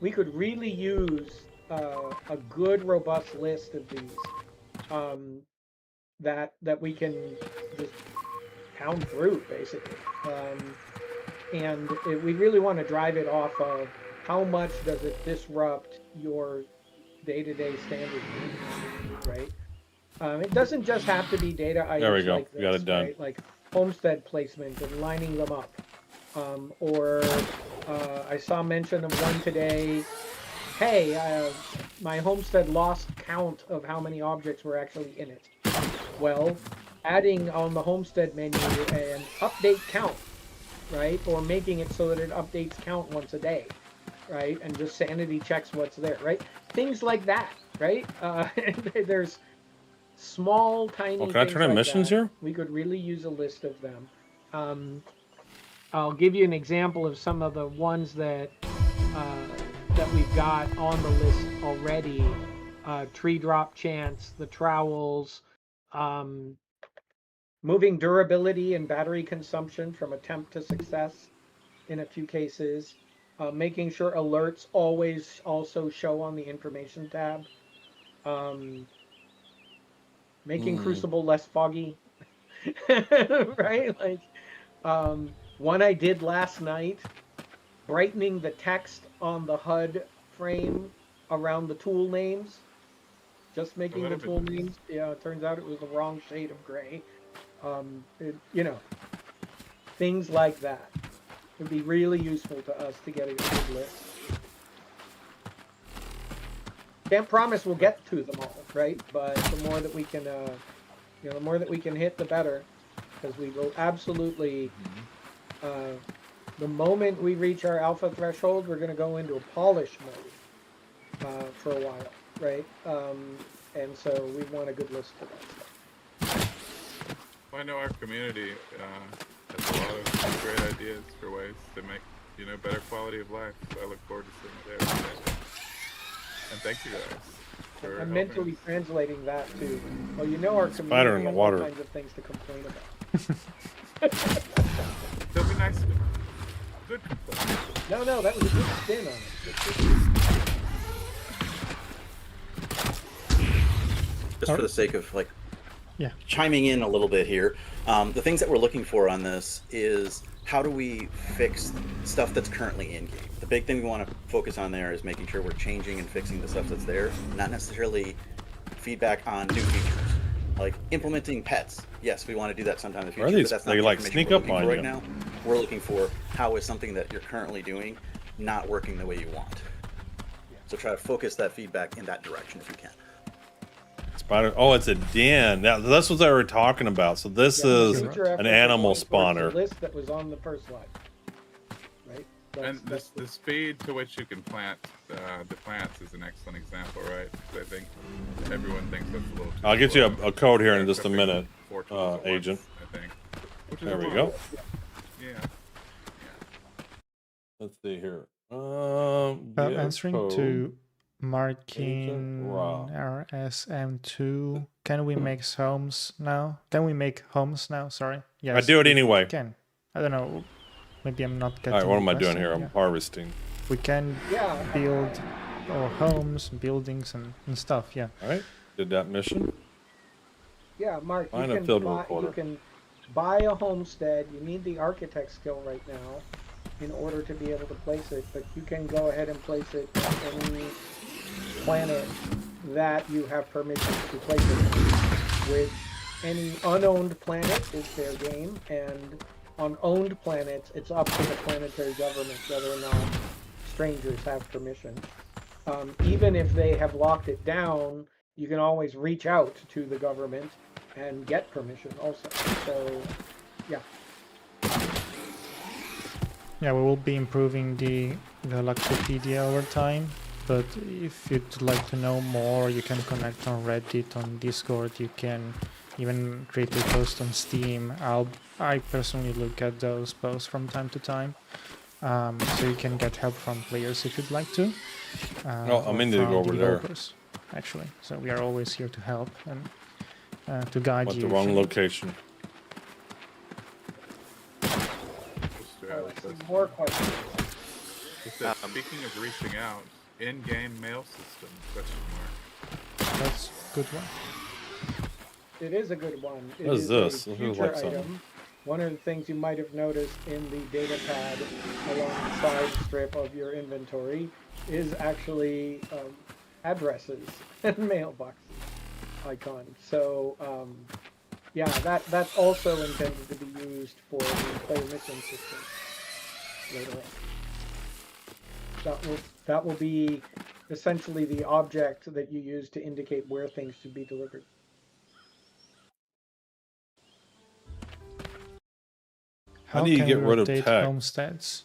we could really use a good, robust list of these that we can just pound through, basically. And we really want to drive it off of how much does it disrupt your day-to-day standard, right? It doesn't just have to be data items. There we go. Like this, We got it done. right? Like homestead placement and lining them up. Or I saw mention of one today. Hey, my homestead lost count of how many objects were actually in it. Well, adding on the homestead menu an update count, right? Or making it so that it updates count once a day, right? And just sanity checks what's there, right? Things like that, right? There's small, tiny Can I things turn in like missions that. here? We could really use a list of them. I'll give you an example of some of the ones that we've got on the list already. Tree drop chance, the trowels, moving durability and battery consumption from attempt to success in a few cases, making sure alerts always also show on the information tab, making Crucible less foggy, right? Like, one I did last night, brightening the text on the HUD frame around the tool names, just making the that'd be tool nice. names. Yeah, it turns out it was the wrong shade of gray. You know, things like that would be really useful to us to get a good list. Can't promise we'll get to them all, right? But the more that we can, the more that we can hit, the better, because we will absolutely. The moment we reach our alpha threshold, we're going to go into a polish mode for a while, right? And so we want a good list for that stuff. Well, I know our community has a lot of great ideas for ways to make, better quality of life. So I look forward to seeing it every day. And thank you guys for I'm helping mentally us. translating that to, well, our community Spider in the has water. all kinds of things to complain about. They'll be nice to me. Good complaint. No, that was a good spin on it. Just for the sake of Yeah. chiming in a little bit here, the things that we're looking for on this is how do we fix stuff that's currently in game. The big thing we want to focus on there is making sure we're changing and fixing the stuff that's there, not necessarily feedback on new features. Like implementing pets. Yes, we want to do that sometime in the Where are future, these- but that's not they, the like, information sneak we're up looking on for right you. now. We're looking for how is something that you're currently doing not working the way you want. So try to focus that feedback in that direction if you can. Spider. Oh, it's a den. That's what they were talking about. So this is Future efforts an are animal going towards spawner. the list that was on the first slide. Right? And the speed to which you can plant the plants is an excellent example, right? 'Cause I think everyone thinks that's a little too I'll get you slow. a code here in just a Except minute, 4 tools at Agent. once, I think. Which is There a we lot. go. Yeah. Let's see here. Well, answering to Markin Raw. RSM2, can we make homes now? Can we make homes now? Sorry. Yes. I do it we anyway. Can. I don't know. Maybe I'm not getting. All right, what am the I doing question. here? I'm Yeah. harvesting. We can Yeah. build our homes, buildings, and stuff. Yeah. All right, did that mission. Yeah, Mark, Find you a can, field buy, recorder. you can buy a homestead. You need the architect skill right now in order to be able to place it, but you can go ahead and place it on any planet that you have permission to place it on. With any unowned planet is fair game, and on owned planets, it's up to the planetary government whether or not strangers have permission. Even if they have locked it down, you can always reach out to the government and get permission also. So, yeah. Yeah, we will be improving the Galactopedia over time. But if you'd like to know more, you can connect on Reddit, on Discord. You can even create a post on Steam. I personally look at those posts from time to time, so you can get help from players if you'd like to. Oh, I'm or into to go from over there. developers, actually. So we are always here to help and to guide Went you. the if wrong you need. location. Some more questions. Just that, speaking of reaching out, in-game mail system, question mark. That's a good one. It is a good one. It What is this? a This looks future like something. item. One of the things you might have noticed in the data pad along the side strip of your inventory is actually addresses and mailboxes icon. So yeah, that's also intended to be used for the player mission system later on. That will be essentially the object that you use to indicate where things should be delivered. How do you can get we rid of rotate text? homesteads?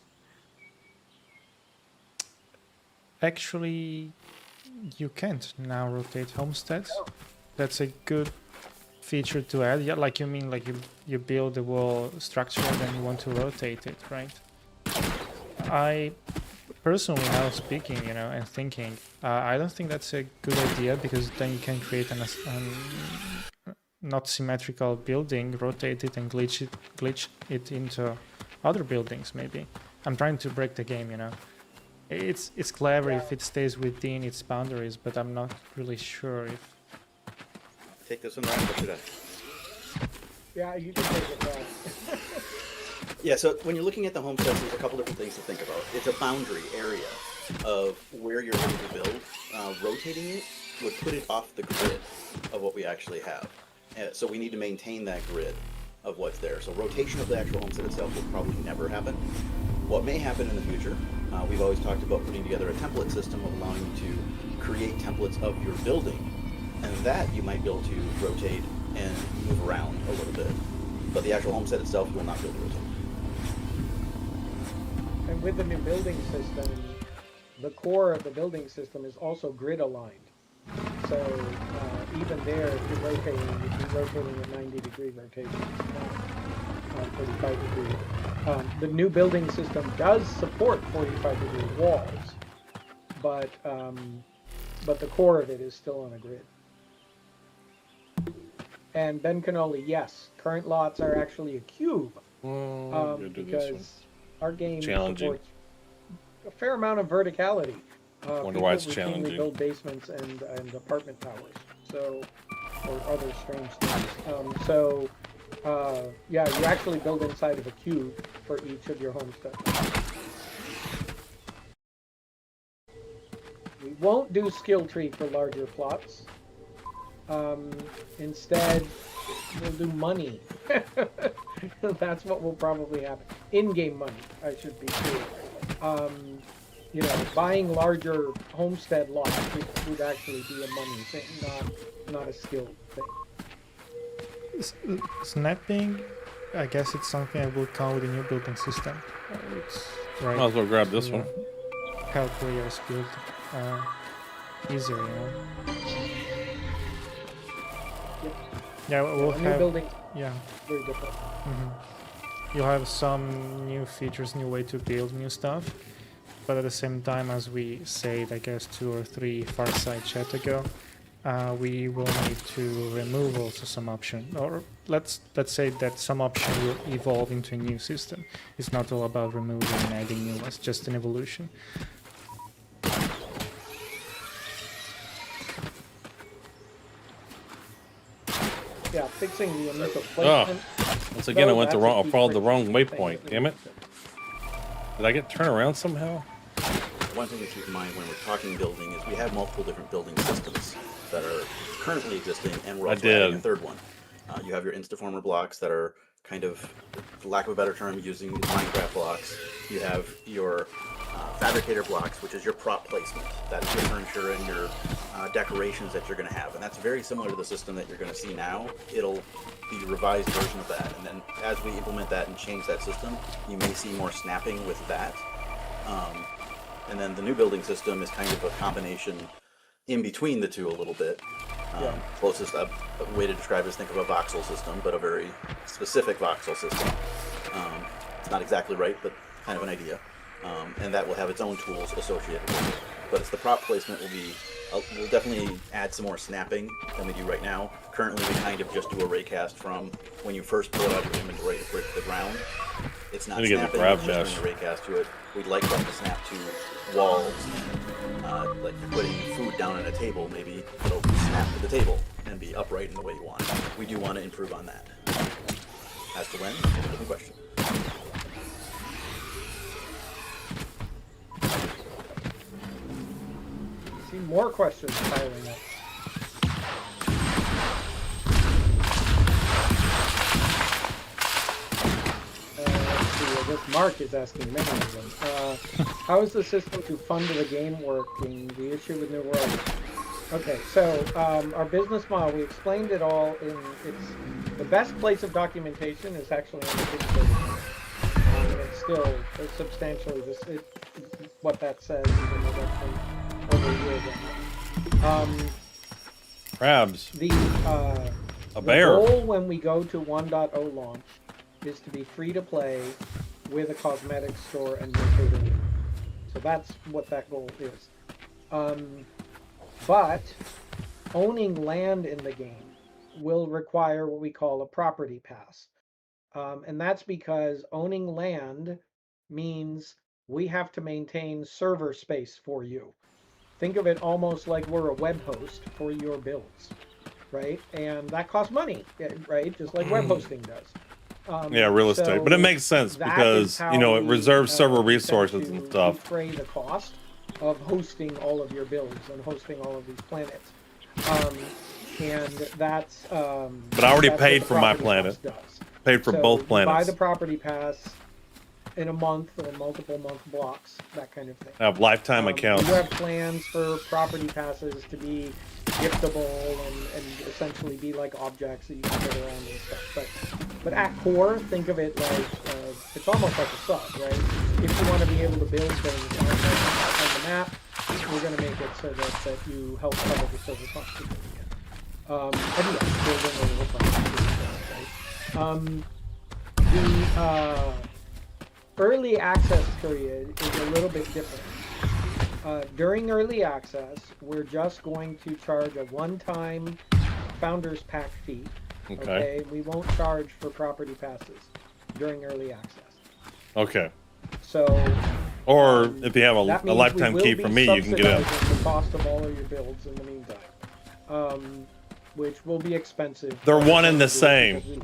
Actually, you can't now rotate homesteads. That's a good feature to add. Yeah, like you mean like you build the wall structure and then you want to rotate it, right? I personally, now speaking, and thinking, I don't think that's a good idea, because then you can create an not symmetrical building, rotate it and glitch it into other buildings. Maybe I'm trying to break the game. It's clever if it stays within its boundaries, but I'm not really sure if. Take this one, Ryan. What should I? Yeah, you can take it back. Yeah, so when you're looking at the homesteads, there's a couple different things to think about. It's a boundary area of where you're going to build. Rotating it would put it off the grid of what we actually have. So we need to maintain that grid of what's there. So rotation of the actual homestead itself will probably never happen. What may happen in the future, we've always talked about putting together a template system of allowing you to create templates of your building, and that you might be able to rotate and move around a little bit. But the actual homestead itself will not be able to rotate. And with the new building system, the core of the building system is also grid aligned. So even there, if you're rotating, you'd be rotating at 90-degree rotation, not 45-degree. The new building system does support 45-degree walls, but the core of it is still on a grid. And Ben Canoli, yes, current lots are actually a cube, because our game supports a fair amount of verticality. Wonder why it's routinely challenging. build basements and apartment towers, so, or other strange things. Yeah, you actually build inside of a cube for each of your homesteads. We won't do skill tree for larger plots. Instead, we'll do money. That's what will probably happen. In-game money, I should be clear. You know, buying larger homestead lots would actually be a money thing, not a skill thing. Snapping, I guess it's something that will come with a new building system. It's right. Might as well grab this one. Help players build easier, you know. Yep. Yeah, we'll new have building. Yeah. Very different. You'll have some new features, new way to build new stuff. But at the same time, as we said, I guess 2 or 3 Farside chat ago, we will need to remove also some option, or let's say that some option will evolve into a new system. It's not all about removing and adding new ones, just an evolution. Yeah, fixing the initial placement. Once again, I followed the wrong waypoint. Damn it! Did I get turned around somehow? One thing to keep in mind when we're talking building is we have multiple different building systems that are currently existing, and we're also adding a third one. You have your Instaformer blocks that are kind of, for lack of a better term, using Minecraft blocks. You have your fabricator blocks, which is your prop placement. That's your furniture and your decorations that you're going to have. And that's very similar to the system that you're going to see now. It'll be a revised version of that. And then as we implement that and change that system, you may see more snapping with that. And then the new building system is kind of a combination in between the two a little bit. Closest way to describe it is think of a voxel system, but a very specific voxel system. It's not exactly right, but kind of an idea. And that will have its own tools associated with it. But it's the prop placement will be, we'll definitely add some more snapping than we do right now. Currently we kind of just do a raycast from when you first pull it out of your inventory to put it to the ground. It's not snapping, it's just doing a raycast to it. We'd like that to snap to walls, and like you're putting food down on a table, maybe it'll snap to the table and be upright in the way you want. We do want to improve on that. As to when, it's a different question. See more questions piling up. Let's see, I guess Mark is asking many of them. How is the system to fund the game working? The issue with New World. Okay, so our business model, we explained it all in the best place of documentation is actually on the Kickstarter. And it's still substantially what that says, even though that's from over a year ago. Crabs. A bear. The goal when we go to 1.0 launch is to be free to play with a cosmetics store and Mercado. So that's what that goal is. But owning land in the game will require what we call a property pass. And that's because owning land means we have to maintain server space for you. Think of it almost like we're a web host for your builds. right? And that costs money, right? Just like web hosting does. Yeah, real estate. But it makes sense that because, is how you know, it we, reserves server intend resources to and stuff. defray the cost of hosting all of your builds and hosting all of these planets. And that's But I already that's what paid the for my property planet. pass does. Paid for So both you buy planets. the property pass in a month or multiple month blocks, that kind of thing. I have lifetime accounts. You have plans for property passes to be giftable and essentially be like objects that you can get around and stuff. But at core, think of it like it's almost like a sub, right? If you want to be able to build things on the map, we're going to make it so that you help cover the server costs. And yeah, building a little right? The early access period is a little bit different. During early access, we're just going to charge a one-time Founders Pack fee. Okay. We won't charge for property passes during early access. Okay. So. Or if you have that a means lifetime we key will from be me, you can get in. subsidizing the cost of all of your builds in the meantime, which will be expensive. They're one and the same.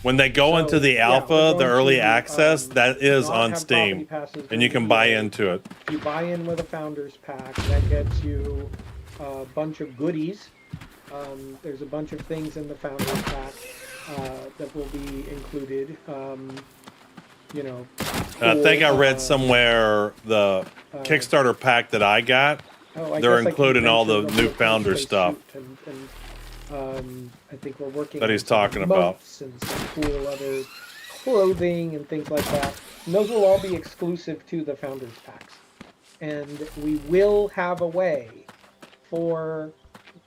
When they go into the alpha, the early access, that is on Steam, and you can buy into it. If you buy in with a Founders Pack, that gets you a bunch of goodies. There's a bunch of things in the Founders Pack that will be included. You know, I think I read somewhere the Kickstarter pack that I got, they're including all the new founder stuff I think we're working that he's on some talking about. emotes and some cool other clothing and things like that. And those will all be exclusive to the Founders Packs. And we will have a way for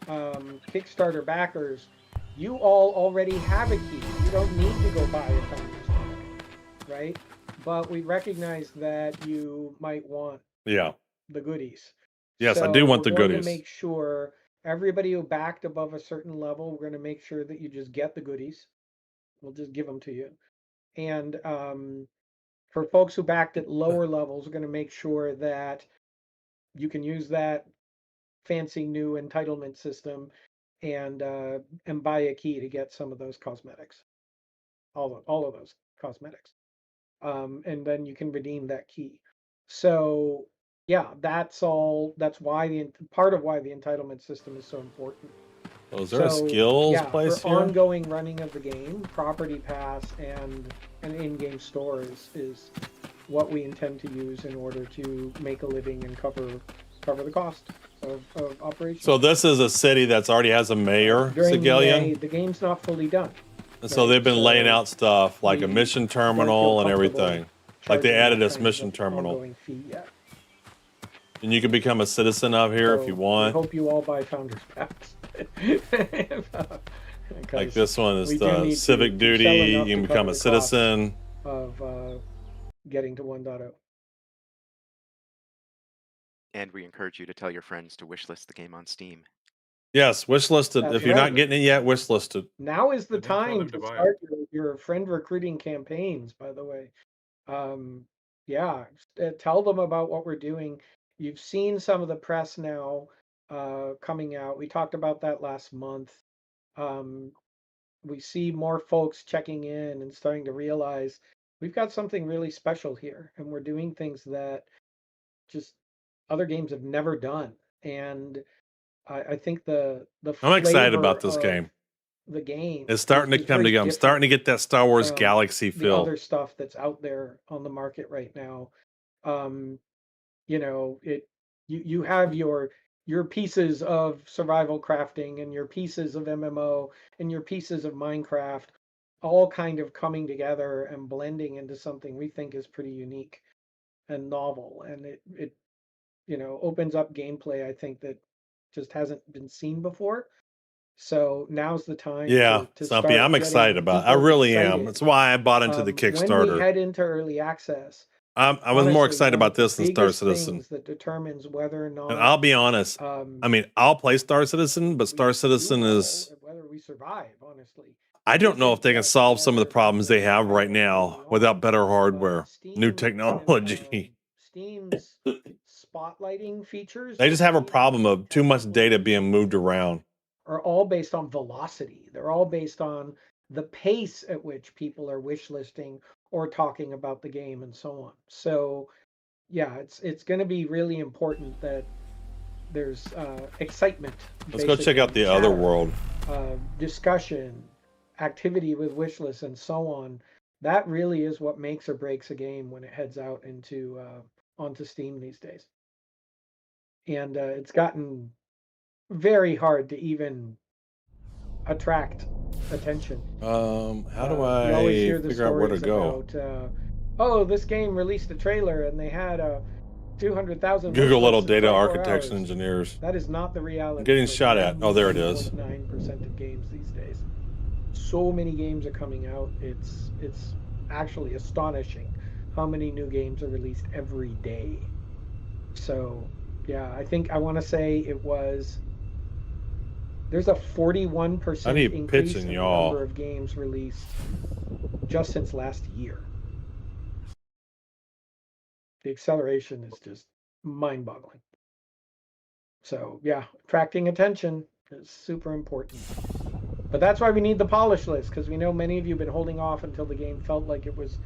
Kickstarter backers. You all already have a key. You don't need to go buy a Founders Pack, right? But we recognize that you might want the goodies. Yes, I do want the we're going goodies. to make sure everybody who backed above a certain level, we're going to make sure that you just get the goodies. We'll just give them to you. And for folks who backed at lower levels, we're going to make sure that you can use that fancy new entitlement system and buy a key to get some of those cosmetics. All of those cosmetics. And then you can redeem that key. So yeah, that's why part of why the entitlement system is so important. Oh, is there a skills place for here? ongoing running of the game, property pass and an in-game store is what we intend to use in order to make a living and cover the cost of operations. So this is a city that's already has a mayor, During Sigelian? the game's not fully done. And so they've been laying out stuff like a mission terminal and everything. Like they added this mission terminal. Ongoing fee yet. And you can become a citizen of here if you I want. hope you all buy Founders Packs. Like this one is we do the need civic to duty. sell You enough can to become cover a the cost citizen. of getting to 1.0. And we encourage you to tell your friends to wishlist the game on Steam. Yes, wishlisted. That's If you're right. not getting it yet, wishlisted. Now is the But don't tell time them to to buy it. start your friend recruiting campaigns, by the way. Yeah, tell them about what we're doing. You've seen some of the press now coming out. We talked about that last month. We see more folks checking in and starting to realize we've got something really special here, and we're doing things that just other games have never done. And I think the I'm excited flavor about this of game. the game It's starting to is come very together. I'm starting to get that Star Wars from Galaxy the feel. other stuff that's out there on the market right now. You know, you have your pieces of survival crafting and your pieces of MMO and your pieces of Minecraft all kind of coming together and blending into something we think is pretty unique and novel, and it you know opens up gameplay I think that just hasn't been seen before. So now's the time. Yeah, to Stumpy, start I'm excited getting about it. I people really am. excited. That's why I bought into the When we Kickstarter. head into early access, I was more honestly, excited one about of the this than Star biggest Citizen. things that determines whether or not And I'll be honest. I mean, I'll play Star Citizen, but Star Citizen is. whether we survive, honestly. I don't know if they can solve some of the problems they have right now without better hardware, new technology. Steam's spotlighting features. They just have a problem of too much data being moved around. are all based on velocity. They're all based on the pace at which people are wish listing or talking about the game and so on. So yeah, it's going to be really important that there's excitement. Let's go check out the basically, other chatter, world. discussion, activity with wish lists, and so on. That really is what makes or breaks a game when it heads out into onto Steam these days. And it's gotten very hard to even attract attention. How do You I always hear the figure out where to stories go? about, oh, this game released a trailer and they had 200,000 Google little wish lists in data 24 architects and hours. engineers. That is not the reality. I'm getting for shot at. Oh, there it is. 99% of games these days. So many games are coming out. It's actually astonishing how many new games are released every day. So yeah, I think I want to say it was. There's a 41% I need increase pitching, in the y'all. number of games released just since last year. The acceleration is just mind-boggling. So yeah, attracting attention is super important. But that's why we need the polish list, because we know many of you have been holding off until the game felt like it was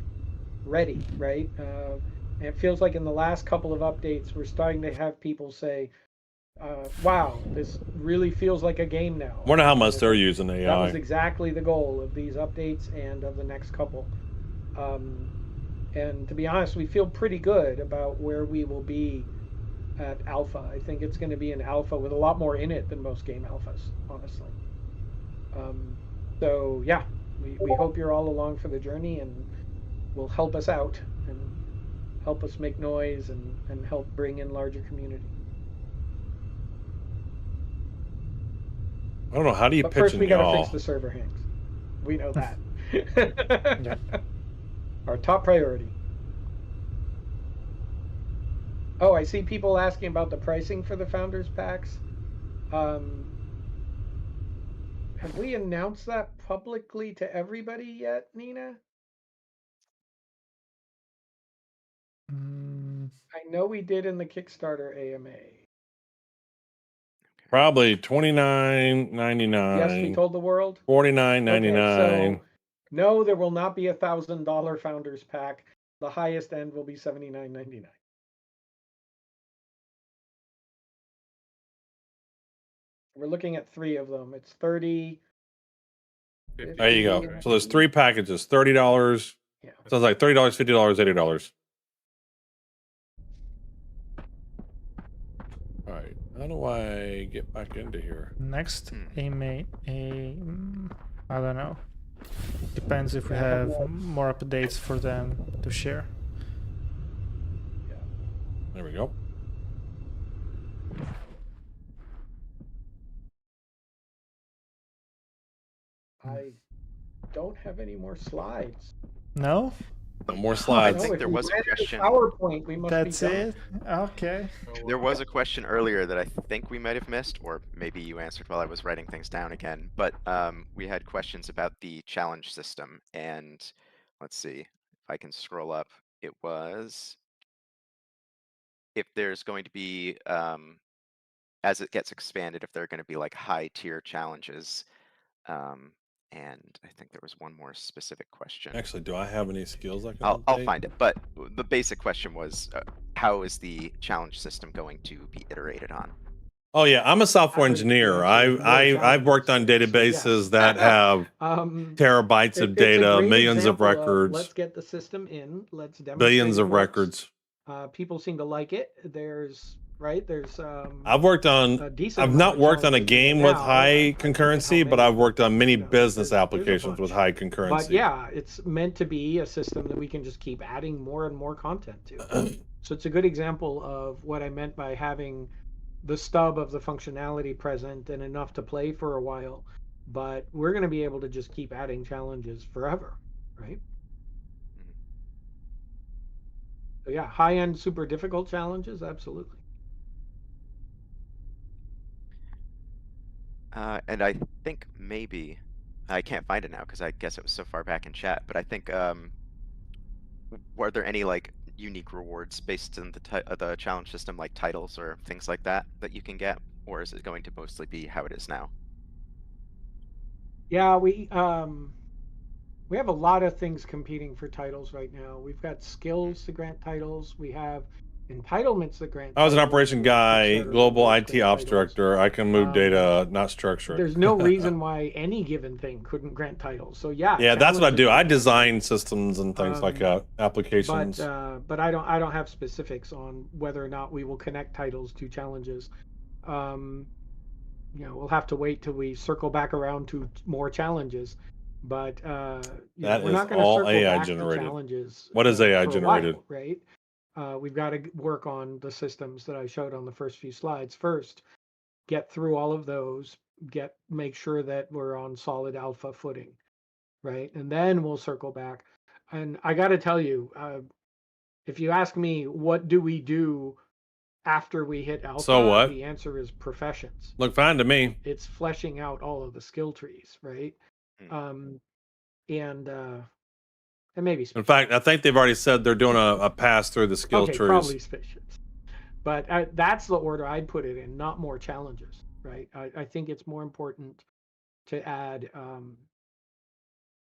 ready, right? And it feels like in the last couple of updates, we're starting to have people say, wow, this really feels like a game now. I wonder how much they're using That AI. was exactly the goal of these updates and of the next couple. And to be honest, we feel pretty good about where we will be at alpha. I think it's going to be an alpha with a lot more in it than most game alphas, honestly. So yeah, we hope you're all along for the journey and will help us out and help us make noise and help bring in larger community. I don't know. How do you But pitch first in we got to y'all? fix the server hangs. We know that. Our top priority. Oh, I see people asking about the pricing for the Founders Packs. Have we announced that publicly to everybody yet, Nina? I know we did in the Kickstarter AMA. Probably $29.99. Yes, we told the world. $49.99. Okay, so no, there will not be $1,000 Founders Pack. The highest end will be $79.99. We're looking at 3 of them. It's 30. There you go. So there's 3 packages. $30. Yeah. Sounds like $30, $50, $80. All right. How do I get back into here? Next, I don't know. Depends if we have more updates for them to share. There we go. I don't have any more slides. No? No more I slides. think if there we was a ran the question. PowerPoint, we must That's be done. it? Okay. There was a question earlier that I think we might have missed, or maybe you answered while I was writing things down again. But we had questions about the challenge system, and let's see if I can scroll up. It was if there's going to be, as it gets expanded, if there are going to be like high tier challenges. And I think there was one more specific question. Actually, do I have any skills I can I'll update? find it. But the basic question was, how is the challenge system going to be iterated on? Oh yeah, I'm a software engineer. I've worked on databases that have terabytes of It's a data, great millions of example records, let's get the system in. Let's demonstrate billions it of works. records. People seem to like it. There's I've worked on. decent I've amount not of worked on a challenges game now. with high concurrency, but I've worked on many business applications with high But concurrency. yeah, it's meant to be a system that we can just keep adding more and more content to. So it's a good example of what I meant by having the stub of the functionality present and enough to play for a while. But we're going to be able to just keep adding challenges forever, right? So yeah, high-end, super difficult challenges, absolutely. And I think maybe I can't find it now because I guess it was so far back in chat. But I think were there any like unique rewards based on the challenge system, like titles or things like that you can get, or is it going to mostly be how it is now? Yeah, we have a lot of things competing for titles right now. We've got skills to grant titles. We have entitlements to grant. I was an titles, operation which guy, are global rewards IT grant ops titles. director. I can move data, not structure it. There's no reason why any given thing couldn't grant titles. So yeah. Yeah, that's what I do. I challenges- design systems and things like that, applications. But I don't have specifics on whether or not we will connect titles to challenges. You know, we'll have to wait till we circle back around to more challenges. But you know, That we're is not going to all circle AI back generated. to challenges. What is AI for a generated? while, right? We've got to work on the systems that I showed on the first few slides first. Get through all of those. Make sure that we're on solid alpha footing, right? And then we'll circle back. And I got to tell you, if you ask me, what do we do after we hit alpha? So what? The answer is professions. Look fine to me. It's fleshing out all of the skill trees, right? And maybe In fact, I think they've already said they're doing a pass through the skill trees. probably spaceships. But that's the order I'd put it in, not more challenges, right? I think it's more important to add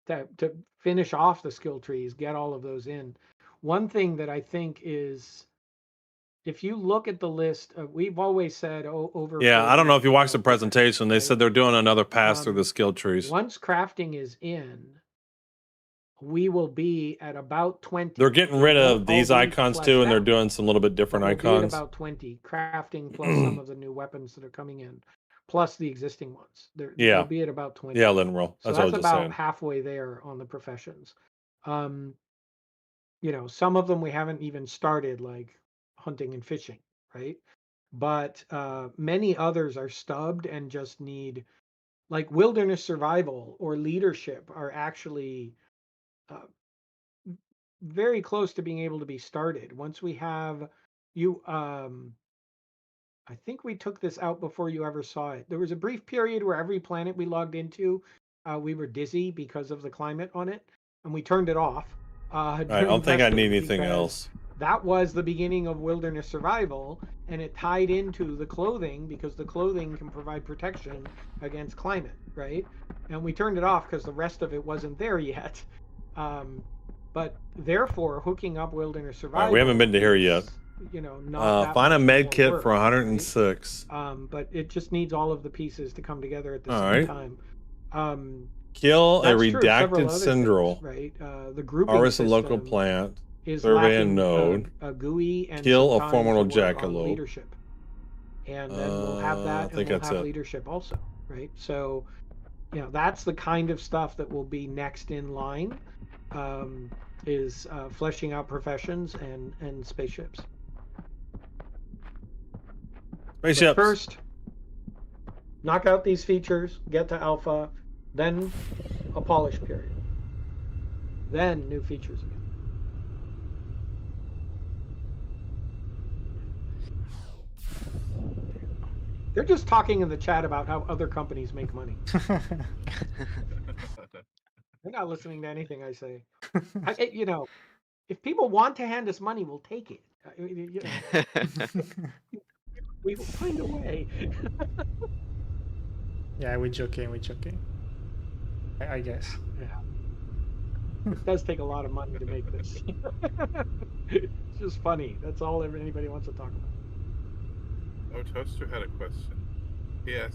to finish off the skill trees, get all of those in. One thing that I think is, if you look at the list, we've always said over. Yeah, I don't know if you watched the presentation. They said they're doing another pass through the skill trees. Once crafting is in, we will be at about 20. They're getting rid of these All be icons fleshed too, and they're out. doing some little bit different We'll be icons. at about 20 crafting plus some of the new weapons that are coming in, plus the existing ones. Yeah. They'll be at about 20. Yeah, Linroll. So That's what I was that's just about saying. halfway there on the professions. You know, some of them we haven't even started, like hunting and fishing, right? But many others are stubbed and just need, like wilderness survival or leadership, are actually very close to being able to be started. Once we have you, I think we took this out before you ever saw it. There was a brief period where every planet we logged into, we were dizzy because of the climate on it, and we turned it off. I don't think I need anything else. That was the beginning of wilderness survival, and it tied into the clothing because the clothing can provide protection against climate, right? And we turned it off because the rest of it wasn't there yet. But therefore, hooking up wilderness survival. We haven't been to here yet. You know, not that find a much med more kit work, for 106. right? But it just needs all of the pieces to come together at the All same right. time. Kill a That's true of several redacted other syndrome. things, right? The grouping Harvest a local system plant. is Survey a lacking node. a GUI and Kill a sometimes formidable the work on jackalope. leadership. And then we'll have that, I and think we'll that's have it. leadership also, right? So, you know, that's the kind of stuff that will be next in line, is fleshing out professions and spaceships. But Spaceships. first, knock out these features, get to alpha, then a polish period, then new features again. They're just talking in the chat about how other companies make money. They're not listening to anything I say. You know, if people want to hand us money, we'll take it. I mean, you know, we will find a way. Yeah, we're joking. I guess. Yeah. It does take a lot of money to make this. It's just funny. That's all anybody wants to talk about. Oh, Toaster had a question. Yes.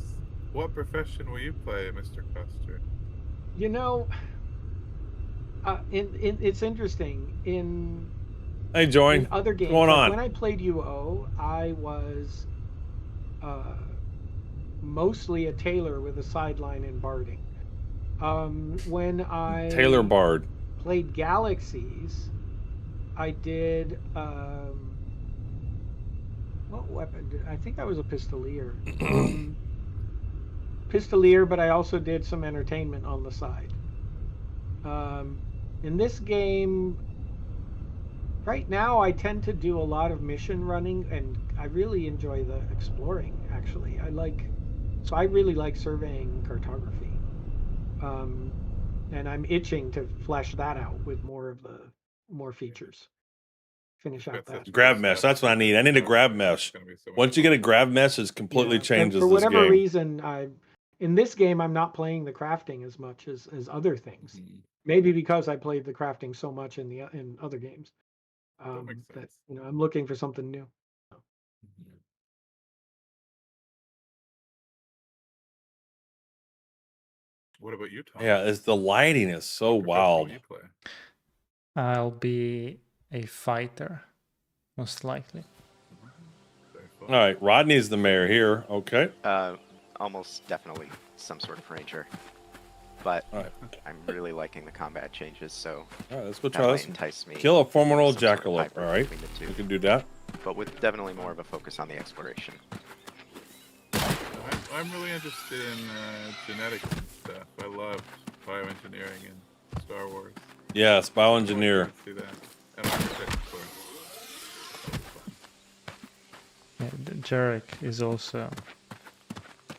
What profession will you play, Mr. Toaster? You know, it's interesting. Hey, Join. In other games, What's going like on? when I played UO, I was mostly a tailor with a sideline in barding. When I Taylor Bard. played Galaxies, I did what weapon did I think I was a pistolier. Pistolier, but I also did some entertainment on the side. In this game, right now I tend to do a lot of mission running, and I really enjoy the exploring. Actually, I really like surveying cartography, and I'm itching to flesh that out with more features. Finish out that. Grab mesh. That's what I need. I need a grab mesh. Once you get a grab mesh, it completely changes for this whatever game. reason, in this game, I'm not playing the crafting as much as other things. Mhm. Maybe because I played the crafting so much in other games. makes That sense. I'm looking for something new. Mhm. What about you, Tom? Yeah, it's the lighting is so Professor, what wild. do you play? I'll be a fighter, most likely. Very All fun. right, Rodney's the mayor here. Okay. Almost definitely some sort of ranger. But All right. I'm really liking the combat changes, so All right, let's go that try might this. entice me. Kill a formidable some sort of jackalope. All hybrid right, between the we two. can do that. But with definitely more of a focus on the exploration. I'm really interested in genetics and stuff. I love bioengineering in Star Wars. Yes, I want bioengineer. to see that. And architect, of course. Yeah, Jarek is also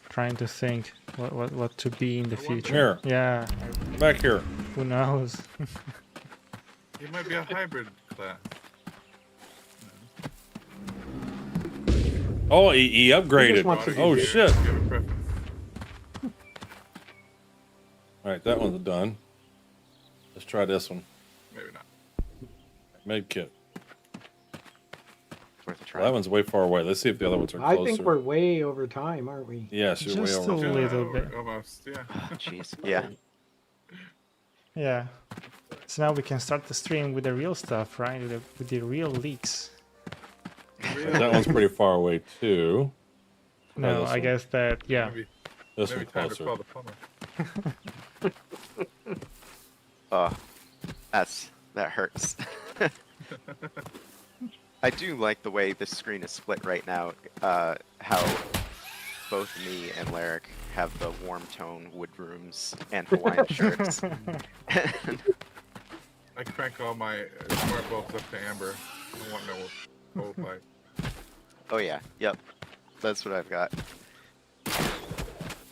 trying to think what to be in the future. Here. Yeah, Back here. who knows? He might be a hybrid class. Oh, he upgraded. wants to be Oh here. shit! Do you have a preference? All right, that one's done. Let's try this one. Maybe not. Med kit. It's worth a try. Well, that one's way far away. Let's see if the other ones are I closer. think we're way over time, aren't we? Yes, you're way Just over. a time. little bit. Almost, yeah. Jeez. Yeah. Yeah. So now we can start the stream with the real stuff, right? With the real leaks. That one's pretty far away too. No, this I one. guess that, yeah. Maybe, This maybe one's time to closer. call the plumber. That hurts. I do like the way this screen is split right now. How both me and Larrick have the warm tone wood rooms and Hawaiian shirts. I crank all my smart bulbs up to amber. I want no old light. Oh yeah, yep. That's what I've got.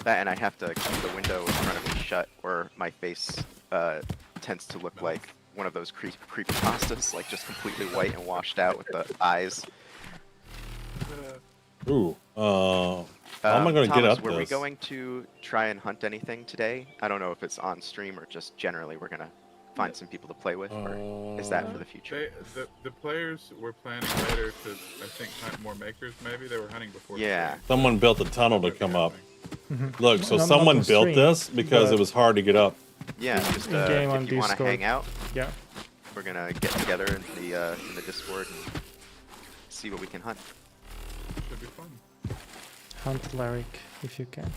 That, and I have to keep the window in front of me shut, or my face tends to look like one of those creepypastas, like just completely white and washed out with the eyes. Ooh. How am I going to get Thomas, up were we this? going to try and hunt anything today? I don't know if it's on stream or just generally we're gonna find some people to play with, or is that for the future? The players were planning later to, I think, hunt more makers. Maybe they were hunting before. Yeah. Someone built a tunnel to come up. Look, so Not someone on built stream, this because but- it was hard to get up. Yeah, just In-game on if you want to Discord. hang out, Yeah. we're gonna get together in the Discord and see what we can hunt. Should be fun. Hunt Larrick if you can.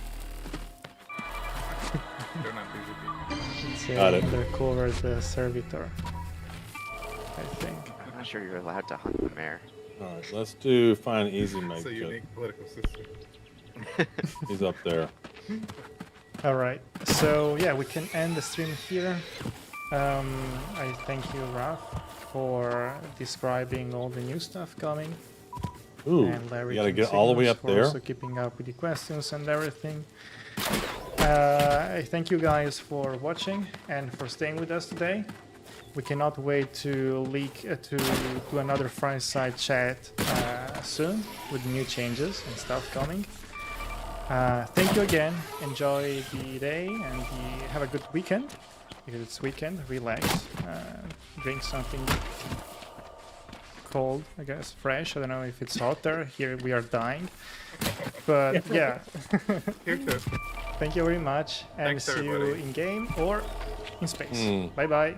They're not busy people. Got it. Undercover the servitor, I think. I'm not sure you're allowed to hunt the mayor. All right, let's do find easy med It's a kit. unique political system. He's up there. All right. So yeah, we can end the stream here. I thank you, Raf, for describing all the new stuff coming. Ooh, And Larry you gotta and get all the way Cygnus up for there. also keeping up with the questions and everything. I thank you guys for watching and for staying with us today. We cannot wait to leak to do another Fireside chat soon with new changes and stuff coming. Thank you again. Enjoy the day and have a good weekend. Because it's weekend, relax, drink something cold, I guess, fresh. I don't know if it's hotter. Here we are dying. But yeah. Here too. Thank you very much. And Thanks, see you everybody. in game or in space. Mm. Bye bye.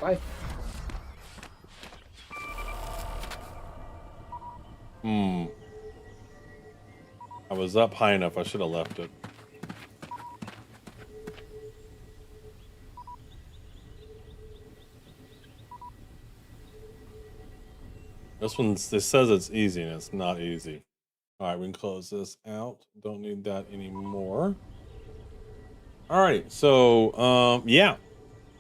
Bye. I was up high enough. I should have left it. This says it's easy and it's not easy. All right, we can close this out. Don't need that anymore. All right, so yeah,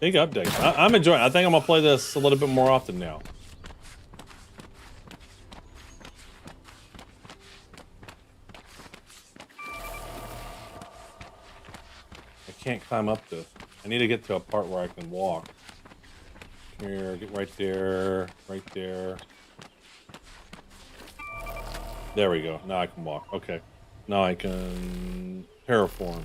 big update. I'm enjoying it. I think I'm gonna play this a little bit more often now. I can't climb up this. I need to get to a part where I can walk. Come here, get right there, right there. There we go. Now I can walk. Okay. Now I can terraform.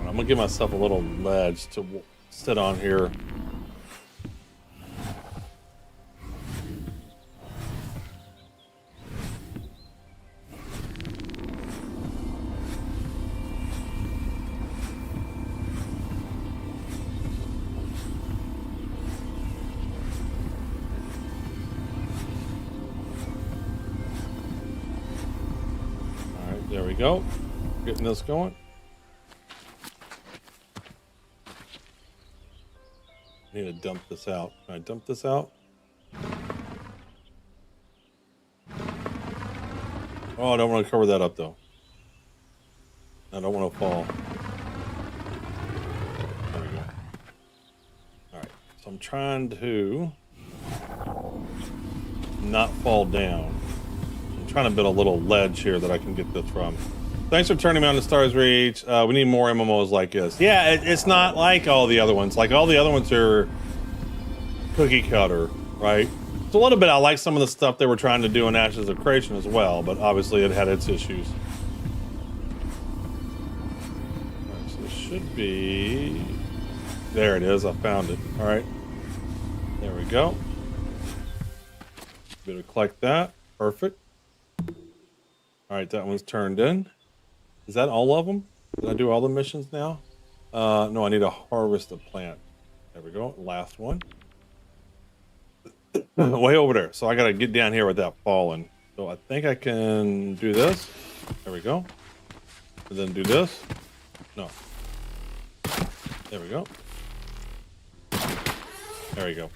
I'm gonna give myself a little ledge to sit on here. All right, there we go. Getting this going. I need to dump this out. Can I dump this out? Oh, I don't want to cover that up though. I don't want to fall. There we go. All right, so I'm trying to not fall down. I'm trying to build a little ledge here that I can get this from. Thanks for turning me on to Stars Reach. We need more MMOs like this. Yeah, it's not like all the other ones. Like all the other ones are cookie cutter, right? It's a little bit, I like some of the stuff they were trying to do in Ashes of Creation as well, but obviously it had its issues. All right, so it should be... There it is, I found it. All right, there we go. Better collect that, perfect. All right, that one's turned in. Is that all of them? Did I do all the missions now? No, I need to harvest the plant. There we go, last one. Way over there. So I gotta get down here without falling. So I think I can do this. There we go. And then do this. No. There we go. There we go.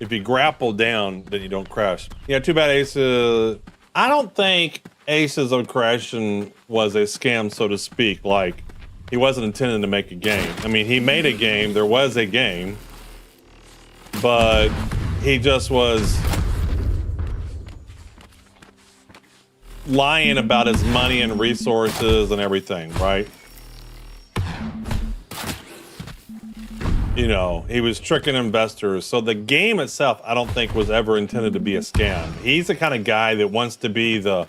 If you grapple down, then you don't crash. Yeah, too bad Aces. I don't think Aces of Creation was a scam, so to speak. Like, he wasn't intending to make a game. I mean, he made a game. There was a game. But he just was lying about his money and resources and everything, right? You know, he was tricking investors. So the game itself, I don't think was ever intended to be a scam. He's the kind of guy that wants to be the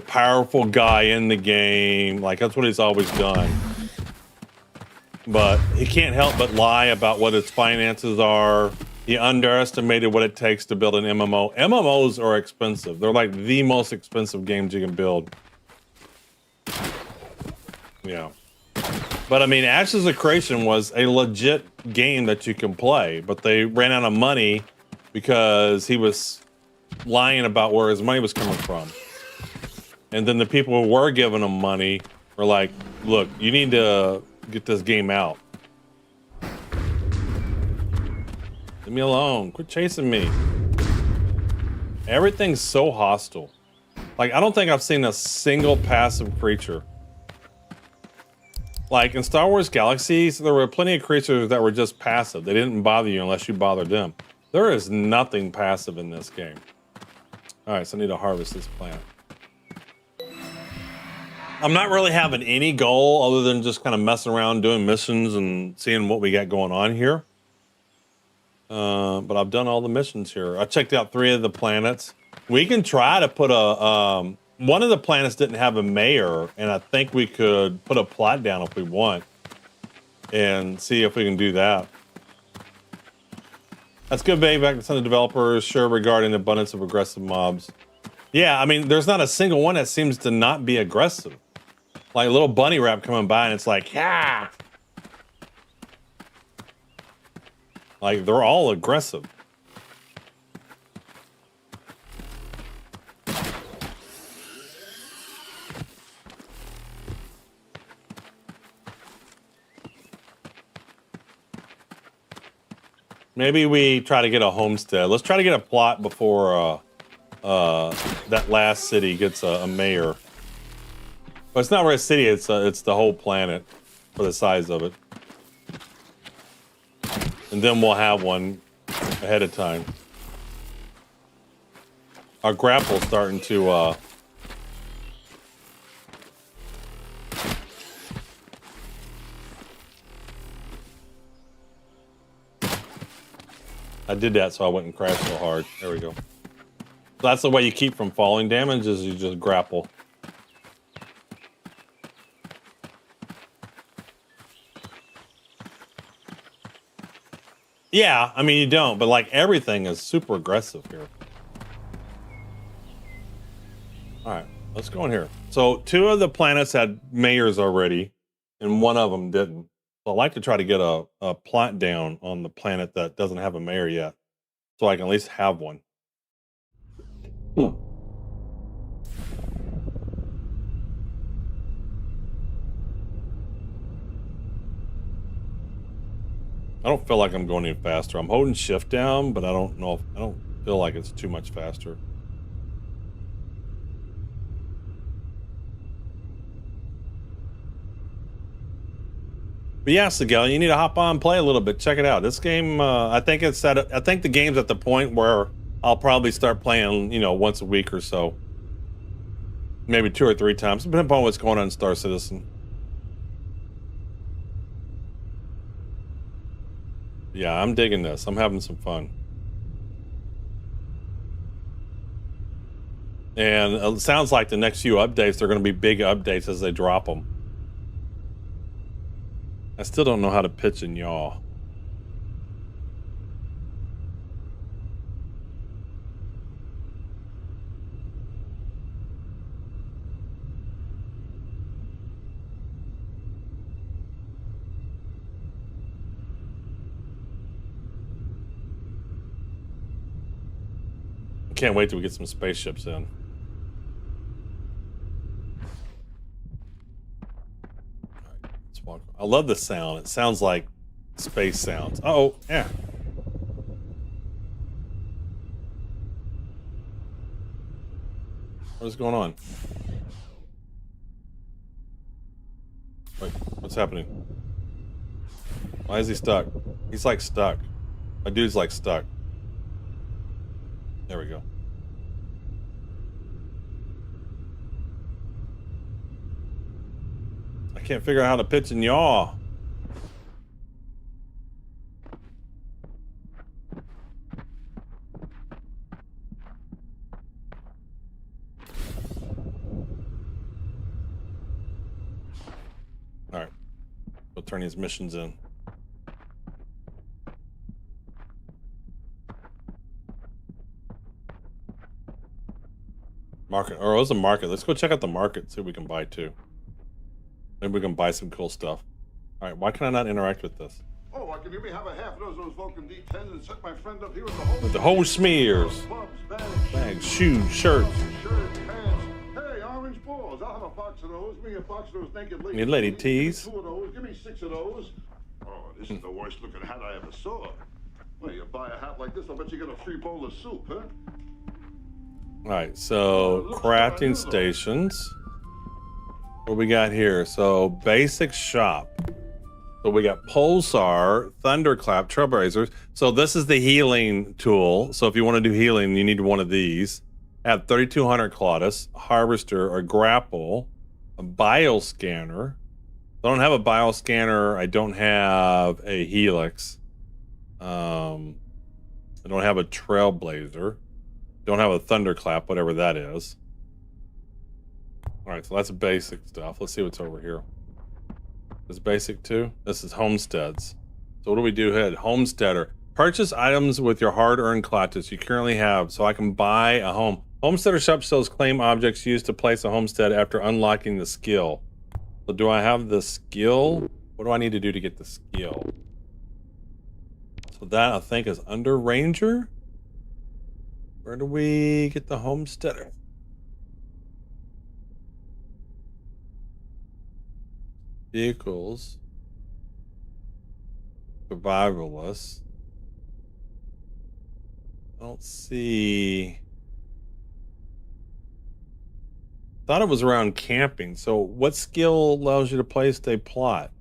powerful guy in the game. Like, that's what he's always done. But he can't help but lie about what his finances are. He underestimated what it takes to build an MMO. MMOs are expensive. They're like the most expensive games you can build. Yeah. But I mean, Ashes of Creation was a legit game that you can play, but they ran out of money because he was lying about where his money was coming from. And then the people who were giving him money were like, look, you need to get this game out. Leave me alone. Quit chasing me. Everything's so hostile. Like, I don't think I've seen a single passive creature. Like, in Star Wars Galaxies, there were plenty of creatures that were just passive. They didn't bother you unless you bothered them. There is nothing passive in this game. All right, so I need to harvest this plant. I'm not really having any goal other than just kind of messing around, doing missions and seeing what we got going on here. But I've done all the missions here. I checked out 3 of the planets. We can try to put a... one of the planets didn't have a mayor, and I think we could put a plot down if we want and see if we can do that. That's good, babe. Back to some of the developers, sure, regarding the abundance of aggressive mobs. Yeah, I mean, there's not a single one that seems to not be aggressive. Like a little bunny wrap coming by, and it's like, yeah. Like, they're all aggressive. Maybe we try to get a homestead. Let's try to get a plot before that last city gets a mayor. But it's not really a city, it's the whole planet for the size of it. And then we'll have one ahead of time. Our grapple's starting to I did that so I wouldn't crash so hard. There we go. That's the way you keep from falling damage is you just grapple. Yeah, I mean you don't, but like everything is super aggressive here. All right, let's go in here. So 2 of the planets had mayors already, and 1 of them didn't. So I like to try to get a plot down on the planet that doesn't have a mayor yet, so I can at least have one. I don't feel like I'm going any faster. I'm holding shift down, but I don't know if, I don't feel like it's too much faster. But yeah, Sigel, you need to hop on and play a little bit. Check it out. This game, I think it's at. I think the game's at the point where I'll probably start playing, you know, once a week or so, maybe 2 or 3 times, depending upon what's going on in Star Citizen. Yeah, I'm digging this. I'm having some fun. And it sounds like the next few updates, they're going to be big updates as they drop them. I still don't know how to pitch and yaw. Can't wait till we get some spaceships in. Let's walk. I love the sound. It sounds like space sounds. Oh, yeah. What is going on? Wait, what's happening? Why is he stuck? He's like stuck. My dude's like stuck. There we go. I can't figure out how to pitch and yaw. All right. We'll turn these missions in. Market. Or it was a market. Let's go check out the market, see what we can buy too. Maybe we can buy some cool stuff. All right, why can I not interact with this? Oh, I can maybe have a half of those Vulcan D10s and set my friend up here with the whole... With the whole smears. Bags, shoes, shirts. Shirt, pants. Hey, orange balls. I'll have a box of those. Give me a box of those naked ladies. Need lady tees. Give me 2 of those. Give me 6 of those. Oh, this is the worst looking hat I ever saw. Well, you buy a hat like this, I'll bet you get a free bowl of soup, huh? All right, so crafting stations. What we got here? So basic shop. So we got Pulsar, Thunderclap, Trailblazers. So this is the healing tool. So if you want to do healing, you need one of these. I have 3200 Claudus, Harvester, a Grapple, a Bioscanner. I don't have a Bioscanner. I don't have a Helix. I don't have a Trailblazer. Don't have a Thunderclap, whatever that is. All right, so that's basic stuff. Let's see what's over here. This basic too. This is homesteads. So what do we do here? Homesteader. Purchase items with your hard-earned Clautus you currently have, so I can buy a home. Homesteader shop sells claim objects used to place a homestead after unlocking the skill. So do I have the skill? What do I need to do to get the skill? So that I think is under Ranger. Where do we get the homesteader? Vehicles. Survivalists. I don't see. Thought it was around camping. So what skill allows you to place a plot?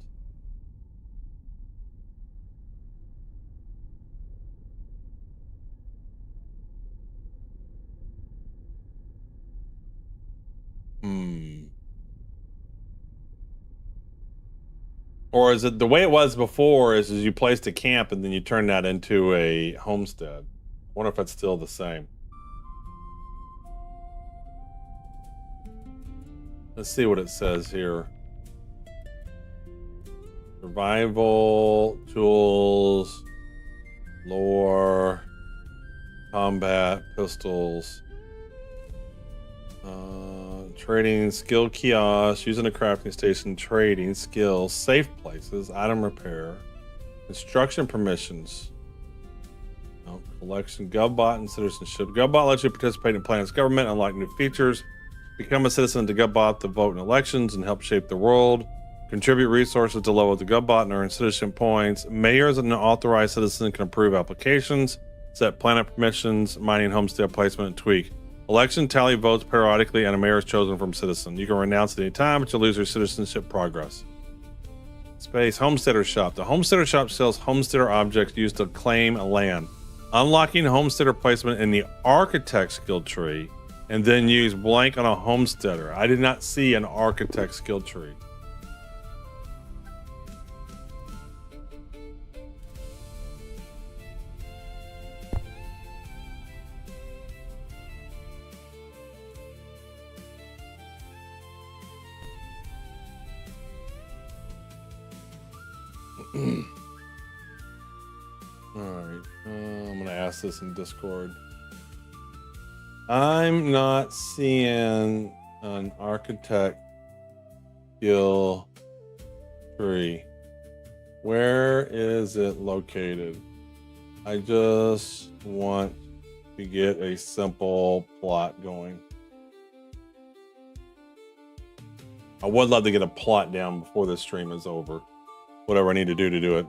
Or is it the way it was before? Is you placed a camp and then you turn that into a homestead? I wonder if that's still the same. Let's see what it says here. Survival, tools, lore, combat, pistols, trading, skill kiosk, using a crafting station, trading, skills, safe places, item repair, construction permissions, collection, GovBot, and citizenship. GovBot lets you participate in planet's government, unlock new features, become a citizen to GovBot to vote in elections and help shape the world, contribute resources to level the GovBot and earn citizenship points. Mayors and an authorized citizen can approve applications, set planet permissions, mining, homestead placement, and tweak. Election tally votes periodically, and a mayor is chosen from citizen. You can renounce at any time, but you'll lose your citizenship progress. Space Homesteader Shop. The Homesteader Shop sells homesteader objects used to claim a land. Unlocking homesteader placement in the architect skill tree, and then use blank on a homesteader. I did not see an architect skill tree. Alright, I'm gonna ask this in Discord. I'm not seeing an architect skill tree. Where is it located? I just want to get a simple plot going. I would love to get a plot down before this stream is over. Whatever I need to do it.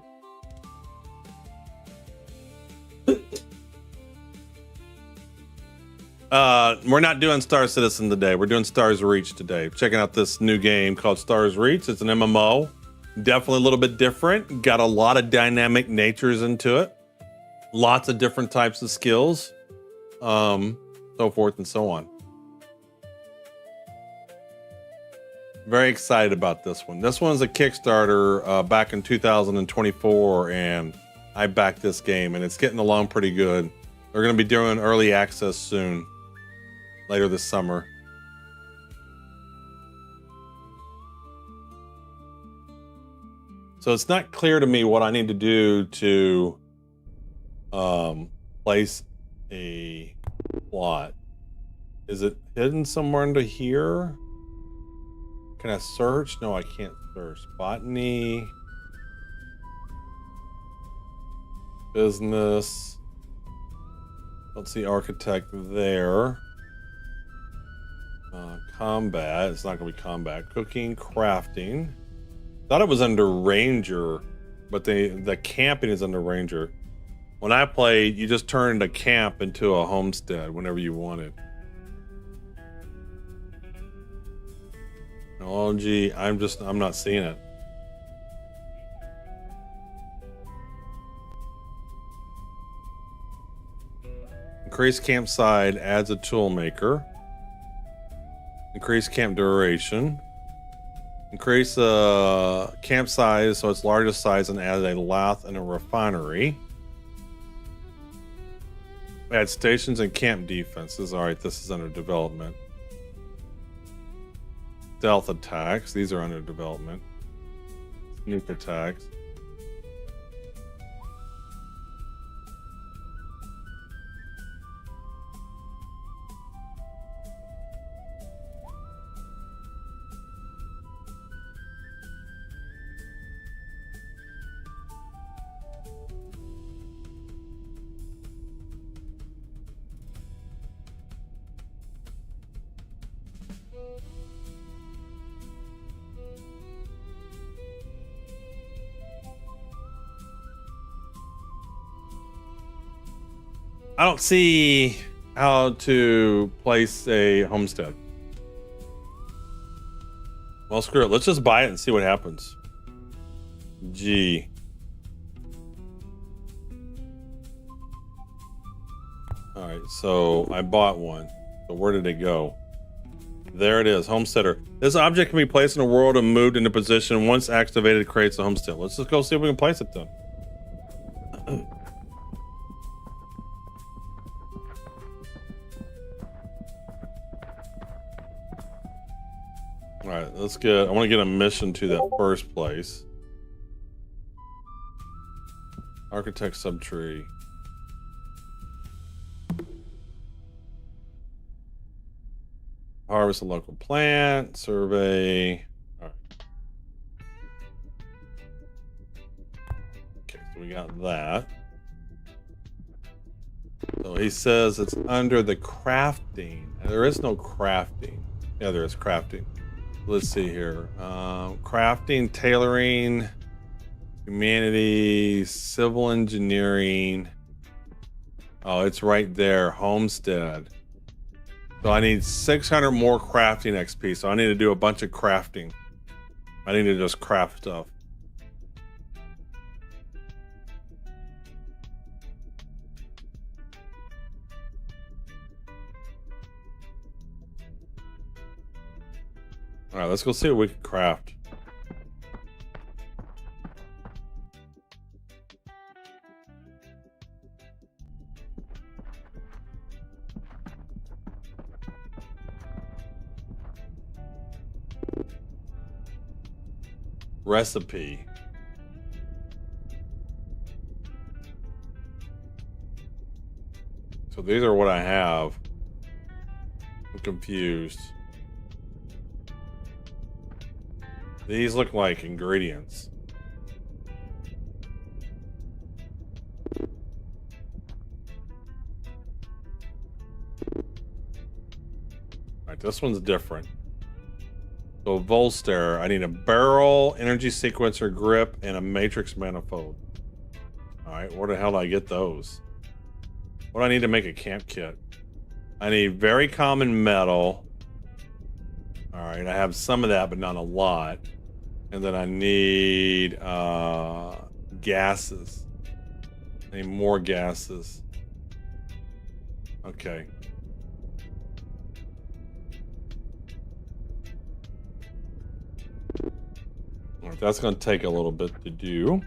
We're not doing Star Citizen today. We're doing Stars Reach today. Checking out this new game called Stars Reach. It's an MMO. Definitely a little bit different. Got a lot of dynamic natures into it. Lots of different types of skills. So forth and so on. Very excited about this one. This one's a Kickstarter back in 2024, and I backed this game, and it's getting along pretty good. They're going to be doing early access soon, later this summer. So it's not clear to me what I need to do to place a plot. Is it hidden somewhere under here? Can I search? No, I can't search. Botany. Business. Don't see architect there. Combat. It's not going to be combat. Cooking, crafting. Thought it was under ranger, but the camping is under ranger. When I played, you just turned a camp into a homestead whenever you wanted. Technology, I'm not seeing it. Increase campsite adds a tool maker. Increase camp duration. Increase camp size so it's largest size and add a lath and a refinery. Add stations and camp defenses. All right, this is under development. Stealth attacks. These are under development. Sneak attacks. I don't see how to place a homestead. Well, screw it. Let's just buy it and see what happens. Gee. All right, so I bought one. So where did it go? There it is, homesteader. This object can be placed in a world and moved into position. Once activated, it creates a homestead. Let's just go see if we can place it then. All right, let's get. I want to get a mission to that first place. Architect subtree. Harvest a local plant. Survey. All right. Okay, so we got that. So he says it's under the crafting. There is no crafting. Yeah, there is crafting. Let's see here. Crafting, tailoring, humanities, civil engineering. Oh, it's right there. Homestead. So I need 600 more crafting XP. So I need to do a bunch of crafting. I need to just craft stuff. All right, let's go see what we can craft. Recipe. So these are what I have. I'm confused. These look like ingredients. Alright, this one's different. So Volster, I need a barrel, energy sequencer, grip, and a matrix manifold. Alright, where the hell do I get those? What do I need to make a camp kit? I need very common metal. Alright, I have some of that, but not a lot. And then I need gases. I need more gases. Okay. All right, that's going to take a little bit to do.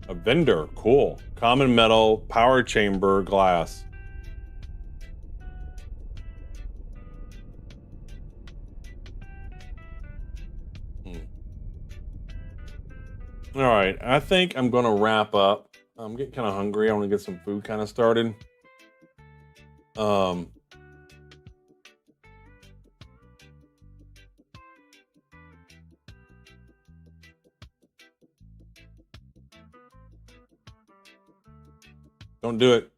A vendor, cool. Common metal, power chamber, glass. All right, I think I'm going to wrap up. I'm getting kind of hungry. I want to get some food kind of started. Don't do it.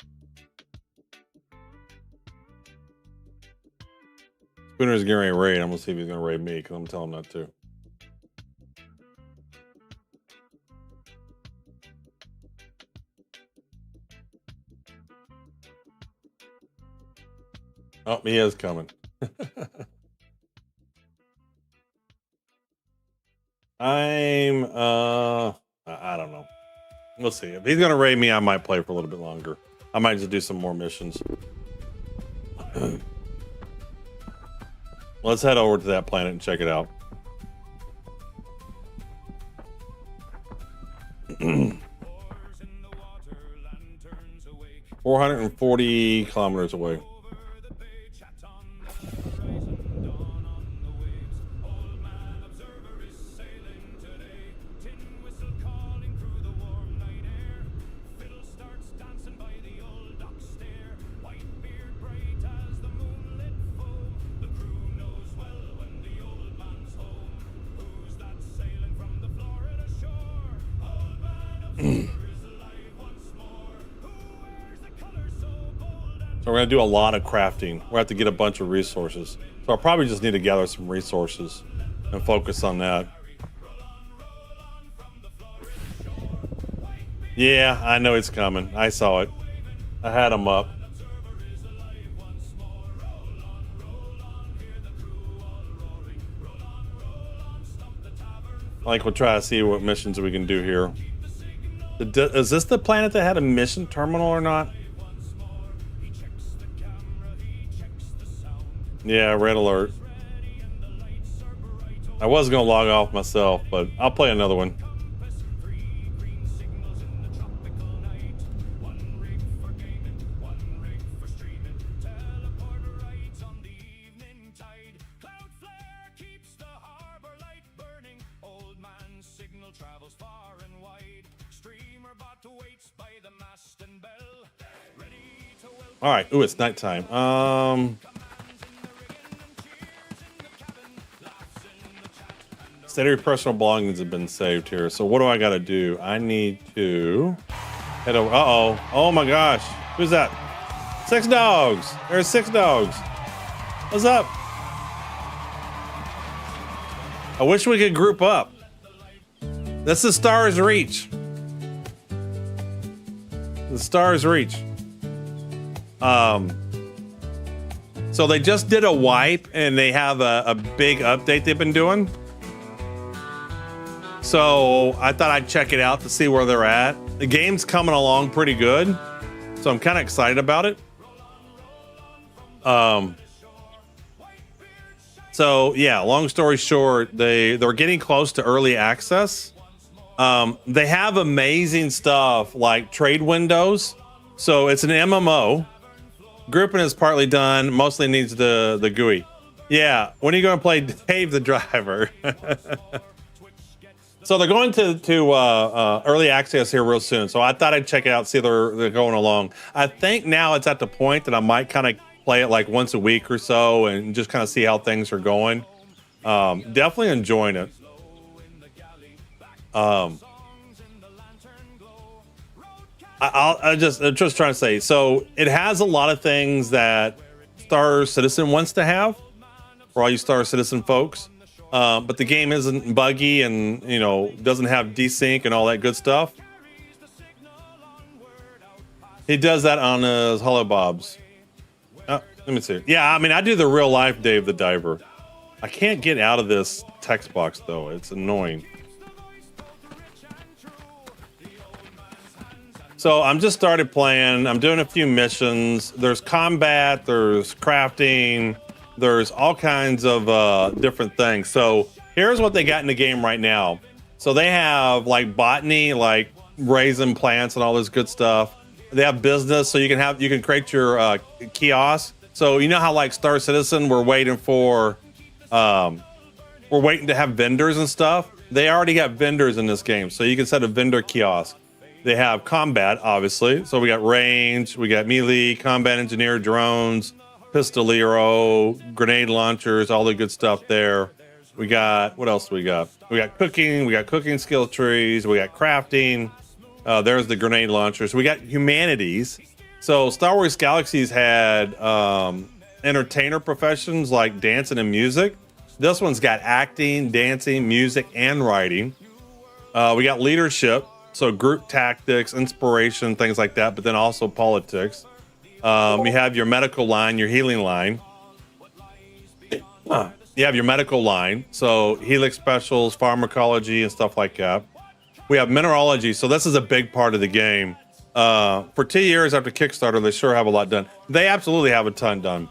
Spooner's getting ready to raid. I'm going to see if he's going to raid me because I'm telling him not to. Oh, he is coming. I don't know. We'll see. If he's gonna raid me, I might play for a little bit longer. I might just do some more missions. Let's head over to that planet and check it out. 440 kilometers away. So we're going to do a lot of crafting. We'll have to get a bunch of resources. So I'll probably just need to gather some resources and focus on that. Yeah, I know it's coming. I saw it. I had him up. Like, we'll try to see what missions we can do here. Is this the planet that had a mission terminal or not? Yeah, red alert. I was gonna log off myself, but I'll play another one. All right. Ooh, it's nighttime. State of your personal belongings have been saved here. So what do I got to do? I need to head over. Uh-oh. Oh my gosh. Who's that? 6 dogs. There's 6 dogs. What's up? I wish we could group up. That's the Stars Reach. The Stars Reach. So they just did a wipe and they have a big update they've been doing. So I thought I'd check it out to see where they're at. The game's coming along pretty good. So I'm kind of excited about it. So yeah, long story short, they're getting close to early access. They have amazing stuff like trade windows. So it's an MMO. Grouping is partly done. Mostly needs the GUI. Yeah, when are you going to play Dave the Driver? So they're going to early access here real soon. So I thought I'd check it out, see if they're going along. I think now it's at the point that I might kind of play it like once a week or so and just kind of see how things are going. Definitely enjoying it. I'm just trying to say, so it has a lot of things that Star Citizen wants to have for all you Star Citizen folks. But the game isn't buggy and, you know, doesn't have desync and all that good stuff. He does that on his Holobobs. Let me see. Yeah, I mean, I do the real life Dave the Diver. I can't get out of this text box, though. It's annoying. So I'm just started playing. I'm doing a few missions. There's combat, there's crafting, there's all kinds of different things. So here's what they got in the game right now. So they have like botany, like raising plants and all this good stuff. They have business, so you can create your kiosk. So you know how like Star Citizen, we're waiting to have vendors and stuff. They already got vendors in this game, so you can set a vendor kiosk. They have combat, obviously. So we got range, we got melee, combat engineer, drones, pistolero, grenade launchers, all the good stuff there. We got, what else do we got? We got cooking skill trees, we got crafting. There's the grenade launchers. We got humanities. So Star Wars Galaxies had entertainer professions like dancing and music. This one's got acting, dancing, music, and writing. We got leadership. So group tactics, inspiration, things like that, but then also politics. You have your medical line, your healing line. You have your medical line. So helix specials, pharmacology, and stuff like that. We have mineralogy. So this is a big part of the game. For 2 years after Kickstarter, they sure have a lot done. They absolutely have a ton done.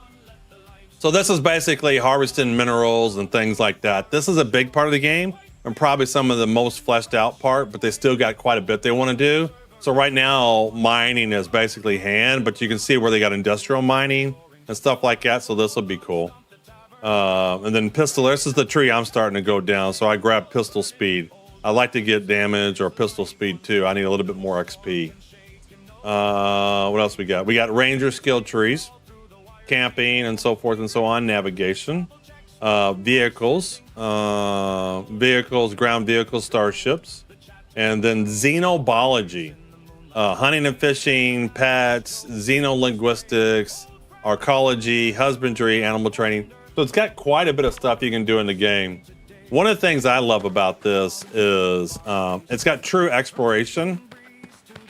So this is basically harvesting minerals and things like that. This is a big part of the game. And probably some of the most fleshed out part, but they still got quite a bit they want to do. So right now, mining is basically hand, but you can see where they got industrial mining and stuff like that. So this will be cool. And then pistol, this is the tree I'm starting to go down. So I grab pistol speed. I like to get damage or pistol speed too. I need a little bit more XP. What else we got? We got ranger skill trees, camping and so forth and so on, navigation. Vehicles, ground vehicles, starships, and then xenobiology, hunting and fishing, pets, xenolinguistics, archaeology, husbandry, animal training. So it's got quite a bit of stuff you can do in the game. One of the things I love about this is it's got true exploration.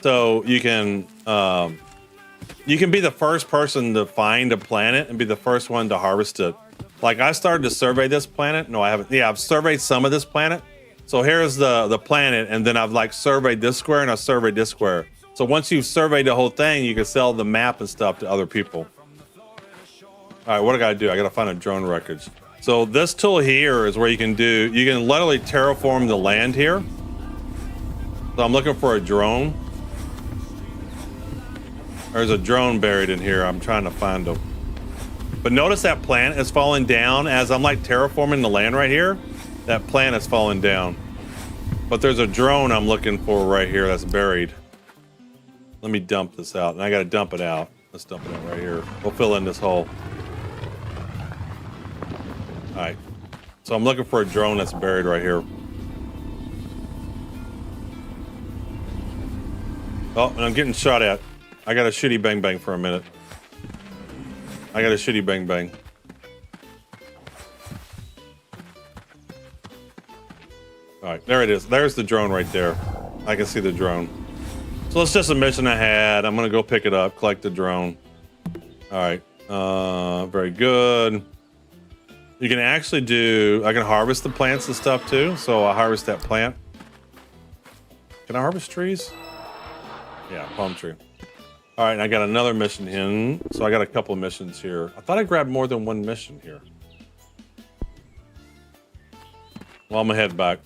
So you can be the first person to find a planet and be the first one to harvest it. Like I started to survey this planet. No, I haven't. Yeah, I've surveyed some of this planet. So here's the planet, and then I've like surveyed this square and I surveyed this square. So once you've surveyed the whole thing, you can sell the map and stuff to other people. All right, what I gotta do? I gotta find a drone wreckage. So this tool here is where you can literally terraform the land here. So I'm looking for a drone. There's a drone buried in here. I'm trying to find them. But notice that plant is falling down as I'm like terraforming the land right here. That plant is falling down. But there's a drone I'm looking for right here that's buried. Let me dump this out. And I gotta dump it out. Let's dump it out right here. We'll fill in this hole. All right. So I'm looking for a drone that's buried right here. Oh, and I'm getting shot at. I got a shitty bang bang for a minute. I got a shitty bang bang. All right, there it is. There's the drone right there. I can see the drone. So it's just a mission I had. I'm gonna go pick it up, collect the drone. All right, very good. You can actually I can harvest the plants and stuff too. So I harvest that plant. Can I harvest trees? Yeah, palm tree. All right, I got another mission in. So I got a couple of missions here. I thought I grabbed more than one mission here. Well, I'm gonna head back.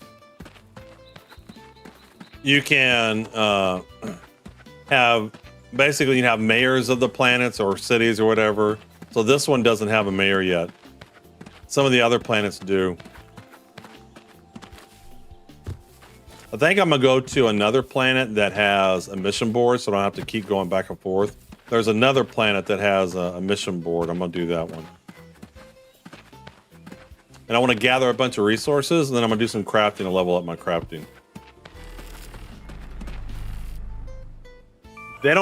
You can have mayors of the planets or cities or whatever. So this one doesn't have a mayor yet. Some of the other planets do. I think I'm gonna go to another planet that has a mission board, so I don't have to keep going back and forth. There's another planet that has a mission board. I'm gonna do that one. And I want to gather a bunch of resources, and then I'm gonna do some crafting to level up my crafting. They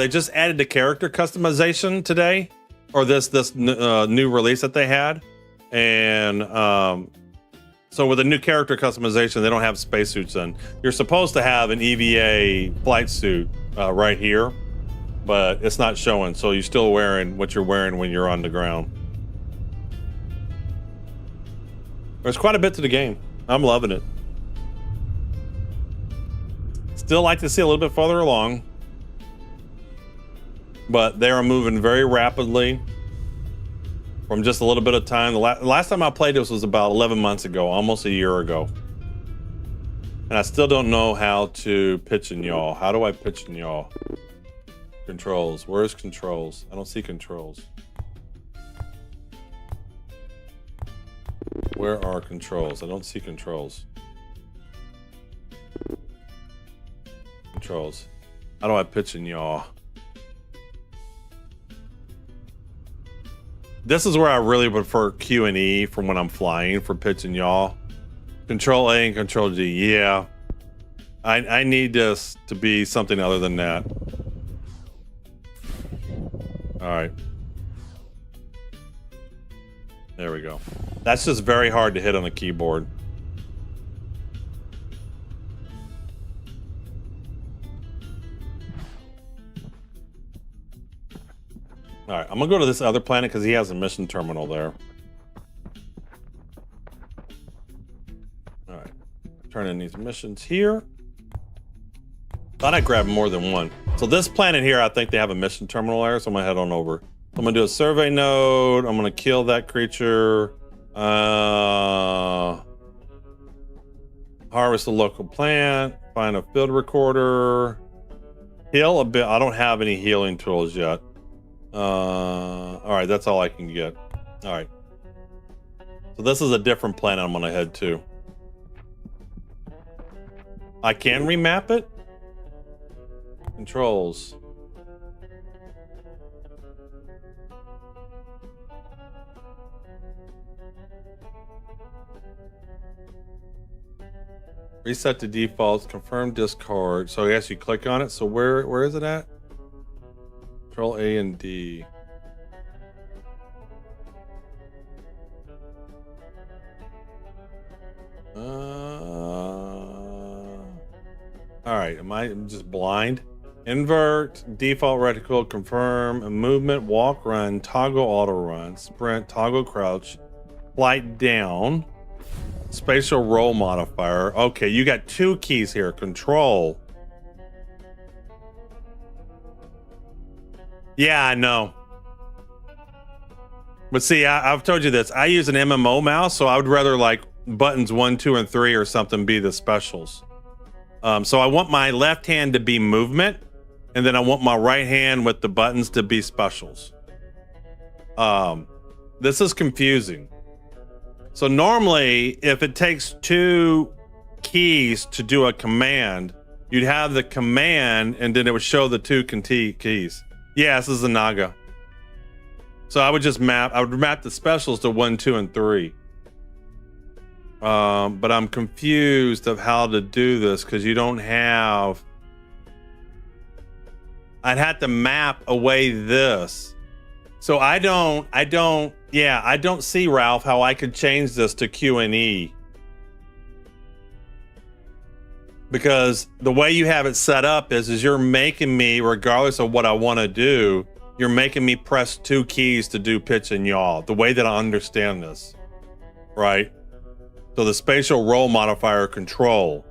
just added the character customization today, or this new release that they had. And so with the new character customization, they don't have spacesuits in. You're supposed to have an EVA flight suit right here, but it's not showing. So you're still wearing what you're wearing when you're on the ground. There's quite a bit to the game. I'm loving it. Still like to see a little bit farther along, but they are moving very rapidly. From just a little bit of time. The last time I played this was about 11 months ago, almost a year ago. And I still don't know how to pitch and yaw. How do I pitch and yaw? Controls. Where's controls? I don't see controls. Where are controls? I don't see controls. Controls. How do I pitch and yaw? This is where I really prefer Q and E from when I'm flying for pitch and yaw. Control A and Control G. Yeah. I need this to be something other than that. All right. There we go. That's just very hard to hit on the keyboard. All right, I'm gonna go to this other planet because he has a mission terminal there. All right, turn in these missions here. Thought I grabbed more than one. So this planet here, I think they have a mission terminal there, so I'm gonna head on over. I'm gonna do a survey node. I'm gonna kill that creature. Harvest a local plant. Find a field recorder. Heal a bit. I don't have any healing tools yet. All right, that's all I can get. All right. So this is a different planet I'm gonna head to. I can remap it. Controls. Reset the defaults, confirm discard. So I guess you click on it. So where is it at? Control A and D. All right, am I just blind? Invert, default reticle, confirm, movement, walk, run, toggle auto run, sprint, toggle crouch, flight down, spatial roll modifier. Okay, you got two keys here, control. Yeah, I know. But see, I've told you this. I use an MMO mouse, so I would rather like buttons 1, 2, and 3 or something be the specials. So I want my left hand to be movement, and then I want my right hand with the buttons to be specials. This is confusing. So normally, if it takes 2 keys to do a command, you'd have the command, and then it would show the 2 keys. Yeah, this is a Naga. So I would just map the specials to 1, 2, and 3. But I'm confused of how to do this because you don't have. I'd have to map away this. So I don't see, Ralph, how I could change this to Q and E. Because the way you have it set up is you're making me, regardless of what I want to do, you're making me press 2 keys to do pitch and yaw, the way that I understand this, right? So the spatial role modifier control.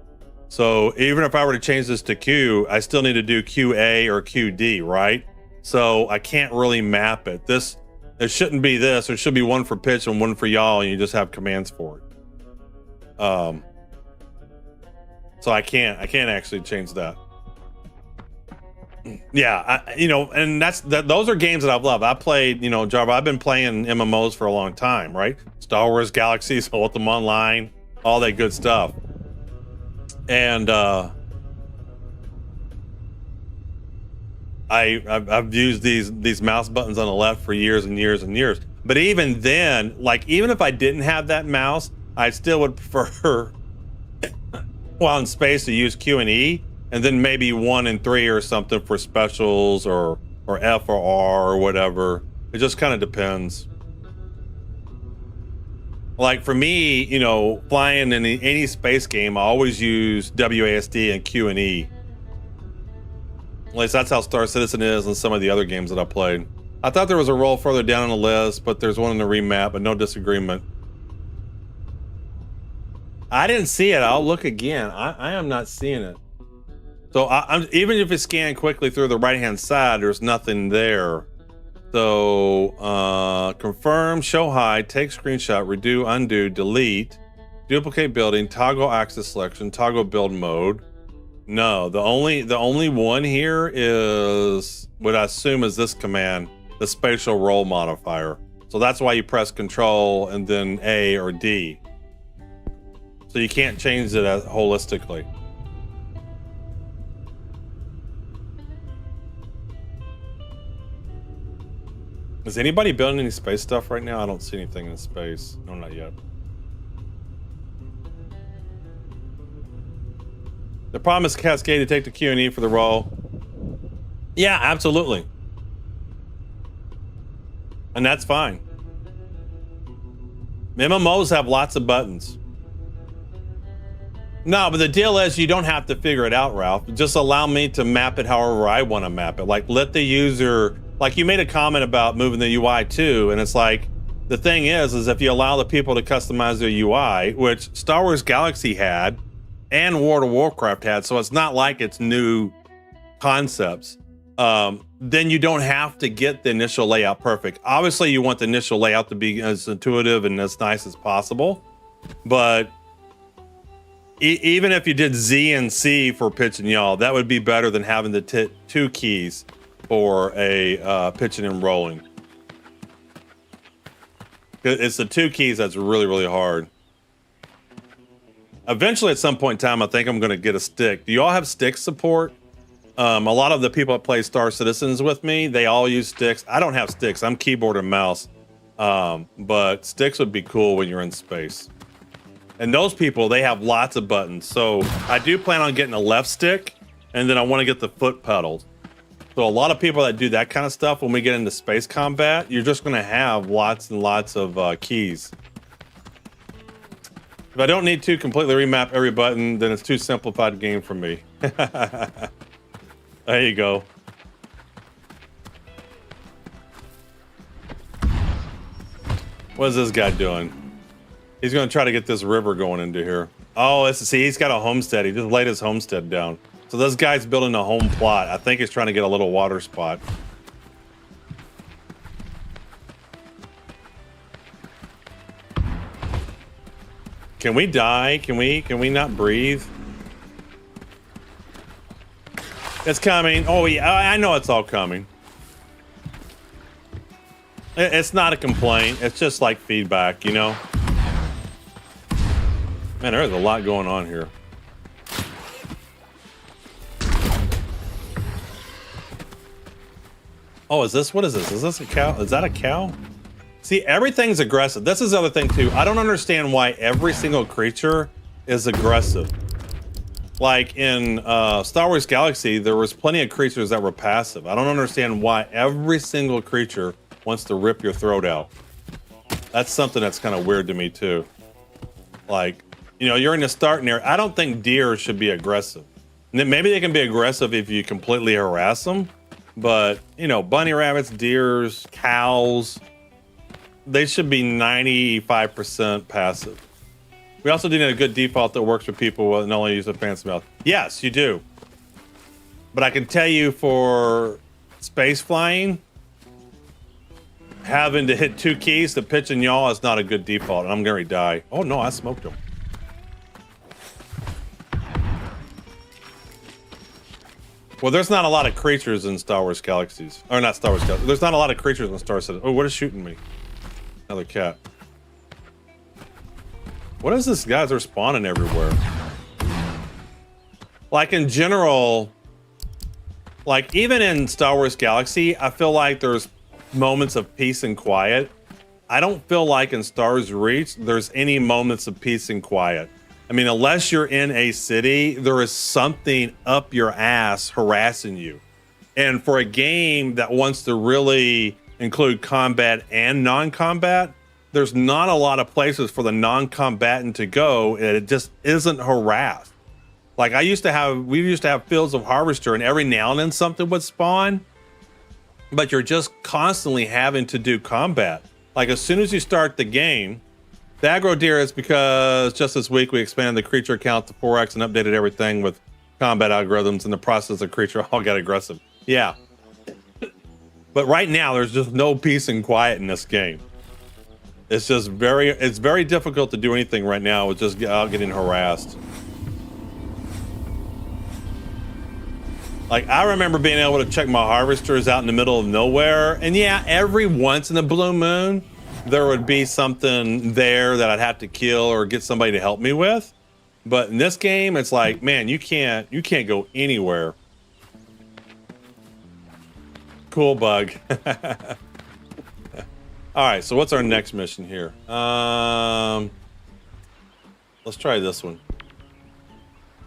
So even if I were to change this to Q, I still need to do QA or QD, right? So I can't really map it. It shouldn't be this. There should be one for pitch and one for yaw, and you just have commands for it. So I can't actually change that. Yeah, and those are games that I've loved. I played, Java. I've been playing MMOs for a long time, right? Star Wars Galaxies, Ultima Online, all that good stuff. And I've used these mouse buttons on the left for years and years and years. But even then, even if I didn't have that mouse, I still would prefer while in space to use Q and E, and then maybe 1 and 3 or something for specials or F or R or whatever. It just kind of depends. Like for me, flying in any space game, I always use WASD and Q and E. At least that's how Star Citizen is and some of the other games that I played. I thought there was a role further down on the list, but there's one in the remap, but no disagreement. I didn't see it. I'll look again. I am not seeing it. So I'm even if it's scanned quickly through the right-hand side, there's nothing there. So confirm, show hide, take screenshot, redo, undo, delete, duplicate building, toggle axis selection, toggle build mode. No, the only one here is what I assume is this command, the spatial role modifier. So that's why you press Control and then A or D. So you can't change it holistically. Is anybody building any space stuff right now? I don't see anything in space. No, not yet. The problem is Cascade to take the Q and E for the role. Yeah, absolutely. And that's fine. MMOs have lots of buttons. No, but the deal is you don't have to figure it out, Ralph. Just allow me to map it however I want to map it. Like, let the user... Like, you made a comment about moving the UI too, and it's like, the thing is if you allow the people to customize their UI, which Star Wars Galaxy had, and World of Warcraft had, so it's not like it's new concepts, then you don't have to get the initial layout perfect. Obviously, you want the initial layout to be as intuitive and as nice as possible, but even if you did Z and C for pitch and yaw, that would be better than having the 2 keys for a pitching and rolling. It's the 2 keys that's really, really hard. Eventually, at some point in time, I think I'm going to get a stick. Do you all have stick support? A lot of the people that play Star Citizens with me, they all use sticks. I don't have sticks. I'm keyboard and mouse. But sticks would be cool when you're in space. And those people, they have lots of buttons. So I do plan on getting a left stick, and then I want to get the foot pedal. So a lot of people that do that kind of stuff, when we get into space combat, you're just going to have lots and lots of keys. If I don't need to completely remap every button, then it's too simplified a game for me. There you go. What is this guy doing? He's going to try to get this river going into here. Oh, see, he's got a homestead. He just laid his homestead down. So this guy's building a home plot. I think he's trying to get a little water spot. Can we die? Can we not breathe? It's coming. Oh yeah, I know it's all coming. It's not a complaint. It's just like feedback, you know? Man, there's a lot going on here. Oh, is this, what is this? Is this a cow? Is that a cow? See, everything's aggressive. This is the other thing too. I don't understand why every single creature is aggressive. Like in Star Wars Galaxy, there was plenty of creatures that were passive. I don't understand why every single creature wants to rip your throat out. That's something that's kind of weird to me too. Like, you know, you're in the starting area. I don't think deer should be aggressive. Maybe they can be aggressive if you completely harass them. But, you know, bunny rabbits, deers, cows, they should be 95% passive. We also do need a good default that works for people who not only use a fancy mouth. Yes, you do. But I can tell you for space flying, having to hit 2 keys to pitch and yaw is not a good default, and I'm going to die. Oh no, I smoked him. Well, there's not a lot of creatures in Star Wars Galaxies. Or not Star Wars Galaxies. There's not a lot of creatures in Star Citizen. Oh, what is shooting me? Another cat. What is this? Guys are spawning everywhere. Like in general, like even in Star Wars Galaxy, I feel like there's moments of peace and quiet. I don't feel like in Star's Reach, there's any moments of peace and quiet. I mean, unless you're in a city, there is something up your ass harassing you. And for a game that wants to really include combat and non-combat, there's not a lot of places for the non-combatant to go, and it just isn't harassed. Like we used to have Fields of Harvester, and every now and then something would spawn, but you're just constantly having to do combat. Like as soon as you start the game, the aggro deer is because just this week we expanded the creature count to 4x and updated everything with combat algorithms. In the process, the creature all got aggressive. Yeah. But right now, there's just no peace and quiet in this game. It's just it's very difficult to do anything right now with just getting harassed. Like, I remember being able to check my harvesters out in the middle of nowhere. And yeah, every once in a blue moon, there would be something there that I'd have to kill or get somebody to help me with. But in this game, it's like, man, you can't go anywhere. Cool bug. All right, so what's our next mission here? Let's try this one.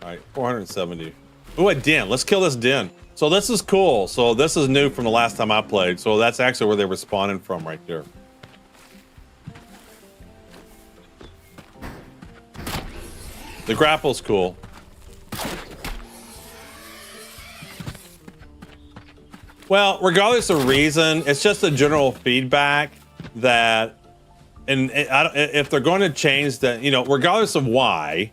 All right, 470. Ooh, a den. Let's kill this den. So this is cool. So this is new from the last time I played. So that's actually where they were spawning from right there. The grapple's cool. Well, regardless of reason, it's just a general feedback that, and if they're going to change that, you know, regardless of why,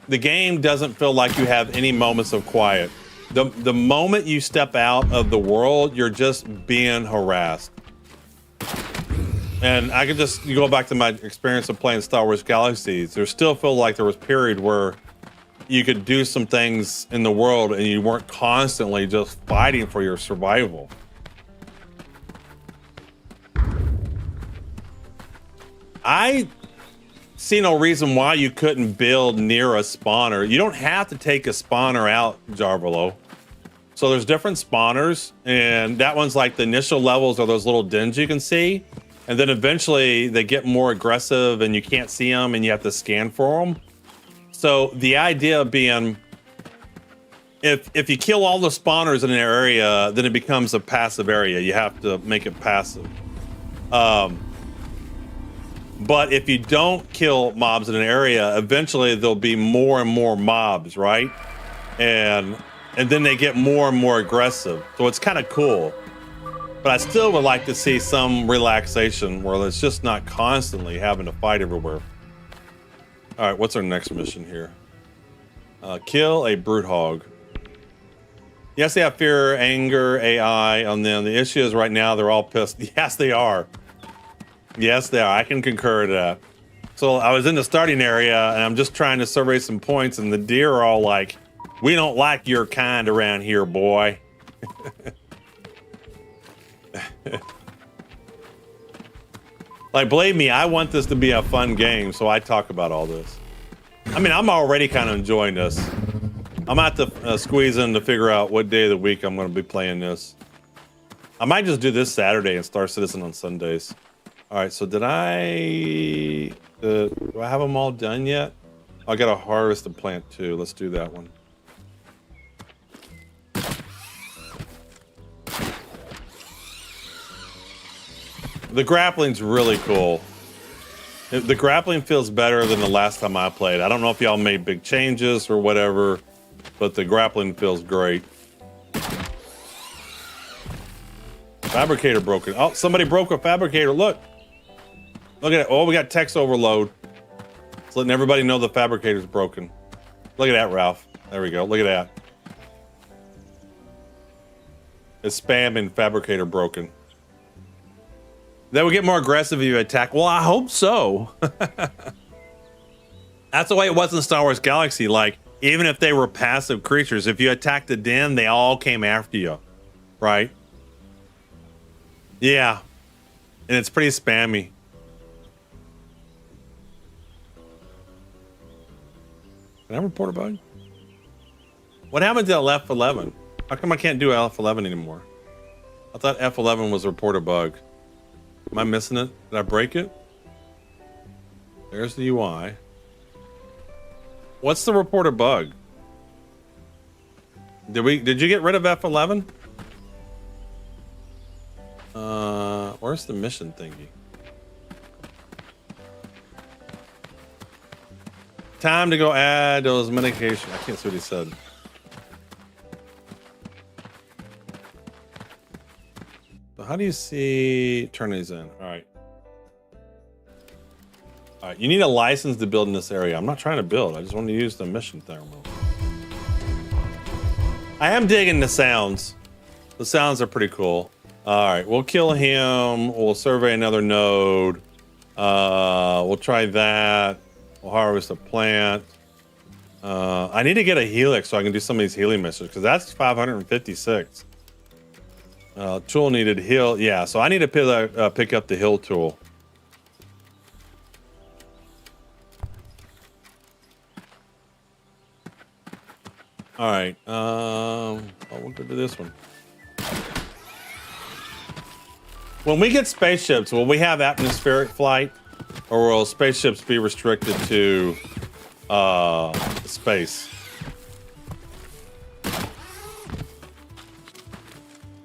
the game doesn't feel like you have any moments of quiet. The moment you step out of the world, you're just being harassed. And I could just go back to my experience of playing Star Wars Galaxies. There still feel like there was a period where you could do some things in the world and you weren't constantly just fighting for your survival. I see no reason why you couldn't build near a spawner. You don't have to take a spawner out, Jarvalo. So there's different spawners, and that one's like the initial levels are those little dens you can see. And then eventually they get more aggressive and you can't see them and you have to scan for them. So the idea being, if you kill all the spawners in an area, then it becomes a passive area. You have to make it passive. But if you don't kill mobs in an area, eventually there'll be more and more mobs, right? And then they get more and more aggressive. So it's kind of cool. But I still would like to see some relaxation where it's just not constantly having to fight everywhere. All right, what's our next mission here? Kill a brute hog. Yes, they have fear, anger, AI on them. The issue is right now they're all pissed. Yes, they are. Yes, they are. I can concur to that. So I was in the starting area and I'm just trying to survey some points, and the deer are all like, "We don't like your kind around here, boy." Like, believe me, I want this to be a fun game, so I talk about all this. I mean, I'm already kind of enjoying this. I'm gonna have to squeeze in to figure out what day of the week I'm going to be playing this. I might just do this Saturday and Star Citizen on Sundays. All right, so do I have them all done yet? I got to harvest the plant too. Let's do that one. The grappling's really cool. The grappling feels better than the last time I played. I don't know if y'all made big changes or whatever, but the grappling feels great. Fabricator broken. Oh, somebody broke a fabricator. Look. Look at it. Oh, we got text overload. It's letting everybody know the fabricator's broken. Look at that, Ralph. There we go. Look at that. It's spamming fabricator broken. That would get more aggressive if you attack. Well, I hope so. That's the way it was in Star Wars Galaxy. Like, even if they were passive creatures, if you attacked the den, they all came after you. Right? Yeah. And it's pretty spammy. Can I report a bug? What happened to F11? How come I can't do F11 anymore? I thought F11 was a report a bug. Am I missing it? Did I break it? There's the UI. What's the report a bug? Did you get rid of F11? Where's the mission thingy? Time to go add those medication. I can't see what he said. So how do you see turn these in? All right. All right. You need a license to build in this area. I'm not trying to build. I just want to use the mission thermal. I am digging the sounds. The sounds are pretty cool. All right. We'll kill him. We'll survey another node. We'll try that. We'll harvest a plant. I need to get a helix so I can do some of these healing missions because that's 556. Tool needed heal. Yeah, so I need to pick up the heal tool. All right. We'll go to this one. When we get spaceships, will we have atmospheric flight? Or will spaceships be restricted to space?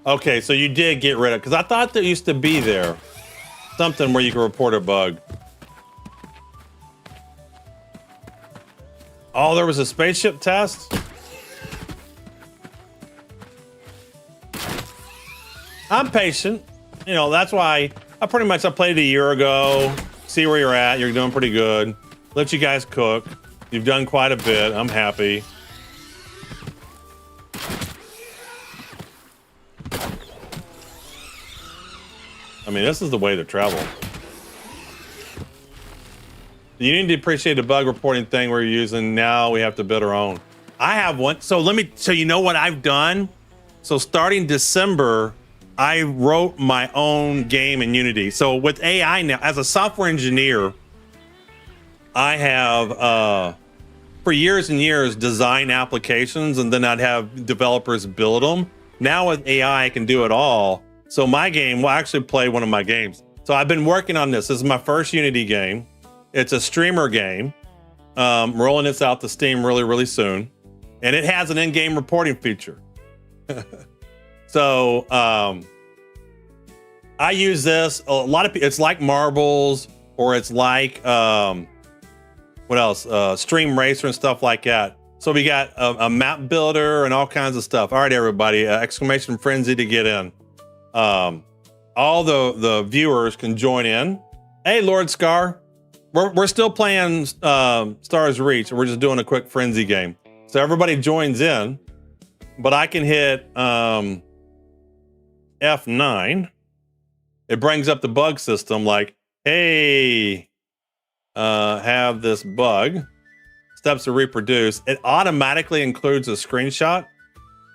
Okay, so you did get rid of, because I thought there used to be there something where you could report a bug. Oh, there was a spaceship test? I'm patient. You know, that's why I played a year ago. See where you're at. You're doing pretty good. Let you guys cook. You've done quite a bit. I'm happy. I mean, this is the way to travel. You need to appreciate the bug reporting thing we're using. Now we have to build our own. I have one. So you know what I've done? So starting December, I wrote my own game in Unity. So with AI now, as a software engineer, I have, for years and years, designed applications, and then I'd have developers build them. Now with AI, I can do it all. So my game will actually play one of my games. So I've been working on this. This is my first Unity game. It's a streamer game. Rolling this out to Steam really, really soon. And it has an in-game reporting feature. So I use this a lot of people. It's like Marbles, or it's like what else? Stream Racer and stuff like that. So we got a map builder and all kinds of stuff. All right, everybody! Exclamation frenzy to get in. All the viewers can join in. Hey, Lord Scar, we're still playing Stars Reach. We're just doing a quick frenzy game. So everybody joins in, but I can hit F9. It brings up the bug system like, hey, have this bug, steps to reproduce, it automatically includes a screenshot.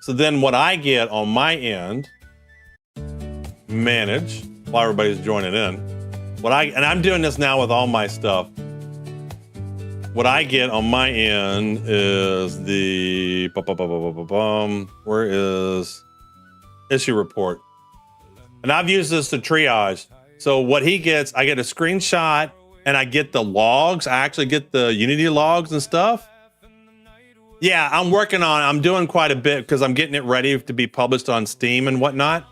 So then what I get on my end, manage, while everybody's joining in, and I'm doing this now with all my stuff. What I get on my end is the, where is issue report? And I've used this to triage. So what he gets, I get a screenshot and I get the logs. I actually get the Unity logs and stuff. Yeah, I'm doing quite a bit because I'm getting it ready to be published on Steam and whatnot.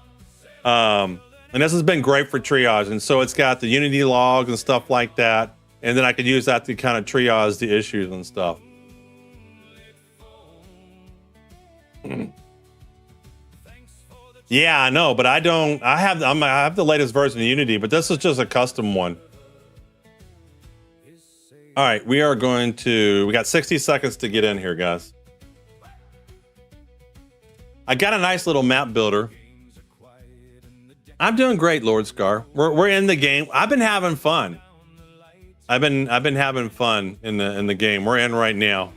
And this has been great for triage. And so it's got the Unity logs and stuff like that. And then I could use that to kind of triage the issues and stuff. Yeah, I know, but I have the latest version of Unity, but this is just a custom one. All right, we got 60 seconds to get in here, guys. I got a nice little map builder. I'm doing great, Lord Scar. We're in the game. I've been having fun. I've been having fun in the game. We're in right now.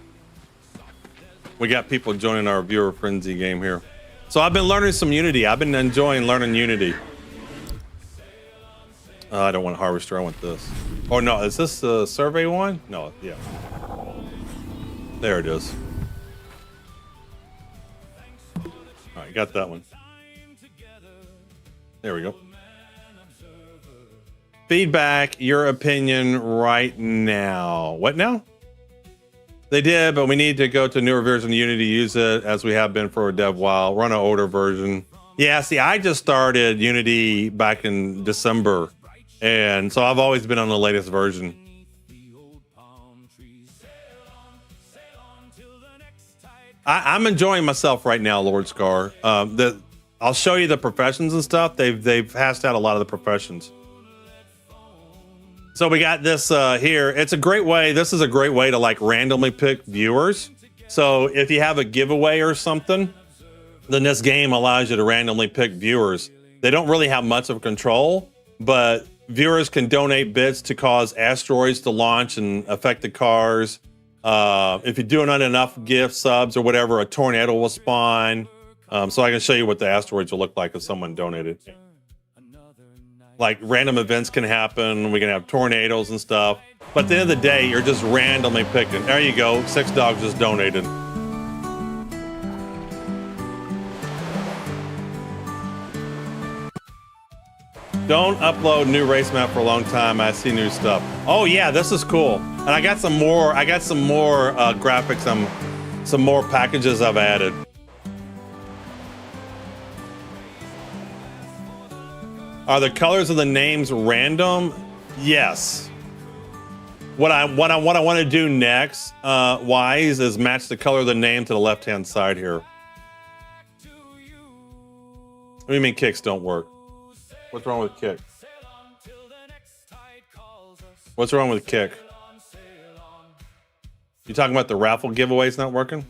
We got people joining our viewer frenzy game here. So I've been learning some Unity. I've been enjoying learning Unity. I don't want Harvester. I want this. Oh no, is this the survey one? No, yeah. There it is. All right, got that one. There we go. Feedback, your opinion right now. What now? They did, but we need to go to a newer version of Unity, use it as we have been for a dev while, run an older version. Yeah, see, I just started Unity back in December, and so I've always been on the latest version. I'm enjoying myself right now, Lord Scar. I'll show you the professions and stuff. They've hashed out a lot of the professions. So we got this here. It's a great way. This is a great way to like randomly pick viewers. So if you have a giveaway or something, then this game allows you to randomly pick viewers. They don't really have much of control, but viewers can donate bits to cause asteroids to launch and affect the cars. If you're doing enough gift subs or whatever, a tornado will spawn. So I can show you what the asteroids will look like if someone donated. Like random events can happen. We can have tornadoes and stuff. But at the end of the day, you're just randomly picking. There you go. 6 dogs just donated. Don't upload new race map for a long time. I see new stuff. Oh yeah, this is cool. And I got some more graphics, some more packages I've added. Are the colors of the names random? Yes. What I want to do next, Wise, is match the color of the name to the left-hand side here. What do you mean kicks don't work? What's wrong with kick? What's wrong with kick? You talking about the raffle giveaways not working?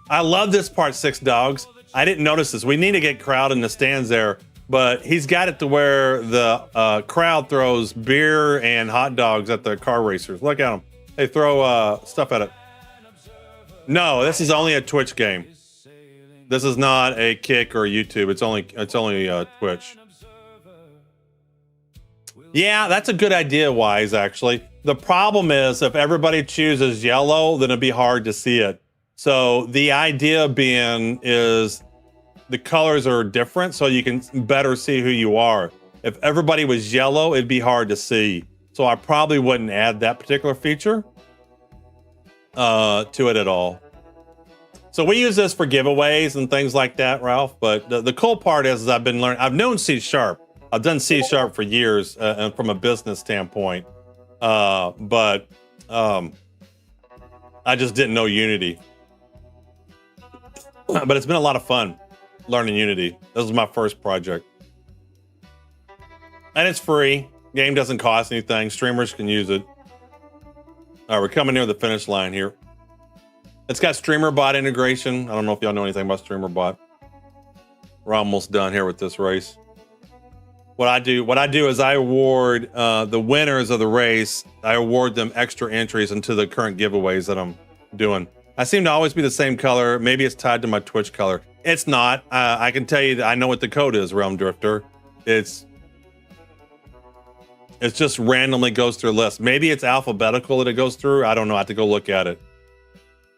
I love this part, 6 dogs. I didn't notice this. We need to get crowd in the stands there, but he's got it to where the crowd throws beer and hot dogs at the car racers. Look at them. They throw stuff at it. No, this is only a Twitch game. This is not a Kick or YouTube. It's only Twitch. Yeah, that's a good idea, Wise, actually. The problem is if everybody chooses yellow, then it'd be hard to see it. So the idea being is the colors are different so you can better see who you are. If everybody was yellow, it'd be hard to see. So I probably wouldn't add that particular feature to it at all. So we use this for giveaways and things like that, Ralph. But the cool part is I've been learning. I've known C#. I've done C# for years from a business standpoint. But I just didn't know Unity. But it's been a lot of fun learning Unity. This was my first project. And it's free. Game doesn't cost anything. Streamers can use it. All right, we're coming near the finish line here. It's got StreamerBot integration. I don't know if y'all know anything about StreamerBot. We're almost done here with this race. what I do is I award the winners of the race. I award them extra entries into the current giveaways that I'm doing. I seem to always be the same color. Maybe it's tied to my Twitch color. It's not. I can tell you that I know what the code is, Realm Drifter. It's just randomly goes through a list. Maybe it's alphabetical that it goes through. I don't know. I have to go look at it.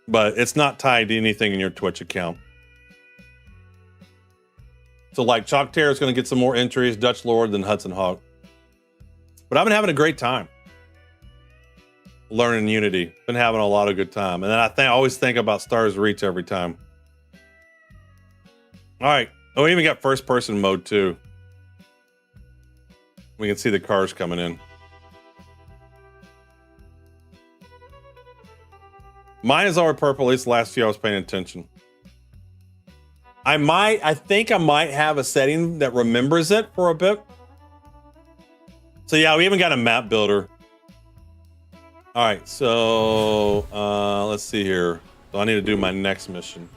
But it's not tied to anything in your Twitch account. So like Chalk Terror is going to get some more entries, Dutch Lord, than Hudson Hawk. But I've been having a great time learning Unity. Been having a lot of good time. And then I always think about Stars Reach every time. All right. Oh, we even got first person mode too. We can see the cars coming in. Mine is already purple. At least the last few I was paying attention. I think I might have a setting that remembers it for a bit. So yeah, we even got a map builder. All right, so let's see here. So I need to do my next mission.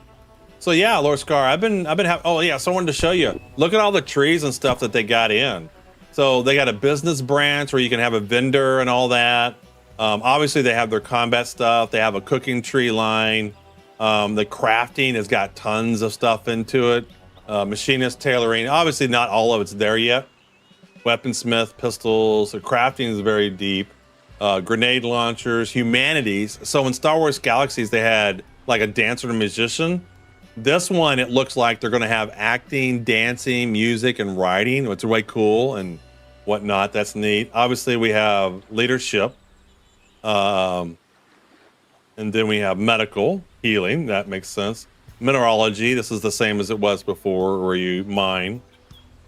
So yeah, Lord Scar, I've been having. Oh yeah, so I wanted to show you. Look at all the trees and stuff that they got in. So they got a business branch where you can have a vendor and all that. Obviously, they have their combat stuff. They have a cooking tree line. The crafting has got tons of stuff into it. Machinist tailoring. Obviously, not all of it's there yet. Weaponsmith, pistols. The crafting is very deep. Grenade launchers, humanities. So in Star Wars Galaxies, they had like a dancer and a musician. This one, it looks like they're going to have acting, dancing, music, and writing, which is way cool and whatnot. That's neat. Obviously, we have leadership. And then we have medical, healing. That makes sense. Mineralogy. This is the same as it was before, where you mine.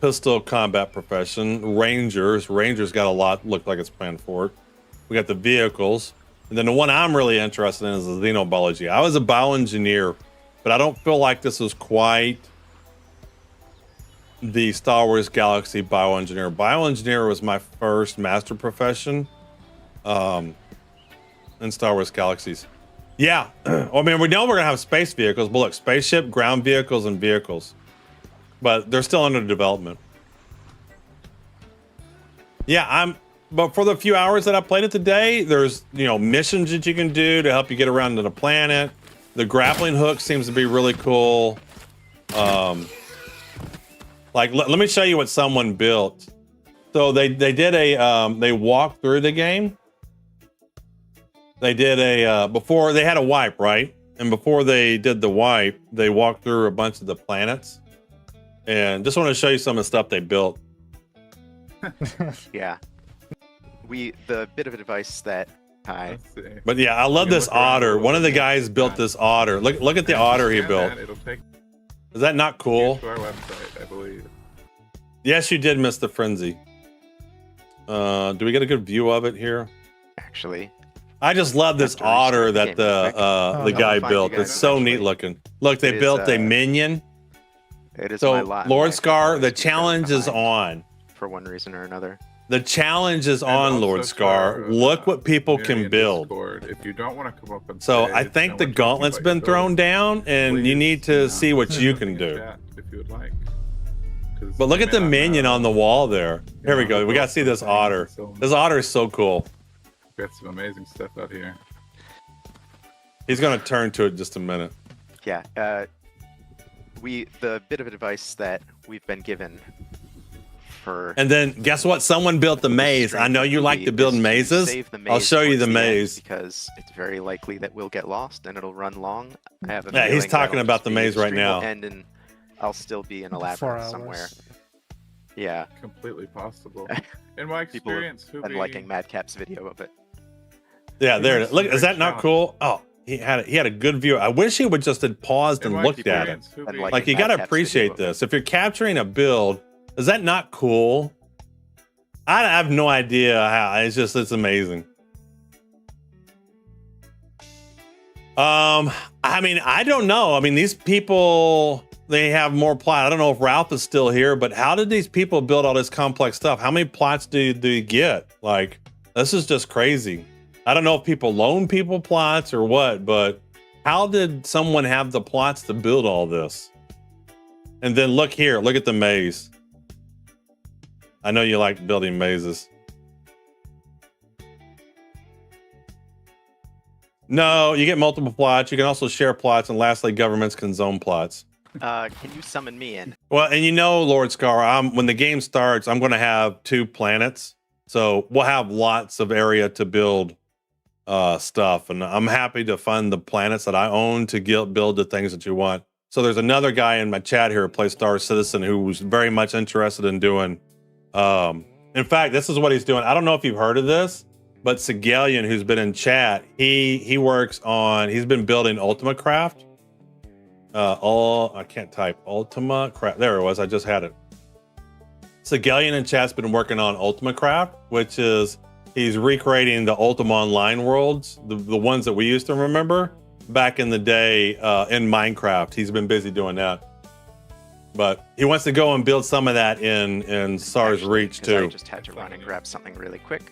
Pistol combat profession. Rangers. Rangers got a lot. Look like it's planned for it. We got the vehicles. And then the one I'm really interested in is the xenobiology. I was a bioengineer, but I don't feel like this is quite the Star Wars Galaxy bioengineer. Bioengineer was my first master profession in Star Wars Galaxies. Yeah, I mean, we know we're gonna have space vehicles, but look, spaceship, ground vehicles, and vehicles. But they're still under development. Yeah, but for the few hours that I played it today, there's, missions that you can do to help you get around to the planet. The grappling hook seems to be really cool. Let me show you what someone built. So they did they walked through the game. They did before they had a wipe, right? And before they did the wipe, they walked through a bunch of the planets. And just want to show you some of the stuff they built. Yeah. The bit of advice that But yeah, I love this otter. One of the guys built this otter. Look at the otter he built. Is that not cool? To our website, I believe. Yes, you did, Mr. Frenzy. Do we get a good view of it here? Actually, I just love this otter that the guy built. It's so neat looking. Look, they built a minion. It is so my lot. Lord Scar, the challenge is on. For one reason or another. The challenge is on, Lord Scar. Look what people can build. If you don't want to come up and so I think the gauntlet's been thrown down, and you need to see what you can do. If you would like. But look at the minion on the wall there. Here we go. We got to see this otter. This otter is so cool. Got some amazing stuff out here. He's going to turn to it in just a minute. Yeah. The bit of advice that we've been given for. And then guess what? Someone built the maze. I know you like to build mazes. I'll show you the maze. Because it's very likely that we'll get lost and it'll run long. I have a yeah, he's talking about the maze right now. And I'll still be in a labyrinth somewhere. Yeah. Completely possible. In my experience, I'm liking Madcap's video of it. Yeah, there it is. Look, is that not cool? Oh, he had a good view. I wish he would just have paused and looked at it. Like you got to appreciate this. If you're capturing a build, is that not cool? I have no idea how. It's amazing. I mean, I don't know. I mean, these people, they have more plot. I don't know if Ralph is still here, but how did these people build all this complex stuff? How many plots do you get? Like, this is just crazy. I don't know if people loan people plots or what, but how did someone have the plots to build all this? And then look here, look at the maze. I know you like building mazes. No, you get multiple plots. You can also share plots, and lastly, governments can zone plots. Can you summon me in? Well, and you know, Lord Scar, when the game starts, I'm going to have 2 planets, so we'll have lots of area to build stuff, and I'm happy to fund the planets that I own to build the things that you want. So there's another guy in my chat here who plays Star Citizen who was very much interested in doing. In fact, this is what he's doing. I don't know if you've heard of this, but Sigalian, who's been in chat, he's been building Ultima Craft. I can't type Ultima Craft. There it was. I just had it. Sigalian in chat's been working on Ultima Craft, which is he's recreating the Ultima Online worlds, the ones that we used to remember back in the day in Minecraft. He's been busy doing that. But he wants to go and build some of that in SARS Reach too. I just had to run and grab something really quick.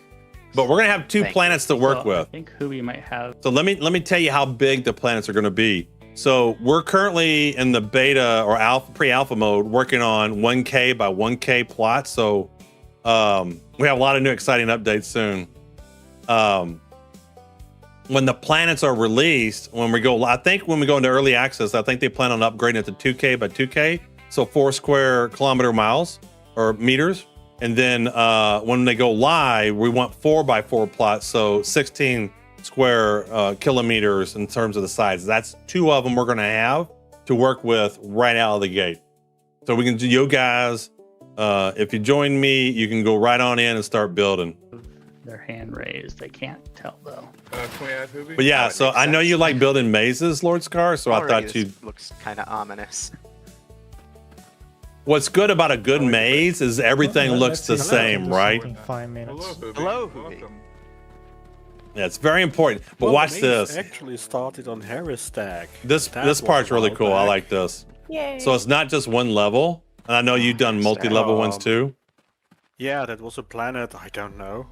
But we're gonna have 2 planets to work with. I think Hubi might have. So let me tell you how big the planets are going to be. So we're currently in the beta or pre-alpha mode, working on 1K by 1K plots. So we have a lot of new exciting updates soon. When the planets are released, when we go into early access, I think they plan on upgrading it to 2K by 2K, so 4 square kilometer miles or meters. And then when they go live, we want 4 by 4 plots, so 16 square kilometers in terms of the size. That's 2 of them we're going to have to work with right out of the gate. So we can do, you guys, if you join me, you can go right on in and start building. Their hand raised. They can't tell though. Can we add Hubi? But yeah, so I know you like building mazes, Lord Scar, so I thought you... Looks kind of ominous. What's good about a good maze is everything looks the same, right? 5 minutes. Hello, Hubi. Yeah, it's very important. But watch the maze this. Actually started on Harris Stack. This part's really cool. I like this. Yay. So it's not just one level, and I know you've done multi-level ones too. Yeah, that was a planet. I don't know.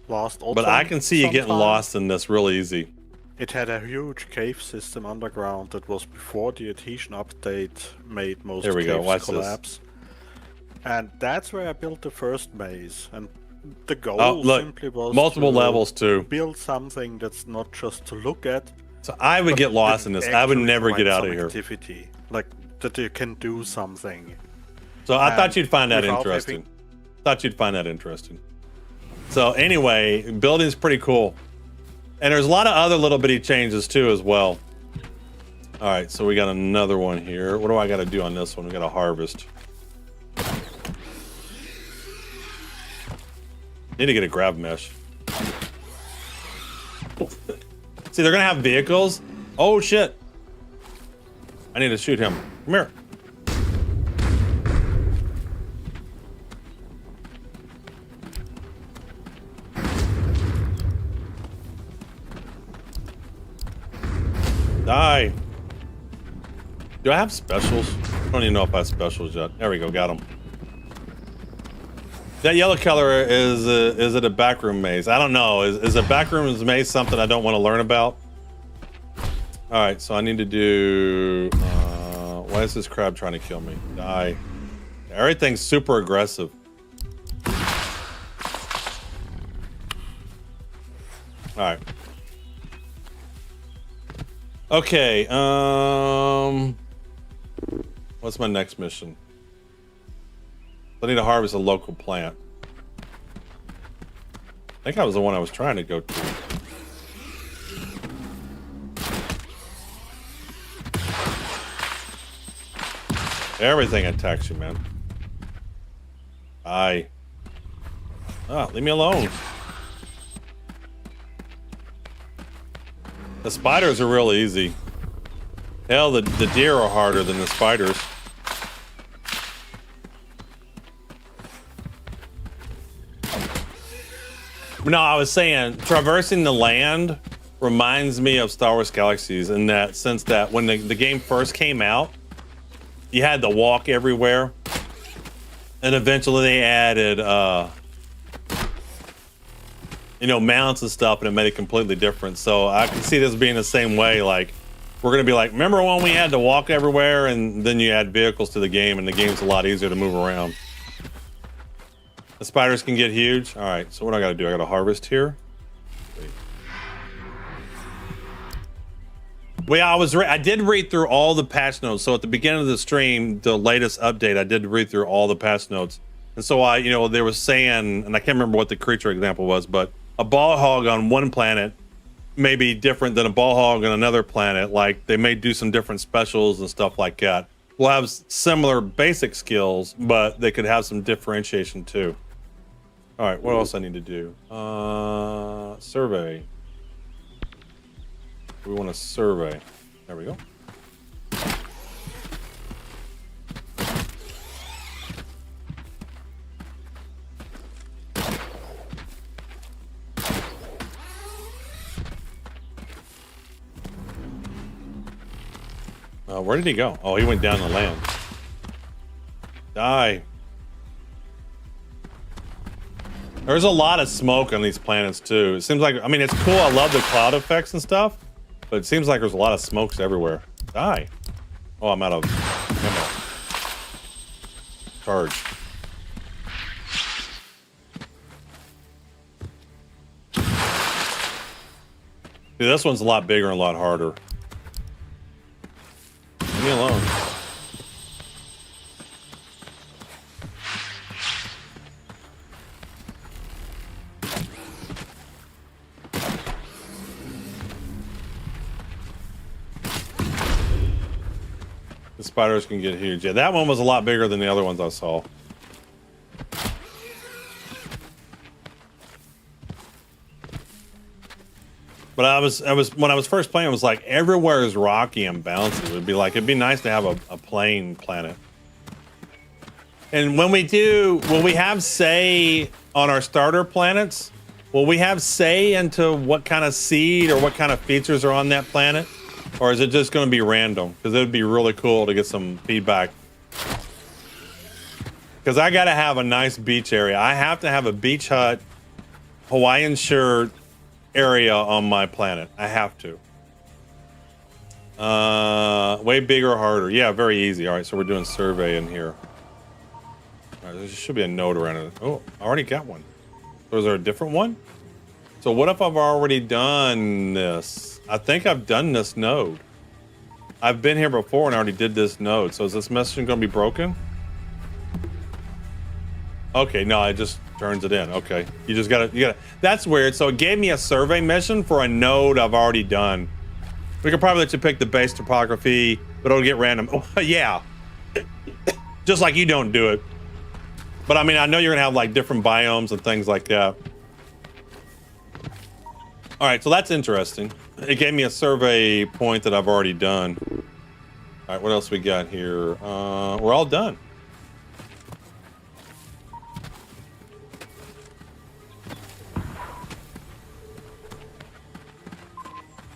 Lost. But I can see you getting lost in this real easy. It had a huge cave system underground that was before the adhesion update made most There we go. caves Watch collapse. And that's where I built the first maze. And the goal look, simply was multiple to levels too. build something that's not just to look at. So I would get lost in this. I would never get out of here. Activity, like that you can do something. So I thought you'd find that without interesting. So anyway, building's pretty cool. And there's a lot of other little bitty changes too as well. All right, so we got another one here. What do I got to do on this one? We got to harvest. Need to get a grab mesh. See, they're gonna have vehicles. Oh shit! I need to shoot him. Come here. Die. Do I have specials? I don't even know if I have specials yet. There we go, got him. That yellow color is it a backroom maze? I don't know. Is a backroom maze something I don't want to learn about? All right, so I need to do. Why is this crab trying to kill me? Die. Everything's super aggressive. All right. Okay. What's my next mission? I need to harvest a local plant. I think that was the one I was trying to go to. Everything attacks you, man. Leave me alone. The spiders are real easy. Hell, the deer are harder than the spiders. No, I was saying traversing the land reminds me of Star Wars Galaxies in that sense that when the game first came out, you had to walk everywhere, and eventually they added mounts and stuff, and it made it completely different. So I can see this being the same way. Like, we're gonna be like, remember when we had to walk everywhere, and then you add vehicles to the game, and the game's a lot easier to move around. The spiders can get huge. All right, so what do I got to do? I got to harvest here. Well, I did read through all the patch notes. So at the beginning of the stream, the latest update, I did read through all the patch notes. And so they were saying, and I can't remember what the creature example was, but a ball hog on one planet may be different than a ball hog on another planet. Like they may do some different specials and stuff like that. We'll have similar basic skills, but they could have some differentiation too. All right, what else I need to do? Survey. We want to survey. There we go. Where did he go? Oh, he went down the land. Die. There's a lot of smoke on these planets too. It seems like, I mean, it's cool. I love the cloud effects and stuff, but it seems like there's a lot of smokes everywhere. Die. Oh, I'm out of ammo. Charge. See, this one's a lot bigger and a lot harder. Leave me alone. The spiders can get huge. Yeah, that one was a lot bigger than the other ones I saw. But when I was first playing, it was like everywhere is rocky and bouncy. It'd be nice to have a plain planet. And when we have say on our starter planets, will we have say into what kind of seed or what kind of features are on that planet? Or is it just going to be random? Because it would be really cool to get some feedback. Because I got to have a nice beach area. I have to have a beach hut, Hawaiian shirt area on my planet. I have to. Way bigger or harder? Yeah, very easy. All right, so we're doing survey in here. All right, there should be a node around it. Oh, I already got one. So is there a different one? So what if I've already done this? I think I've done this node. I've been here before and I already did this node. So is this mission going to be broken? Okay, no, it just turns it in. Okay, you gotta. That's weird. So it gave me a survey mission for a node I've already done. We could probably let you pick the base topography, but it'll get random. Oh, yeah, just like you don't do it. But I mean, I know you're gonna have like different biomes and things like that. All right, so that's interesting. It gave me a survey point that I've already done. All right, what else we got here? We're all done.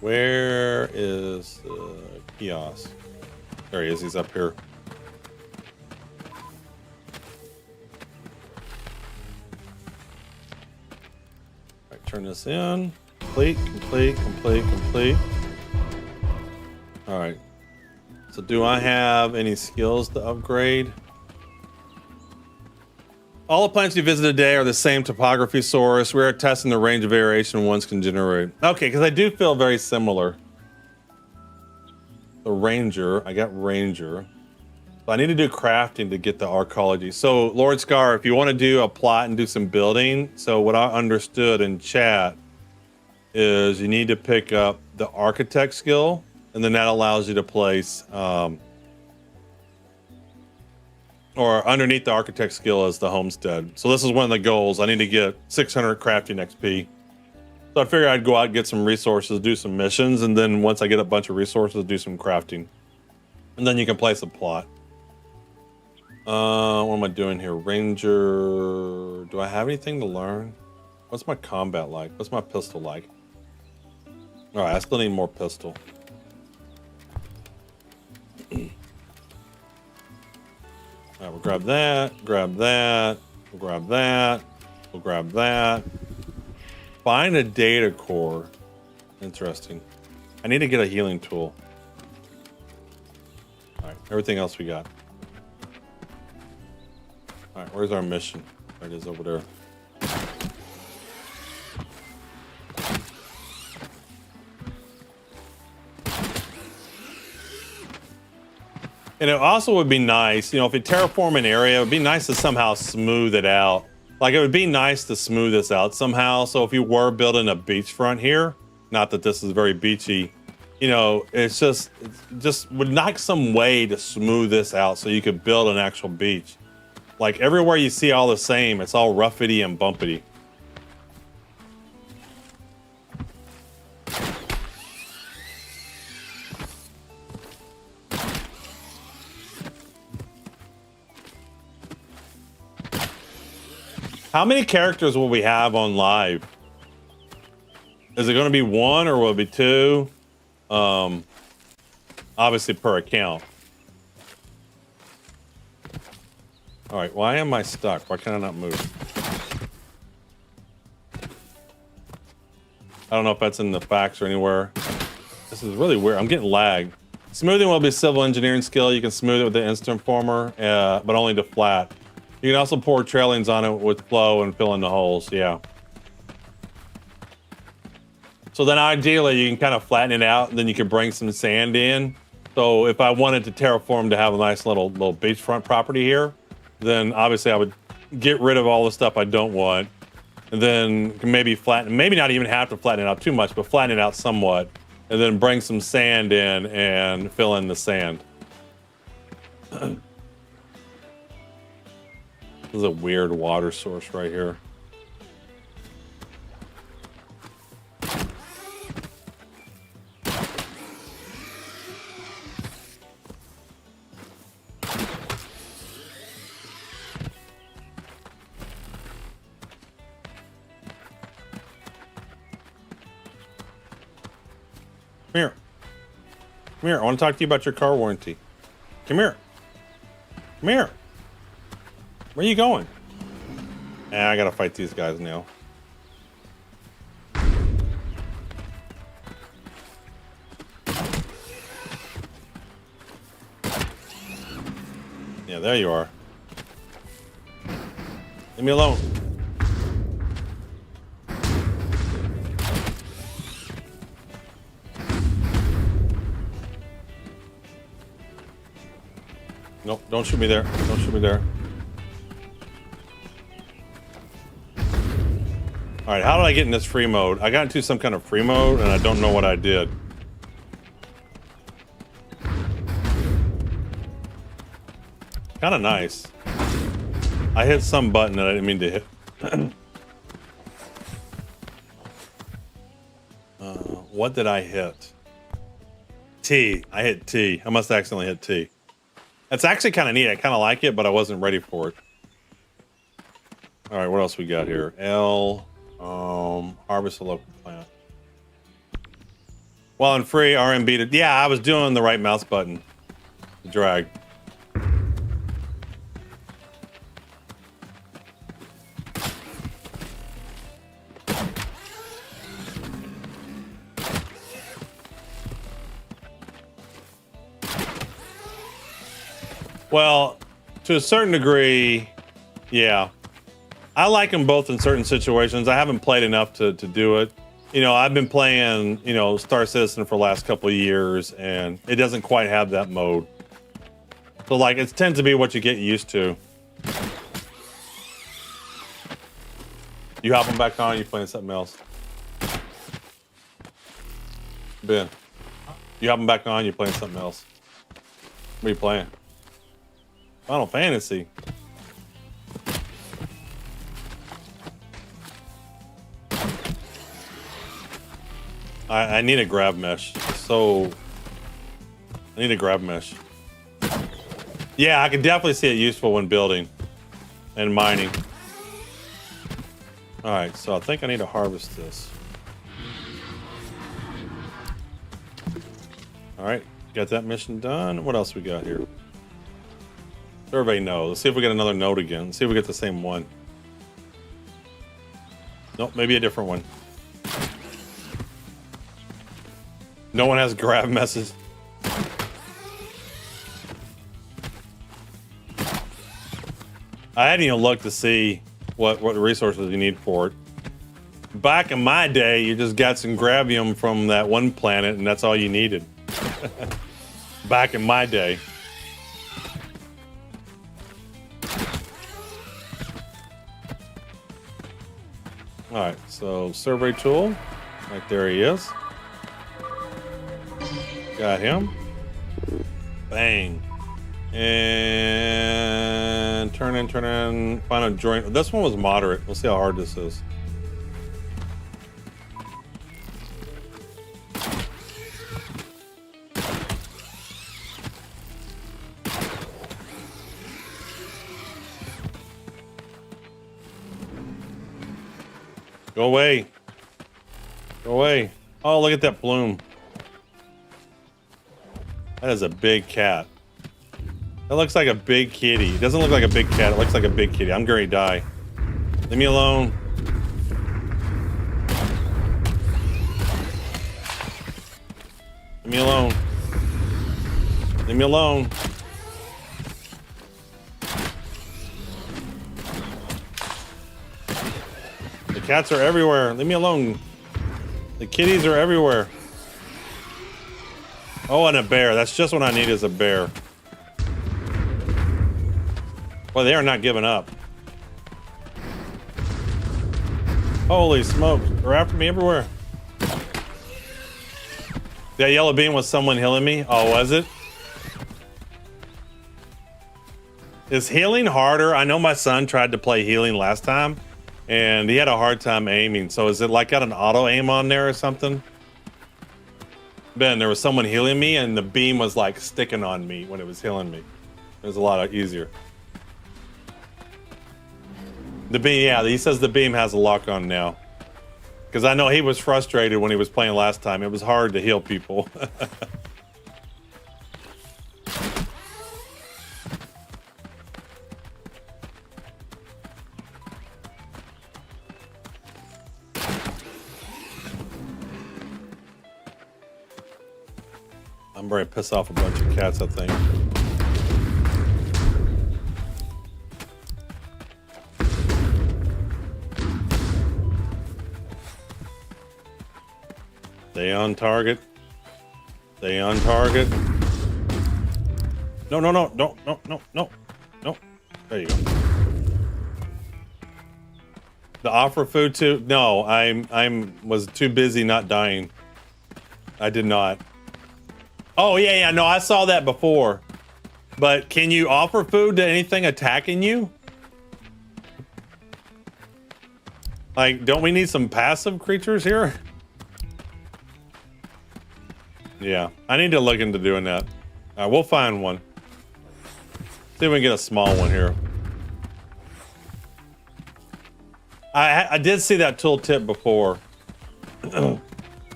Where is the kiosk? There he is. He's up here. All right, turn this in. Complete. All right. So do I have any skills to upgrade? All the planets you visited today are the same topography source. We're testing the range of variation ones can generate. Okay, because I do feel very similar. The Ranger, I got Ranger. But I need to do crafting to get the arcology. So Lord Scar, if you want to do a plot and do some building, so what I understood in chat is you need to pick up the architect skill, and then that allows you to place or underneath the architect skill is the homestead. So this is one of the goals. I need to get 600 crafting XP. So I figured I'd go out and get some resources, do some missions, and then once I get a bunch of resources, do some crafting. And then you can place a plot. What am I doing here? Ranger. Do I have anything to learn? What's my combat like? What's my pistol like? All right, I still need more pistol. All right, we'll grab that, we'll grab that, we'll grab that. Find a data core. Interesting. I need to get a healing tool. All right, everything else we got. All right, where's our mission? There it is over there. And it also would be nice, you know, if you terraform an area, it would be nice to somehow smooth it out. Like, it would be nice to smooth this out somehow. So if you were building a beachfront here, not that this is very beachy, you know, it's just would like some way to smooth this out so you could build an actual beach. Like, everywhere you see all the same, it's all roughity and bumpity. How many characters will we have on live? Is it going to be one or will it be two? Obviously per account. All right, why am I stuck? Why can I not move? I don't know if that's in the facts or anywhere. This is really weird. I'm getting lag. Smoothing will be civil engineering skill. You can smooth it with the instant former, but only to flat. You can also pour trailings on it with flow and fill in the holes, yeah. So then ideally you can kind of flatten it out and then you can bring some sand in. So if I wanted to terraform to have a nice little beachfront property here, then obviously I would get rid of all the stuff I don't want. And then maybe flatten, maybe not even have to flatten it out too much, but flatten it out somewhat. And then bring some sand in and fill in the sand. This is a weird water source right here. Come here. Come here. I want to talk to you about your car warranty. Come here. Come here. Where are you going? I gotta fight these guys now. Yeah, there you are. Leave me alone. Nope, don't shoot me there. Don't shoot me there. All right, how did I get in this free mode? I got into some kind of free mode and I don't know what I did. Kind of nice. I hit some button that I didn't mean to hit. What did I hit? T. I hit T. I must have accidentally hit T. That's actually kind of neat. I kind of like it, but I wasn't ready for it. All right, what else we got here? L. Harvest a local plant. Well, and free RMB to... Yeah, I was doing the right mouse button. Drag. Well, to a certain degree, yeah. I like them both in certain situations. I haven't played enough to do it. You know, I've been playing, you know, Star Citizen for the last couple of years, and it doesn't quite have that mode. So, like, it tends to be what you get used to. You hopping back on, you playing something else? Ben, you hopping back on, you playing something else? What are you playing? Final Fantasy. I need a grab mesh. So I need a grab mesh. Yeah, I can definitely see it useful when building and mining. All right, so I think I need to harvest this. All right, got that mission done. What else we got here? Survey node. Let's see if we get another node again. Let's see if we get the same one. Nope, maybe a different one. No one has grab messes. I hadn't even looked to see what resources you need for it. Back in my day, you just got some gravium from that one planet, and that's all you needed. Back in my day. All right, so survey tool, right there he is. Got him. Bang. And turn in, find a joint. This one was moderate. We'll see how hard this is. Go away. Go away. Oh, look at that plume. That is a big cat. That looks like a big kitty. It doesn't look like a big cat. It looks like a big kitty. I'm going to die. Leave me alone. Leave me alone. Leave me alone. The cats are everywhere. Leave me alone. The kitties are everywhere. Oh, and a bear. That's just what I need is a bear. Well, they are not giving up. Holy smokes. They're after me everywhere. That yellow beam was someone healing me? Oh, was it? Is healing harder? I know my son tried to play healing last time, and he had a hard time aiming. So is it like got an auto aim on there or something? Ben, there was someone healing me, and the beam was like sticking on me when it was healing me. It was a lot easier. The beam, yeah, he says the beam has a lock on now. Because I know he was frustrated when he was playing last time. It was hard to heal people. I'm ready to piss off a bunch of cats, I think. Stay on target. Stay on target. No, no, no, no, no, no, no, no. There you go. The offer food too? No, I'm was too busy not dying. I did not. Oh yeah, no, I saw that before. But can you offer food to anything attacking you? Like, don't we need some passive creatures here? Yeah, I need to look into doing that. We'll find one. See if we can get a small one here. I did see that tooltip before.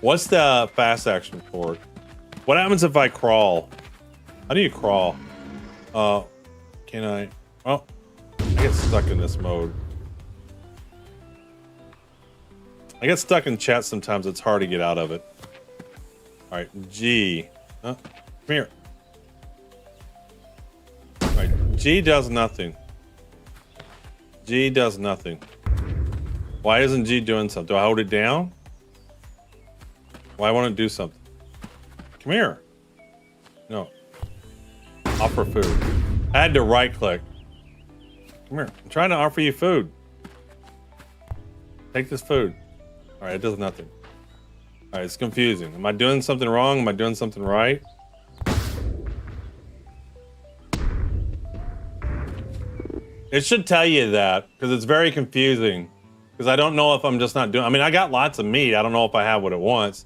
What's the fast action for it? What happens if I crawl? How do you crawl? Can I? Oh, I get stuck in this mode. I get stuck in chat sometimes. It's hard to get out of it. All right, G. Come here. All right, G does nothing. G does nothing. Why isn't G doing something? Do I hold it down? Why want to do something? Come here. No. Offer food. I had to right click. Come here. I'm trying to offer you food. Take this food. All right, it does nothing. All right, it's confusing. Am I doing something wrong? Am I doing something right? It should tell you that because it's very confusing. Because I don't know if I'm just not doing. I mean, I got lots of meat. I don't know if I have what it wants.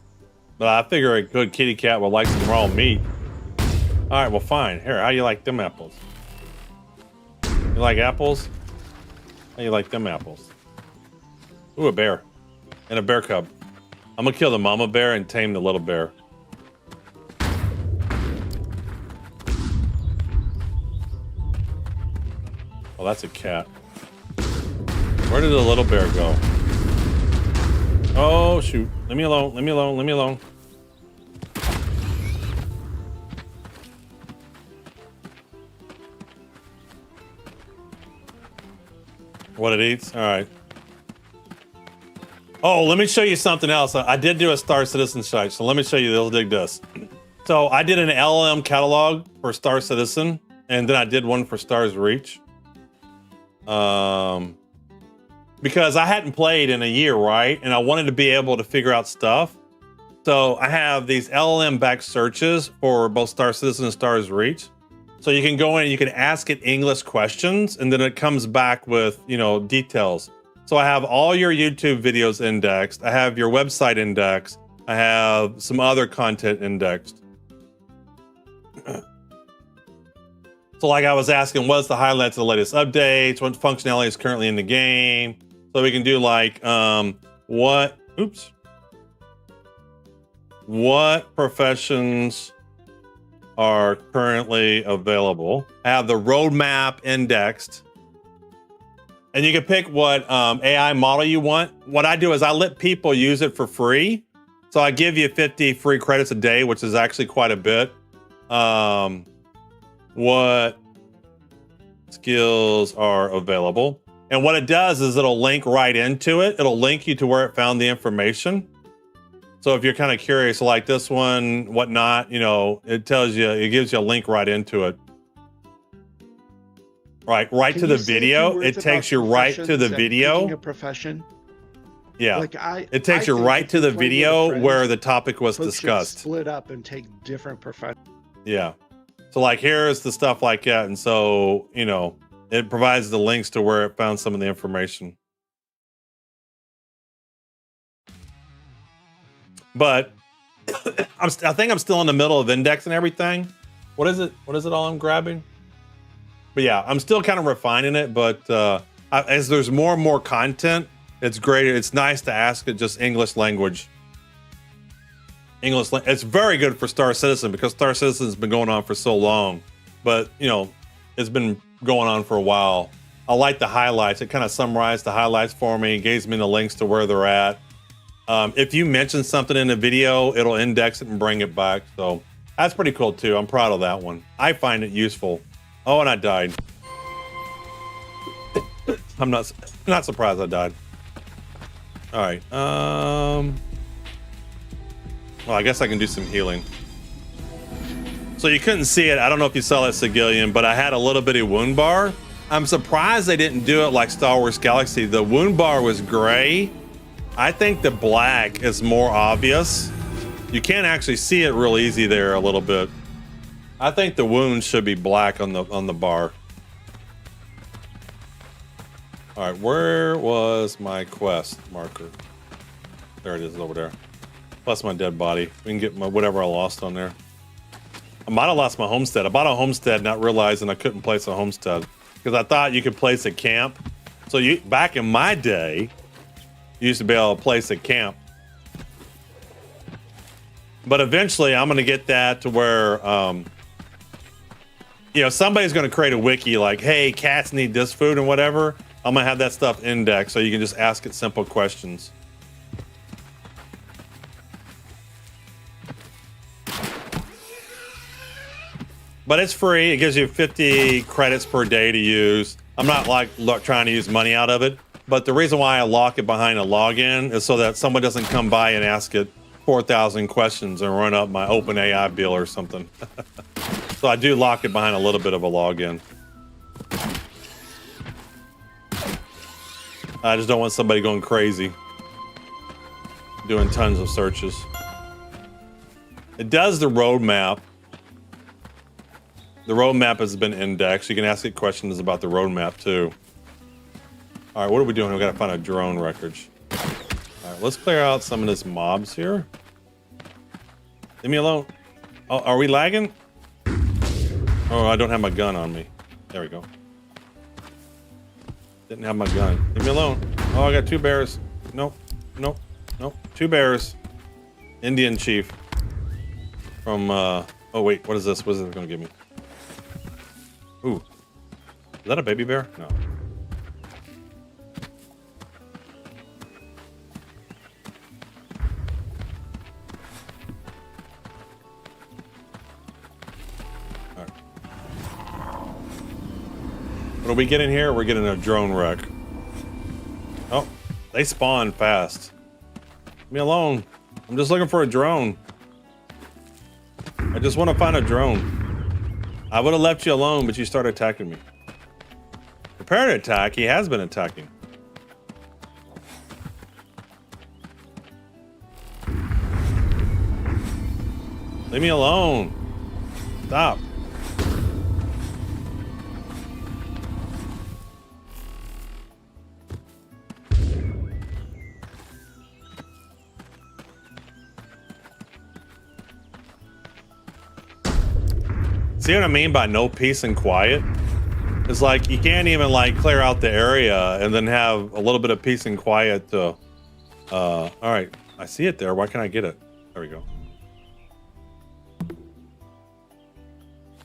But I figure a good kitty cat would like some raw meat. All right, well, fine. Here, how you like them apples? You like apples? How you like them apples? Ooh, a bear. And a bear cub. I'm gonna kill the mama bear and tame the little bear. Oh, that's a cat. Where did the little bear go? Oh, shoot. Leave me alone. Leave me alone. Leave me alone. What it eats? All right. Oh, let me show you something else. I did do a Star Citizen site, so let me show you. They'll dig this. So I did an LLM catalog for Star Citizen, and then I did one for Stars Reach. Because I hadn't played in a year, right? And I wanted to be able to figure out stuff. So I have these LLM-backed searches for both Star Citizen and Stars Reach. So you can go in and you can ask it English questions, and then it comes back with, you know, details. So I have all your YouTube videos indexed. I have your website indexed. I have some other content indexed. So like I was asking, what's the highlights of the latest updates? What functionality is currently in the game? So we can do like, what professions are currently available? I have the roadmap indexed. And you can pick what AI model you want. What I do is I let people use it for free. So I give you 50 free credits a day, which is actually quite a bit. What skills are available? And what it does is it'll link right into it. It'll link you to where it found the information. So if you're kind of curious, like this one, whatnot, you know, it tells you, it gives you a link right into it. Right to the video. It takes you right to the video. A profession. Yeah. Like it takes you right to the video where the topic was discussed. Split up and take different professions. Yeah. So like here's the stuff like that. And so, you know, it provides the links to where it found some of the information. But I think I'm still in the middle of index and everything. What is it all I'm grabbing? But yeah, I'm still kind of refining it, but as there's more and more content, it's great. It's nice to ask it just English language. It's very good for Star Citizen because Star Citizen's been going on for so long, but you know, it's been going on for a while. I like the highlights. It kind of summarized the highlights for me, gives me the links to where they're at. If you mention something in the video, it'll index it and bring it back. So that's pretty cool too. I'm proud of that one. I find it useful. Oh, and I died. I'm not surprised I died. All right. Well, I guess I can do some healing. So you couldn't see it. I don't know if you saw that, Sigillion, but I had a little bitty wound bar. I'm surprised they didn't do it like Star Wars Galaxy. The wound bar was gray. I think the black is more obvious. You can't actually see it real easy there a little bit. I think the wound should be black on the bar. All right, where was my quest marker? There it is over there. Plus my dead body. We can get my whatever I lost on there. I might have lost my homestead. I bought a homestead not realizing I couldn't place a homestead because I thought you could place a camp. So back in my day, you used to be able to place a camp. But eventually I'm going to get that to where, you know, somebody's going to create a wiki like, hey, cats need this food and whatever. I'm going to have that stuff indexed so you can just ask it simple questions. But it's free. It gives you 50 credits per day to use. I'm not like trying to use money out of it. But the reason why I lock it behind a login is so that someone doesn't come by and ask it 4,000 questions and run up my OpenAI bill or something. So I do lock it behind a little bit of a login. I just don't want somebody going crazy doing tons of searches. It does the roadmap. The roadmap has been indexed. You can ask it questions about the roadmap too. All right, what are we doing? We gotta find a drone wreckage. All right, let's clear out some of this mobs here. Leave me alone. Oh, are we lagging? Oh, I don't have my gun on me. There we go. Didn't have my gun. Leave me alone. Oh, I got 2 bears. Nope, nope, nope. 2 bears. Indian chief. From, oh wait, what is this? What is it gonna give me? Ooh. Is that a baby bear? No. What are we getting here? We're getting a drone wreck. They spawn fast. Leave me alone. I'm just looking for a drone. I just want to find a drone. I would have left you alone, but you started attacking me. Prepare to attack. He has been attacking. Leave me alone. Stop. See what I mean by no peace and quiet? It's like you can't even like clear out the area and then have a little bit of peace and quiet to all right, I see it there. Why can't I get it? There we go.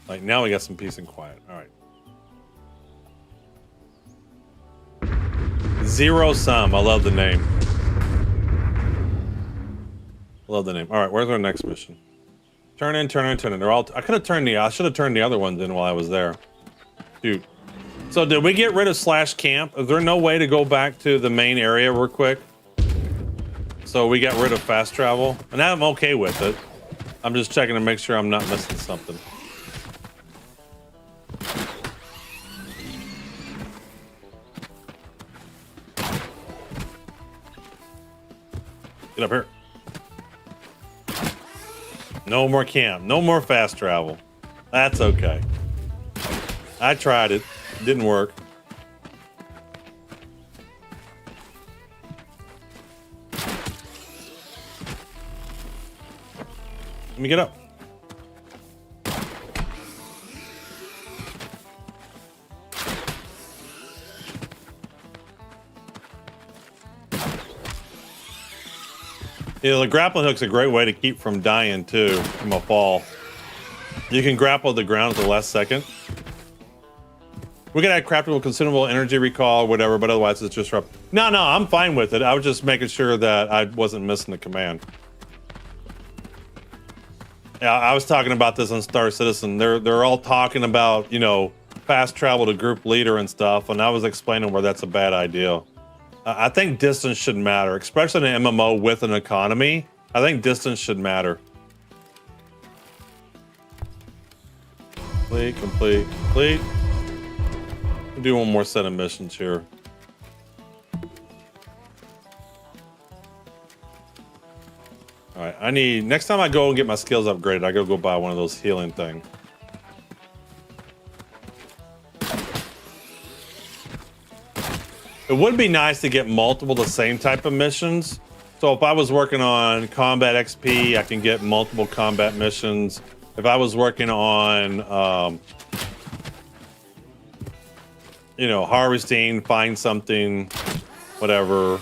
Like now we got some peace and quiet. All right. Zero Sum. I love the name. Love the name. All right, where's our next mission? Turn in. They're all. I should have turned the other ones in while I was there. Shoot. So did we get rid of / camp? Is there no way to go back to the main area real quick? So we got rid of fast travel, and I'm okay with it. I'm just checking to make sure I'm not missing something. Get up here. No more camp. No more fast travel. That's okay. I tried it. Didn't work. Let me get up. Yeah, the grappling hook's a great way to keep from dying too, from a fall. You can grapple the ground at the last second. We could add craftable consumable energy recall, whatever, but otherwise it's just rough. No, I'm fine with it. I was just making sure that I wasn't missing the command. Yeah, I was talking about this on Star Citizen. They're all talking about, you know, fast travel to group leader and stuff, and I was explaining where that's a bad idea. I think distance should matter, especially in an MMO with an economy. I think distance should matter. Complete. We'll do one more set of missions here. All right, I need, next time I go and get my skills upgraded, I gotta go buy one of those healing things. It would be nice to get multiple the same type of missions. So if I was working on combat XP, I can get multiple combat missions. If I was working on, you know, harvesting, find something, whatever.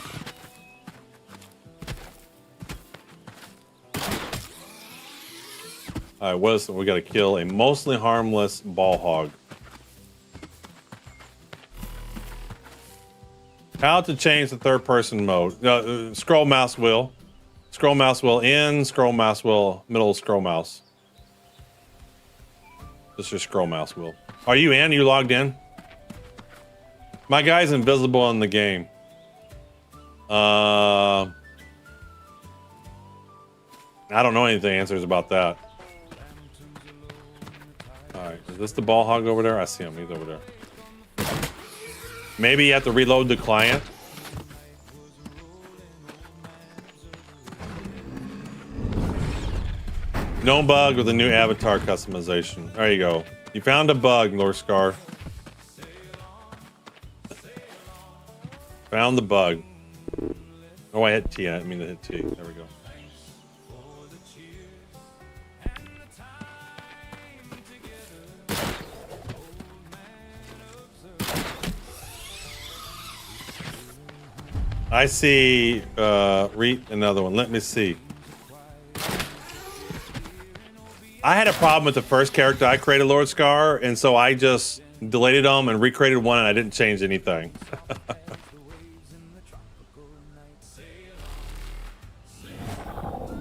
All right, what is it? We got to kill a mostly harmless ball hog. How to change the third person mode. Scroll mouse wheel. Scroll mouse wheel in, scroll mouse wheel, middle scroll mouse. This is your scroll mouse wheel. Are you in? You logged in? My guy's invisible in the game. I don't know anything answers about that. All right, is this the ball hog over there? I see him, he's over there. Maybe you have to reload the client. No bug with the new avatar customization. There you go. You found a bug, Lorscar. Found the bug. Oh, I hit T. I didn't mean to hit T. There we go. I see read another one. Let me see. I had a problem with the first character I created, Lord Scar, and so I just deleted them and recreated one, and I didn't change anything.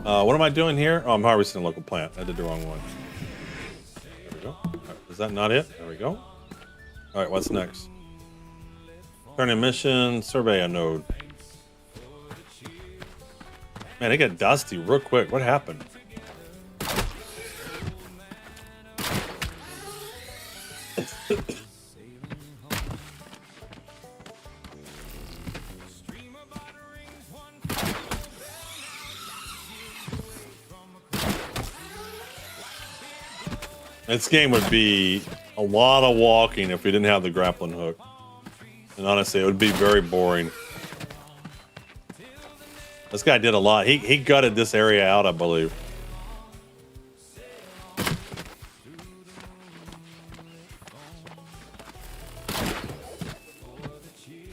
What am I doing here? Oh, I'm harvesting a local plant. I did the wrong one. There we go. All right, is that not it? There we go. All right, what's next? Turn in mission, survey a node. Man, it got dusty real quick. What happened? This game would be a lot of walking if we didn't have the grappling hook. And honestly, it would be very boring. This guy did a lot. He gutted this area out, I believe.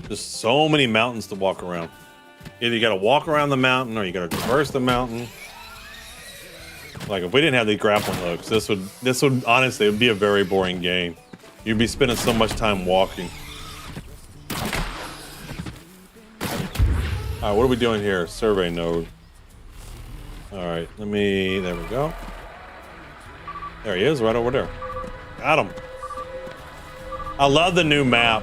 Just so many mountains to walk around. Either you got to walk around the mountain or you got to traverse the mountain. Like if we didn't have the grappling hooks, this would honestly, it would be a very boring game. You'd be spending so much time walking. All right, what are we doing here? Survey node. All right, there we go. There he is, right over there. Got him. I love the new map.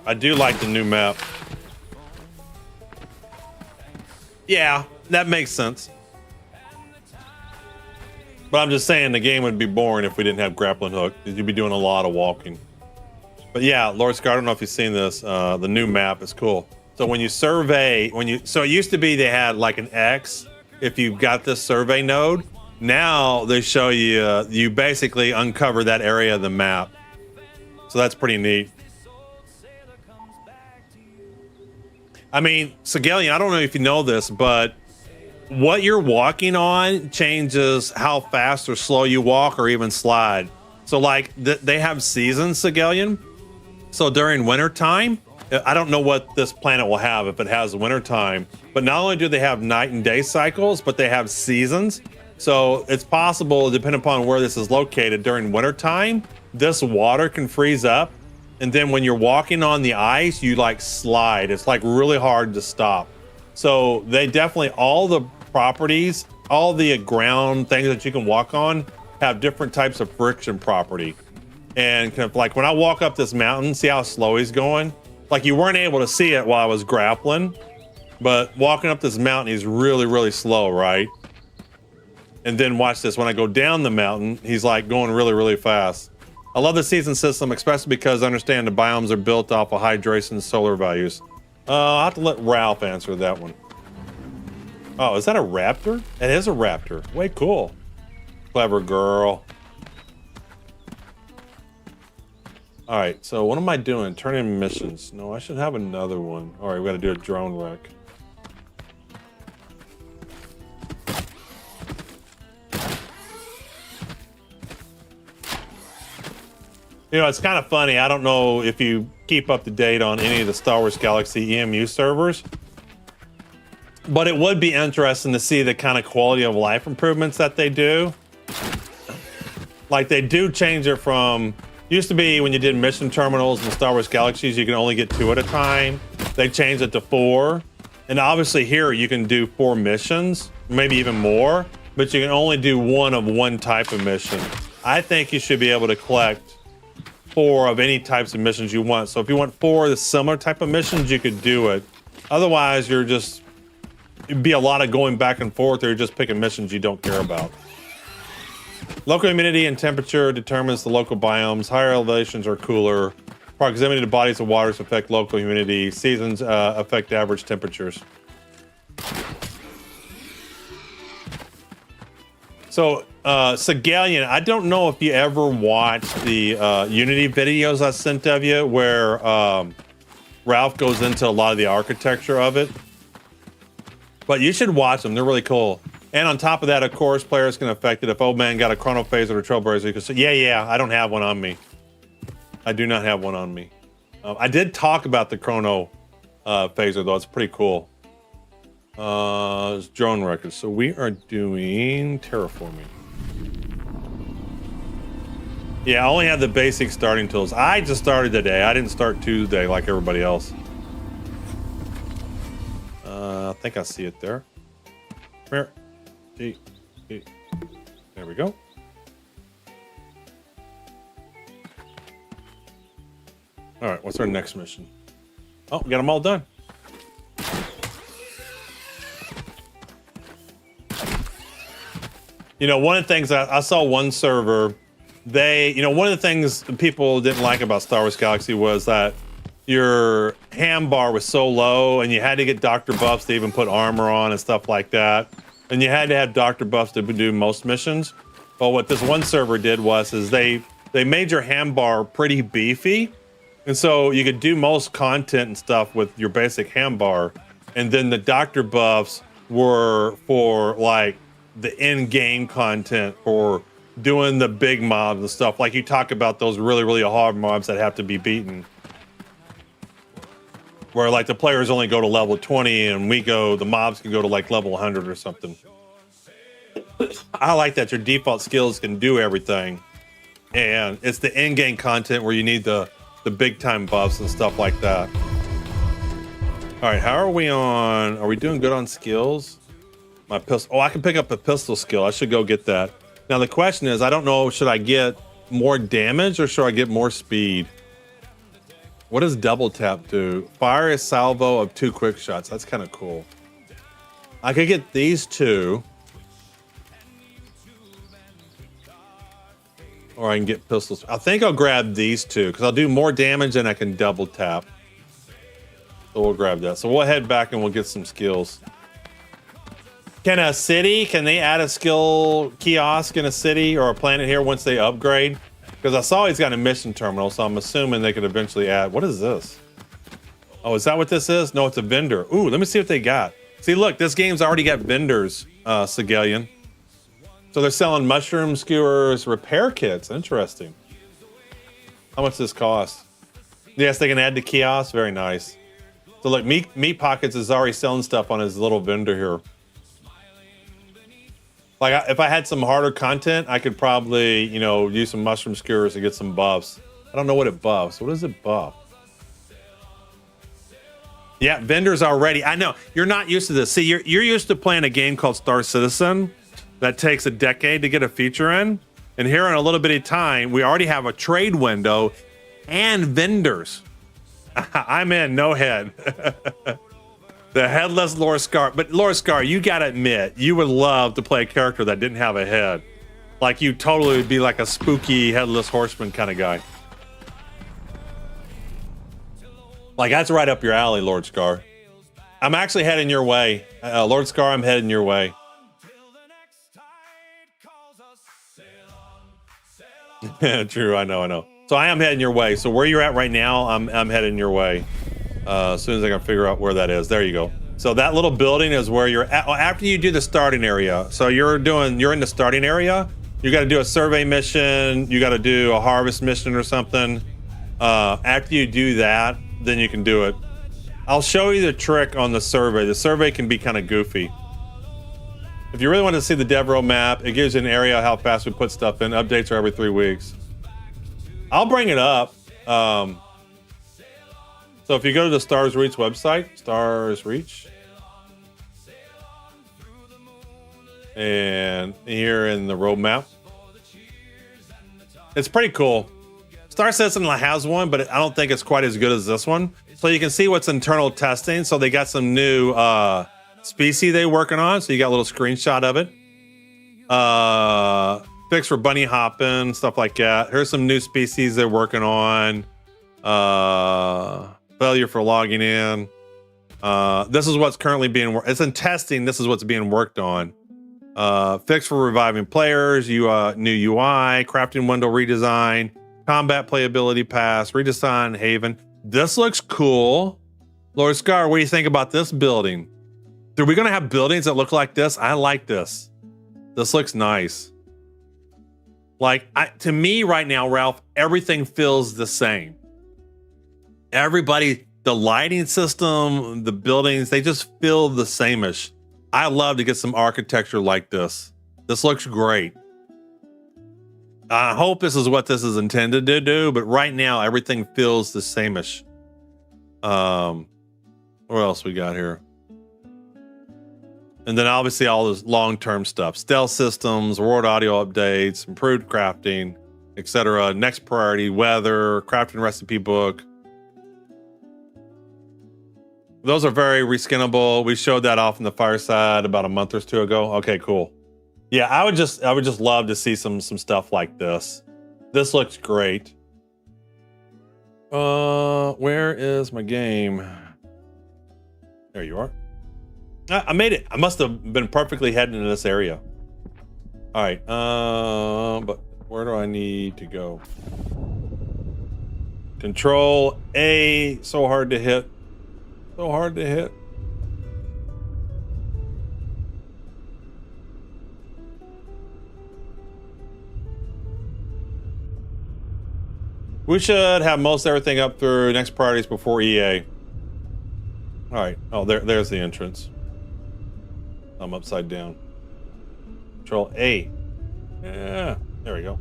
I do like the new map. Yeah, that makes sense. But I'm just saying the game would be boring if we didn't have grappling hook. You'd be doing a lot of walking. But yeah, Lord Scar, I don't know if you've seen this. The new map is cool. So when you survey, so it used to be they had like an X if you got this survey node. Now they show you, you basically uncover that area of the map. So that's pretty neat. I mean, Sigelian, I don't know if you know this, but what you're walking on changes how fast or slow you walk or even slide. So like they have seasons, Sigelian. So during winter time, I don't know what this planet will have if it has winter time, but not only do they have night and day cycles, but they have seasons. So it's possible, depending upon where this is located, during winter time, this water can freeze up. And then when you're walking on the ice, you like slide. It's like really hard to stop. So they definitely, all the properties, all the ground things that you can walk on have different types of friction property. And kind of like when I walk up this mountain, see how slow he's going? Like you weren't able to see it while I was grappling, but walking up this mountain, he's really, really slow, right? And then watch this, when I go down the mountain, he's like going really, really fast. I love the season system, especially because I understand the biomes are built off of hydration and solar values. I'll have to let Ralph answer that one. Oh, is that a raptor? It is a raptor. Way cool. Clever girl. All right, so what am I doing? Turn in missions. No, I should have another one. All right, we got to do a drone wreck. You know, it's kind of funny. I don't know if you keep up to date on any of the Star Wars Galaxy EMU servers, but it would be interesting to see the kind of quality of life improvements that they do. Like they do change it from, used to be when you did mission terminals in Star Wars Galaxies, you can only get 2 at a time. They changed it to 4. And obviously here you can do 4 missions, maybe even more, but you can only do 1 of one type of mission. I think you should be able to collect 4 of any types of missions you want. So if you want 4 of the similar type of missions, you could do it. Otherwise, it'd be a lot of going back and forth, or you're just picking missions you don't care about. Local humidity and temperature determines the local biomes. Higher elevations are cooler. Proximity to bodies of waters affect local humidity. Seasons affect average temperatures. So, Sigelian, I don't know if you ever watched the Unity videos I sent of you where Ralph goes into a lot of the architecture of it. But you should watch them. They're really cool. And on top of that, of course, players can affect it. If Old Man got a Chrono Phaser or a Trailblazer, you can say, yeah, I don't have one on me. I do not have one on me. I did talk about the Chrono Phaser, though. It's pretty cool. It's drone records. So we are doing terraforming. Yeah, I only have the basic starting tools. I just started today. I didn't start Tuesday like everybody else. I think I see it there. Come here. There we go. All right, what's our next mission? Oh, we got them all done. You know, one of the things I saw one server, one of the things people didn't like about Star Wars Galaxy was that your ham bar was so low and you had to get Dr. Buffs to even put armor on and stuff like that. And you had to have Dr. Buffs to do most missions. But what this one server did is they made your ham bar pretty beefy. And so you could do most content and stuff with your basic ham bar. And then the Dr. Buffs were for like the in-game content for doing the big mobs and stuff. Like you talk about those really, really hard mobs that have to be beaten. Where like the players only go to level 20 and the mobs can go to like level 100 or something. I like that your default skills can do everything. And it's the in-game content where you need the big time buffs and stuff like that. All right, how are we on? Are we doing good on skills? My pistol. Oh, I can pick up a pistol skill. I should go get that. Now the question is, I don't know, should I get more damage or should I get more speed? What does double tap do? Fire a salvo of 2 quick shots. That's kind of cool. I could get these 2. Or I can get pistols. I think I'll grab these 2 because I'll do more damage and I can double tap. So we'll grab that. So we'll head back and we'll get some skills. Can they add a skill kiosk in a city or a planet here once they upgrade? Because I saw he's got a mission terminal, so I'm assuming they could eventually add. What is this? Oh, is that what this is? No, it's a vendor. Ooh, let me see what they got. See, look, this game's already got vendors, Sigelian. So they're selling mushroom skewers, repair kits. Interesting. How much does this cost? Yes, they can add the kiosk. Very nice. So look, Meat Pockets is already selling stuff on his little vendor here. Like if I had some harder content, I could probably, use some mushroom skewers to get some buffs. I don't know what it buffs. What does it buff? Yeah, vendors already. I know you're not used to this. See, you're used to playing a game called Star Citizen that takes a decade to get a feature in. And here in a little bitty time, we already have a trade window and vendors. I'm in, no head. The headless Lord Scar. But Lord Scar, you gotta admit, you would love to play a character that didn't have a head. Like you totally would be like a spooky headless horseman kind of guy. Like that's right up your alley, Lord Scar. I'm actually heading your way. Lord Scar, I'm heading your way. True, I know. So I am heading your way. So where you're at right now, I'm heading your way. As soon as I can figure out where that is. There you go. So that little building is where you're at. After you do the starting area. So you're in the starting area. You got to do a survey mission. You got to do a harvest mission or something. After you do that, then you can do it. I'll show you the trick on the survey. The survey can be kind of goofy. If you really want to see the Devro map, it gives you an area how fast we put stuff in. Updates are every 3 weeks. I'll bring it up. So if you go to the Stars Reach website, Stars Reach, and here in the roadmap, it's pretty cool. Star Citizen has one, but I don't think it's quite as good as this one. So you can see what's internal testing. So they got some new species they're working on. So you got a little screenshot of it. Fix for bunny hopping, stuff like that. Here's some new species they're working on. Failure for logging in. This is what's currently being worked. It's in testing. This is what's being worked on. Fix for reviving players. New UI. Crafting window redesign. Combat playability pass. Redesign Haven. This looks cool. Lord Scar, what do you think about this building? Are we going to have buildings that look like this? I like this. This looks nice. Like, to me right now, Ralph, everything feels the same. Everybody, the lighting system, the buildings, they just feel the same-ish. I love to get some architecture like this. This looks great. I hope this is what this is intended to do, but right now everything feels the same-ish. What else we got here? And then obviously all this long-term stuff. Stealth systems, world audio updates, improved crafting, etc. Next priority, weather, crafting recipe book, Those are very reskinnable. We showed that off in the Fireside about a month or two ago. Okay, cool. Yeah, I would just love to see some stuff like this. This looks great. Where is my game? There you are. I made it. I must have been perfectly heading into this area. All right. But where do I need to go? Control A. So hard to hit. So hard to hit. We should have most everything up through next priorities before EA. All right. Oh, there's the entrance. I'm upside down. Control A. Yeah, there we go.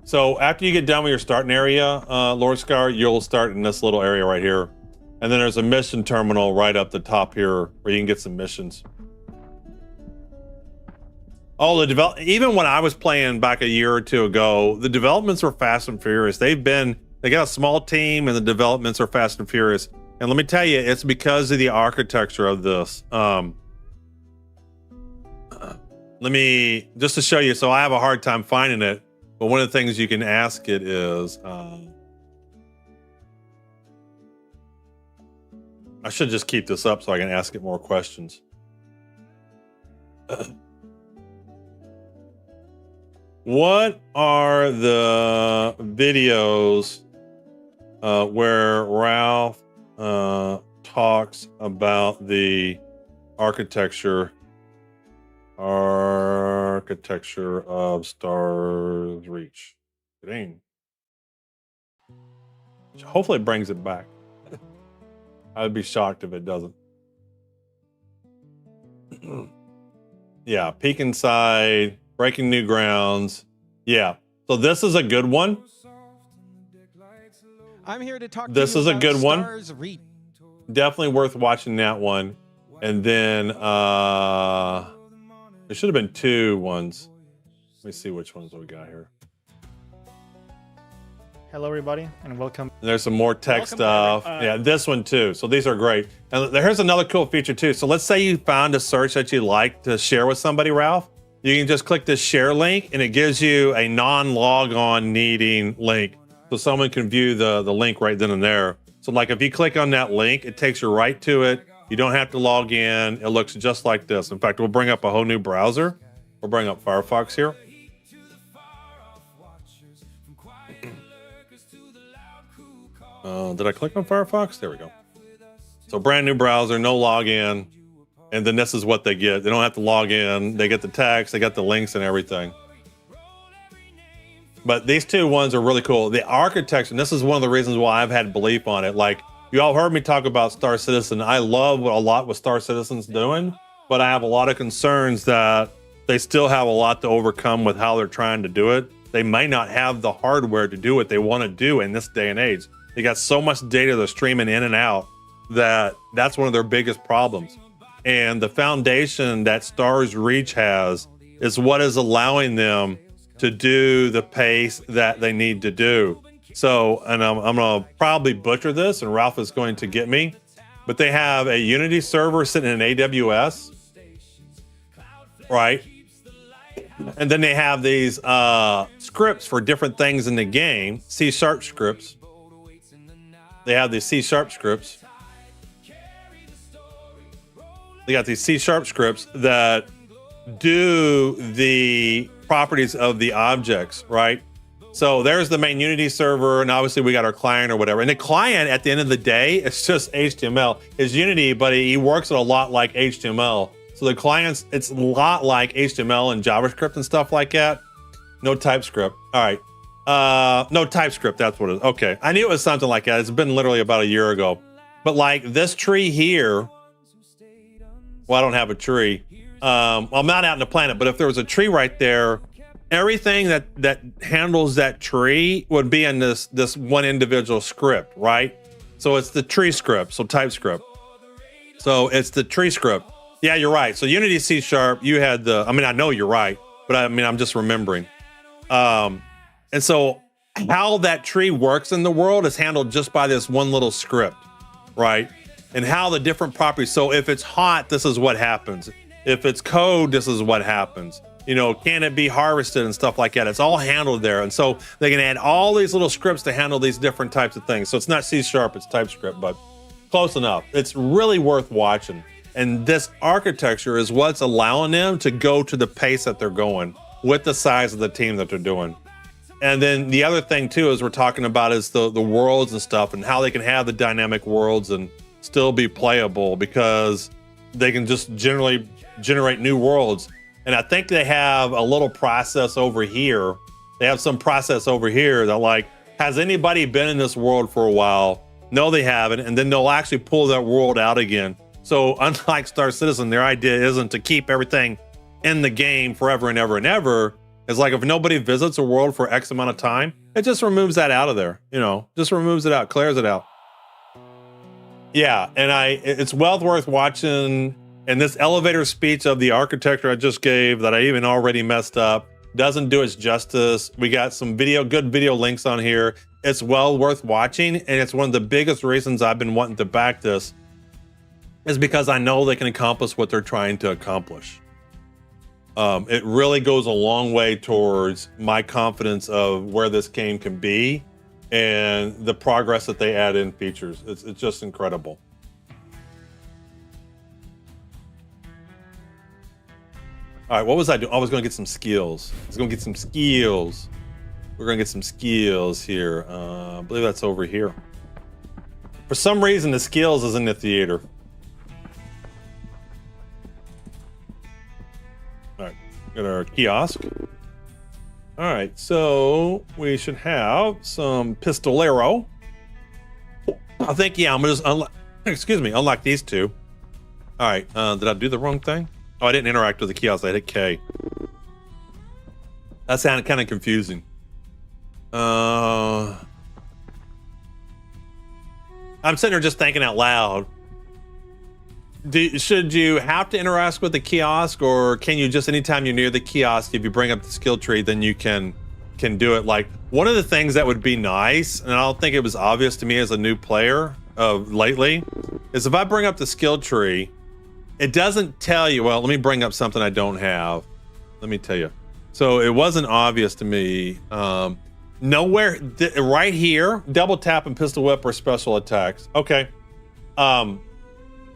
So after you get done with your starting area, Lord Scar, you'll start in this little area right here. And then there's a mission terminal right up the top here where you can get some missions. Oh, even when I was playing back a year or two ago, the developments were fast and furious. They got a small team and the developments are fast and furious. And let me tell you, it's because of the architecture of this. Let me, just to show you, so I have a hard time finding it, but one of the things you can ask it is, I should just keep this up so I can ask it more questions. What are the videos where Ralph talks about the architecture of Stars Reach? Dang. Hopefully it brings it back. I'd be shocked if it doesn't. Yeah, peek inside, breaking new grounds. Yeah, so this is a good one. I'm here to talk this to you is a about good one. Stars Reach. Definitely worth watching that one. And then there should have been two ones. Let me see which ones we got here. Hello, everybody, and welcome. There's some more tech stuff. Yeah, this one too. So these are great. And here's another cool feature too. So let's say you found a search that you like to share with somebody, Ralph. You can just click this share link and it gives you a non-log-on needing link. So someone can view the link right then and there. So like if you click on that link, it takes you right to it. You don't have to log in. It looks just like this. In fact, we'll bring up a whole new browser. We'll bring up Firefox here. Did I click on Firefox? There we go. So brand new browser, no login. And then this is what they get. They don't have to log in. They get the text, they got the links and everything. But these two ones are really cool. The architecture, and this is one of the reasons why I've had belief on it. Like, you all heard me talk about Star Citizen. I love a lot what Star Citizen's doing, but I have a lot of concerns that they still have a lot to overcome with how they're trying to do it. They may not have the hardware to do what they want to do in this day and age. They got so much data they're streaming in and out that that's one of their biggest problems. And the foundation that Stars Reach has is what is allowing them to do the pace that they need to do. So, and I'm going to probably butcher this, and Ralph is going to get me, but they have a Unity server sitting in AWS, right? And then they have these scripts for different things in the game, C# scripts. They have these C# scripts. They got these C# scripts that do the properties of the objects, right? So there's the main Unity server, and obviously we got our client or whatever. And the client, at the end of the day, it's just HTML. It's Unity, but he works it a lot like HTML. So the clients, it's a lot like HTML and JavaScript and stuff like that. No TypeScript. All right. No TypeScript, that's what it is. Okay, I knew it was something like that. It's been literally about a year ago. But like this tree here, well, I don't have a tree. Well, I'm not out in the planet, but if there was a tree right there, everything that handles that tree would be in this one individual script, right? So it's the tree script, so TypeScript. So it's the tree script. Yeah, you're right. So Unity C#, you had I mean, I know you're right, but I mean, I'm just remembering. And so how that tree works in the world is handled just by this one little script, right? And how the different properties. So if it's hot, this is what happens. If it's cold, this is what happens. You know, can it be harvested and stuff like that? It's all handled there. And so they can add all these little scripts to handle these different types of things. So it's not C#, it's TypeScript, but close enough. It's really worth watching. And this architecture is what's allowing them to go to the pace that they're going with the size of the team that they're doing. And then the other thing too is we're talking about is the worlds and stuff and how they can have the dynamic worlds and still be playable because they can just generally generate new worlds. And I think they have a little process over here. They have some process over here that like, has anybody been in this world for a while? No, they haven't. And then they'll actually pull that world out again. So unlike Star Citizen, their idea isn't to keep everything in the game forever and ever and ever. It's like if nobody visits a world for X amount of time, it just removes that out of there. You know, just removes it out, clears it out. Yeah, and it's well worth watching. And this elevator speech of the architecture I just gave that I even already messed up doesn't do its justice. We got some good video links on here. It's well worth watching. And it's one of the biggest reasons I've been wanting to back this is because I know they can accomplish what they're trying to accomplish. It really goes a long way towards my confidence of where this game can be and the progress that they add in features. It's just incredible. All right, what was I doing? I was going to get some skills. I was going to get some skills. We're going to get some skills here. I believe that's over here. For some reason, the skills is in the theater. All right, got our kiosk. All right, so we should have some pistolero. I think, yeah, I'm going to just unlock these two. All right, did I do the wrong thing? Oh, I didn't interact with the kiosk. I hit K. That sounded kind of confusing. I'm sitting here just thinking out loud. Should you have to interact with the kiosk, or can you just anytime you're near the kiosk, if you bring up the skill tree, then you can do it? Like one of the things that would be nice, and I don't think it was obvious to me as a new player lately, is if I bring up the skill tree. It doesn't tell you, well, let me bring up something I don't have. Let me tell you. So it wasn't obvious to me. Nowhere, right here, double tap and pistol whip or special attacks. Okay.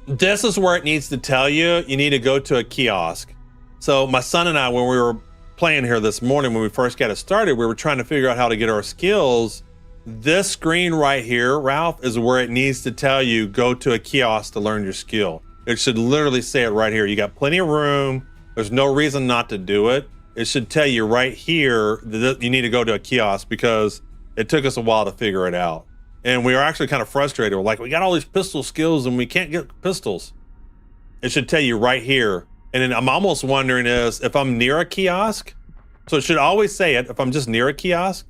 This is where it needs to tell you need to go to a kiosk. So my son and I, when we were playing here this morning, when we first got it started, we were trying to figure out how to get our skills. This screen right here, Ralph, is where it needs to tell you, go to a kiosk to learn your skill. It should literally say it right here. You got plenty of room. There's no reason not to do it. It should tell you right here that you need to go to a kiosk because it took us a while to figure it out. And we were actually kind of frustrated. We're like, we got all these pistol skills and we can't get pistols. It should tell you right here. And then I'm almost wondering if I'm near a kiosk. So it should always say it if I'm just near a kiosk.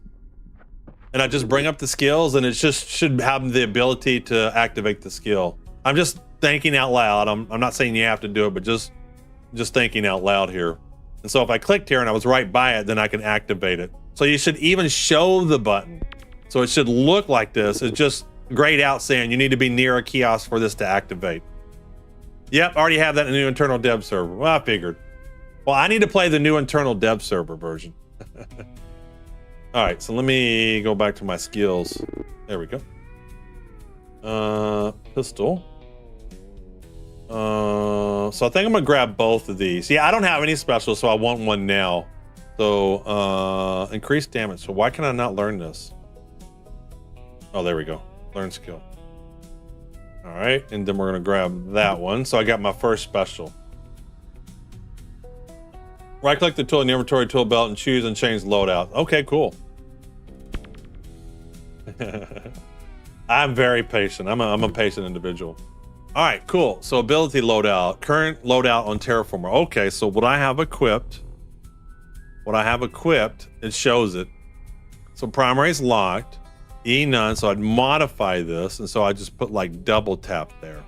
And I just bring up the skills and it just should have the ability to activate the skill. I'm just thinking out loud. I'm not saying you have to do it, but just thinking out loud here. And so if I clicked here and I was right by it, then I can activate it. So you should even show the button. So it should look like this. It's just grayed out saying you need to be near a kiosk for this to activate. Yep, already have that in the new internal dev server. Well, I figured. Well, I need to play the new internal dev server version. All right, so let me go back to my skills. There we go. Pistol. So I think I'm gonna grab both of these. Yeah, I don't have any special, so I want one now. So increased damage. So why can I not learn this? Oh, there we go. Learn skill. All right, and then we're gonna grab that one. So I got my first special. Right click the tool in the inventory tool belt and choose and change loadout. Okay, cool. I'm very patient. I'm a patient individual. All right, cool. So ability loadout, current loadout on Terraformer. Okay, so what I have equipped, it shows it. So primary is locked, E none. So I'd modify this, and so I just put like double tap there.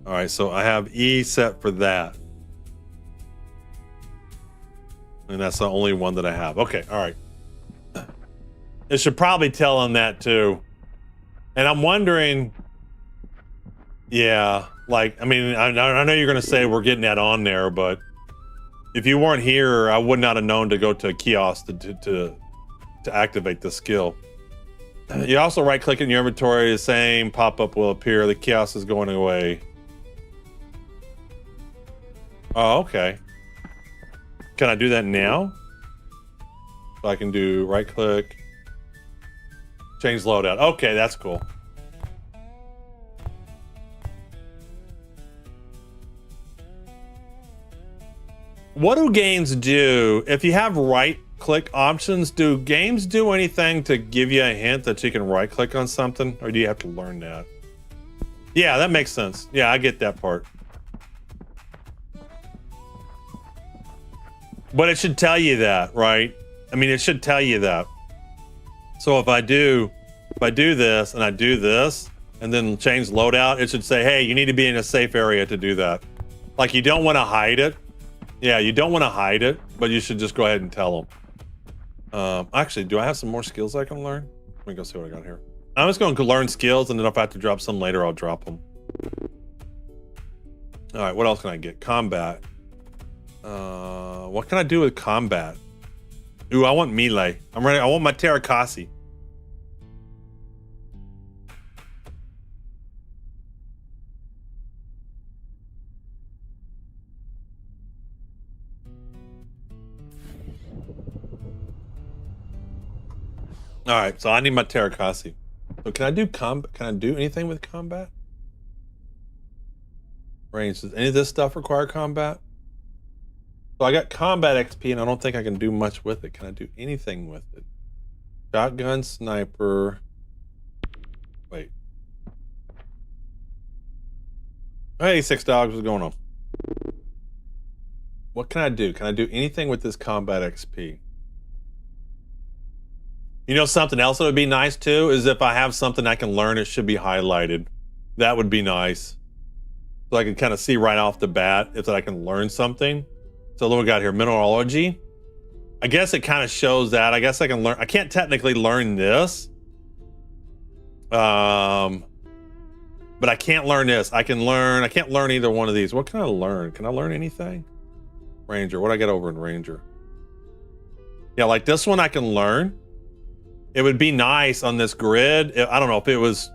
All right, so I have E set for that. And that's the only one that I have. Okay, all right. It should probably tell on that too. And I'm wondering, yeah, like, I mean, I know you're going to say we're getting that on there, but if you weren't here, I would not have known to go to a kiosk to activate the skill. You also right click in your inventory, the same pop-up will appear. The kiosk is going away. Oh, okay. Can I do that now? So I can do right click, change loadout. Okay, that's cool. What do games do? If you have right click options, do games do anything to give you a hint that you can right click on something? Or do you have to learn that? Yeah, that makes sense. Yeah, I get that part. But it should tell you that, right? I mean, it should tell you that. So if I do this and I do this and then change loadout, it should say, hey, you need to be in a safe area to do that. Like, you don't want to hide it. Yeah, you don't want to hide it, but you should just go ahead and tell them. Actually, do I have some more skills I can learn? Let me go see what I got here. I'm just going to learn skills, and then if I have to drop some later, I'll drop them. All right, what else can I get? Combat. What can I do with combat? Ooh, I want melee. I'm ready. I want my Terakasi. All right, so I need my Terakasi. So can I do combat? Can I do anything with combat? Range. Does any of this stuff require combat? So I got combat XP, and I don't think I can do much with it. Can I do anything with it? Shotgun, sniper. Wait. Hey, Six Dogs, what's going on? What can I do? Can I do anything with this combat XP? You know, something else that would be nice too is if I have something I can learn, it should be highlighted. That would be nice. So I can kind of see right off the bat if I can learn something. So what we got here, mineralogy. I guess it kind of shows that. I guess I can learn. I can't technically learn this. But I can't learn this. I can't learn either one of these. What can I learn? Can I learn anything? Ranger, what do I get over in Ranger? Yeah, like this one I can learn. It would be nice on this grid. I don't know if it was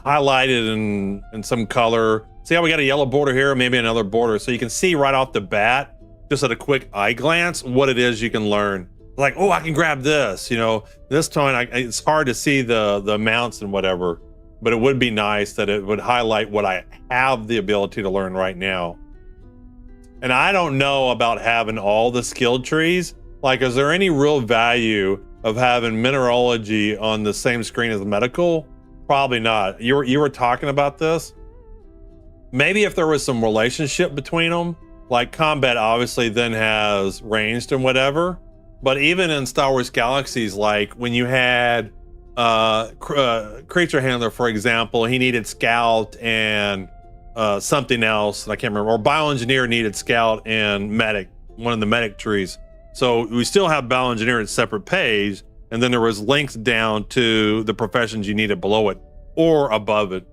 highlighted in some color. See how we got a yellow border here, maybe another border. So you can see right off the bat, just at a quick eye glance, what it is you can learn. Like, oh, I can grab this, you know. This time, it's hard to see the amounts and whatever, but it would be nice that it would highlight what I have the ability to learn right now. And I don't know about having all the skill trees. Like, is there any real value of having mineralogy on the same screen as medical? Probably not. You were talking about this. Maybe if there was some relationship between them, like combat obviously then has ranged and whatever. But even in Star Wars Galaxies, like when you had Creature Handler, for example, he needed Scout and something else, I can't remember, or Bioengineer needed Scout and Medic, one of the Medic trees. So we still have Bioengineer in a separate page, and then there was links down to the professions you needed below it or above it.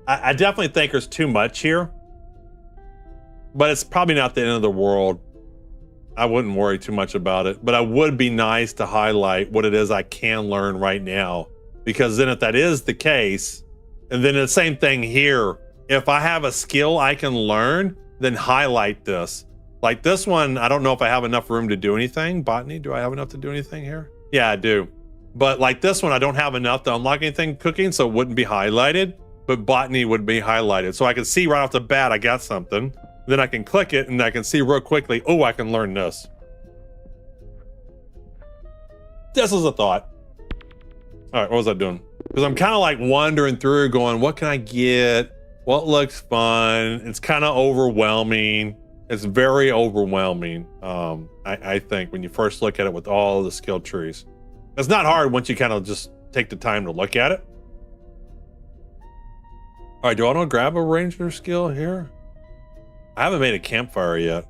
I definitely think there's too much here, but it's probably not the end of the world. I wouldn't worry too much about it, but I would be nice to highlight what it is I can learn right now, because then if that is the case, and then the same thing here, if I have a skill I can learn, then highlight this. Like this one, I don't know if I have enough room to do anything. Botany, do I have enough to do anything here? Yeah, I do. But like this one, I don't have enough to unlock anything cooking, so it wouldn't be highlighted, but botany would be highlighted. So I can see right off the bat, I got something. Then I can click it and I can see real quickly, oh, I can learn this. This is a thought. All right, what was I doing? Because I'm kind of like wandering through going, what can I get? What looks fun? It's kind of overwhelming. It's very overwhelming, I think, when you first look at it with all the skill trees. It's not hard once you kind of just take the time to look at it. All right, do I want to grab a ranger skill here? I haven't made a campfire yet.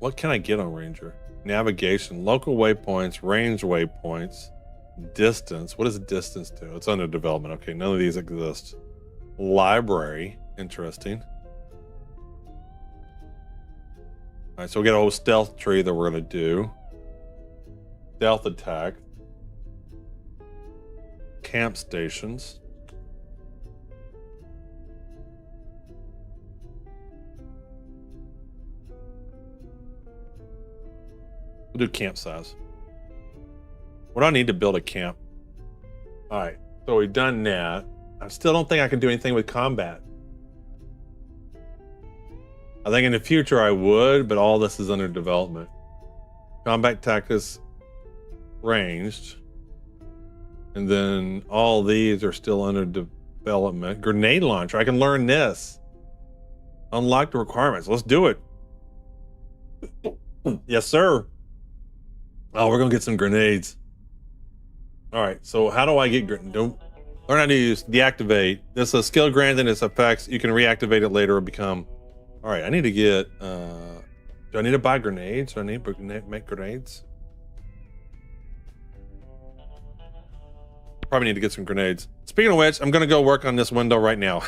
What can I get on Ranger? Navigation, local waypoints, range waypoints, distance. What does distance do? It's under development. Okay, none of these exist. Library, interesting. All right, so we got a whole stealth tree that we're gonna do. Stealth attack. Camp stations. We'll do camp size. What do I need to build a camp? All right, so we've done that. I still don't think I can do anything with combat. I think in the future I would, but all this is under development. Combat tactics ranged. And then all these are still under development. Grenade launcher, I can learn this. Unlock the requirements, let's do it. Yes, sir. Oh, we're gonna get some grenades. All right, so how do I get grenades? Learn how to use deactivate. This is a skill granted, its effects. You can reactivate it later or become. All right, I need to get, do I need to buy grenades? Do I need to make grenades? Probably need to get some grenades. Speaking of which, I'm gonna go work on this window right now.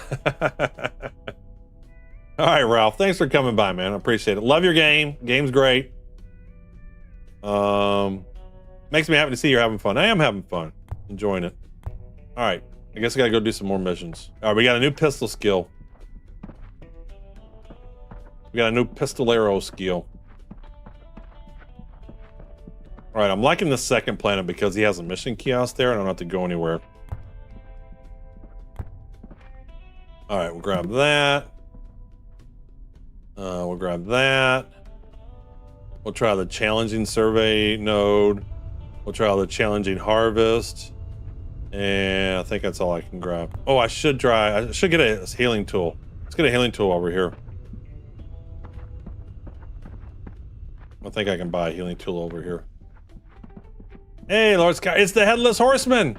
All right, Ralph, thanks for coming by, man. I appreciate it. Love your game. Game's great. Makes me happy to see you're having fun. I am having fun. Enjoying it. All right, I guess I gotta go do some more missions. All right, we got a new pistol skill. We got a new pistolero skill. All right, I'm liking the second planet because he has a mission kiosk there and I don't have to go anywhere. All right, we'll grab that. We'll grab that. We'll try the challenging survey node. We'll try the challenging harvest. And I think that's all I can grab. Oh, I should get a healing tool. Let's get a healing tool over here. I think I can buy a healing tool over here. Hey, Lord Sky, it's the Headless Horseman.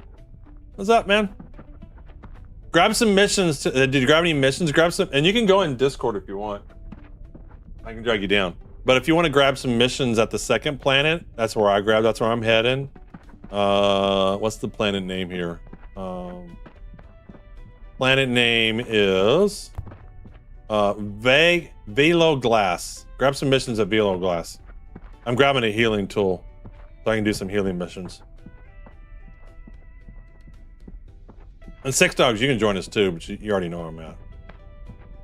What's up, man? Grab some missions. Did you grab any missions? Grab some, and you can go in Discord if you want. I can drag you down. But if you want to grab some missions at the second planet, that's where I grab. That's where I'm heading. What's the planet name here? Planet name is Velo Glass. Grab some missions at Velo Glass. I'm grabbing a healing tool so I can do some healing missions. And Six Dogs, you can join us too, but you already know where I'm at.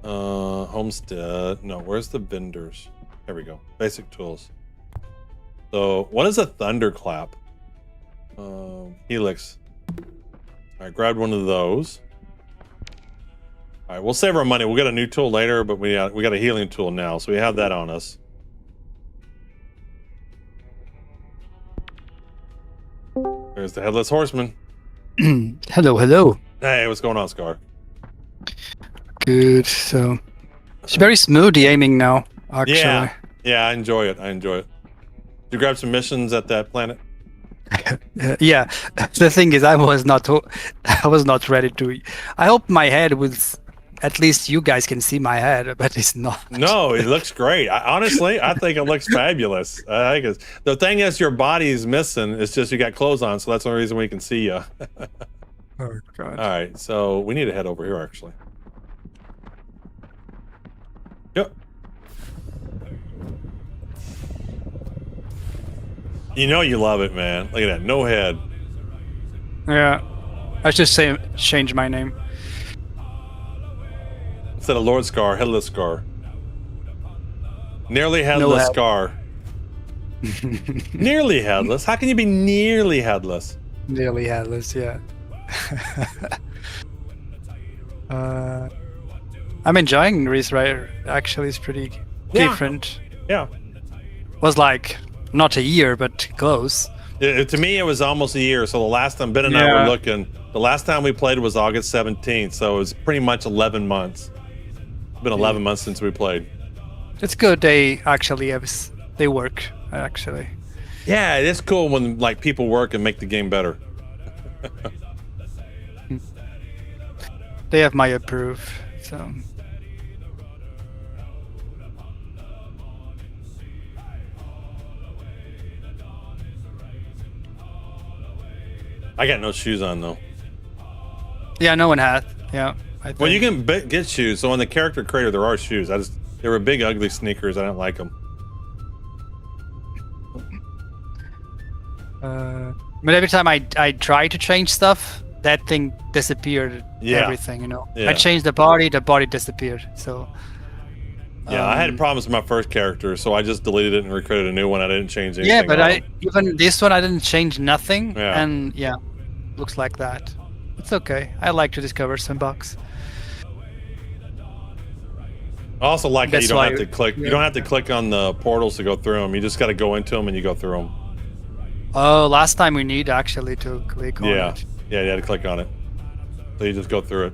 Homestead. No, where's the vendors? There we go. Basic tools. So, what is a thunderclap? Helix. All right, grabbed one of those. All right, we'll save our money. We'll get a new tool later, but we got a healing tool now, so we have that on us. There's the Headless Horseman. Hello, hello. Hey, what's going on, Scar? Good. So it's very smooth the aiming now. Actually. Yeah, I enjoy it. Did you grab some missions at that planet? Yeah. The thing is, I was not ready to. I hope my head was. At least you guys can see my head, but it's not. No, it looks great. Honestly, I think it looks fabulous. I think the thing is, your body's missing. It's just you got clothes on, so that's the only reason we can see you. Oh God. All right, so we need to head over here, actually. Yep. You know you love it, man. Look at that, no head. Yeah, I should change my name. Instead of Lord Scar, Headless Scar. Nearly Headless Scar. Nearly headless? How can you be nearly headless? Nearly headless, yeah. I'm enjoying Reese Rider. Actually, it's pretty different. Yeah. Was like not a year, but close. To me, it was almost a year. So the last time Ben and I were looking, the last time we played was August 17th. So it was pretty much 11 months. It's been 11 months since we played. It's good. They actually they work actually. Yeah, it is cool when like people work and make the game better. They have my approve. So I got no shoes on though. Yeah, no one has. Yeah. Well, you can get shoes. So on the character creator, there are shoes. They were big, ugly sneakers. I didn't like them. But every time I try to change stuff, that thing disappeared. Yeah. Everything, you know. Yeah. I changed the body disappeared. So. Yeah, I had problems with my first character, so I just deleted it and recreated a new one. I didn't change anything. Yeah, but at all. even this one I didn't change nothing, Yeah. and yeah, looks like that. It's okay. I like to discover some bugs. I also like that you That's don't why have to click. You don't have to click on the portals to go through them. You just got to go into them and you go through them. Oh, last time we need actually to click on Yeah, it. yeah, you had to click on it. So you just go through it.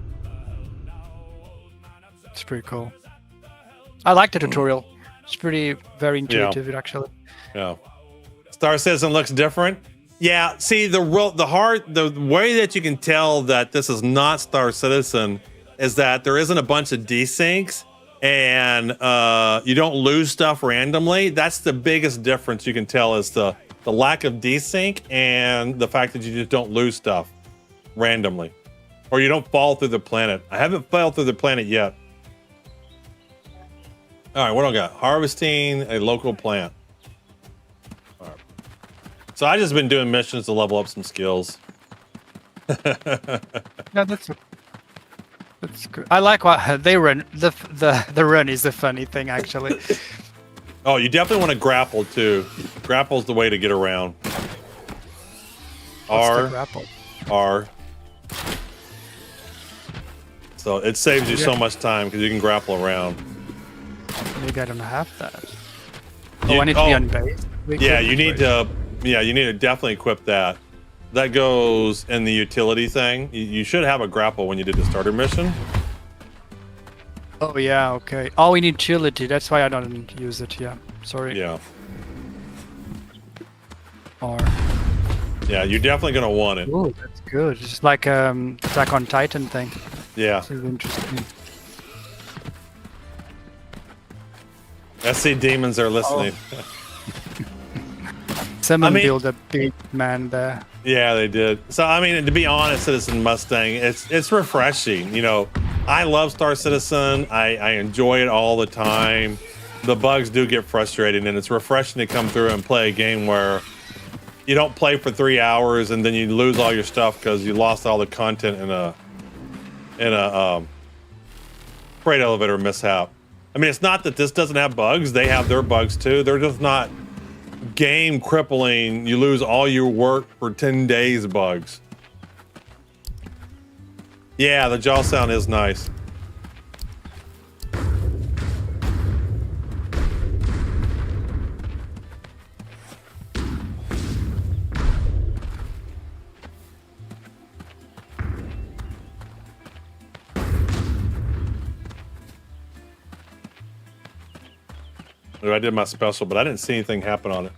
It's pretty cool. I like the tutorial. It's very intuitive actually. Yeah. Star Citizen looks different. Yeah. See, the way that you can tell that this is not Star Citizen is that there isn't a bunch of desyncs and you don't lose stuff randomly. That's the biggest difference you can tell is the lack of desync and the fact that you just don't lose stuff randomly, or you don't fall through the planet. I haven't fell through the planet yet. All right, what do I got? Harvesting a local plant. All right. So I just been doing missions to level up some skills. Yeah, that's good. I like what they run. The run is a funny thing actually. Oh, you definitely want to grapple too. Grapple's the way to get around. What's the grapple? R. So it saves you so Yeah. much time because you can grapple around. Maybe I don't have that. Oh, I need to be on base. Yeah, you need to. Yeah, you need to definitely equip that. That goes in the utility thing. You should have a grapple when you did the starter mission. Oh yeah, okay. Oh, we need utility. That's why I don't use it. Yeah, sorry. Yeah. Or. Yeah, you're definitely gonna want it. Oh, that's good. It's like Attack on Titan thing. Yeah. This is interesting. SC demons are listening. Someone built a big man there. Yeah, they did. So I mean, to be honest, Citizen Mustang, it's refreshing. You know, I love Star Citizen. I enjoy it all the time. The bugs do get frustrating, and it's refreshing to come through and play a game where you don't play for 3 hours and then you lose all your stuff because you lost all the content in a freight elevator mishap. I mean, it's not that this doesn't have bugs. They have their bugs too. They're just not game crippling. You lose all your work for 10 days bugs. Yeah, the jaw sound is nice. I did my special, but I didn't see anything happen on it.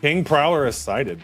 King Prowler is sighted.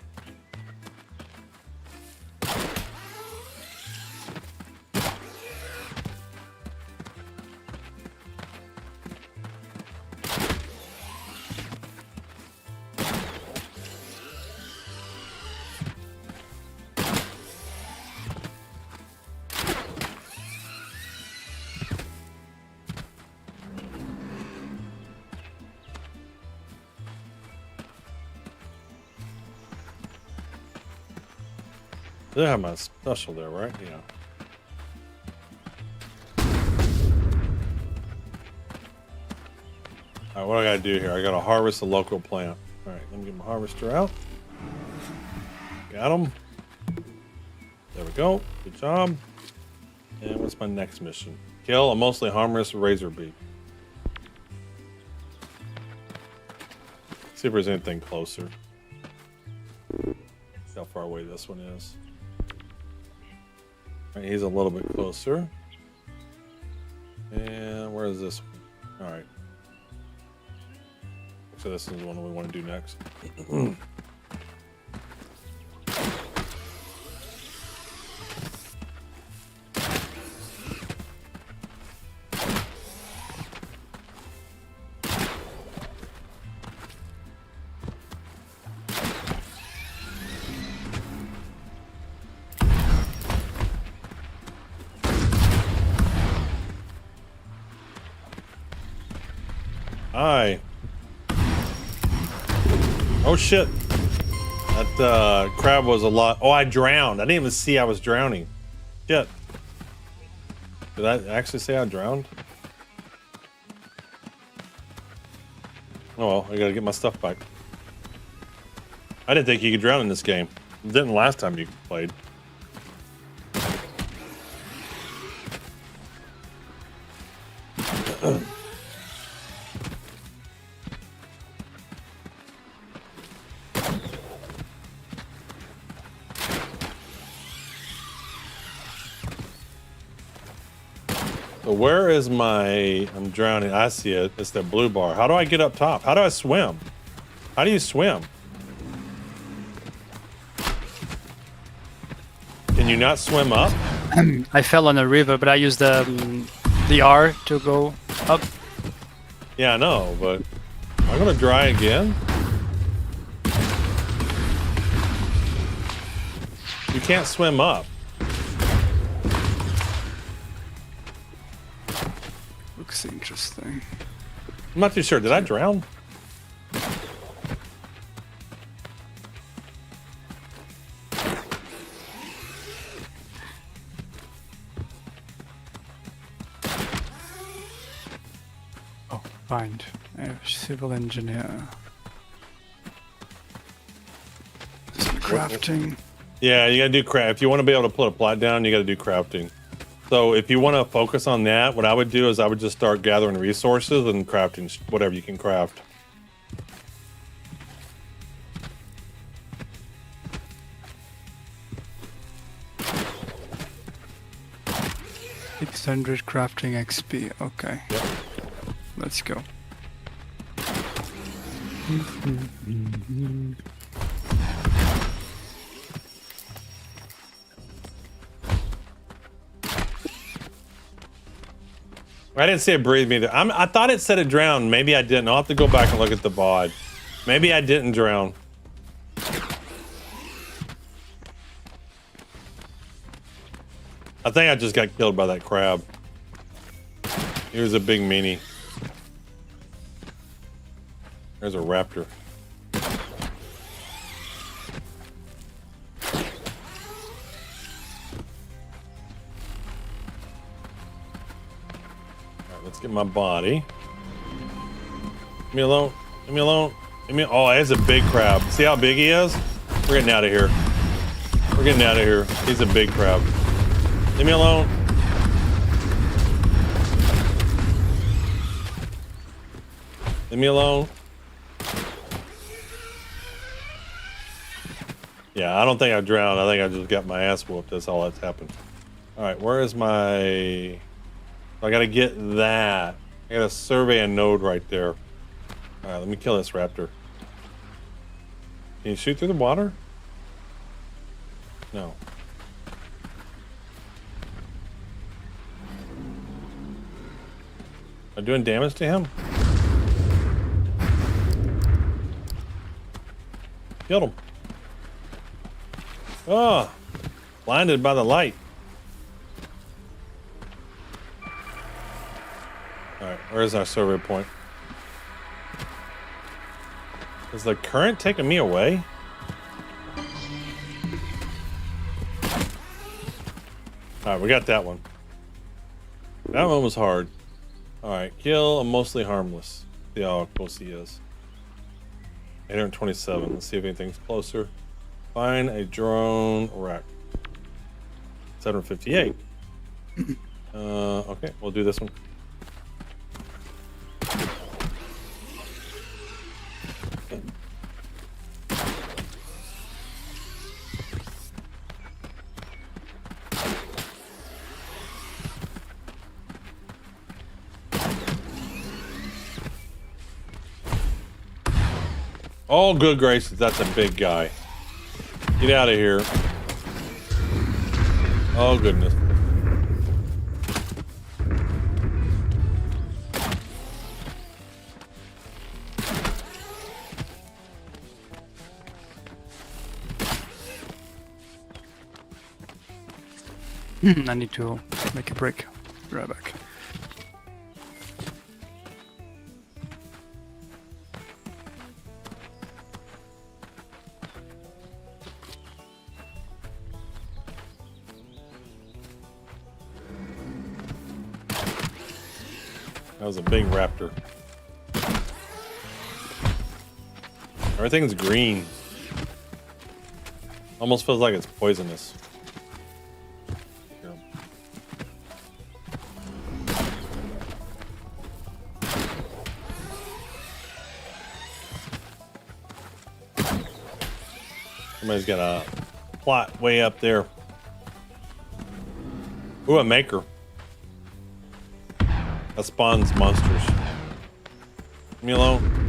I have my special there, right? Yeah. All right, what do I gotta do here? I gotta harvest a local plant. All right, let me get my harvester out. Got him. There we go. Good job. And what's my next mission? Kill a mostly harmless razorbeak. See if there's anything closer. See how far away this one is. All right, he's a little bit closer. And where is this one? All right. So this is the one we want to do next. Hi. Oh shit. That crab was a lot. Oh, I drowned. I didn't even see I was drowning. Shit. Did I actually say I drowned? Oh well, I gotta get my stuff back. I didn't think you could drown in this game. It didn't last time you played. So where is my... I'm drowning. I see it. It's that blue bar. How do I get up top? How do I swim? How do you swim? Can you not swim up? I fell on a river, but I used the R to go up. Yeah, I know, but am I gonna dry again? You can't swim up. Looks interesting. I'm not too sure. Did I drown? Oh, find a civil engineer. Some crafting. Yeah, you gotta do craft. If you want to be able to put a plot down, you gotta do crafting. So if you want to focus on that, what I would do is I would just start gathering resources and crafting whatever you can craft. $600 crafting XP. Okay. Yep. Let's go. I didn't see it breathe me either. I thought it said it drowned. Maybe I didn't. I'll have to go back and look at the VOD. Maybe I didn't drown. I think I just got killed by that crab. He was a big meanie. There's a raptor. Let's get my body. Leave me alone. Leave me alone. Leave me. Oh, that's a big crab. See how big he is? We're getting out of here. We're getting out of here. He's a big crab. Leave me alone. Leave me alone. Yeah, I don't think I drowned. I think I just got my ass whooped. That's all that's happened. All right, where is my... I gotta get that. I gotta survey a node right there. All right, let me kill this raptor. Can you shoot through the water? No. Am I doing damage to him? Killed him. Oh, blinded by the light. Alright, where's our survey point? Is the current taking me away? Alright, we got that one. That one was hard. Alright, kill a mostly harmless. See how close he is. 827. Let's see if anything's closer. Find a drone rack. 758. Okay, we'll do this one. Oh, good gracious, that's a big guy. Get out of here. Oh, goodness. I need to make a break. Right back. That was a big raptor. Everything's green. Almost feels like it's poisonous. Here. Somebody's got a plot way up there. Ooh, a maker. That spawns monsters. Leave me alone.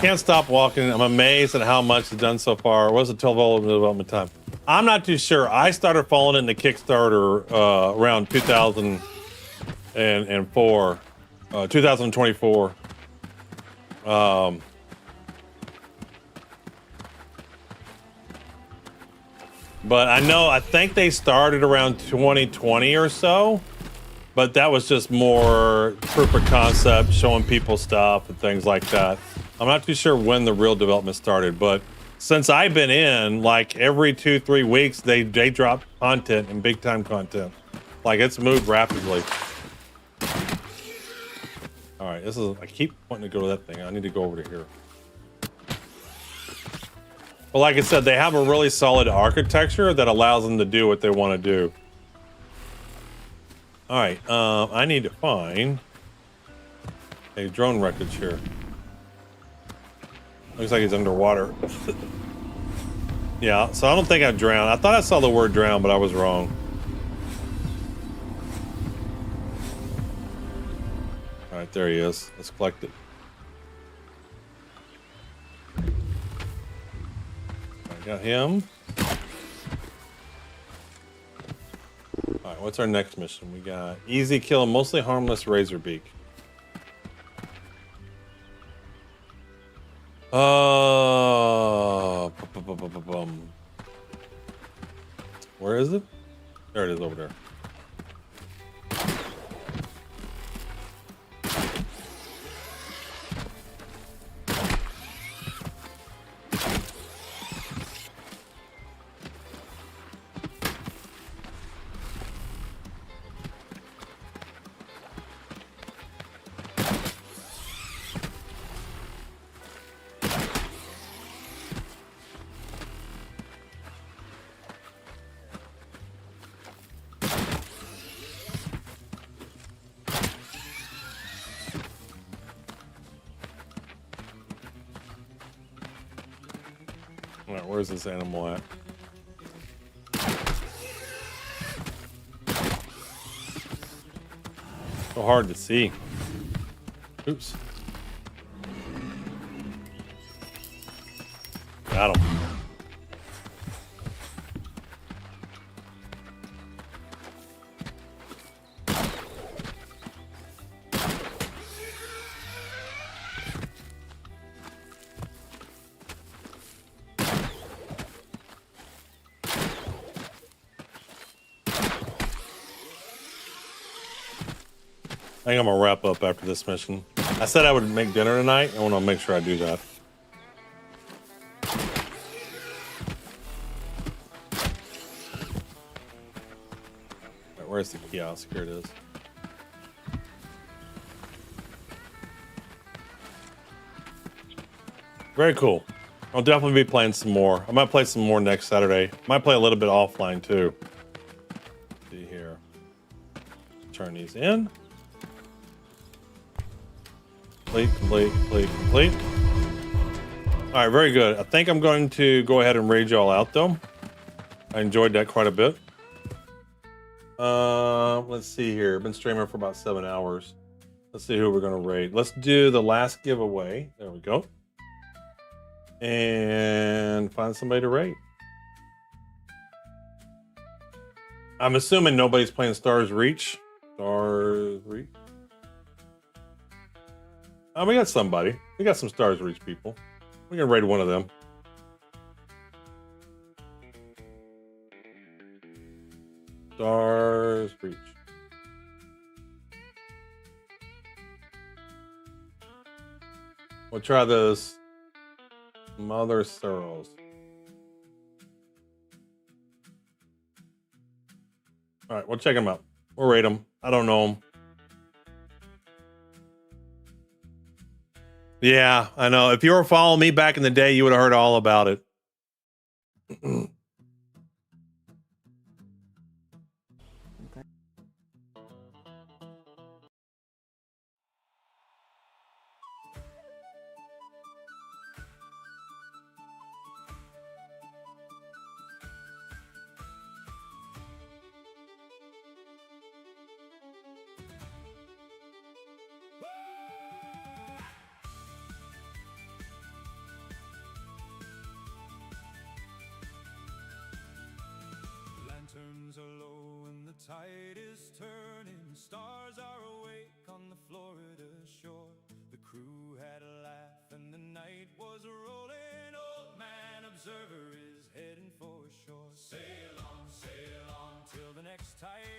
Can't stop walking. I'm amazed at how much is done so far. What's the total development time? I'm not too sure. I started following into Kickstarter around 2004, 2024. But I think they started around 2020 or so. But that was just more proof of concept, showing people stuff and things like that. I'm not too sure when the real development started, but since I've been in, like every 2-3 weeks, they drop content and big time content. Like it's moved rapidly. All right, I keep wanting to go to that thing. I need to go over to here. Well, like I said, they have a really solid architecture that allows them to do what they want to do. All right, I need to find a drone wreckage here. Looks like he's underwater. Yeah, so I don't think I drowned. I thought I saw the word drown, but I was wrong. All right, there he is. Let's collect it. I got him. All right, what's our next mission? We got easy kill, mostly harmless Razorbeak. Where is it? There it is over there. All right, where's this animal at? So hard to see. Oops. Got him. I think I'm gonna wrap up after this mission. I said I would make dinner tonight. I want to make sure I do that. Right, where's the kiosk? Here it is. Very cool. I'll definitely be playing some more. I might play some more next Saturday. Might play a little bit offline too. Let's see here. Turn these in. Complete. All right, very good. I think I'm going to go ahead and raid y'all out though. I enjoyed that quite a bit. Let's see here. I've been streaming for about 7 hours. Let's see who we're gonna raid. Let's do the last giveaway. There we go. And find somebody to raid. I'm assuming nobody's playing Stars Reach. Stars Reach. Oh, we got somebody. We got some Stars Reach people. We're gonna raid one of them. Stars Reach. We'll try this Mother Sorrows. All right, we'll check them out. We'll rate them. I don't know them. Yeah, I know. If you were following me back in the day, you would have heard all about it. Lanterns are low and the tide is turning. Stars are awake on the Florida shore. The crew had a laugh and the night was rolling. Old man observer is heading for shore. Sail on till the next tide